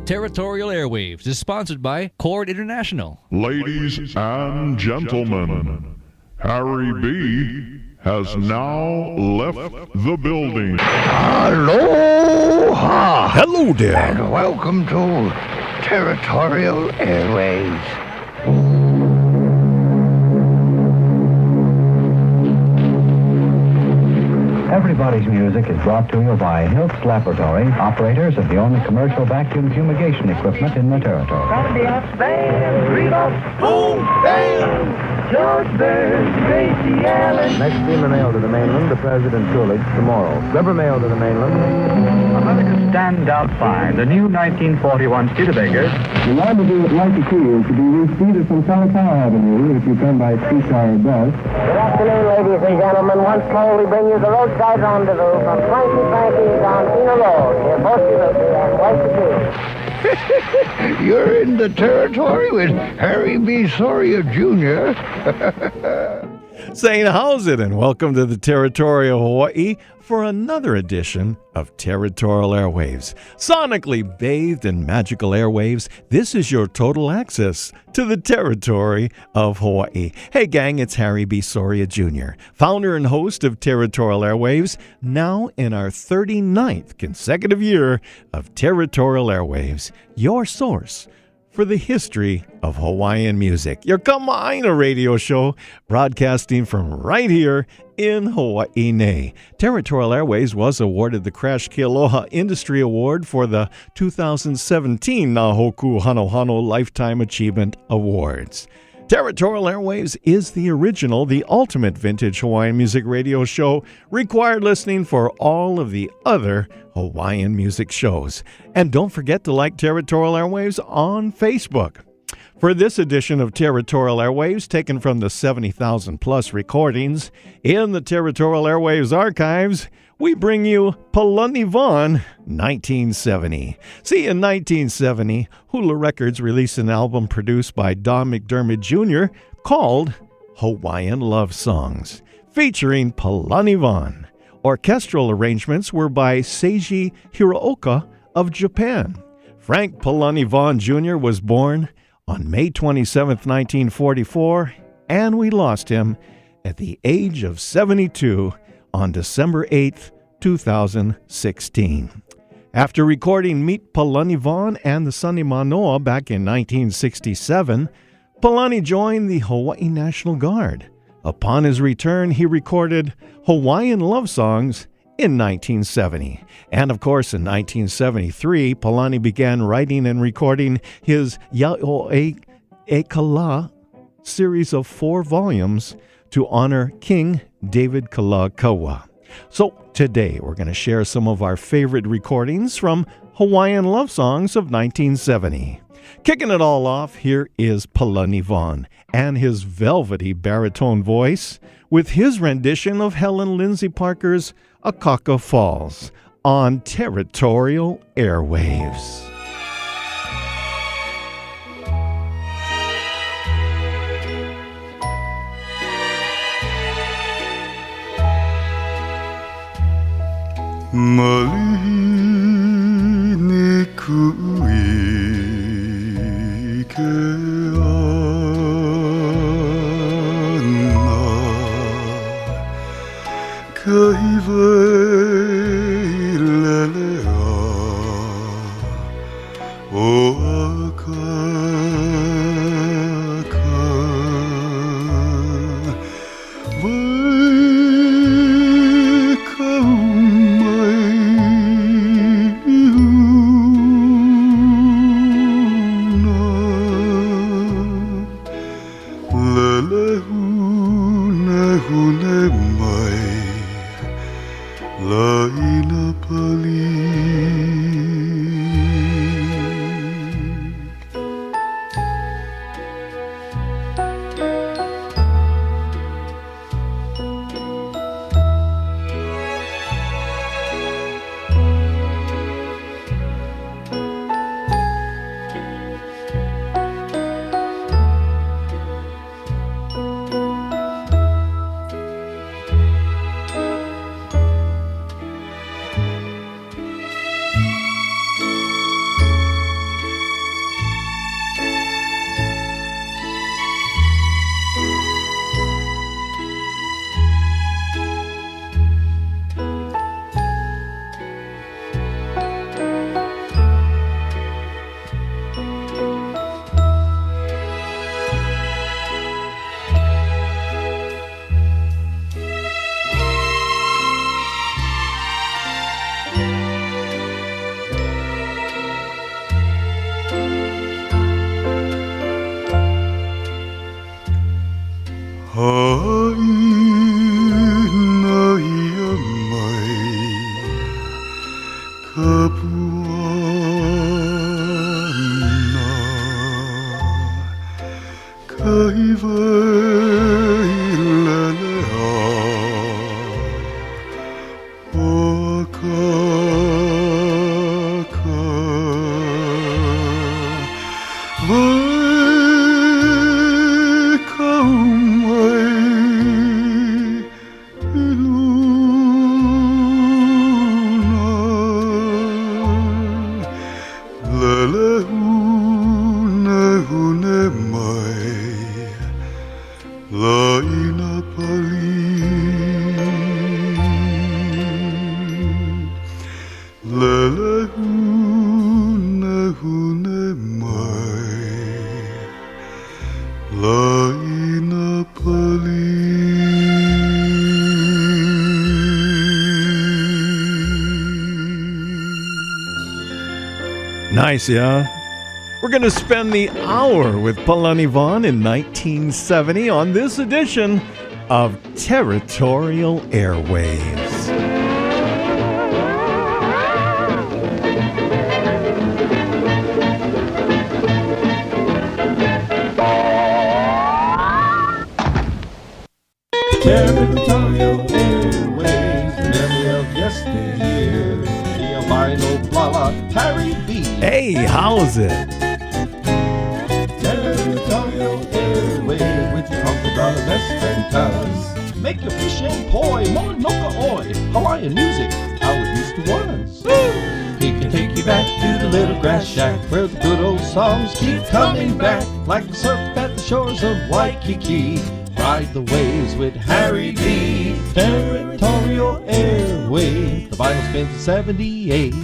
Territorial Airwaves is sponsored by Chord International. Ladies and gentlemen, Harry B. has now left the building. Aloha! Hello there. And welcome to Territorial Airwaves. Everybody's music is brought to you by Hiltz Laboratory, operators of the only commercial vacuum fumigation equipment in the territory. Grandiose band, Rudolph, boom, bam, George Bird, Gracie Allen. Next steamer mail to the mainland, the President Coolidge, tomorrow. Rubber mail to the mainland. America's standout find, the new 1941 Studebaker. The rendezvous at Waikiki is to be reached either from Chalangalang Avenue, if you come by streetcar or bus. Good afternoon, ladies and gentlemen. Once more, we bring you the roadside rendezvous from Frankie Frankie's on Ina Road, near Falsetto and Waikiki. You're in the Territory with Harry B. Soria Jr. Saying how's it, and welcome to the Territorial Hawaii for another edition of Territorial Airwaves. Sonically bathed in magical airwaves, this is your total access to the Territory of Hawaii. Hey gang, it's Harry B. Soria Jr., founder and host of Territorial Airwaves, now in our 39th consecutive year of Territorial Airwaves, your source for the history of Hawaiian music. Your Kama'aina radio show, broadcasting from right here in Hawaii. Territorial Airways was awarded the Crash Keola Industry Award for the 2017 Nahoku Hanohano Lifetime Achievement Awards. Territorial Airwaves is the original, the ultimate vintage Hawaiian music radio show, required listening for all of the other Hawaiian music shows. And don't forget to like Territorial Airwaves on Facebook. For this edition of Territorial Airwaves, taken from the 70,000 plus recordings in the Territorial Airwaves archives, we bring you Palani Vaughn, 1970. See, in 1970, Hula Records released an album produced by Don McDermott Jr. called Hawaiian Love Songs, featuring Palani Vaughn. Orchestral arrangements were by Seiji Hiraoka of Japan. Frank Palani Vaughn Jr. was born on May 27, 1944, and we lost him at the age of 72 on December 8, 2016. After recording Meet Palani Vaughn and the Sunny Manoa back in 1967, Palani joined the Hawaii National Guard. Upon his return, he recorded Hawaiian Love Songs in 1970. And of course, in 1973, Palani began writing and recording his Ya'oe E Kala series of 4 volumes to honor King David Kalakaua. So today, we're going to share some of our favorite recordings from Hawaiian Love Songs of 1970. Kicking it all off, here is Palani Vaughn and his velvety baritone voice with his rendition of Helen Lindsay Parker's Akaka Falls on Territorial Airwaves. Malini kui keana Kahiwai lelea o akaka Vai kaumai iuna Lelehu nehune mai Laina pali Haina ia mai kapuana Kahiwai lelea o akaka Vai kaumai iluna Lelehu nehune mai Laina pali Lelehu nehune mai Laina pali Nice, yeah? We're going to spend the hour with Palani Vaughn in 1970 on this edition of Territorial Airwaves. Territorial Airwaves, the memory of yesteryear. The albino blala, Harry B. Hey, how's it? Territorial Airwaves with your uncle, brother, best friend, cuz. Make your fish and poi, Mauna Kea, Hawaiian music, how it used to was. He can take you back to the little grass shack where the good old songs keep coming back like the surf at the shores of Waikiki. Ride the waves with Harry B. Territorial Airwaves. The vinyl spins in 78.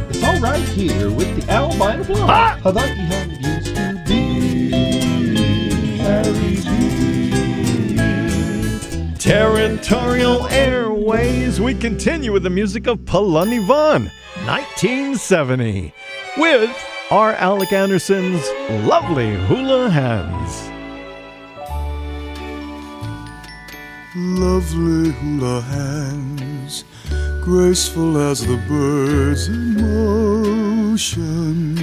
It's all right here with the albino blonde. Hawaii how it used to be. Harry B. Territorial Airways. We continue with the music of Palani Vaughn, 1970, with R. Alec Anderson's lovely hula hands. Lovely hula hands, graceful as the birds in motion,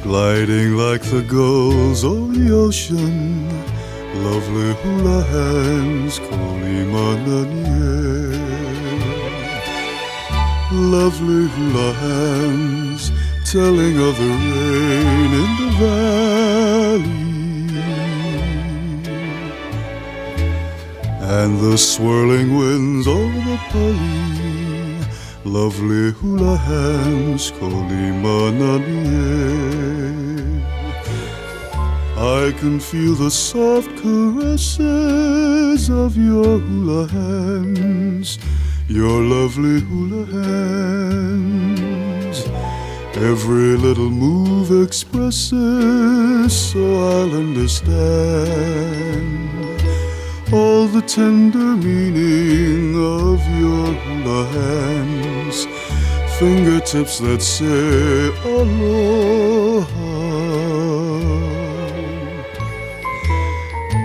gliding like the gulls over the ocean. Lovely hula hands, kolimananie. Lovely hula hands, telling of the rain in the valley. and the swirling winds over the pali. Lovely hula hands, kolimananie. I can feel the soft caresses of your hula hands, your lovely hula hands. Every little move expresses, so I'll understand all the tender meaning of your hula hands, fingertips that say aloha.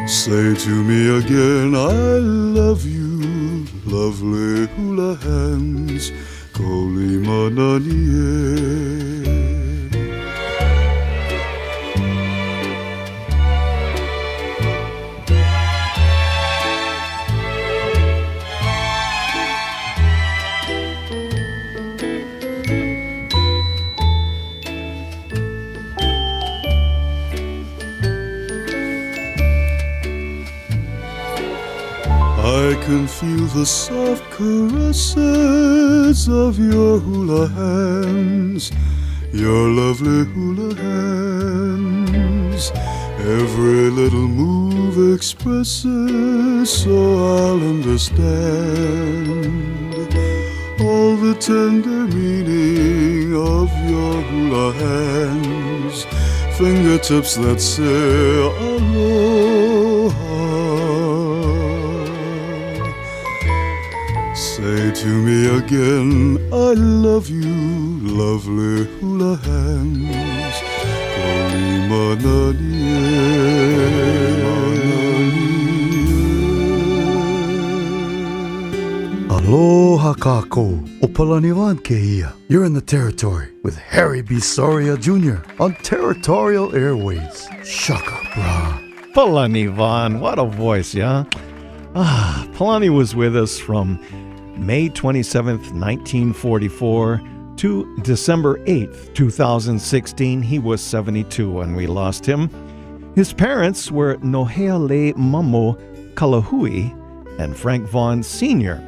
Say to me again, I love you, lovely hula hands, kolimananie. I can feel the soft caresses of your hula hands, your lovely hula hands. Every little move expresses, so I'll understand all the tender meaning of your hula hands, fingertips that say aloha. Say to me again, I love you, lovely hula hands, kolimananie. Aloha kako, Opalaniwan Kea. You're in the territory with Harry B. Soria Jr. on Territorial Airwaves. Shaka bra. Palani Von, what a voice, yeah? Palani was with us from May 27th, 1944 to December 8th, 2016. He was 72 when we lost him. His parents were Noheale Mamo Kalahui and Frank Vaughn Sr.,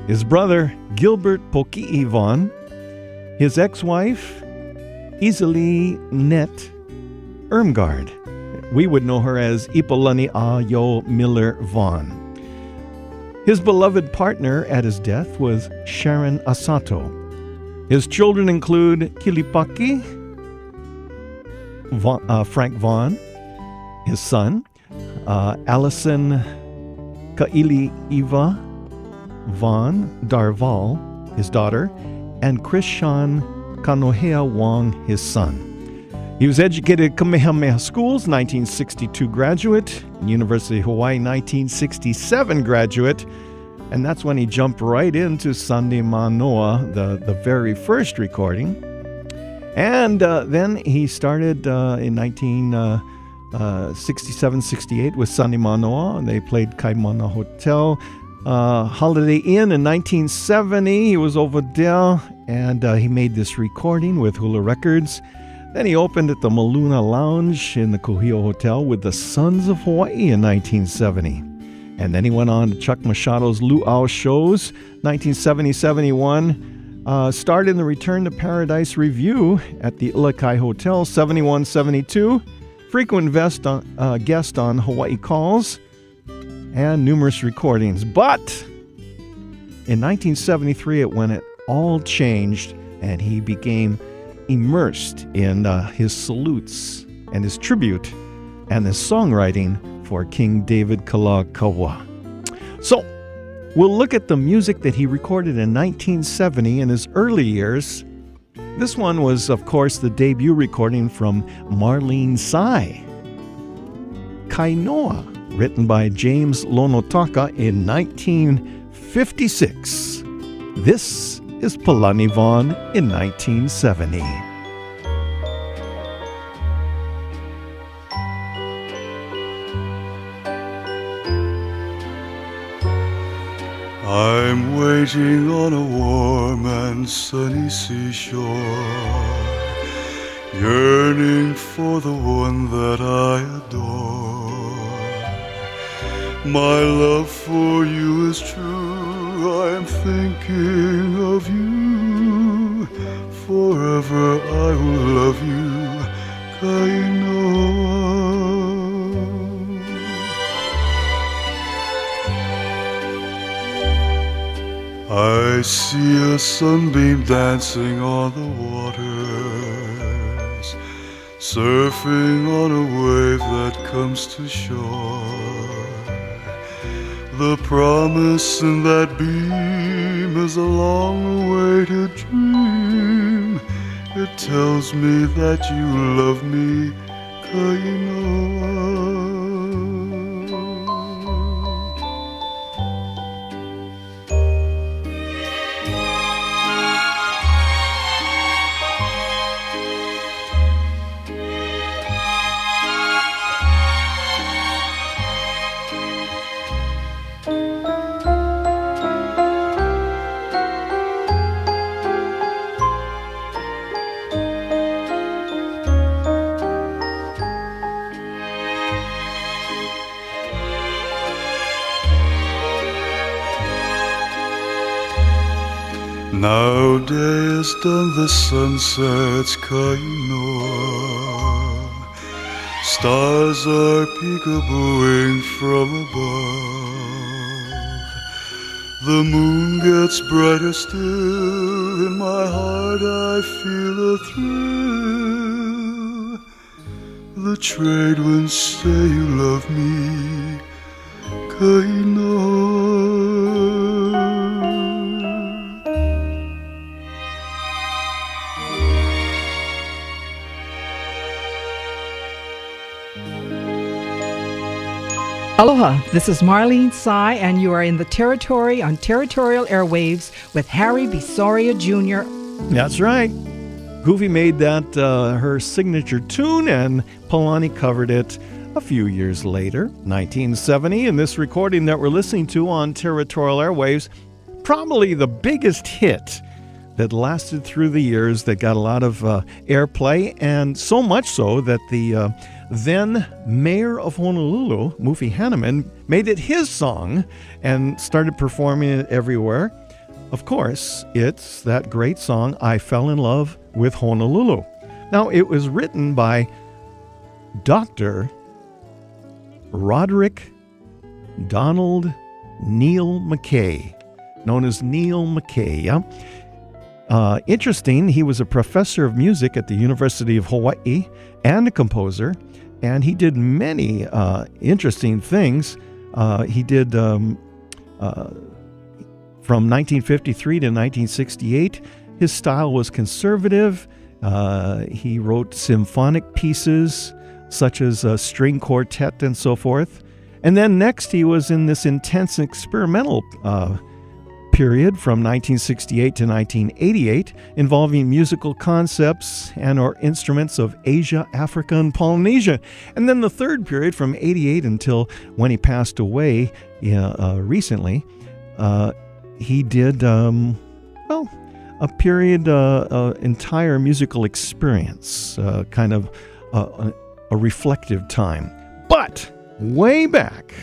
his brother Gilbert Poki'i Vaughn, his ex-wife Isali Net Ermgard. We would know her as Ipolani Ayo Miller Vaughn. His beloved partner at his death was Sharon Asato. His children include Kilipaki, Frank Vaughn, his son, Allison Kaili'iva Vaughn Darval, his daughter, and Krishan Kanohea Wong, his son. He was educated at Kamehameha Schools, 1962 graduate, and University of Hawaii, 1967 graduate, and that's when he jumped right into Sunday Manoa, the very first recording. And then he started in 1967-68 with Sunday Manoa, and they played Kaimana Hotel, Holiday Inn in 1970. He was over there, and he made this recording with Hula Records. Then he opened at the Maluna Lounge in the Kuhio Hotel with the Sons of Hawaii in 1970. And then he went on to Chuck Machado's Luau shows, 1970-71. Starred in the Return to Paradise Review at the Ilikai Hotel, 71-72. Frequent guest on Hawaii Calls, and numerous recordings. But in 1973, when it all changed, and he became immersed in his salutes and his tribute and his songwriting for King David Kalakaua. So, we'll look at the music that he recorded in 1970 in his early years. This one was, of course, the debut recording from Marlene Tsai, Kainoa, written by James Lonotaka in 1956. This is Palani Vaughn in 1970. I'm waiting on a warm and sunny seashore, yearning for the one that I adore. My love for you is true. I am thinking of you. Forever I will love you, Kainoa. I see a sunbeam dancing on the waters, surfing on a wave that comes to shore. The promise in that beam is a long-awaited dream. It tells me that you love me, Kainoa. Now day is done, the sun sets, Kainoa. Stars are peekabooing from above. The moon gets brighter still. In my heart I feel a thrill. The trade winds say you love me, Kainoa. Aloha, this is Marlene Tsai, and you are in the Territory on Territorial Airwaves with Harry Bisoria Jr. That's right. Goofy made that her signature tune, and Palani covered it a few years later, 1970, in this recording that we're listening to on Territorial Airwaves. Probably the biggest hit that lasted through the years, that got a lot of airplay, and so much so that the then mayor of Honolulu, Mufi Hanneman, made it his song and started performing it everywhere. Of course, it's that great song, I Fell in Love with Honolulu. Now, it was written by Dr. Roderick Donald Neil McKay, known as Neil McKay, yeah? Interesting, he was a professor of music at the University of Hawaii and a composer, and he did many interesting things. He did, from 1953 to 1968, his style was conservative. He wrote symphonic pieces, such as a string quartet and so forth. And then next he was in this intense experimental period from 1968 to 1988, involving musical concepts and or instruments of Asia, Africa, and Polynesia. And then the third period from 88 until when he passed away recently, he did, a period, entire musical experience, kind of a reflective time. But way back,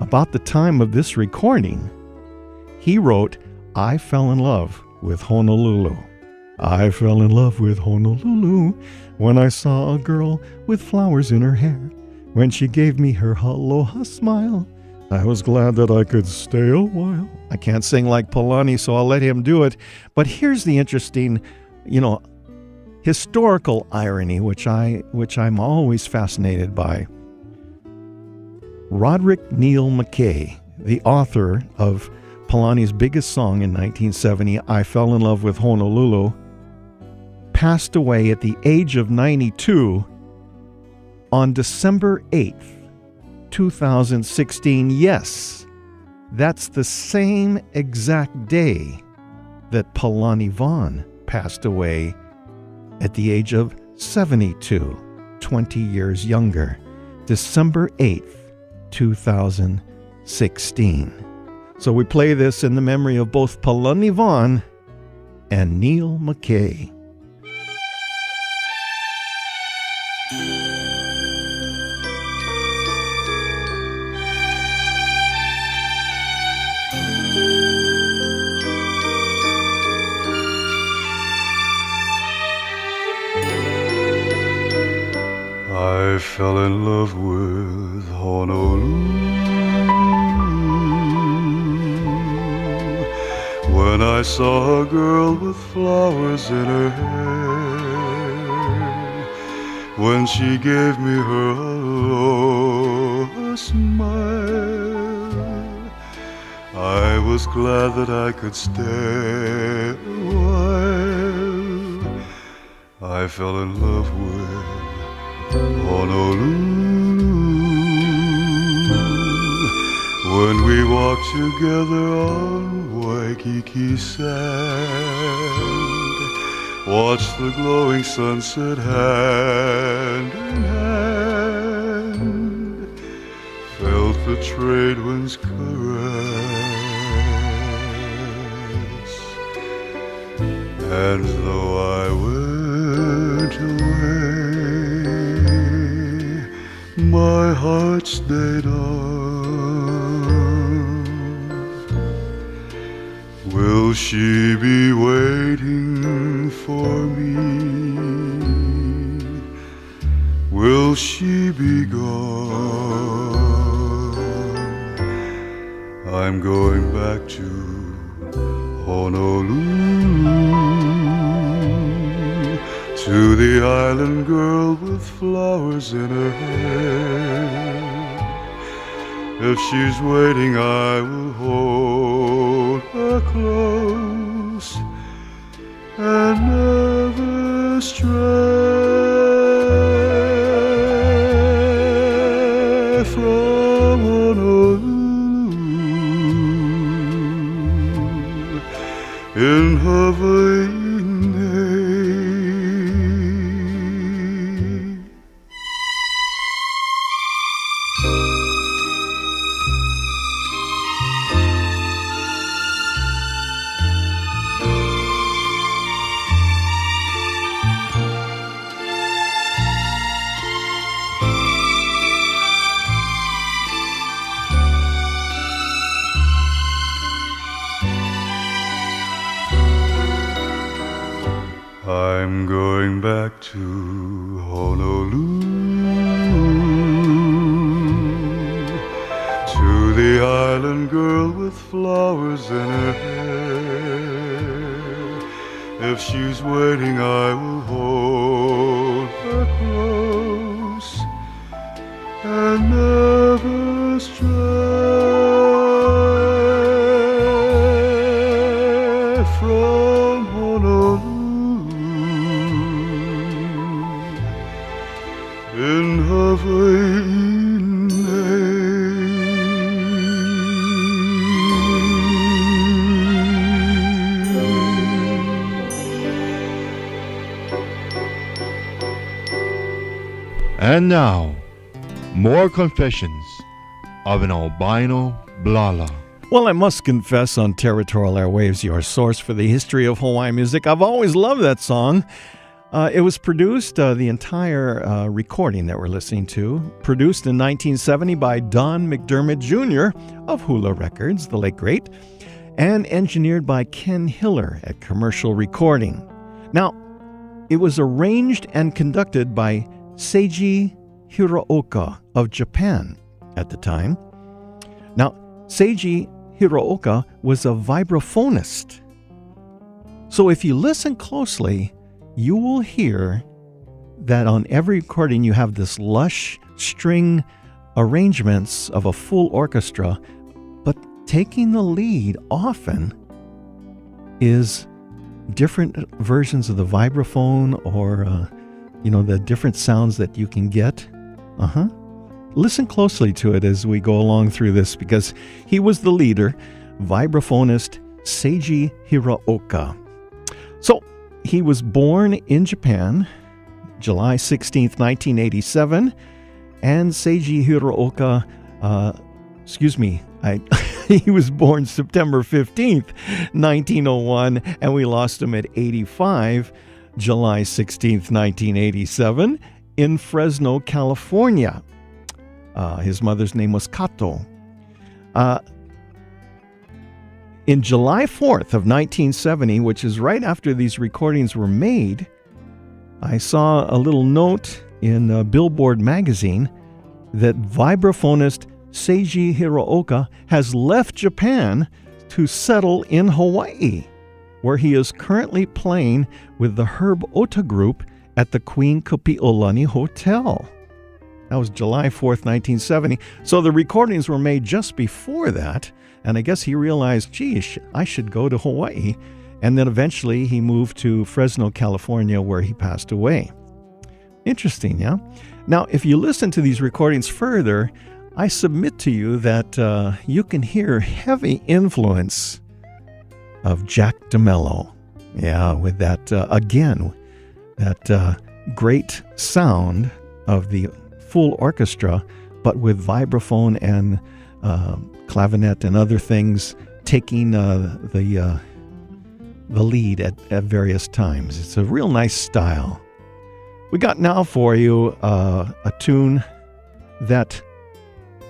about the time of this recording, he wrote, I fell in love with Honolulu. I fell in love with Honolulu when I saw a girl with flowers in her hair. When she gave me her aloha smile, I was glad that I could stay a while. I can't sing like Palani, so I'll let him do it. But here's the interesting, historical irony, which I'm always fascinated by. Roderick Neil McKay, the author of Palani's biggest song in 1970, I Fell in Love with Honolulu, passed away at the age of 92 on December 8th, 2016. Yes, that's the same exact day that Palani Vaughn passed away at the age of 72, 20 years younger. December 8th, 2016. So we play this in the memory of both Palani Vaughn and Neil McKay. I fell in love with Honolulu when I saw a girl with flowers in her hair, when she gave me her aloha smile. I was glad that I could stay a while. I fell in love with Honolulu when we walked together on Waikiki sand, watched the glowing sunset hand in hand, felt the trade winds caress, and though I went away, my heart stayed on. Will she be waiting for me? Will she be gone? I'm going back to Honolulu, to the island girl with flowers in her hair. If she's waiting, I will hold her close and never stray from Honolulu in Hawaii. I'm going back to Honolulu, to the island girl with flowers in her hair. If she's waiting, I will hold her close and never stray from Honolulu in Hawaii. And now, more confessions of an albino blala. Well, I must confess, on Territorial Airwaves, your source for the history of Hawaiian music, I've always loved that song. It was produced, the entire recording that we're listening to, produced in 1970 by Don McDermott Jr. of Hula Records, the late great, and engineered by Ken Hiller at Commercial Recording. Now, it was arranged and conducted by Seiji Hiraoka of Japan at the time. Now, Seiji Hiraoka was a vibraphonist. So if you listen closely, you will hear that on every recording you have this lush string arrangements of a full orchestra, but taking the lead often is different versions of the vibraphone or the different sounds that you can get. Listen closely to it as we go along through this, because he was the leader, vibraphonist Seiji Hiraoka. So he was born in Japan, July 16th, 1987, and Seiji Hiraoka, he was born September 15th, 1901, and we lost him at 85, July 16th, 1987, in Fresno, California. His mother's name was Kato. In July 4th of 1970, which is right after these recordings were made, I saw a little note in Billboard magazine that vibraphonist Seiji Hiraoka has left Japan to settle in Hawaii, where he is currently playing with the Herb Ota Group at the Queen Kapi'olani Hotel. That was July 4th, 1970. So the recordings were made just before that, and I guess he realized, geez, I should go to Hawaii. And then eventually he moved to Fresno, California, where he passed away. Interesting, yeah? Now, if you listen to these recordings further, I submit to you that you can hear heavy influence of Jack DeMello. Yeah, with that, again, that great sound of the full orchestra, but with vibraphone and clavinet and other things taking the lead at various times. It's a real nice style. We got now for you a tune that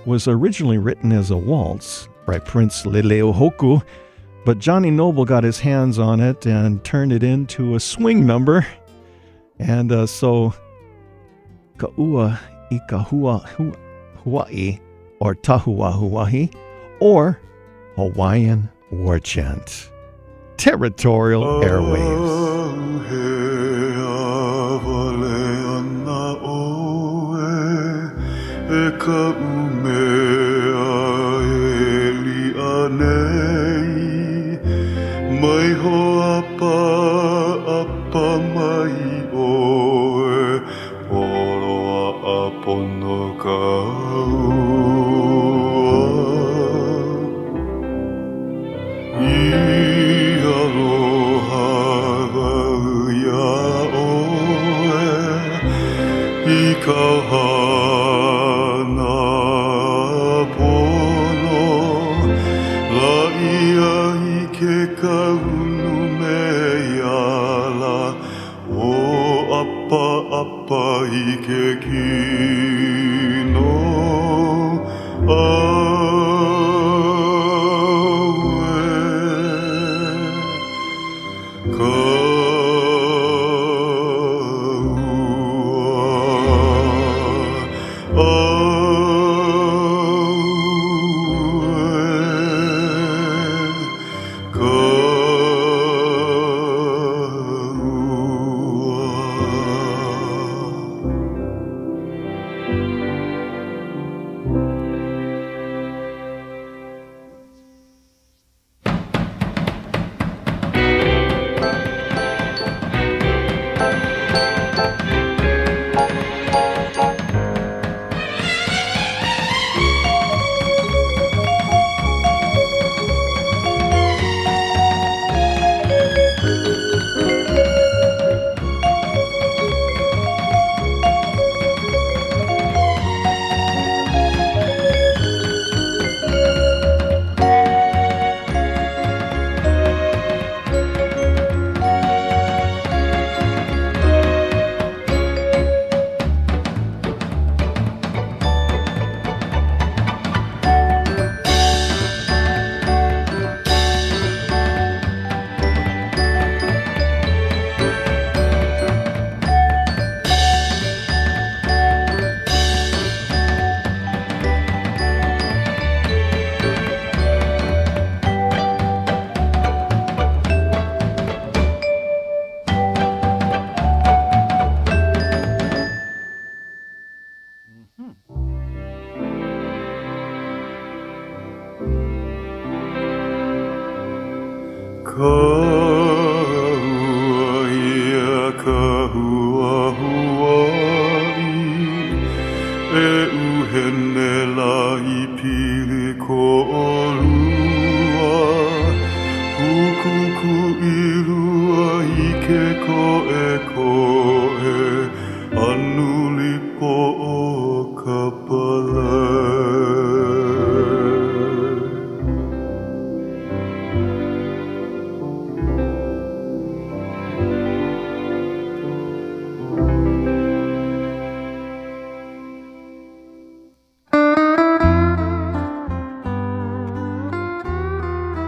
was originally written as a waltz by Prince Leleohoku, but Johnny Noble got his hands on it and turned it into a swing number. And so Ka'ua I Kahua Hawaii, or Tahua Hawaii, or Hawaiian War Chant. Territorial Airwaves.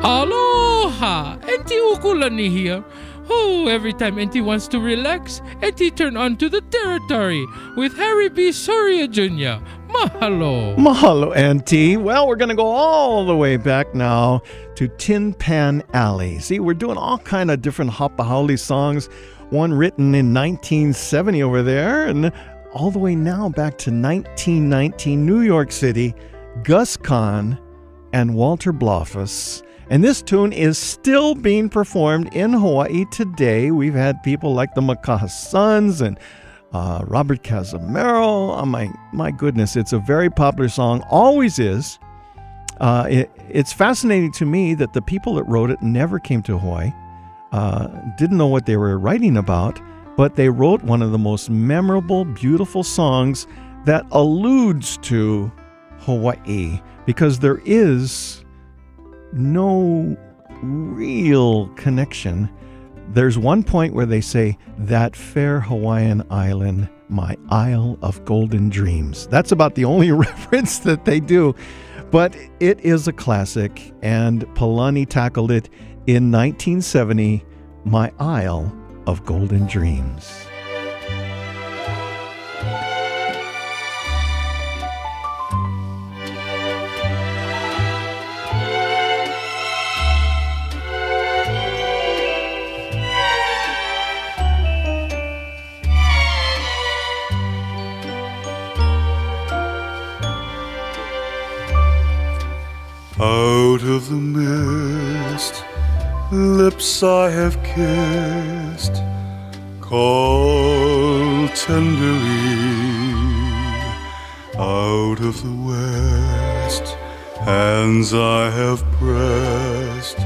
Aloha! Enti Ukulani here. Oh, every time Auntie wants to relax, Auntie turn on to the Territory with Harry B. Soria Jr. Mahalo. Mahalo, Auntie. Well, we're going to go all the way back now to Tin Pan Alley. See, we're doing all kind of different hapa songs. One written in 1970 over there, and all the way now back to 1919, New York City, Gus Kahn and Walter Blofus. And this tune is still being performed in Hawaii today. We've had people like the Makaha Sons and Robert Casimiro. Oh, my goodness, it's a very popular song. Always is. It's fascinating to me that the people that wrote it never came to Hawaii. Didn't know what they were writing about, but they wrote one of the most memorable, beautiful songs that alludes to Hawaii, because there is no real connection. There's one point where they say, "That fair Hawaiian island, my isle of golden dreams." That's about the only reference that they do, but it is a classic, and Palani tackled it in 1970, "My Isle of Golden Dreams." Out of the mist, lips I have kissed, call tenderly. Out of the west, hands I have pressed,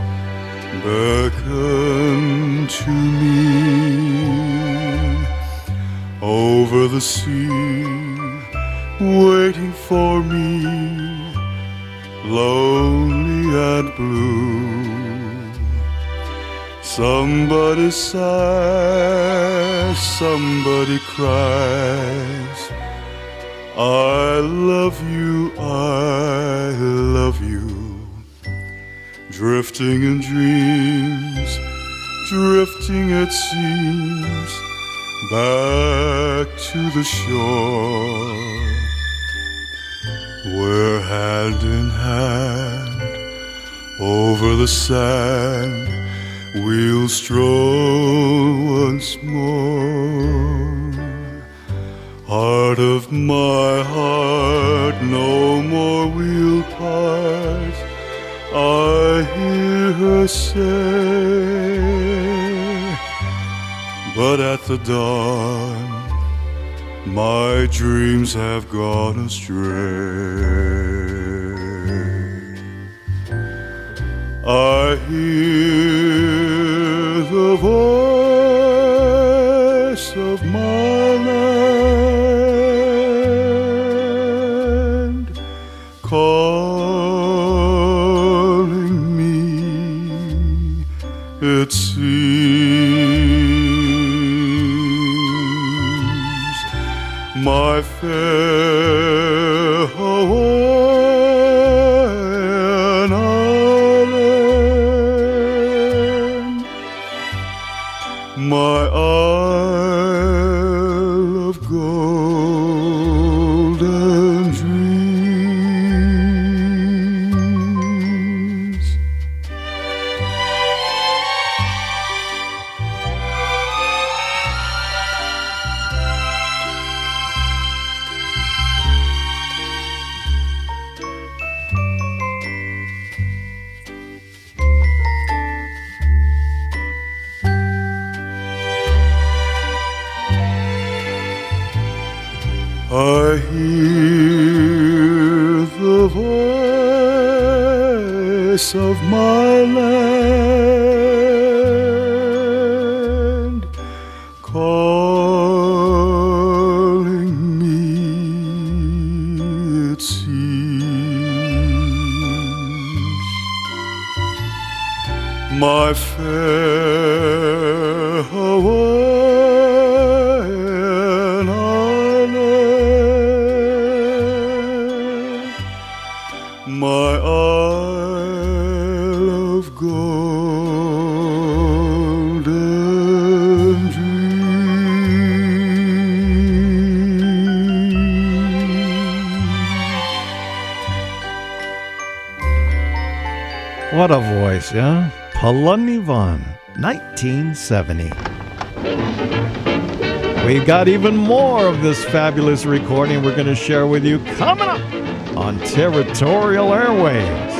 beckon to me. Over the sea, waiting for me, lonely and blue. Somebody sighs, somebody cries, I love you, I love you. Drifting in dreams, drifting it seems, back to the shore. We're hand in hand, over the sand, we'll stroll once more. Heart of my heart, no more we'll part, I hear her say. But at the dawn, my dreams have gone astray. I hear the voice of my land calling me, it seems, my fair Hawaiian island, my isle of golden dreams. I hear the voice of my land calling me, it seems, my fair Hawaiian island, my isle of golden What a voice, yeah? Palani Vaughn, 1970. We've got even more of this fabulous recording we're going to share with you coming up on Territorial Airwaves.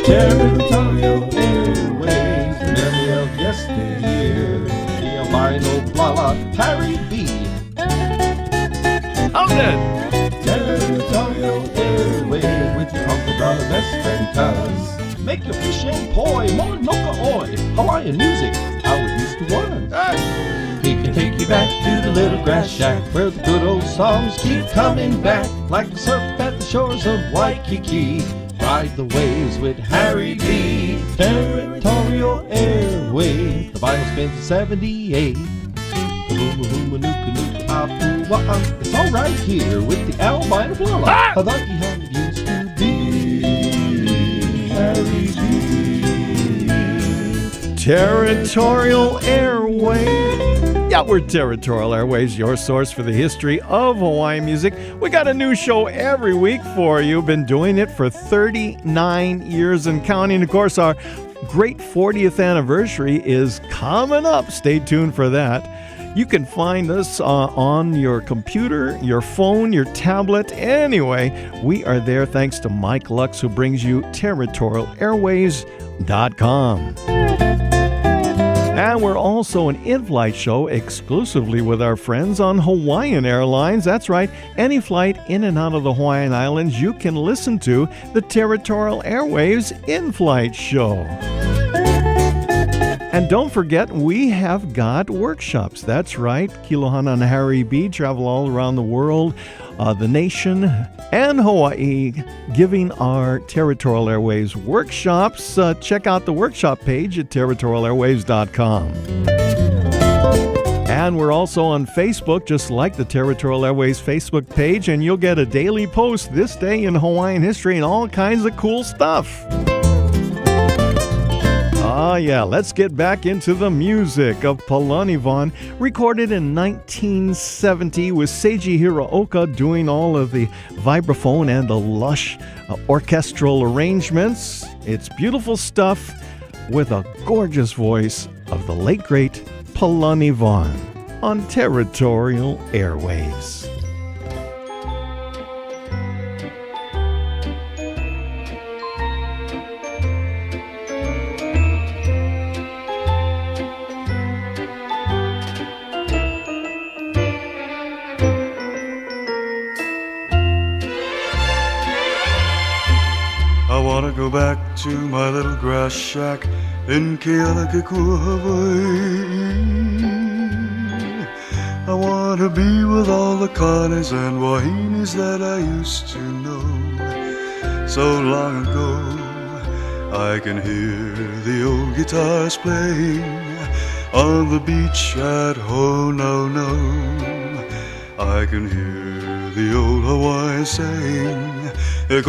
Territorial Airwaves, the memory of yesteryear. The albino blala, Harry B. How then? Territorial Airwaves with your uncle, brother, best friend, cuz. Make your fish and poi, Mauna Kea, Hawaiian music, how it used to was. He can take you back to the little grass shack where the good old songs keep coming back, like the surf at the shores of Waikiki. Ride the waves with Harry B. Territorial Airwaves. The Bible spins at 78. It's all right here with the albino blala. I thought you had it used to be Harry B. Territorial Airwaves. Yeah, we're Territorial Airways, your source for the history of Hawaiian music. We got a new show every week for you. Been doing it for 39 years and counting. Of course, our great 40th anniversary is coming up. Stay tuned for that. You can find us on your computer, your phone, your tablet. Anyway, we are there thanks to Mike Lux, who brings you territorialairways.com. And we're also an in-flight show exclusively with our friends on Hawaiian Airlines. That's right, any flight in and out of the Hawaiian Islands, you can listen to the Territorial Airwaves in-flight show. And don't forget, we have got workshops. That's right, Kilohana and Harry B. travel all around the world, the nation, and Hawaii, giving our Territorial Airwaves workshops. Check out the workshop page at territorialairwaves.com. And we're also on Facebook, just like the Territorial Airways Facebook page, and you'll get a daily post this day in Hawaiian history and all kinds of cool stuff. Yeah, let's get back into the music of Palani Vaughn, recorded in 1970 with Seiji Hiraoka doing all of the vibraphone and the lush orchestral arrangements. It's beautiful stuff with a gorgeous voice of the late, great Palani Vaughn on Territorial Airwaves. I wanna go back to my little grass shack in Keola, Keawehawaii. I wanna be with all the Connies and Wahinis that I used to know so long ago. I can hear the old guitars playing on the beach at Honolulu. I can hear the old Hawaiian saying, it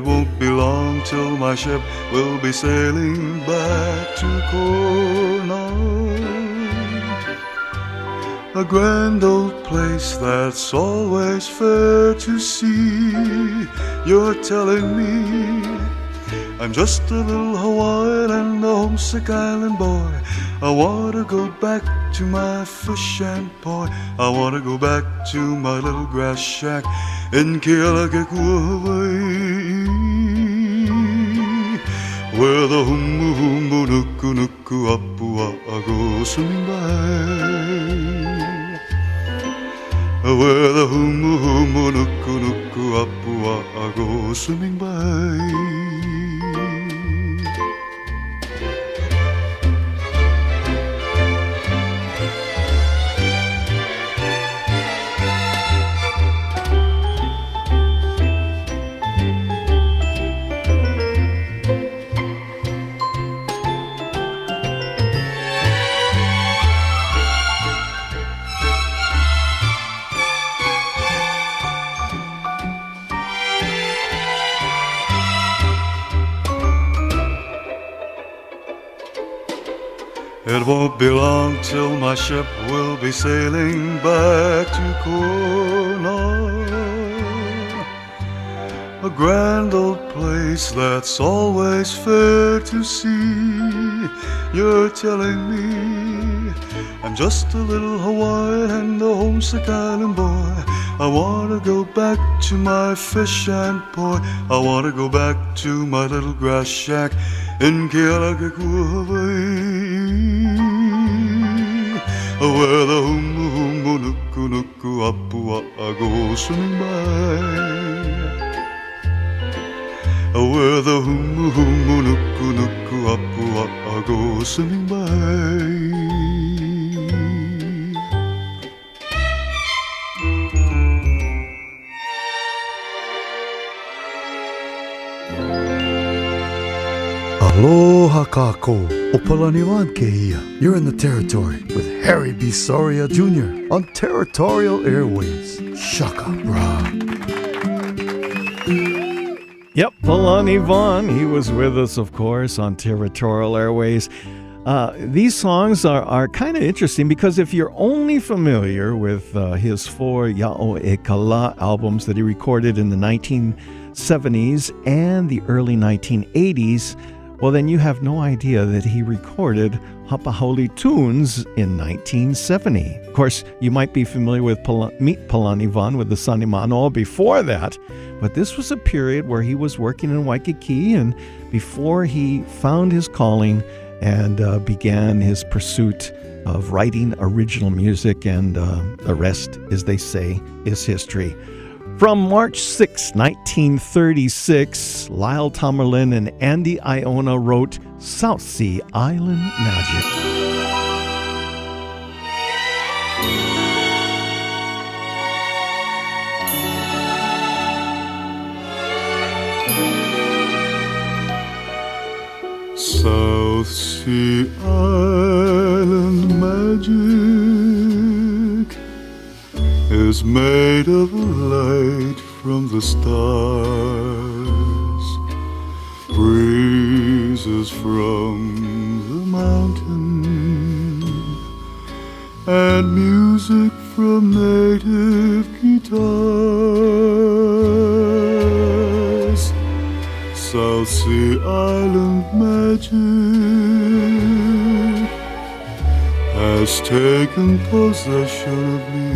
won't be long till my ship will be sailing back to Kona. A grand old place that's always fair to see. You're telling me I'm just a little Hawaiian and a homesick island boy. I want to go back to my fish and poi. I want to go back to my little grass shack in Keola, Keawehawaii, where the humu humu nuku nuku apua go swimming by, where the humu humu nuku nuku apua go swimming by. It won't be long till my ship will be sailing back to Kona, a grand old place that's always fair to see. You're telling me I'm just a little Hawaiian and a homesick island boy. I wanna go back to my fish and poi. I wanna go back to my little grass shack in Keola, Keawehawaii, where the humu nuku nuku apua go swimming by, where the humu nuku nuku apua go swimming by. Aloha kako, Opalaniwan Kea. You're in the Territory with Harry B. Soria Jr. on Territorial Airwaves. Shaka, brah. Yep, Palani Vaughn, he was with us, of course, on Territorial Airways. These songs are kind of interesting because if you're only familiar with his 4 Ya'o e Kala albums that he recorded in the 1970s and the early 1980s, well, then you have no idea that he recorded Hapaholi tunes in 1970. Of course, you might be familiar with Meet Palani Vaughn with the Sunny Manoa before that, but this was a period where he was working in Waikiki and before he found his calling and began his pursuit of writing original music, and the rest, as they say, is history. From March 6, 1936, Lyle Tamerlin and Andy Iona wrote South Sea Island Magic. South Sea Island magic is made of light from the stars, breezes from the mountain, and music from native guitars. South Sea Island magic has taken possession of me.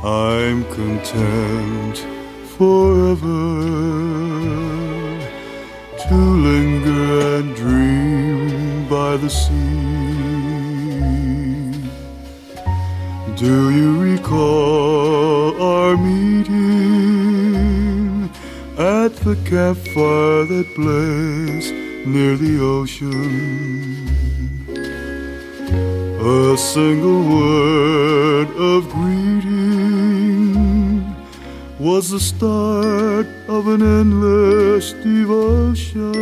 I'm content forever to linger and dream by the sea. Do you recall our meeting at the campfire that blazed near the ocean? A single word of greeting was the start of an endless devotion.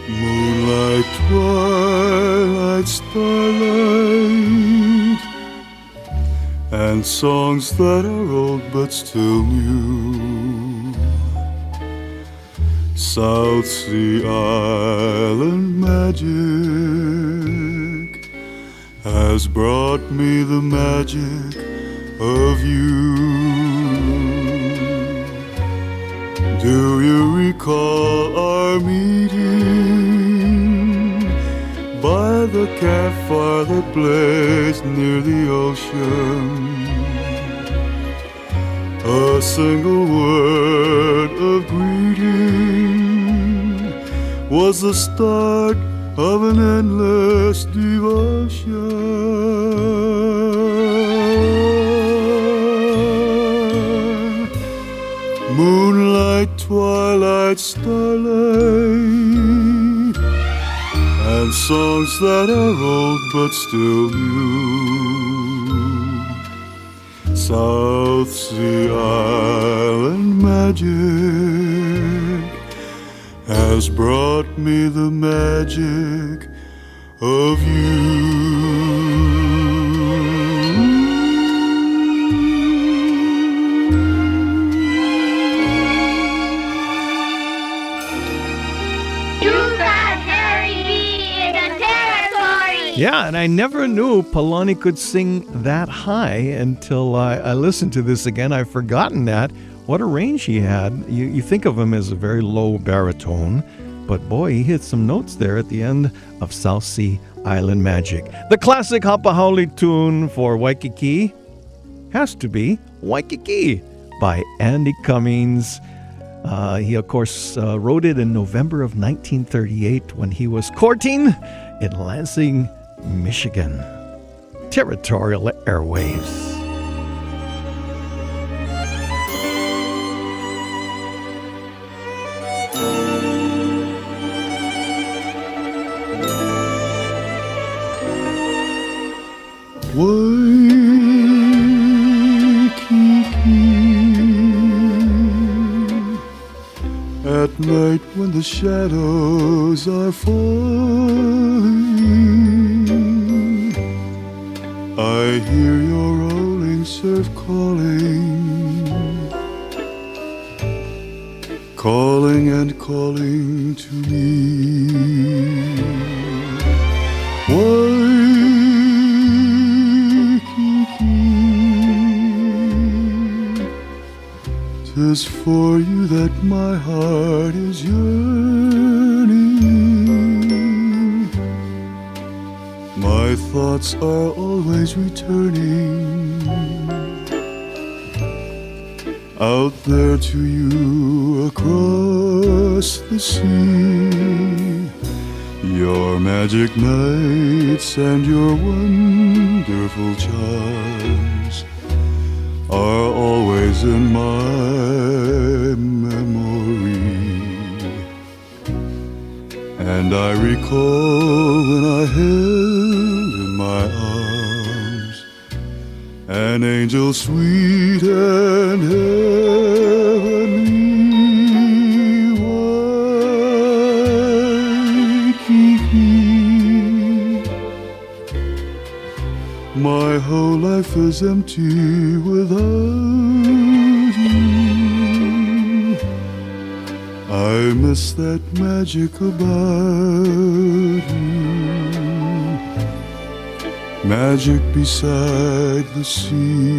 Moonlight, twilight, starlight, and songs that are old but still new. South Sea Island magic has brought me the magic of you. Do you recall our meeting by the campfire that blazed near the ocean? A single word of greeting was the start of an endless devotion. Moonlight, twilight, starlight, and songs that are old but still new. South Sea Island magic has brought me the magic of you. Yeah, and I never knew Palani could sing that high until I listened to this again. I've forgotten that. What a range he had. You think of him as a very low baritone, but boy, he hit some notes there at the end of South Sea Island Magic. The classic Hapahaole tune for Waikiki has to be Waikiki by Andy Cummings. He, of course, wrote it in November of 1938 when he was courting in Lansing, Michigan. Territorial Airwaves. At night when the shadows are falling, I hear your rolling surf calling, calling and calling to me. Waikiki, 'tis for you that my heart is yearning. My thoughts are always returning out there to you across the sea. Your magic nights and your wonderful charms are always in my memory. And I recall when I held in my arms an angel sweet and heavenly. Waikiki, my whole life is empty without you. I miss that magic about you, magic beside the sea.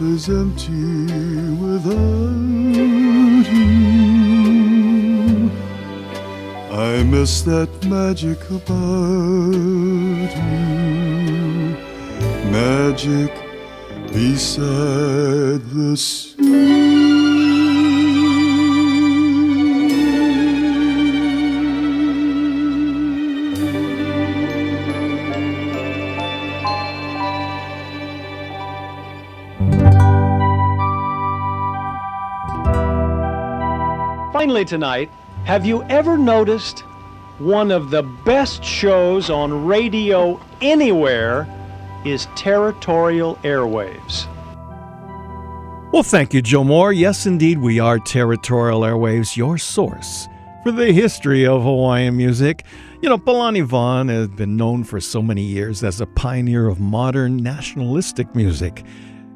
Is empty without you. I miss that magic about you, magic beside the sea. Finally tonight, have you ever noticed one of the best shows on radio anywhere is Territorial Airwaves? Well, thank you, Joe Moore. Yes, indeed, we are Territorial Airwaves, your source for the history of Hawaiian music. You know, Palani Vaughn has been known for so many years as a pioneer of modern nationalistic music.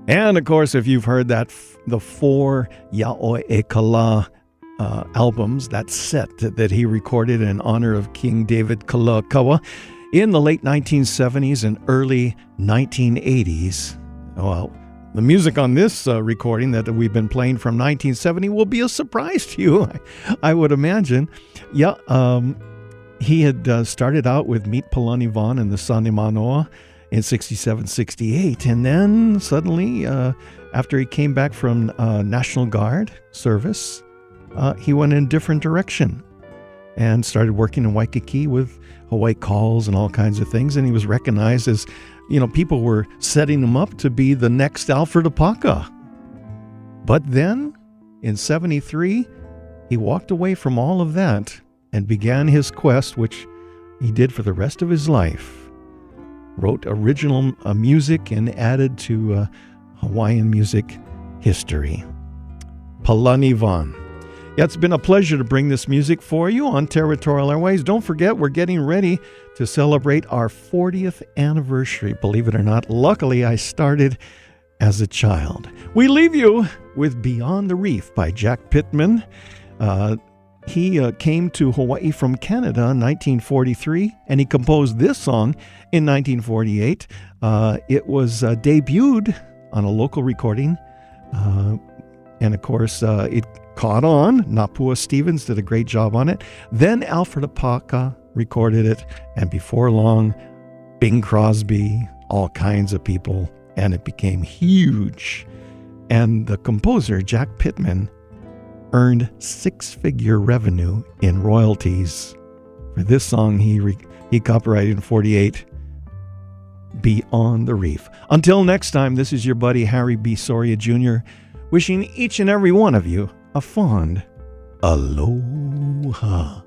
And, of course, if you've heard that, the 4 Ya'oi e Kala albums, that set that he recorded in honor of King David Kalakaua in the late 1970s and early 1980s. Well, the music on this recording that we've been playing from 1970 will be a surprise to you, I would imagine. Yeah, he had started out with Meet Palani Vaughn and the Sane Manoa in 67, 68, and then suddenly, after he came back from National Guard service, he went in a different direction and started working in Waikiki with Hawaii Calls and all kinds of things. And he was recognized as, you know, people were setting him up to be the next Alfred Apaka. But then in 73, he walked away from all of that and began his quest, which he did for the rest of his life. Wrote original music and added to Hawaiian music history. Palanivan. Yeah, it's been a pleasure to bring this music for you on Territorial Airways. Don't forget, we're getting ready to celebrate our 40th anniversary. Believe it or not, luckily I started as a child. We leave you with Beyond the Reef by Jack Pittman. He came to Hawaii from Canada in 1943, and he composed this song in 1948. It was debuted on a local recording, and of course, it caught on. Napua Stevens did a great job on it. Then Alfred Apaka recorded it, and before long, Bing Crosby, all kinds of people, and it became huge. And the composer, Jack Pittman, earned six-figure revenue in royalties for this song he copyrighted in 48, Beyond the Reef. Until next time, this is your buddy Harry B. Soria Jr., wishing each and every one of you a fond aloha.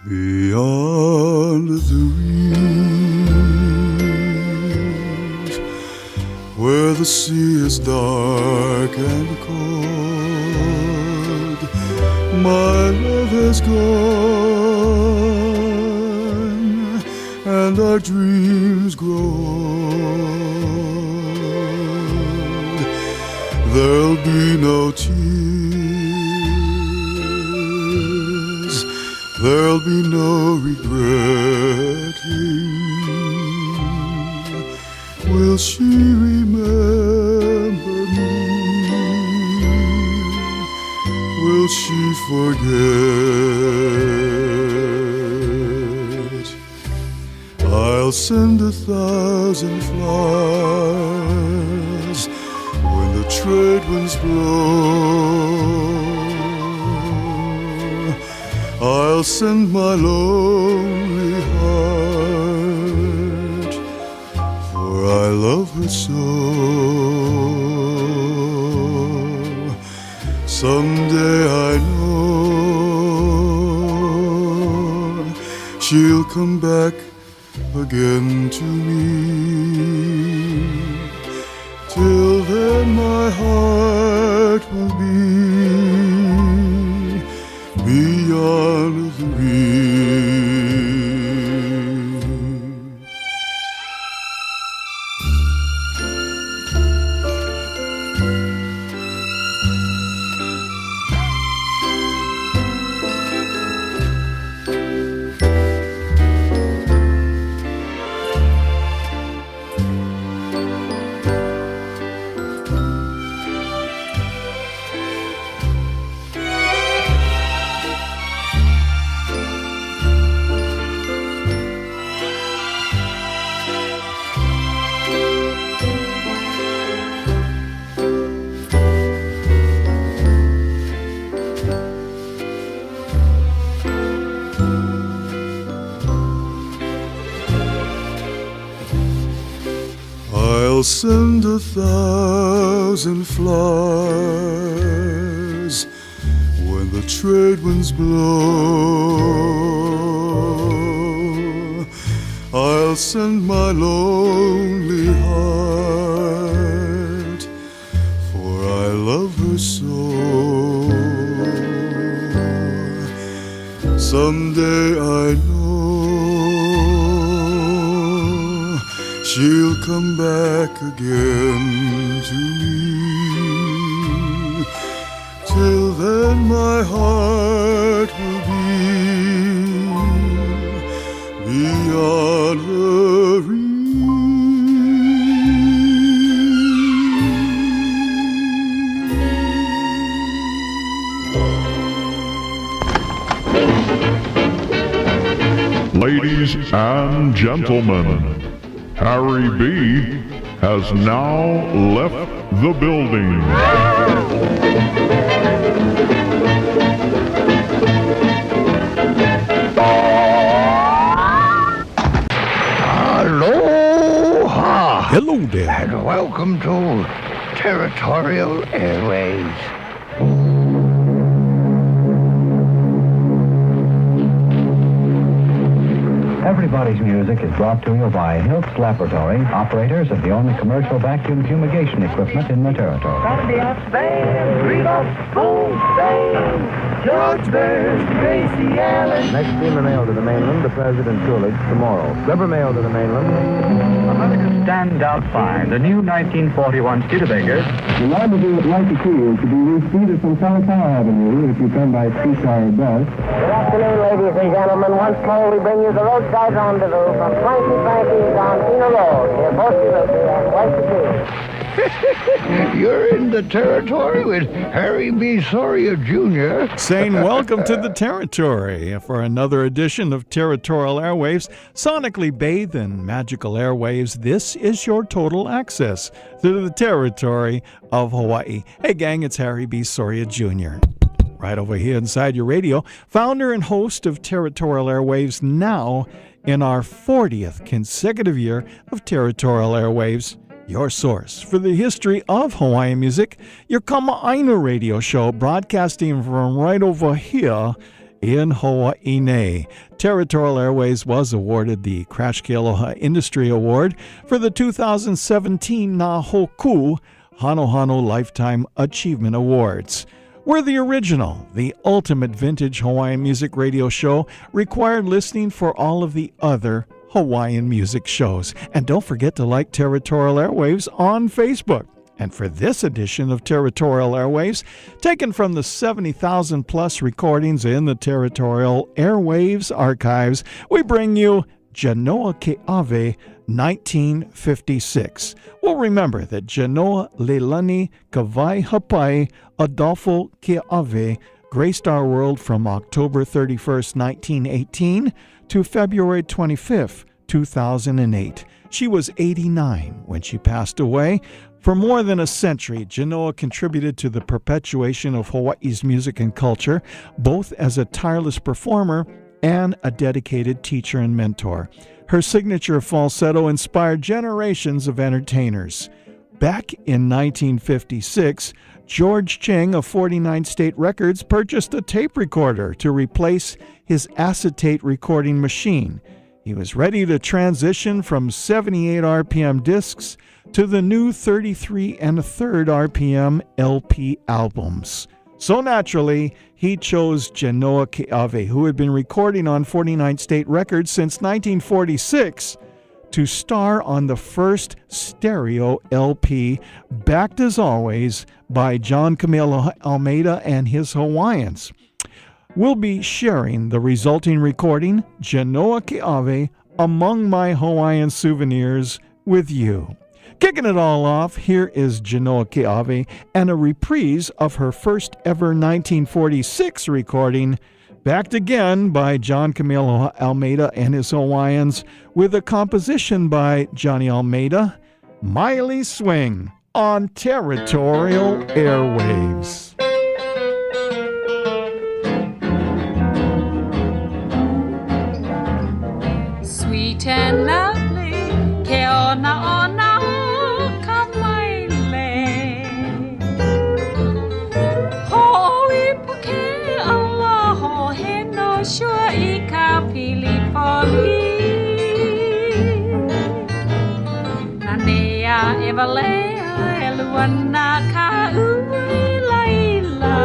Beyond the reef, where the sea is dark and cold, my love has gone, and our dreams grow old. There'll be no tears, there'll be no regretting. Will she remember me? Will she forget? I'll send 1,000 flowers when the trade winds blow. I'll send my lonely heart, for I love her so. Someday I know she'll come back again to me. Till then my heart will be beyond the reef. I'll send 1,000 flowers when the trade winds blow. I'll send my lonely heart, for I love her so. Someday I know she'll come back again to me. Till then my heart will be beyond the reach. Ladies and gentlemen, Harry B. has now left the building. Aloha! Hello there. And welcome to Territorial Airwaves. Everybody's music is brought to you by Hiltz Laboratory, operators of the only commercial vacuum fumigation equipment in the territory. Sunday outstand, read off full stand. George Burns, Gracie Allen. Next steamer mail to the mainland, the President Coolidge, tomorrow. Rubber mail to the mainland. America stands out fine. The new 1941 Studebaker. The rendezvous at Waikiki is to be reached either from Chalangalang Avenue if you come by streetcar or bus. Good afternoon, ladies and gentlemen. Once more, we bring you the roadside rendezvous from Frankie Frankie's on Ina Road, near Bossilupi and Waikiki. You're in the Territory with Harry B. Soria Jr. Saying welcome to the Territory for another edition of Territorial Airwaves, sonically bathed in magical airwaves. This is your total access to the Territory of Hawaii. Hey gang, it's Harry B. Soria Jr. Right over here inside your radio, founder and host of Territorial Airwaves, now in our 40th consecutive year of Territorial Airwaves. Your source for the history of Hawaiian music, your Kama'aina radio show broadcasting from right over here in Hawaii. Territorial Airways was awarded the Crash Keola Industry Award for the 2017 Nahoku Hano Lifetime Achievement Awards. We're the original, the ultimate vintage Hawaiian music radio show, required listening for all of the other Hawaiian music shows. And don't forget to like Territorial Airwaves on Facebook. And for this edition of Territorial Airwaves, taken from the 70,000 plus recordings in the Territorial Airwaves archives, we bring you Genoa Keawe 1956. Well, remember that Genoa Leilani Keawehawaii Adolfo Keawe graced our world from October 31st, 1918 to February 25th, 2008. She was 89 when she passed away. For more than a century, Genoa contributed to the perpetuation of Hawaii's music and culture, both as a tireless performer and a dedicated teacher and mentor. Her signature falsetto inspired generations of entertainers. Back in 1956, George Ching of 49 State Records purchased a tape recorder to replace his acetate recording machine. He was ready to transition from 78 RPM discs to the new 33 1/3 RPM LP albums. So naturally, he chose Genoa Keawe, who had been recording on 49 State Records since 1946, to star on the first stereo LP, backed as always by John Camilo Almeida and his Hawaiians. We'll be sharing the resulting recording, Genoa Keawe, Among My Hawaiian Souvenirs, with you. Kicking it all off, here is Genoa Keawe and a reprise of her first ever 1946 recording, backed again by John Camilo Almeida and his Hawaiians, with a composition by Johnny Almeida, Miley Swing, on Territorial Airwaves. Sweet and lovely, Keona ona ka maile. Hoi puke Allah ho he no shua I ka pili poli. Nanea evalea eluana ka ui laila.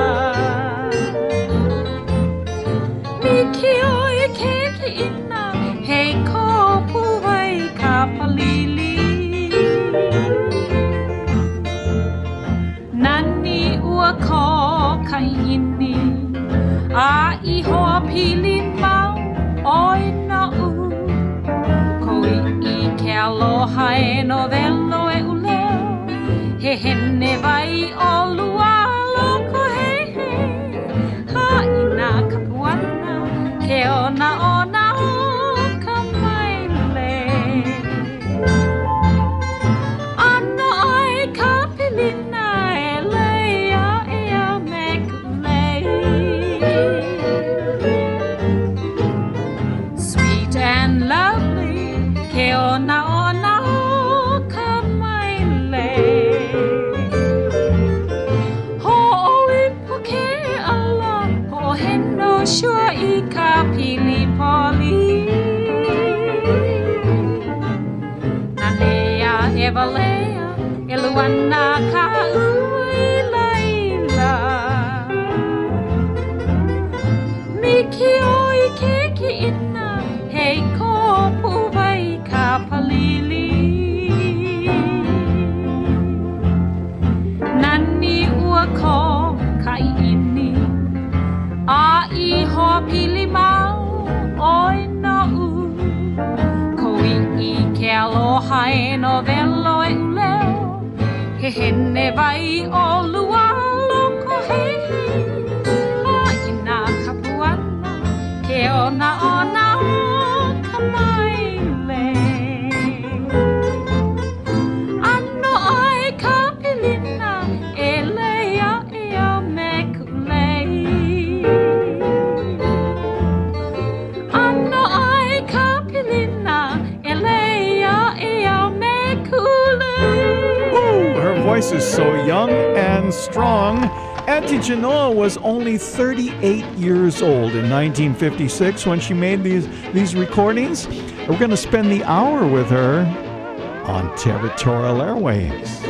Mikio I keke ina he ko puwai ka palili. Nani ua ko kahini a I hoa pilin mau oi na u. Koi I ke aloha e no velo e ule. He hene vai o lua loko he he. Ha ina kapuana ke ona ona o ka maile. Ana ai ka pilin pili mau oi no u Koi'i ke aloha e no velo e uleo He hene vai o lua loko hehi A ina kapuana ke ona ona o kamaile Ano ai ka pilina e leia e o me kulei Ano ai ka pilina e leia e o me kulei Her voice is so young and strong. Auntie Genoa was only 38 years old in 1956 when she made these recordings. We're going to spend the hour with her on Territorial Airwaves.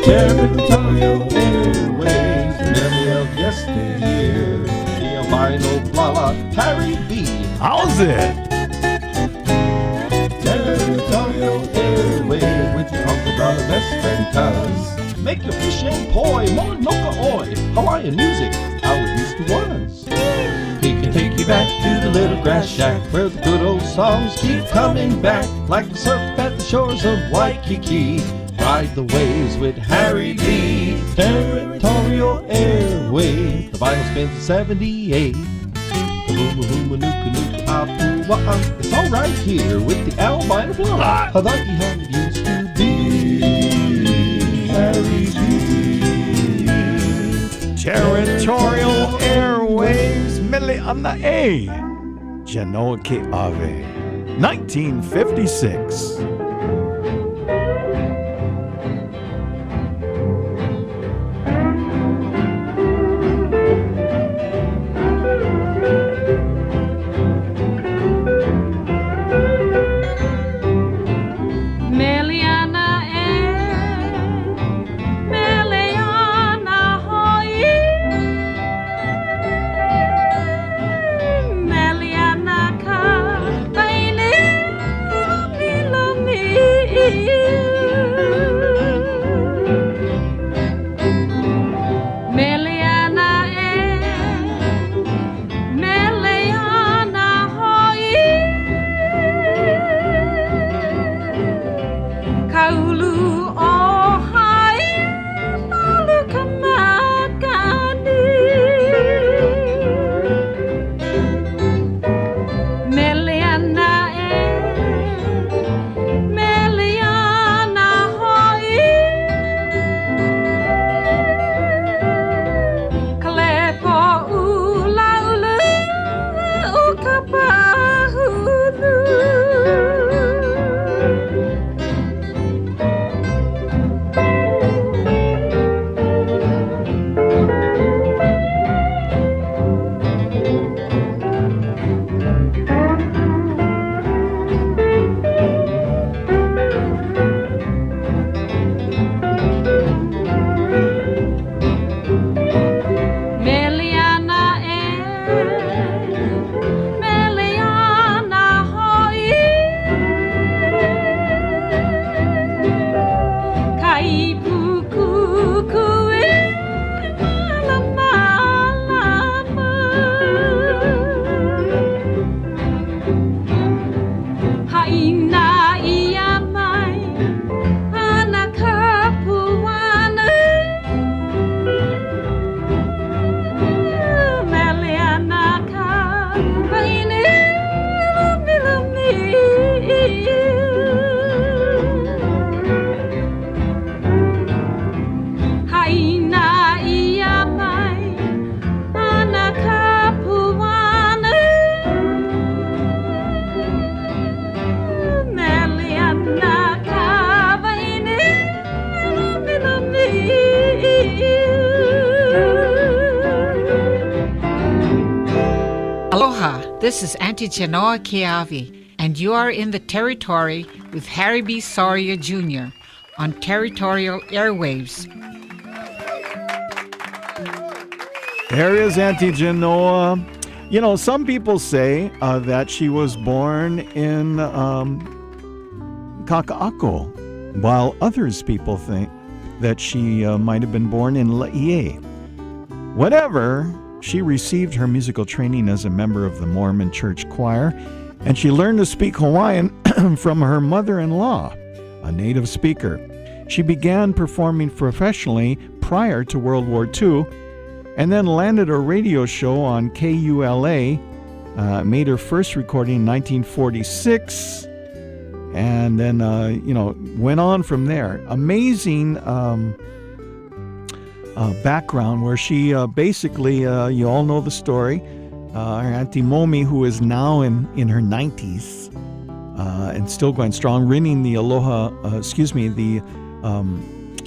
Territorial Airwaves, memory of yesteryear. The albino blala, Harry B. How's it? Territorial Airwaves with your uncle, brother, best friend, cuz. Make your fish and poi, Mauna Kea, Hawaiian music, how it used to was. He can take you back to the little grass shack where the good old songs keep coming back like the surf at the shores of Waikiki. Ride the waves with Harry B. Territorial Airwaves. The vinyl spins at 78. It's all right here with the albino blonde. Hawaii how it used to be. Harry B. Territorial Airwaves, mele ana e. Genoa Keawehawaii, 1956. This is Auntie Genoa Keawehawaii, and you are in the Territory with Harry B. Soria Jr. on Territorial Airwaves. There is Auntie Genoa. You know, some people say that she was born in Kaka'ako, while people think that she might have been born in Laie. Whatever, she received her musical training as a member of the Mormon Church Choir, and she learned to speak Hawaiian from her mother-in-law, a native speaker. She began performing professionally prior to World War II, and then landed a radio show on KULA, made her first recording in 1946, and then, went on from there. Amazing background where she basically, you all know the story, her Auntie Momi, who is now in her 90s and still going strong, winning the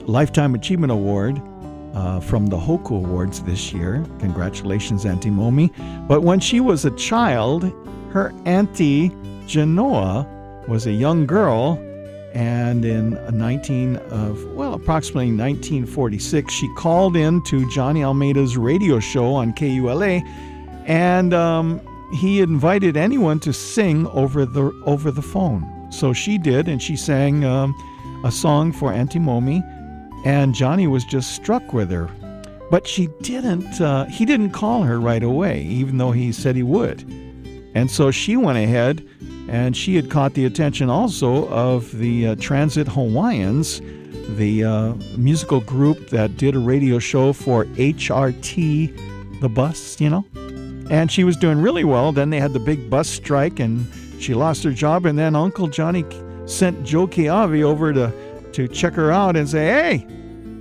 Lifetime Achievement Award from the Hoku Awards this year. Congratulations, Auntie Momi. But when she was a child, her Auntie Genoa was a young girl, and in approximately 1946, she called in to Johnny Almeida's radio show on KULA, and he invited anyone to sing over the phone. So she did, and she sang a song for Auntie Momi, and Johnny was just struck with her. But he didn't call her right away, even though he said he would. And so she went ahead, and she had caught the attention also of the Transit Hawaiians, the musical group that did a radio show for HRT, the bus, And she was doing really well. Then they had the big bus strike, and she lost her job. And then Uncle Johnny sent Joe Keawehawaii over to check her out and say, "Hey,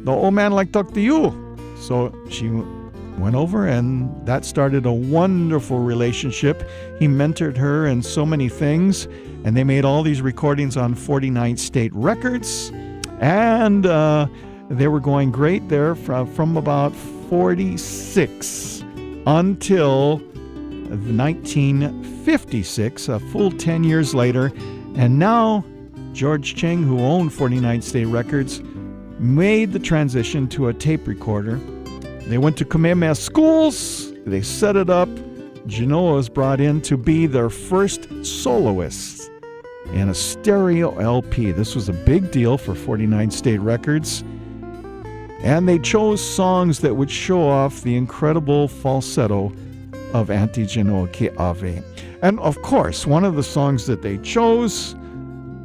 the old man like to talk to you." So she went over, and that started a wonderful relationship. He mentored her in so many things, and they made all these recordings on 49 State Records, and they were going great there from about 46 until 1956, a full 10 years later. And now George Cheng, who owned 49 State Records, made the transition to a tape recorder. They went to Kamehameha schools, they set it up. Genoa was brought in to be their first soloist in a stereo LP. This was a big deal for 49 State Records. And they chose songs that would show off the incredible falsetto of Auntie Genoa Keawehawaii. And of course, one of the songs that they chose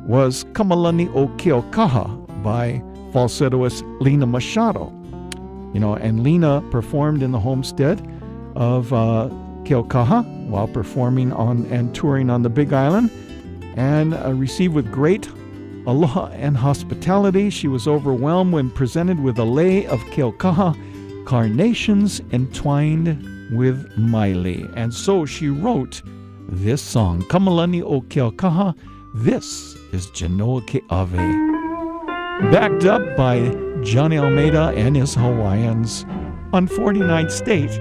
was Kamalani o Keokaha by falsettoist Lena Machado. And Lena performed in the homestead of Keokaha while performing on and touring on the Big Island, and received with great aloha and hospitality. She was overwhelmed when presented with a lei of Keokaha, carnations entwined with mele. And so she wrote this song, Kamalani o Keokaha. This is Genoa Keawehawaii, backed up by Johnny Almeida and his Hawaiians on 49th State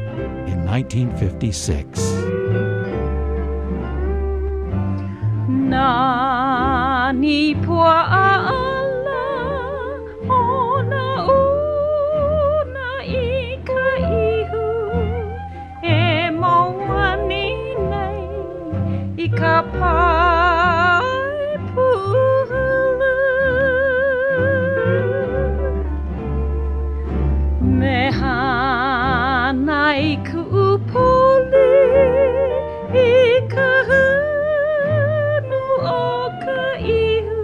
in 1956. Nani pua'ala o na una I ka ihu e mauani nei I ka pai puhulu me hana I ku'upoli I ka hunu o ka ihu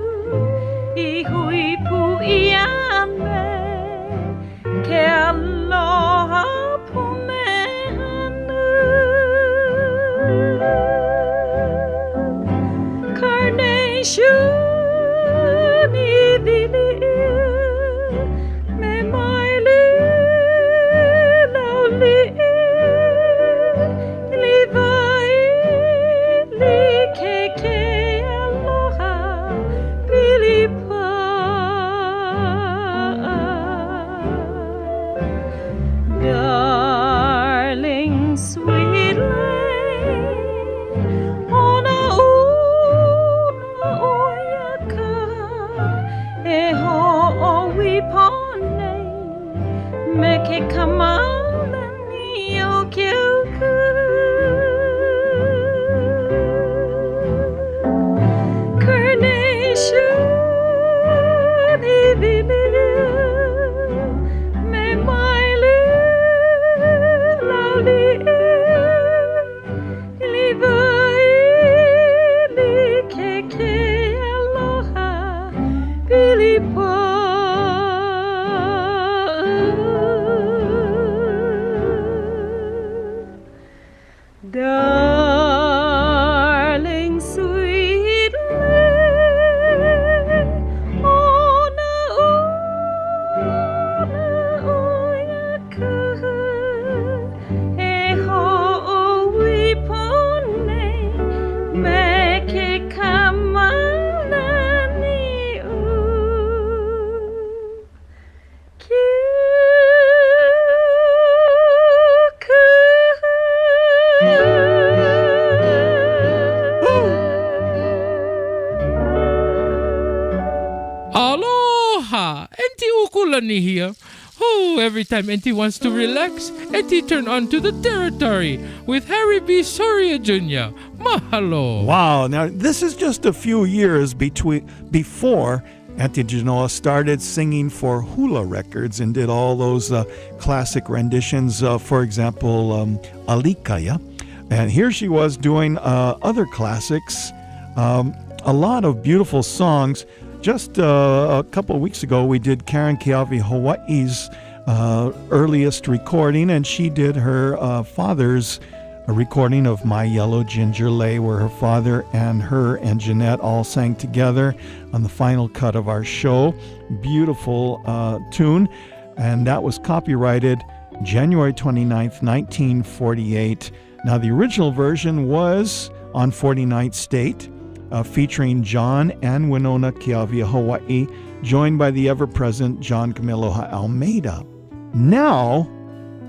Aloha! Auntie Ukulani here. Oh, every time Auntie wants to relax, Auntie turn on to the Territory with Harry B. Soria Jr. Mahalo! Wow, now this is just a few years before Auntie Genoa started singing for Hula Records and did all those classic renditions, for example, Alikaya. And here she was doing other classics, a lot of beautiful songs. Just a couple of weeks ago, we did Karen Keawahawaii's earliest recording, and she did her father's recording of My Yellow Ginger Lay, where her father and her and Jeanette all sang together on the final cut of our show. Beautiful tune, and that was copyrighted January 29th, 1948. Now, the original version was on 49th State, featuring John and Winona Keawehawaii, joined by the ever-present John Kamiloha Almeida. Now,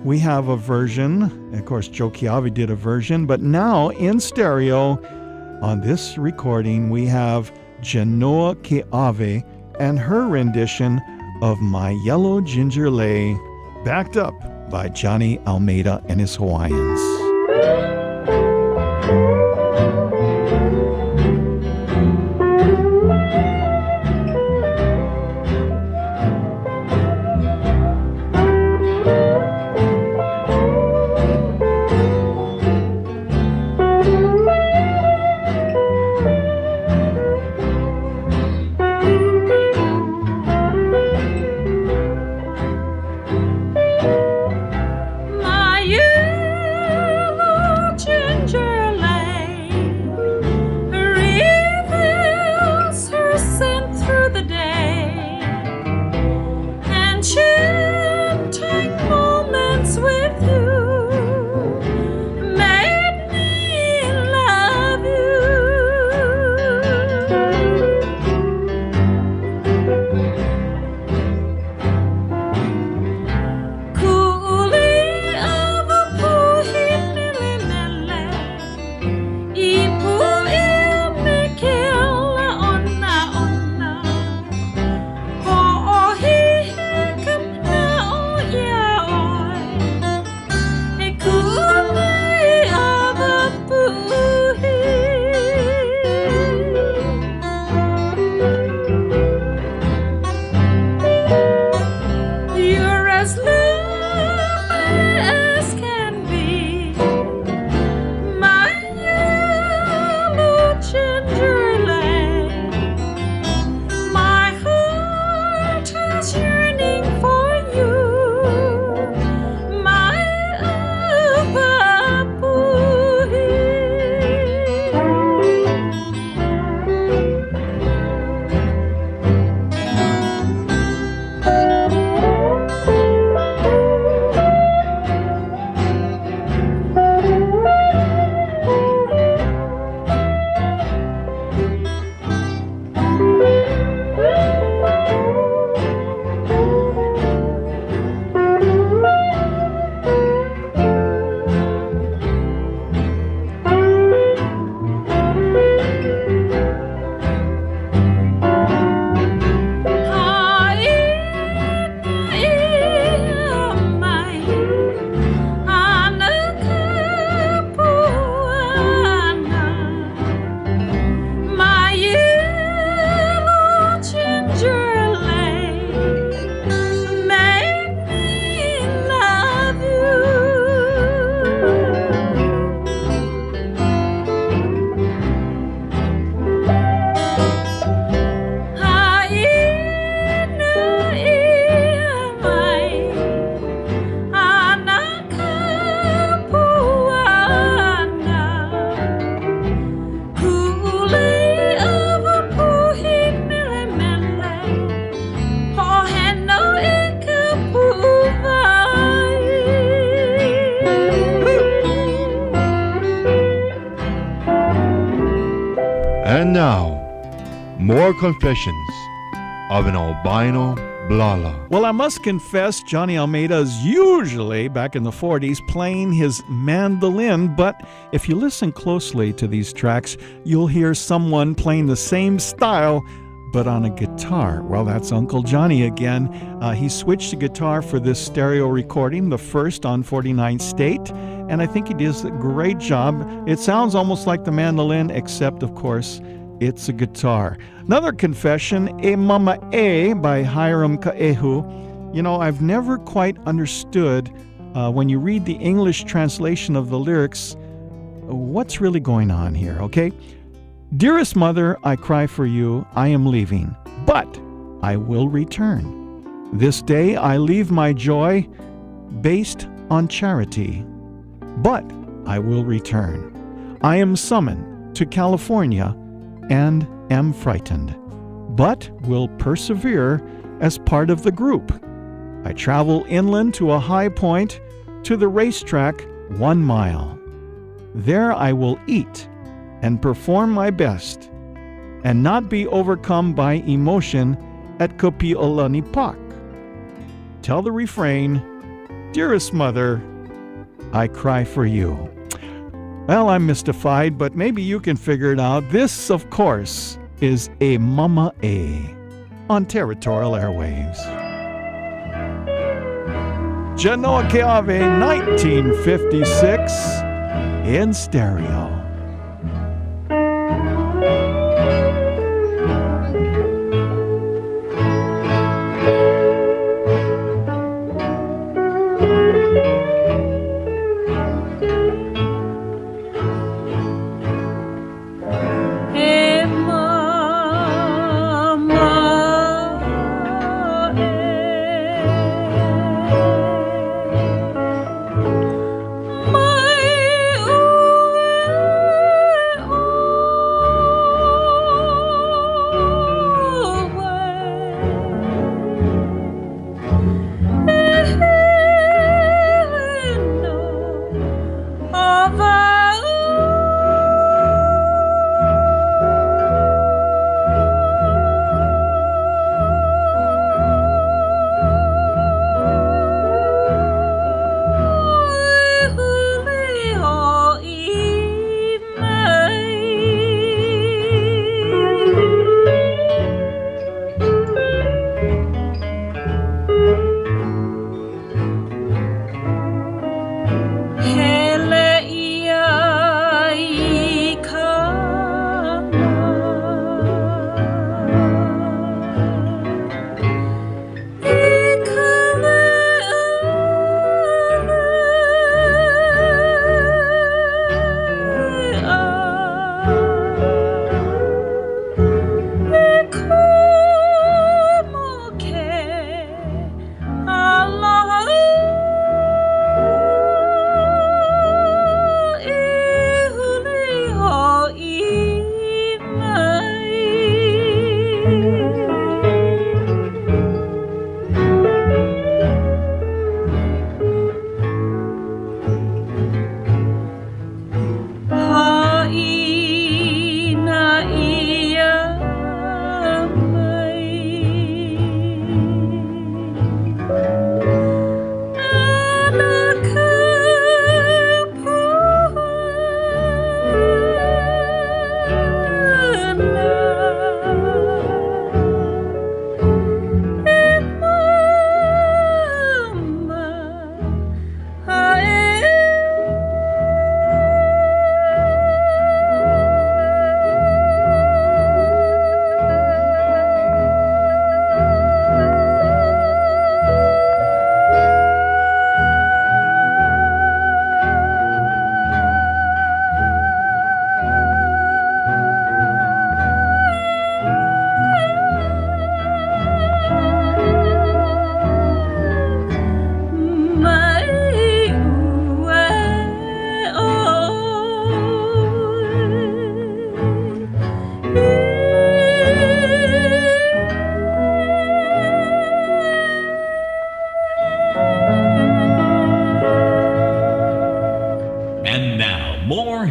we have a version, of course, Joe Keawe did a version, but now in stereo on this recording, we have Genoa Keawe and her rendition of My Yellow Ginger Lay, backed up by Johnny Almeida and his Hawaiians. And now, more confessions of an albino blala. Well, I must confess, Johnny Almeida is usually, back in the 40s, playing his mandolin, but if you listen closely to these tracks, you'll hear someone playing the same style, but on a guitar. Well, that's Uncle Johnny again. He switched to guitar for this stereo recording, the first on 49th State, and I think he does a great job. It sounds almost like the mandolin, except, of course, it's a guitar. Another confession, E Mama E by Hiram Ka'ehu. You know, I've never quite understood when you read the English translation of the lyrics, what's really going on here, okay? Dearest mother, I cry for you, I am leaving, but I will return. This day I leave my joy based on charity, but I will return. I am summoned to California and am frightened, but will persevere as part of the group. I travel inland to a high point, to the racetrack 1 mile. There I will eat and perform my best, and not be overcome by emotion at Kopi'olanipak. Tell the refrain, dearest mother, I cry for you. Well, I'm mystified, but maybe you can figure it out. This, of course, is E Mama E on Territorial Airwaves. Genoa Keawe, 1956, in stereo.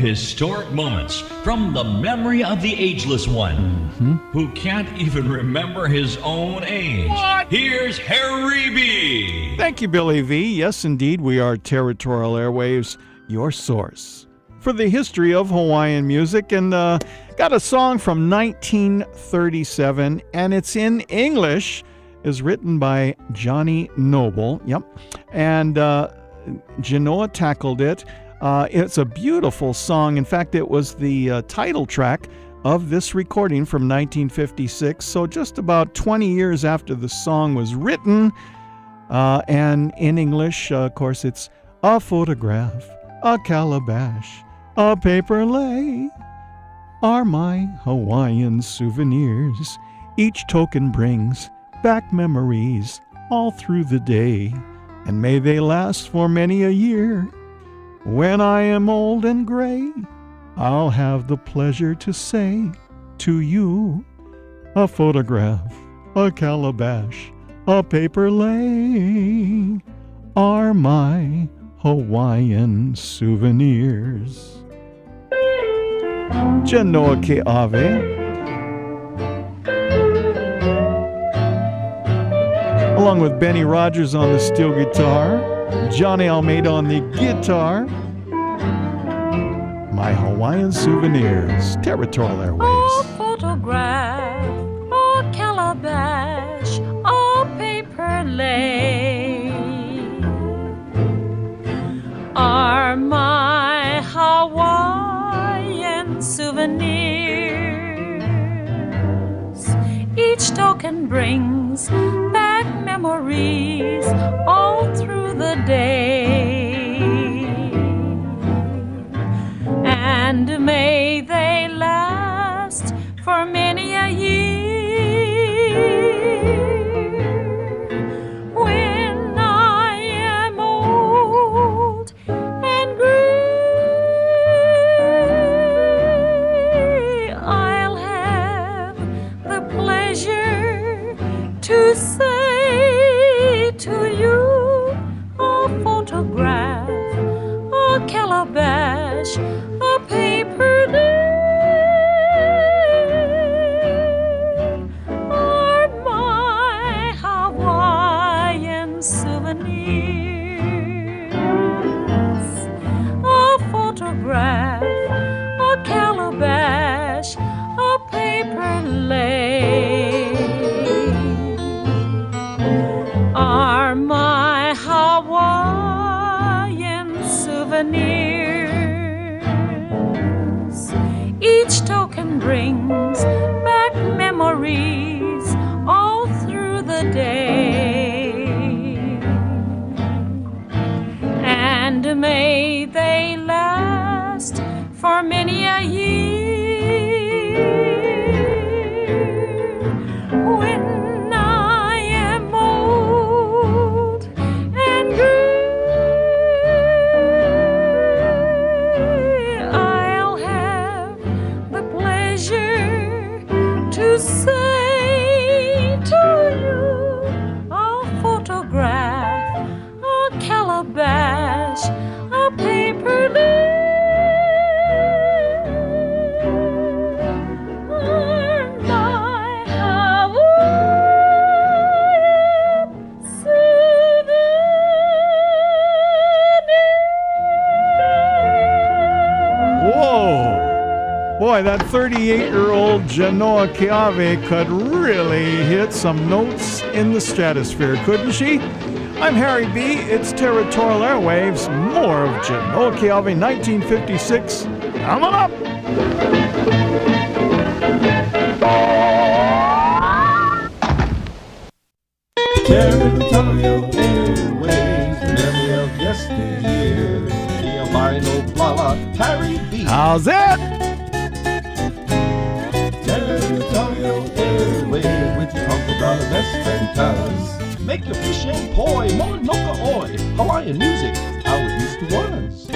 Historic moments from the memory of the ageless one who can't even remember his own age. What? Here's Harry B. Thank you, Billy V. Yes, indeed, we are Territorial Airwaves, your source for the history of Hawaiian music. And got Got a song from 1937, and it's in English. Is written by Johnny Noble. Yep. And Genoa tackled it. It's a beautiful song. In fact, it was the title track of this recording from 1956. So just about 20 years after the song was written. And in English, of course, it's a photograph, a calabash, a paper lei are my Hawaiian souvenirs. Each token brings back memories all through the day, and may they last for many a year. When I am old and gray, I'll have the pleasure to say to you, a photograph, a calabash, a paper lei are my Hawaiian souvenirs. Genoa Keawehawaii, along with Benny Rogers on the steel guitar, Johnny Almeida on the guitar. My Hawaiian souvenirs, Territorial Airwaves. A photograph, a calabash, a paper lei are my Hawaiian souvenirs. Each token brings back memories all through the day, and may they last for many a year. When I am old and gray, I'll have the pleasure to say to you, a photograph, a calabash, a paper lei are my Hawaiian souvenirs. A photograph, a calabash, a paper lei are my Hawaiian souvenirs. Each token brings back memories all through the day, and may they last for many a year. When I am old and gray, I'll have the pleasure to say to you, a photograph, a calabash, a paper lei are my Hawaiian Whoa! Boy, that 38-year-old Genoa Keawehawaii could really hit some notes in the stratosphere, couldn't she? I'm Harry B. It's Territorial Airwaves. More of Genoa Keawehawaii 1956 coming up. Territorial Airwaves, the memory of yesteryear. The albino blala, Harry B. How's that? Territorial Airwaves with your uncle, brother, best friend, cuz. Make your fish and poi, Mauna Kea, Hawaiian music, how it used to was.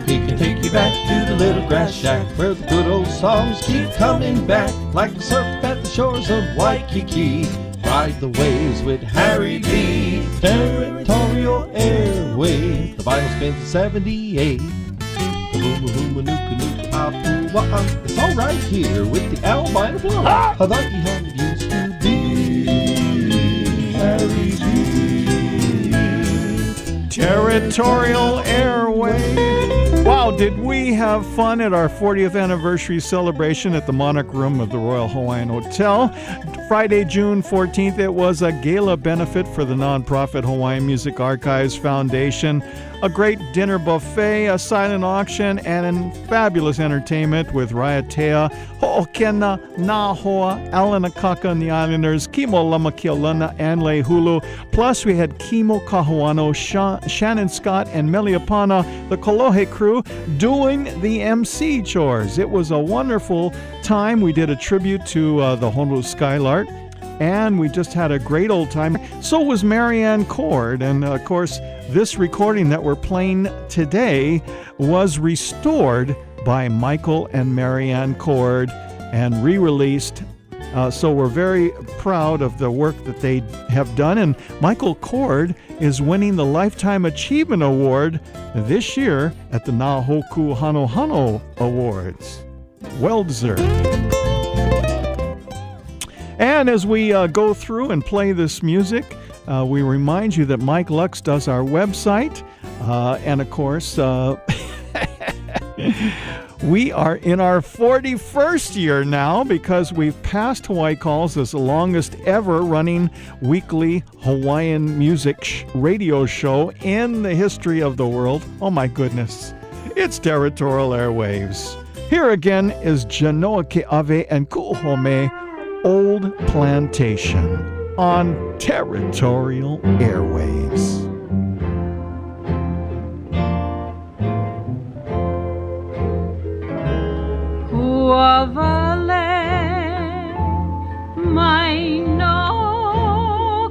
He can take you back to the little grass shack where the good old songs keep coming back, like the surf at the shores of Waikiki. Ride the waves with Harry B. Territorial Airwaves. The vinyl spins at 78. It's all right here with the albino blonde. Hawaii how it used to be. Harry B. Territorial Airwaves. Wow, Wow, did we have fun at our 40th anniversary celebration at the Monarch Room of the Royal Hawaiian Hotel. Friday, June 14th, it was a gala benefit for the nonprofit Hawaiian Music Archives Foundation. A great dinner buffet, a silent auction, and fabulous entertainment with Raiatea, Ho'okena, Nahoa, Alanakaka and the Islanders, Kimo Lama Keolana, and Leihulu. Plus, we had Kimo Kahuano, Shannon Scott, and Mele the Kolohe crew, doing the MC chores. It was a wonderful time. We did a tribute to the Honolulu Skylark, and we just had a great old time. So was Marianne Cord, and of course, this recording that we're playing today was restored by Michael and Marianne Cord and re-released. So we're very proud of the work that they have done. And Michael Cord is winning the Lifetime Achievement Award this year at the Nahoku Hano Hano Awards. Well deserved. And as we go through and play this music, we remind you that Mike Lux does our website. And of course, we are in our 41st year now because we've passed Hawaii Calls as the longest ever running weekly Hawaiian music radio show in the history of the world. Oh my goodness. It's Territorial Airwaves. Here again is Genoa Ke'ave and Ku'uhome, Old Plantation on Territorial Airwaves. Huavale Mauna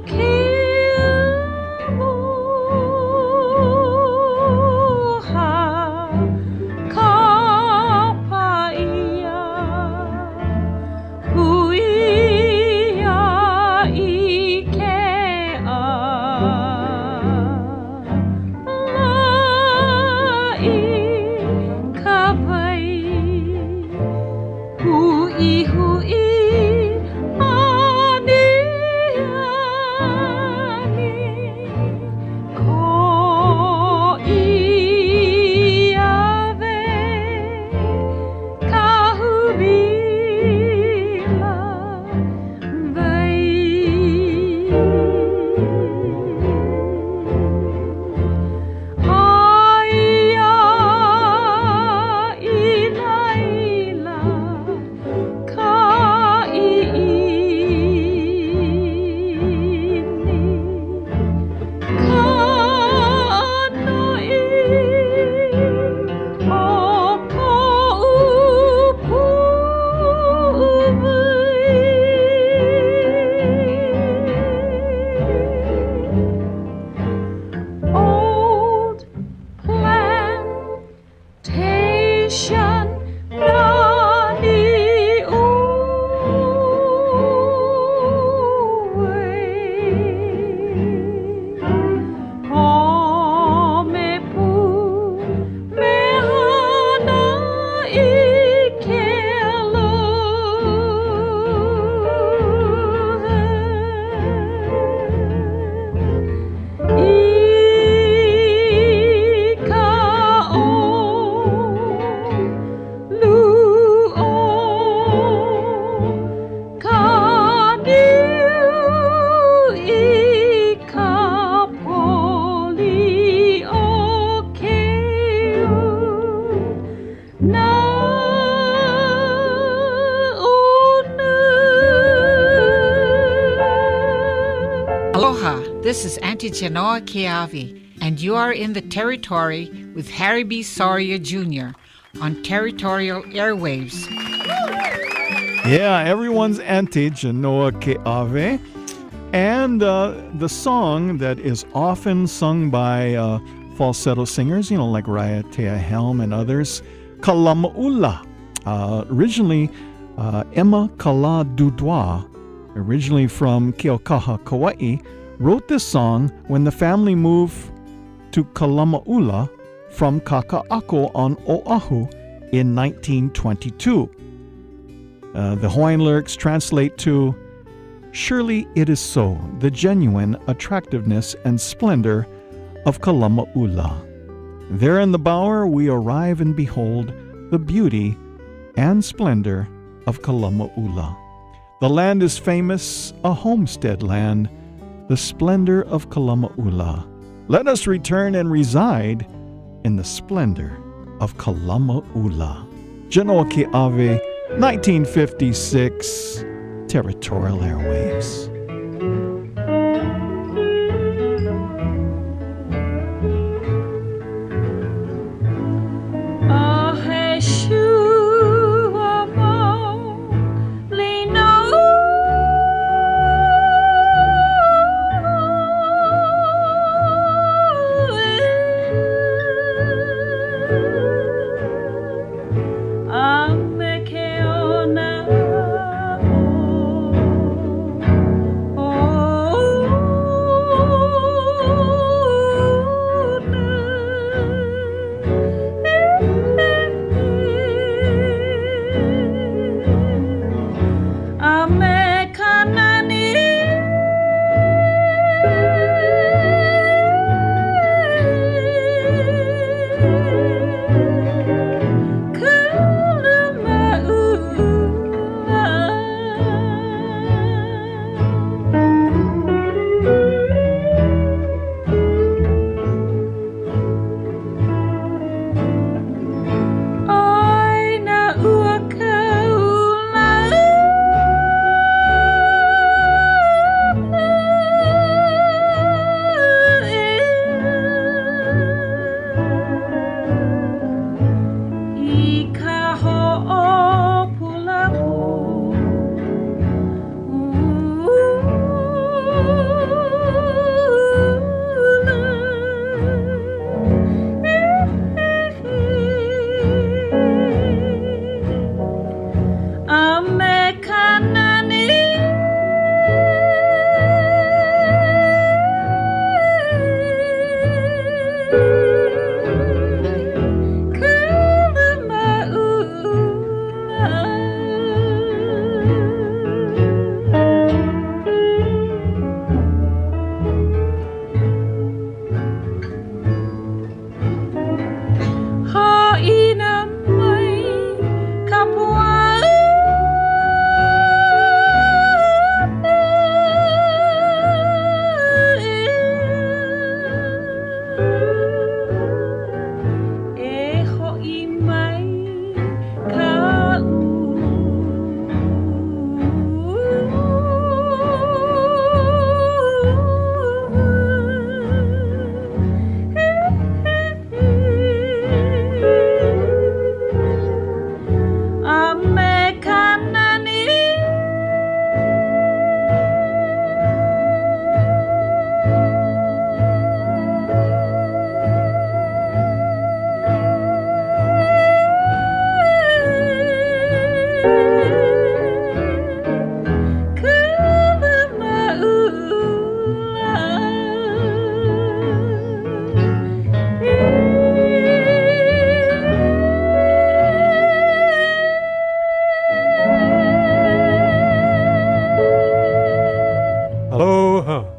Kea kapaia huia ikea lai kapai hui hui ani ani ko iave kahubila vai aya ila ila Old plantation nani Aloha, this is Auntie Genoa Keawe, and you are in the Territory with Harry B. Soria Jr. on Territorial Airwaves. Yeah, everyone's Auntie Genoa Ke'ave. And the song that is often sung by falsetto singers, like Raiatea Helm and others, Kalama'ula. Originally, Emma Kala Dudwa, originally from Keokaha, Kauai, wrote this song when the family moved to Kalama'ula from Kaka'ako on Oahu in 1922. The Hawaiian lyrics translate to, "Surely it is so, the genuine attractiveness and splendor of Kalama'ula." There in the bower we arrive and behold the beauty and splendor of Kalamaula. The land is famous, a homestead land, the splendor of Kalamaula. Let us return and reside in the splendor of Kalamaula. Genoa Keawe, 1956, Territorial Airwaves.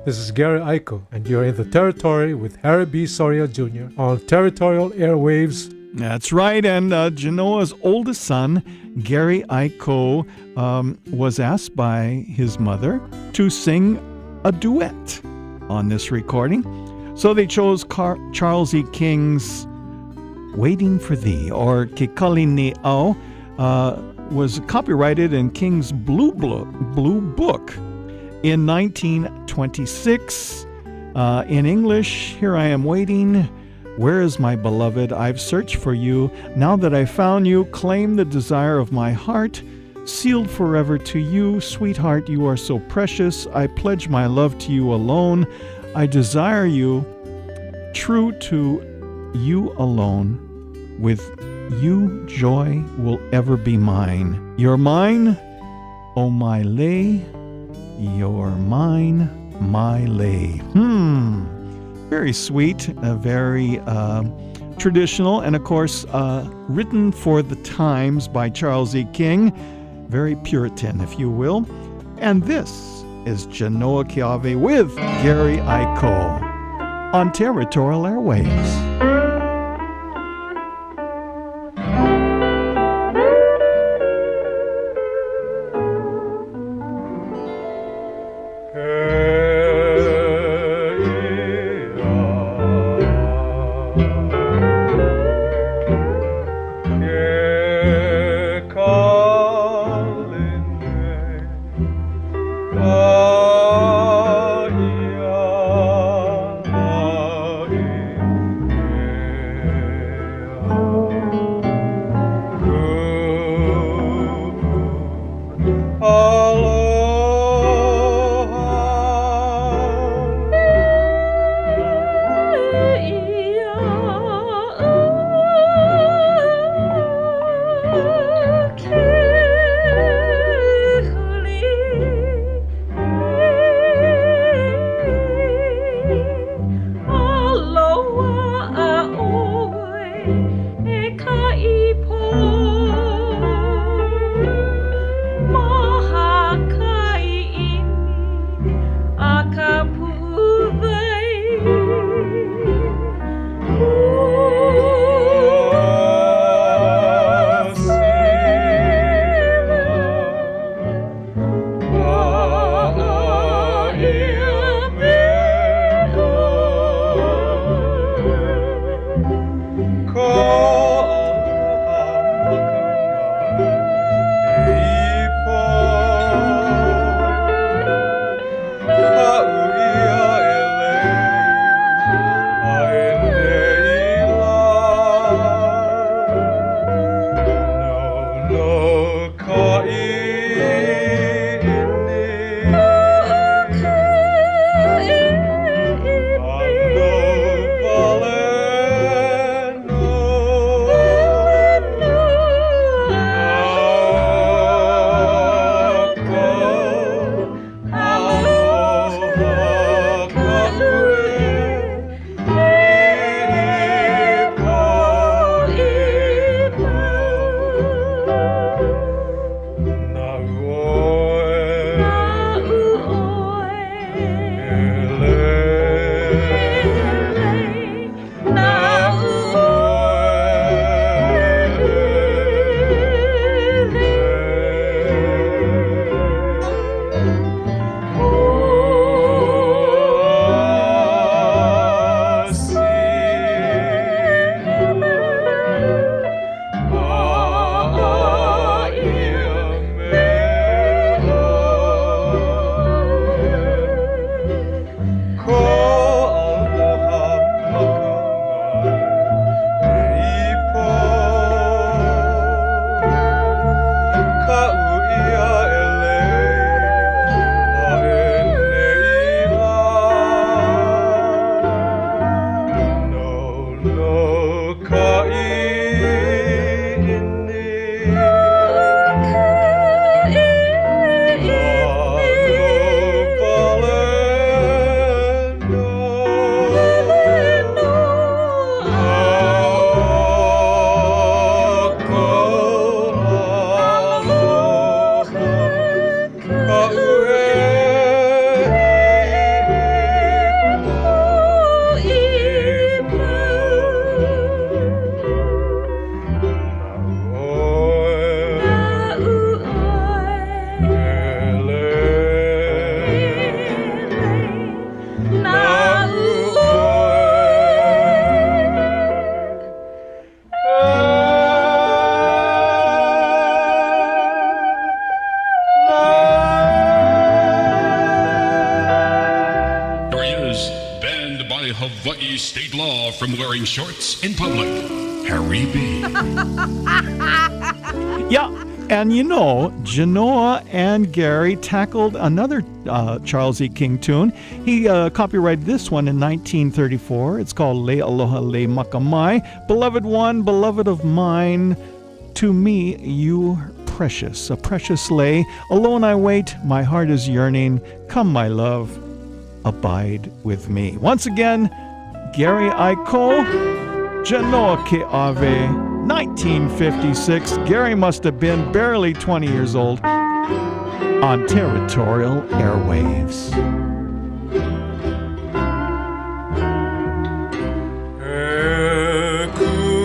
This is Gary Aiko, and you're in the Territory with Harry B. Soria Jr. on Territorial Airwaves. That's right, and Genoa's oldest son, Gary Aiko, was asked by his mother to sing a duet on this recording. So they chose Charles E. King's Waiting for Thee, or Kekali Ni'au, was copyrighted in King's Blue Book in 1926. In English, Here I Am Waiting, Where is my beloved? I've searched for you. Now that I found you, claim the desire of my heart. Sealed forever to you, sweetheart, you are so precious. I pledge my love to you alone. I desire you, true to you alone. With you, joy will ever be mine. You're mine, oh my lay. You're mine, my lay. Very sweet, very traditional, and of course written for the times by Charles E. King. Very Puritan, if you will. And this is Genoa Keawe with Gary Aiko on Territorial Airwaves. Hawaii state law from wearing shorts in public. Harry B. Yeah, and you know, Genoa and Gary tackled another Charles E. King tune. He copyrighted this one in 1934. It's called Le Aloha Le Makamai. Beloved one, beloved of mine, to me you precious, a precious lay. Alone I wait, my heart is yearning. Come, my love, abide with me. Once again, Gary Aiko, Genoa Ke'ave, 1956. Gary must have been barely 20 years old on Territorial Airwaves. Cool.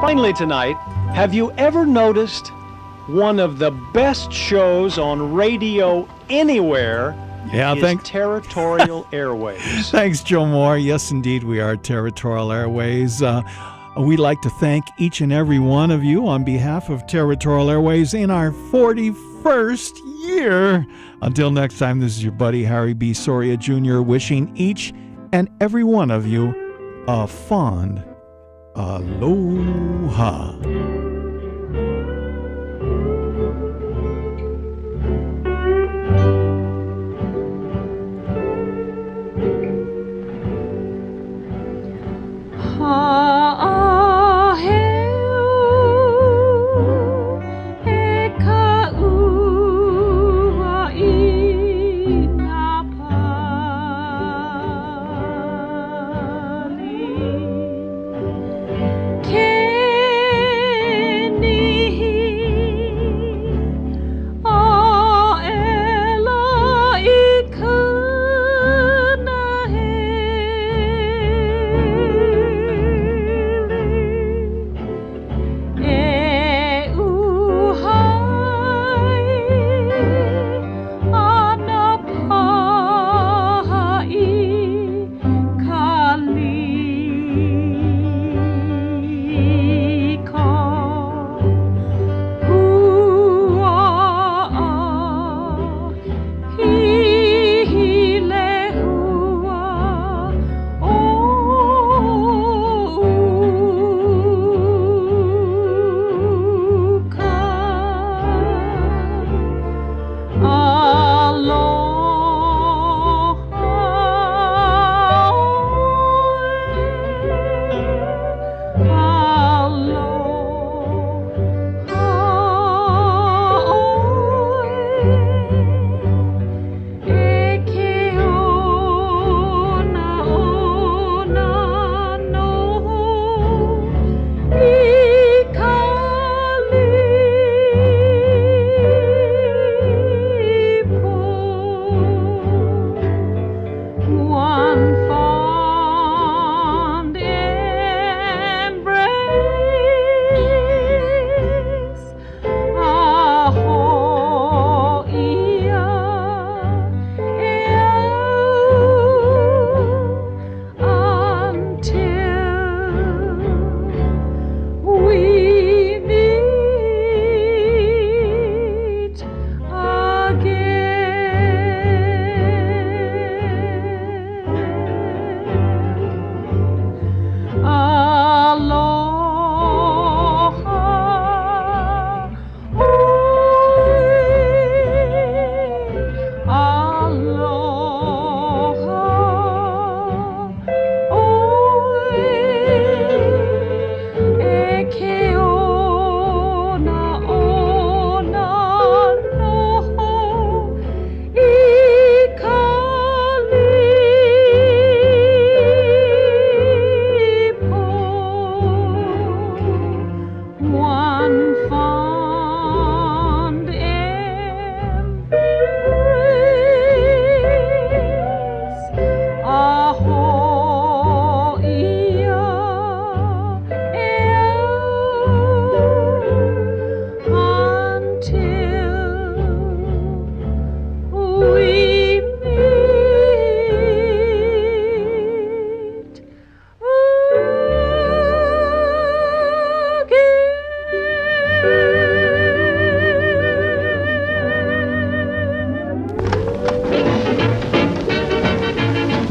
Finally tonight, have you ever noticed one of the best shows on radio anywhere is Territorial Airwaves? Thanks, Joe Moore. Yes, indeed, we are Territorial Airways. We'd like to thank each and every one of you on behalf of Territorial Airways in our 41st year. Until next time, this is your buddy Harry B. Soria Jr. wishing each and every one of you a fond aloha.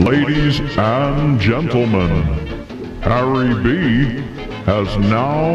Ladies and gentlemen, Harry B has now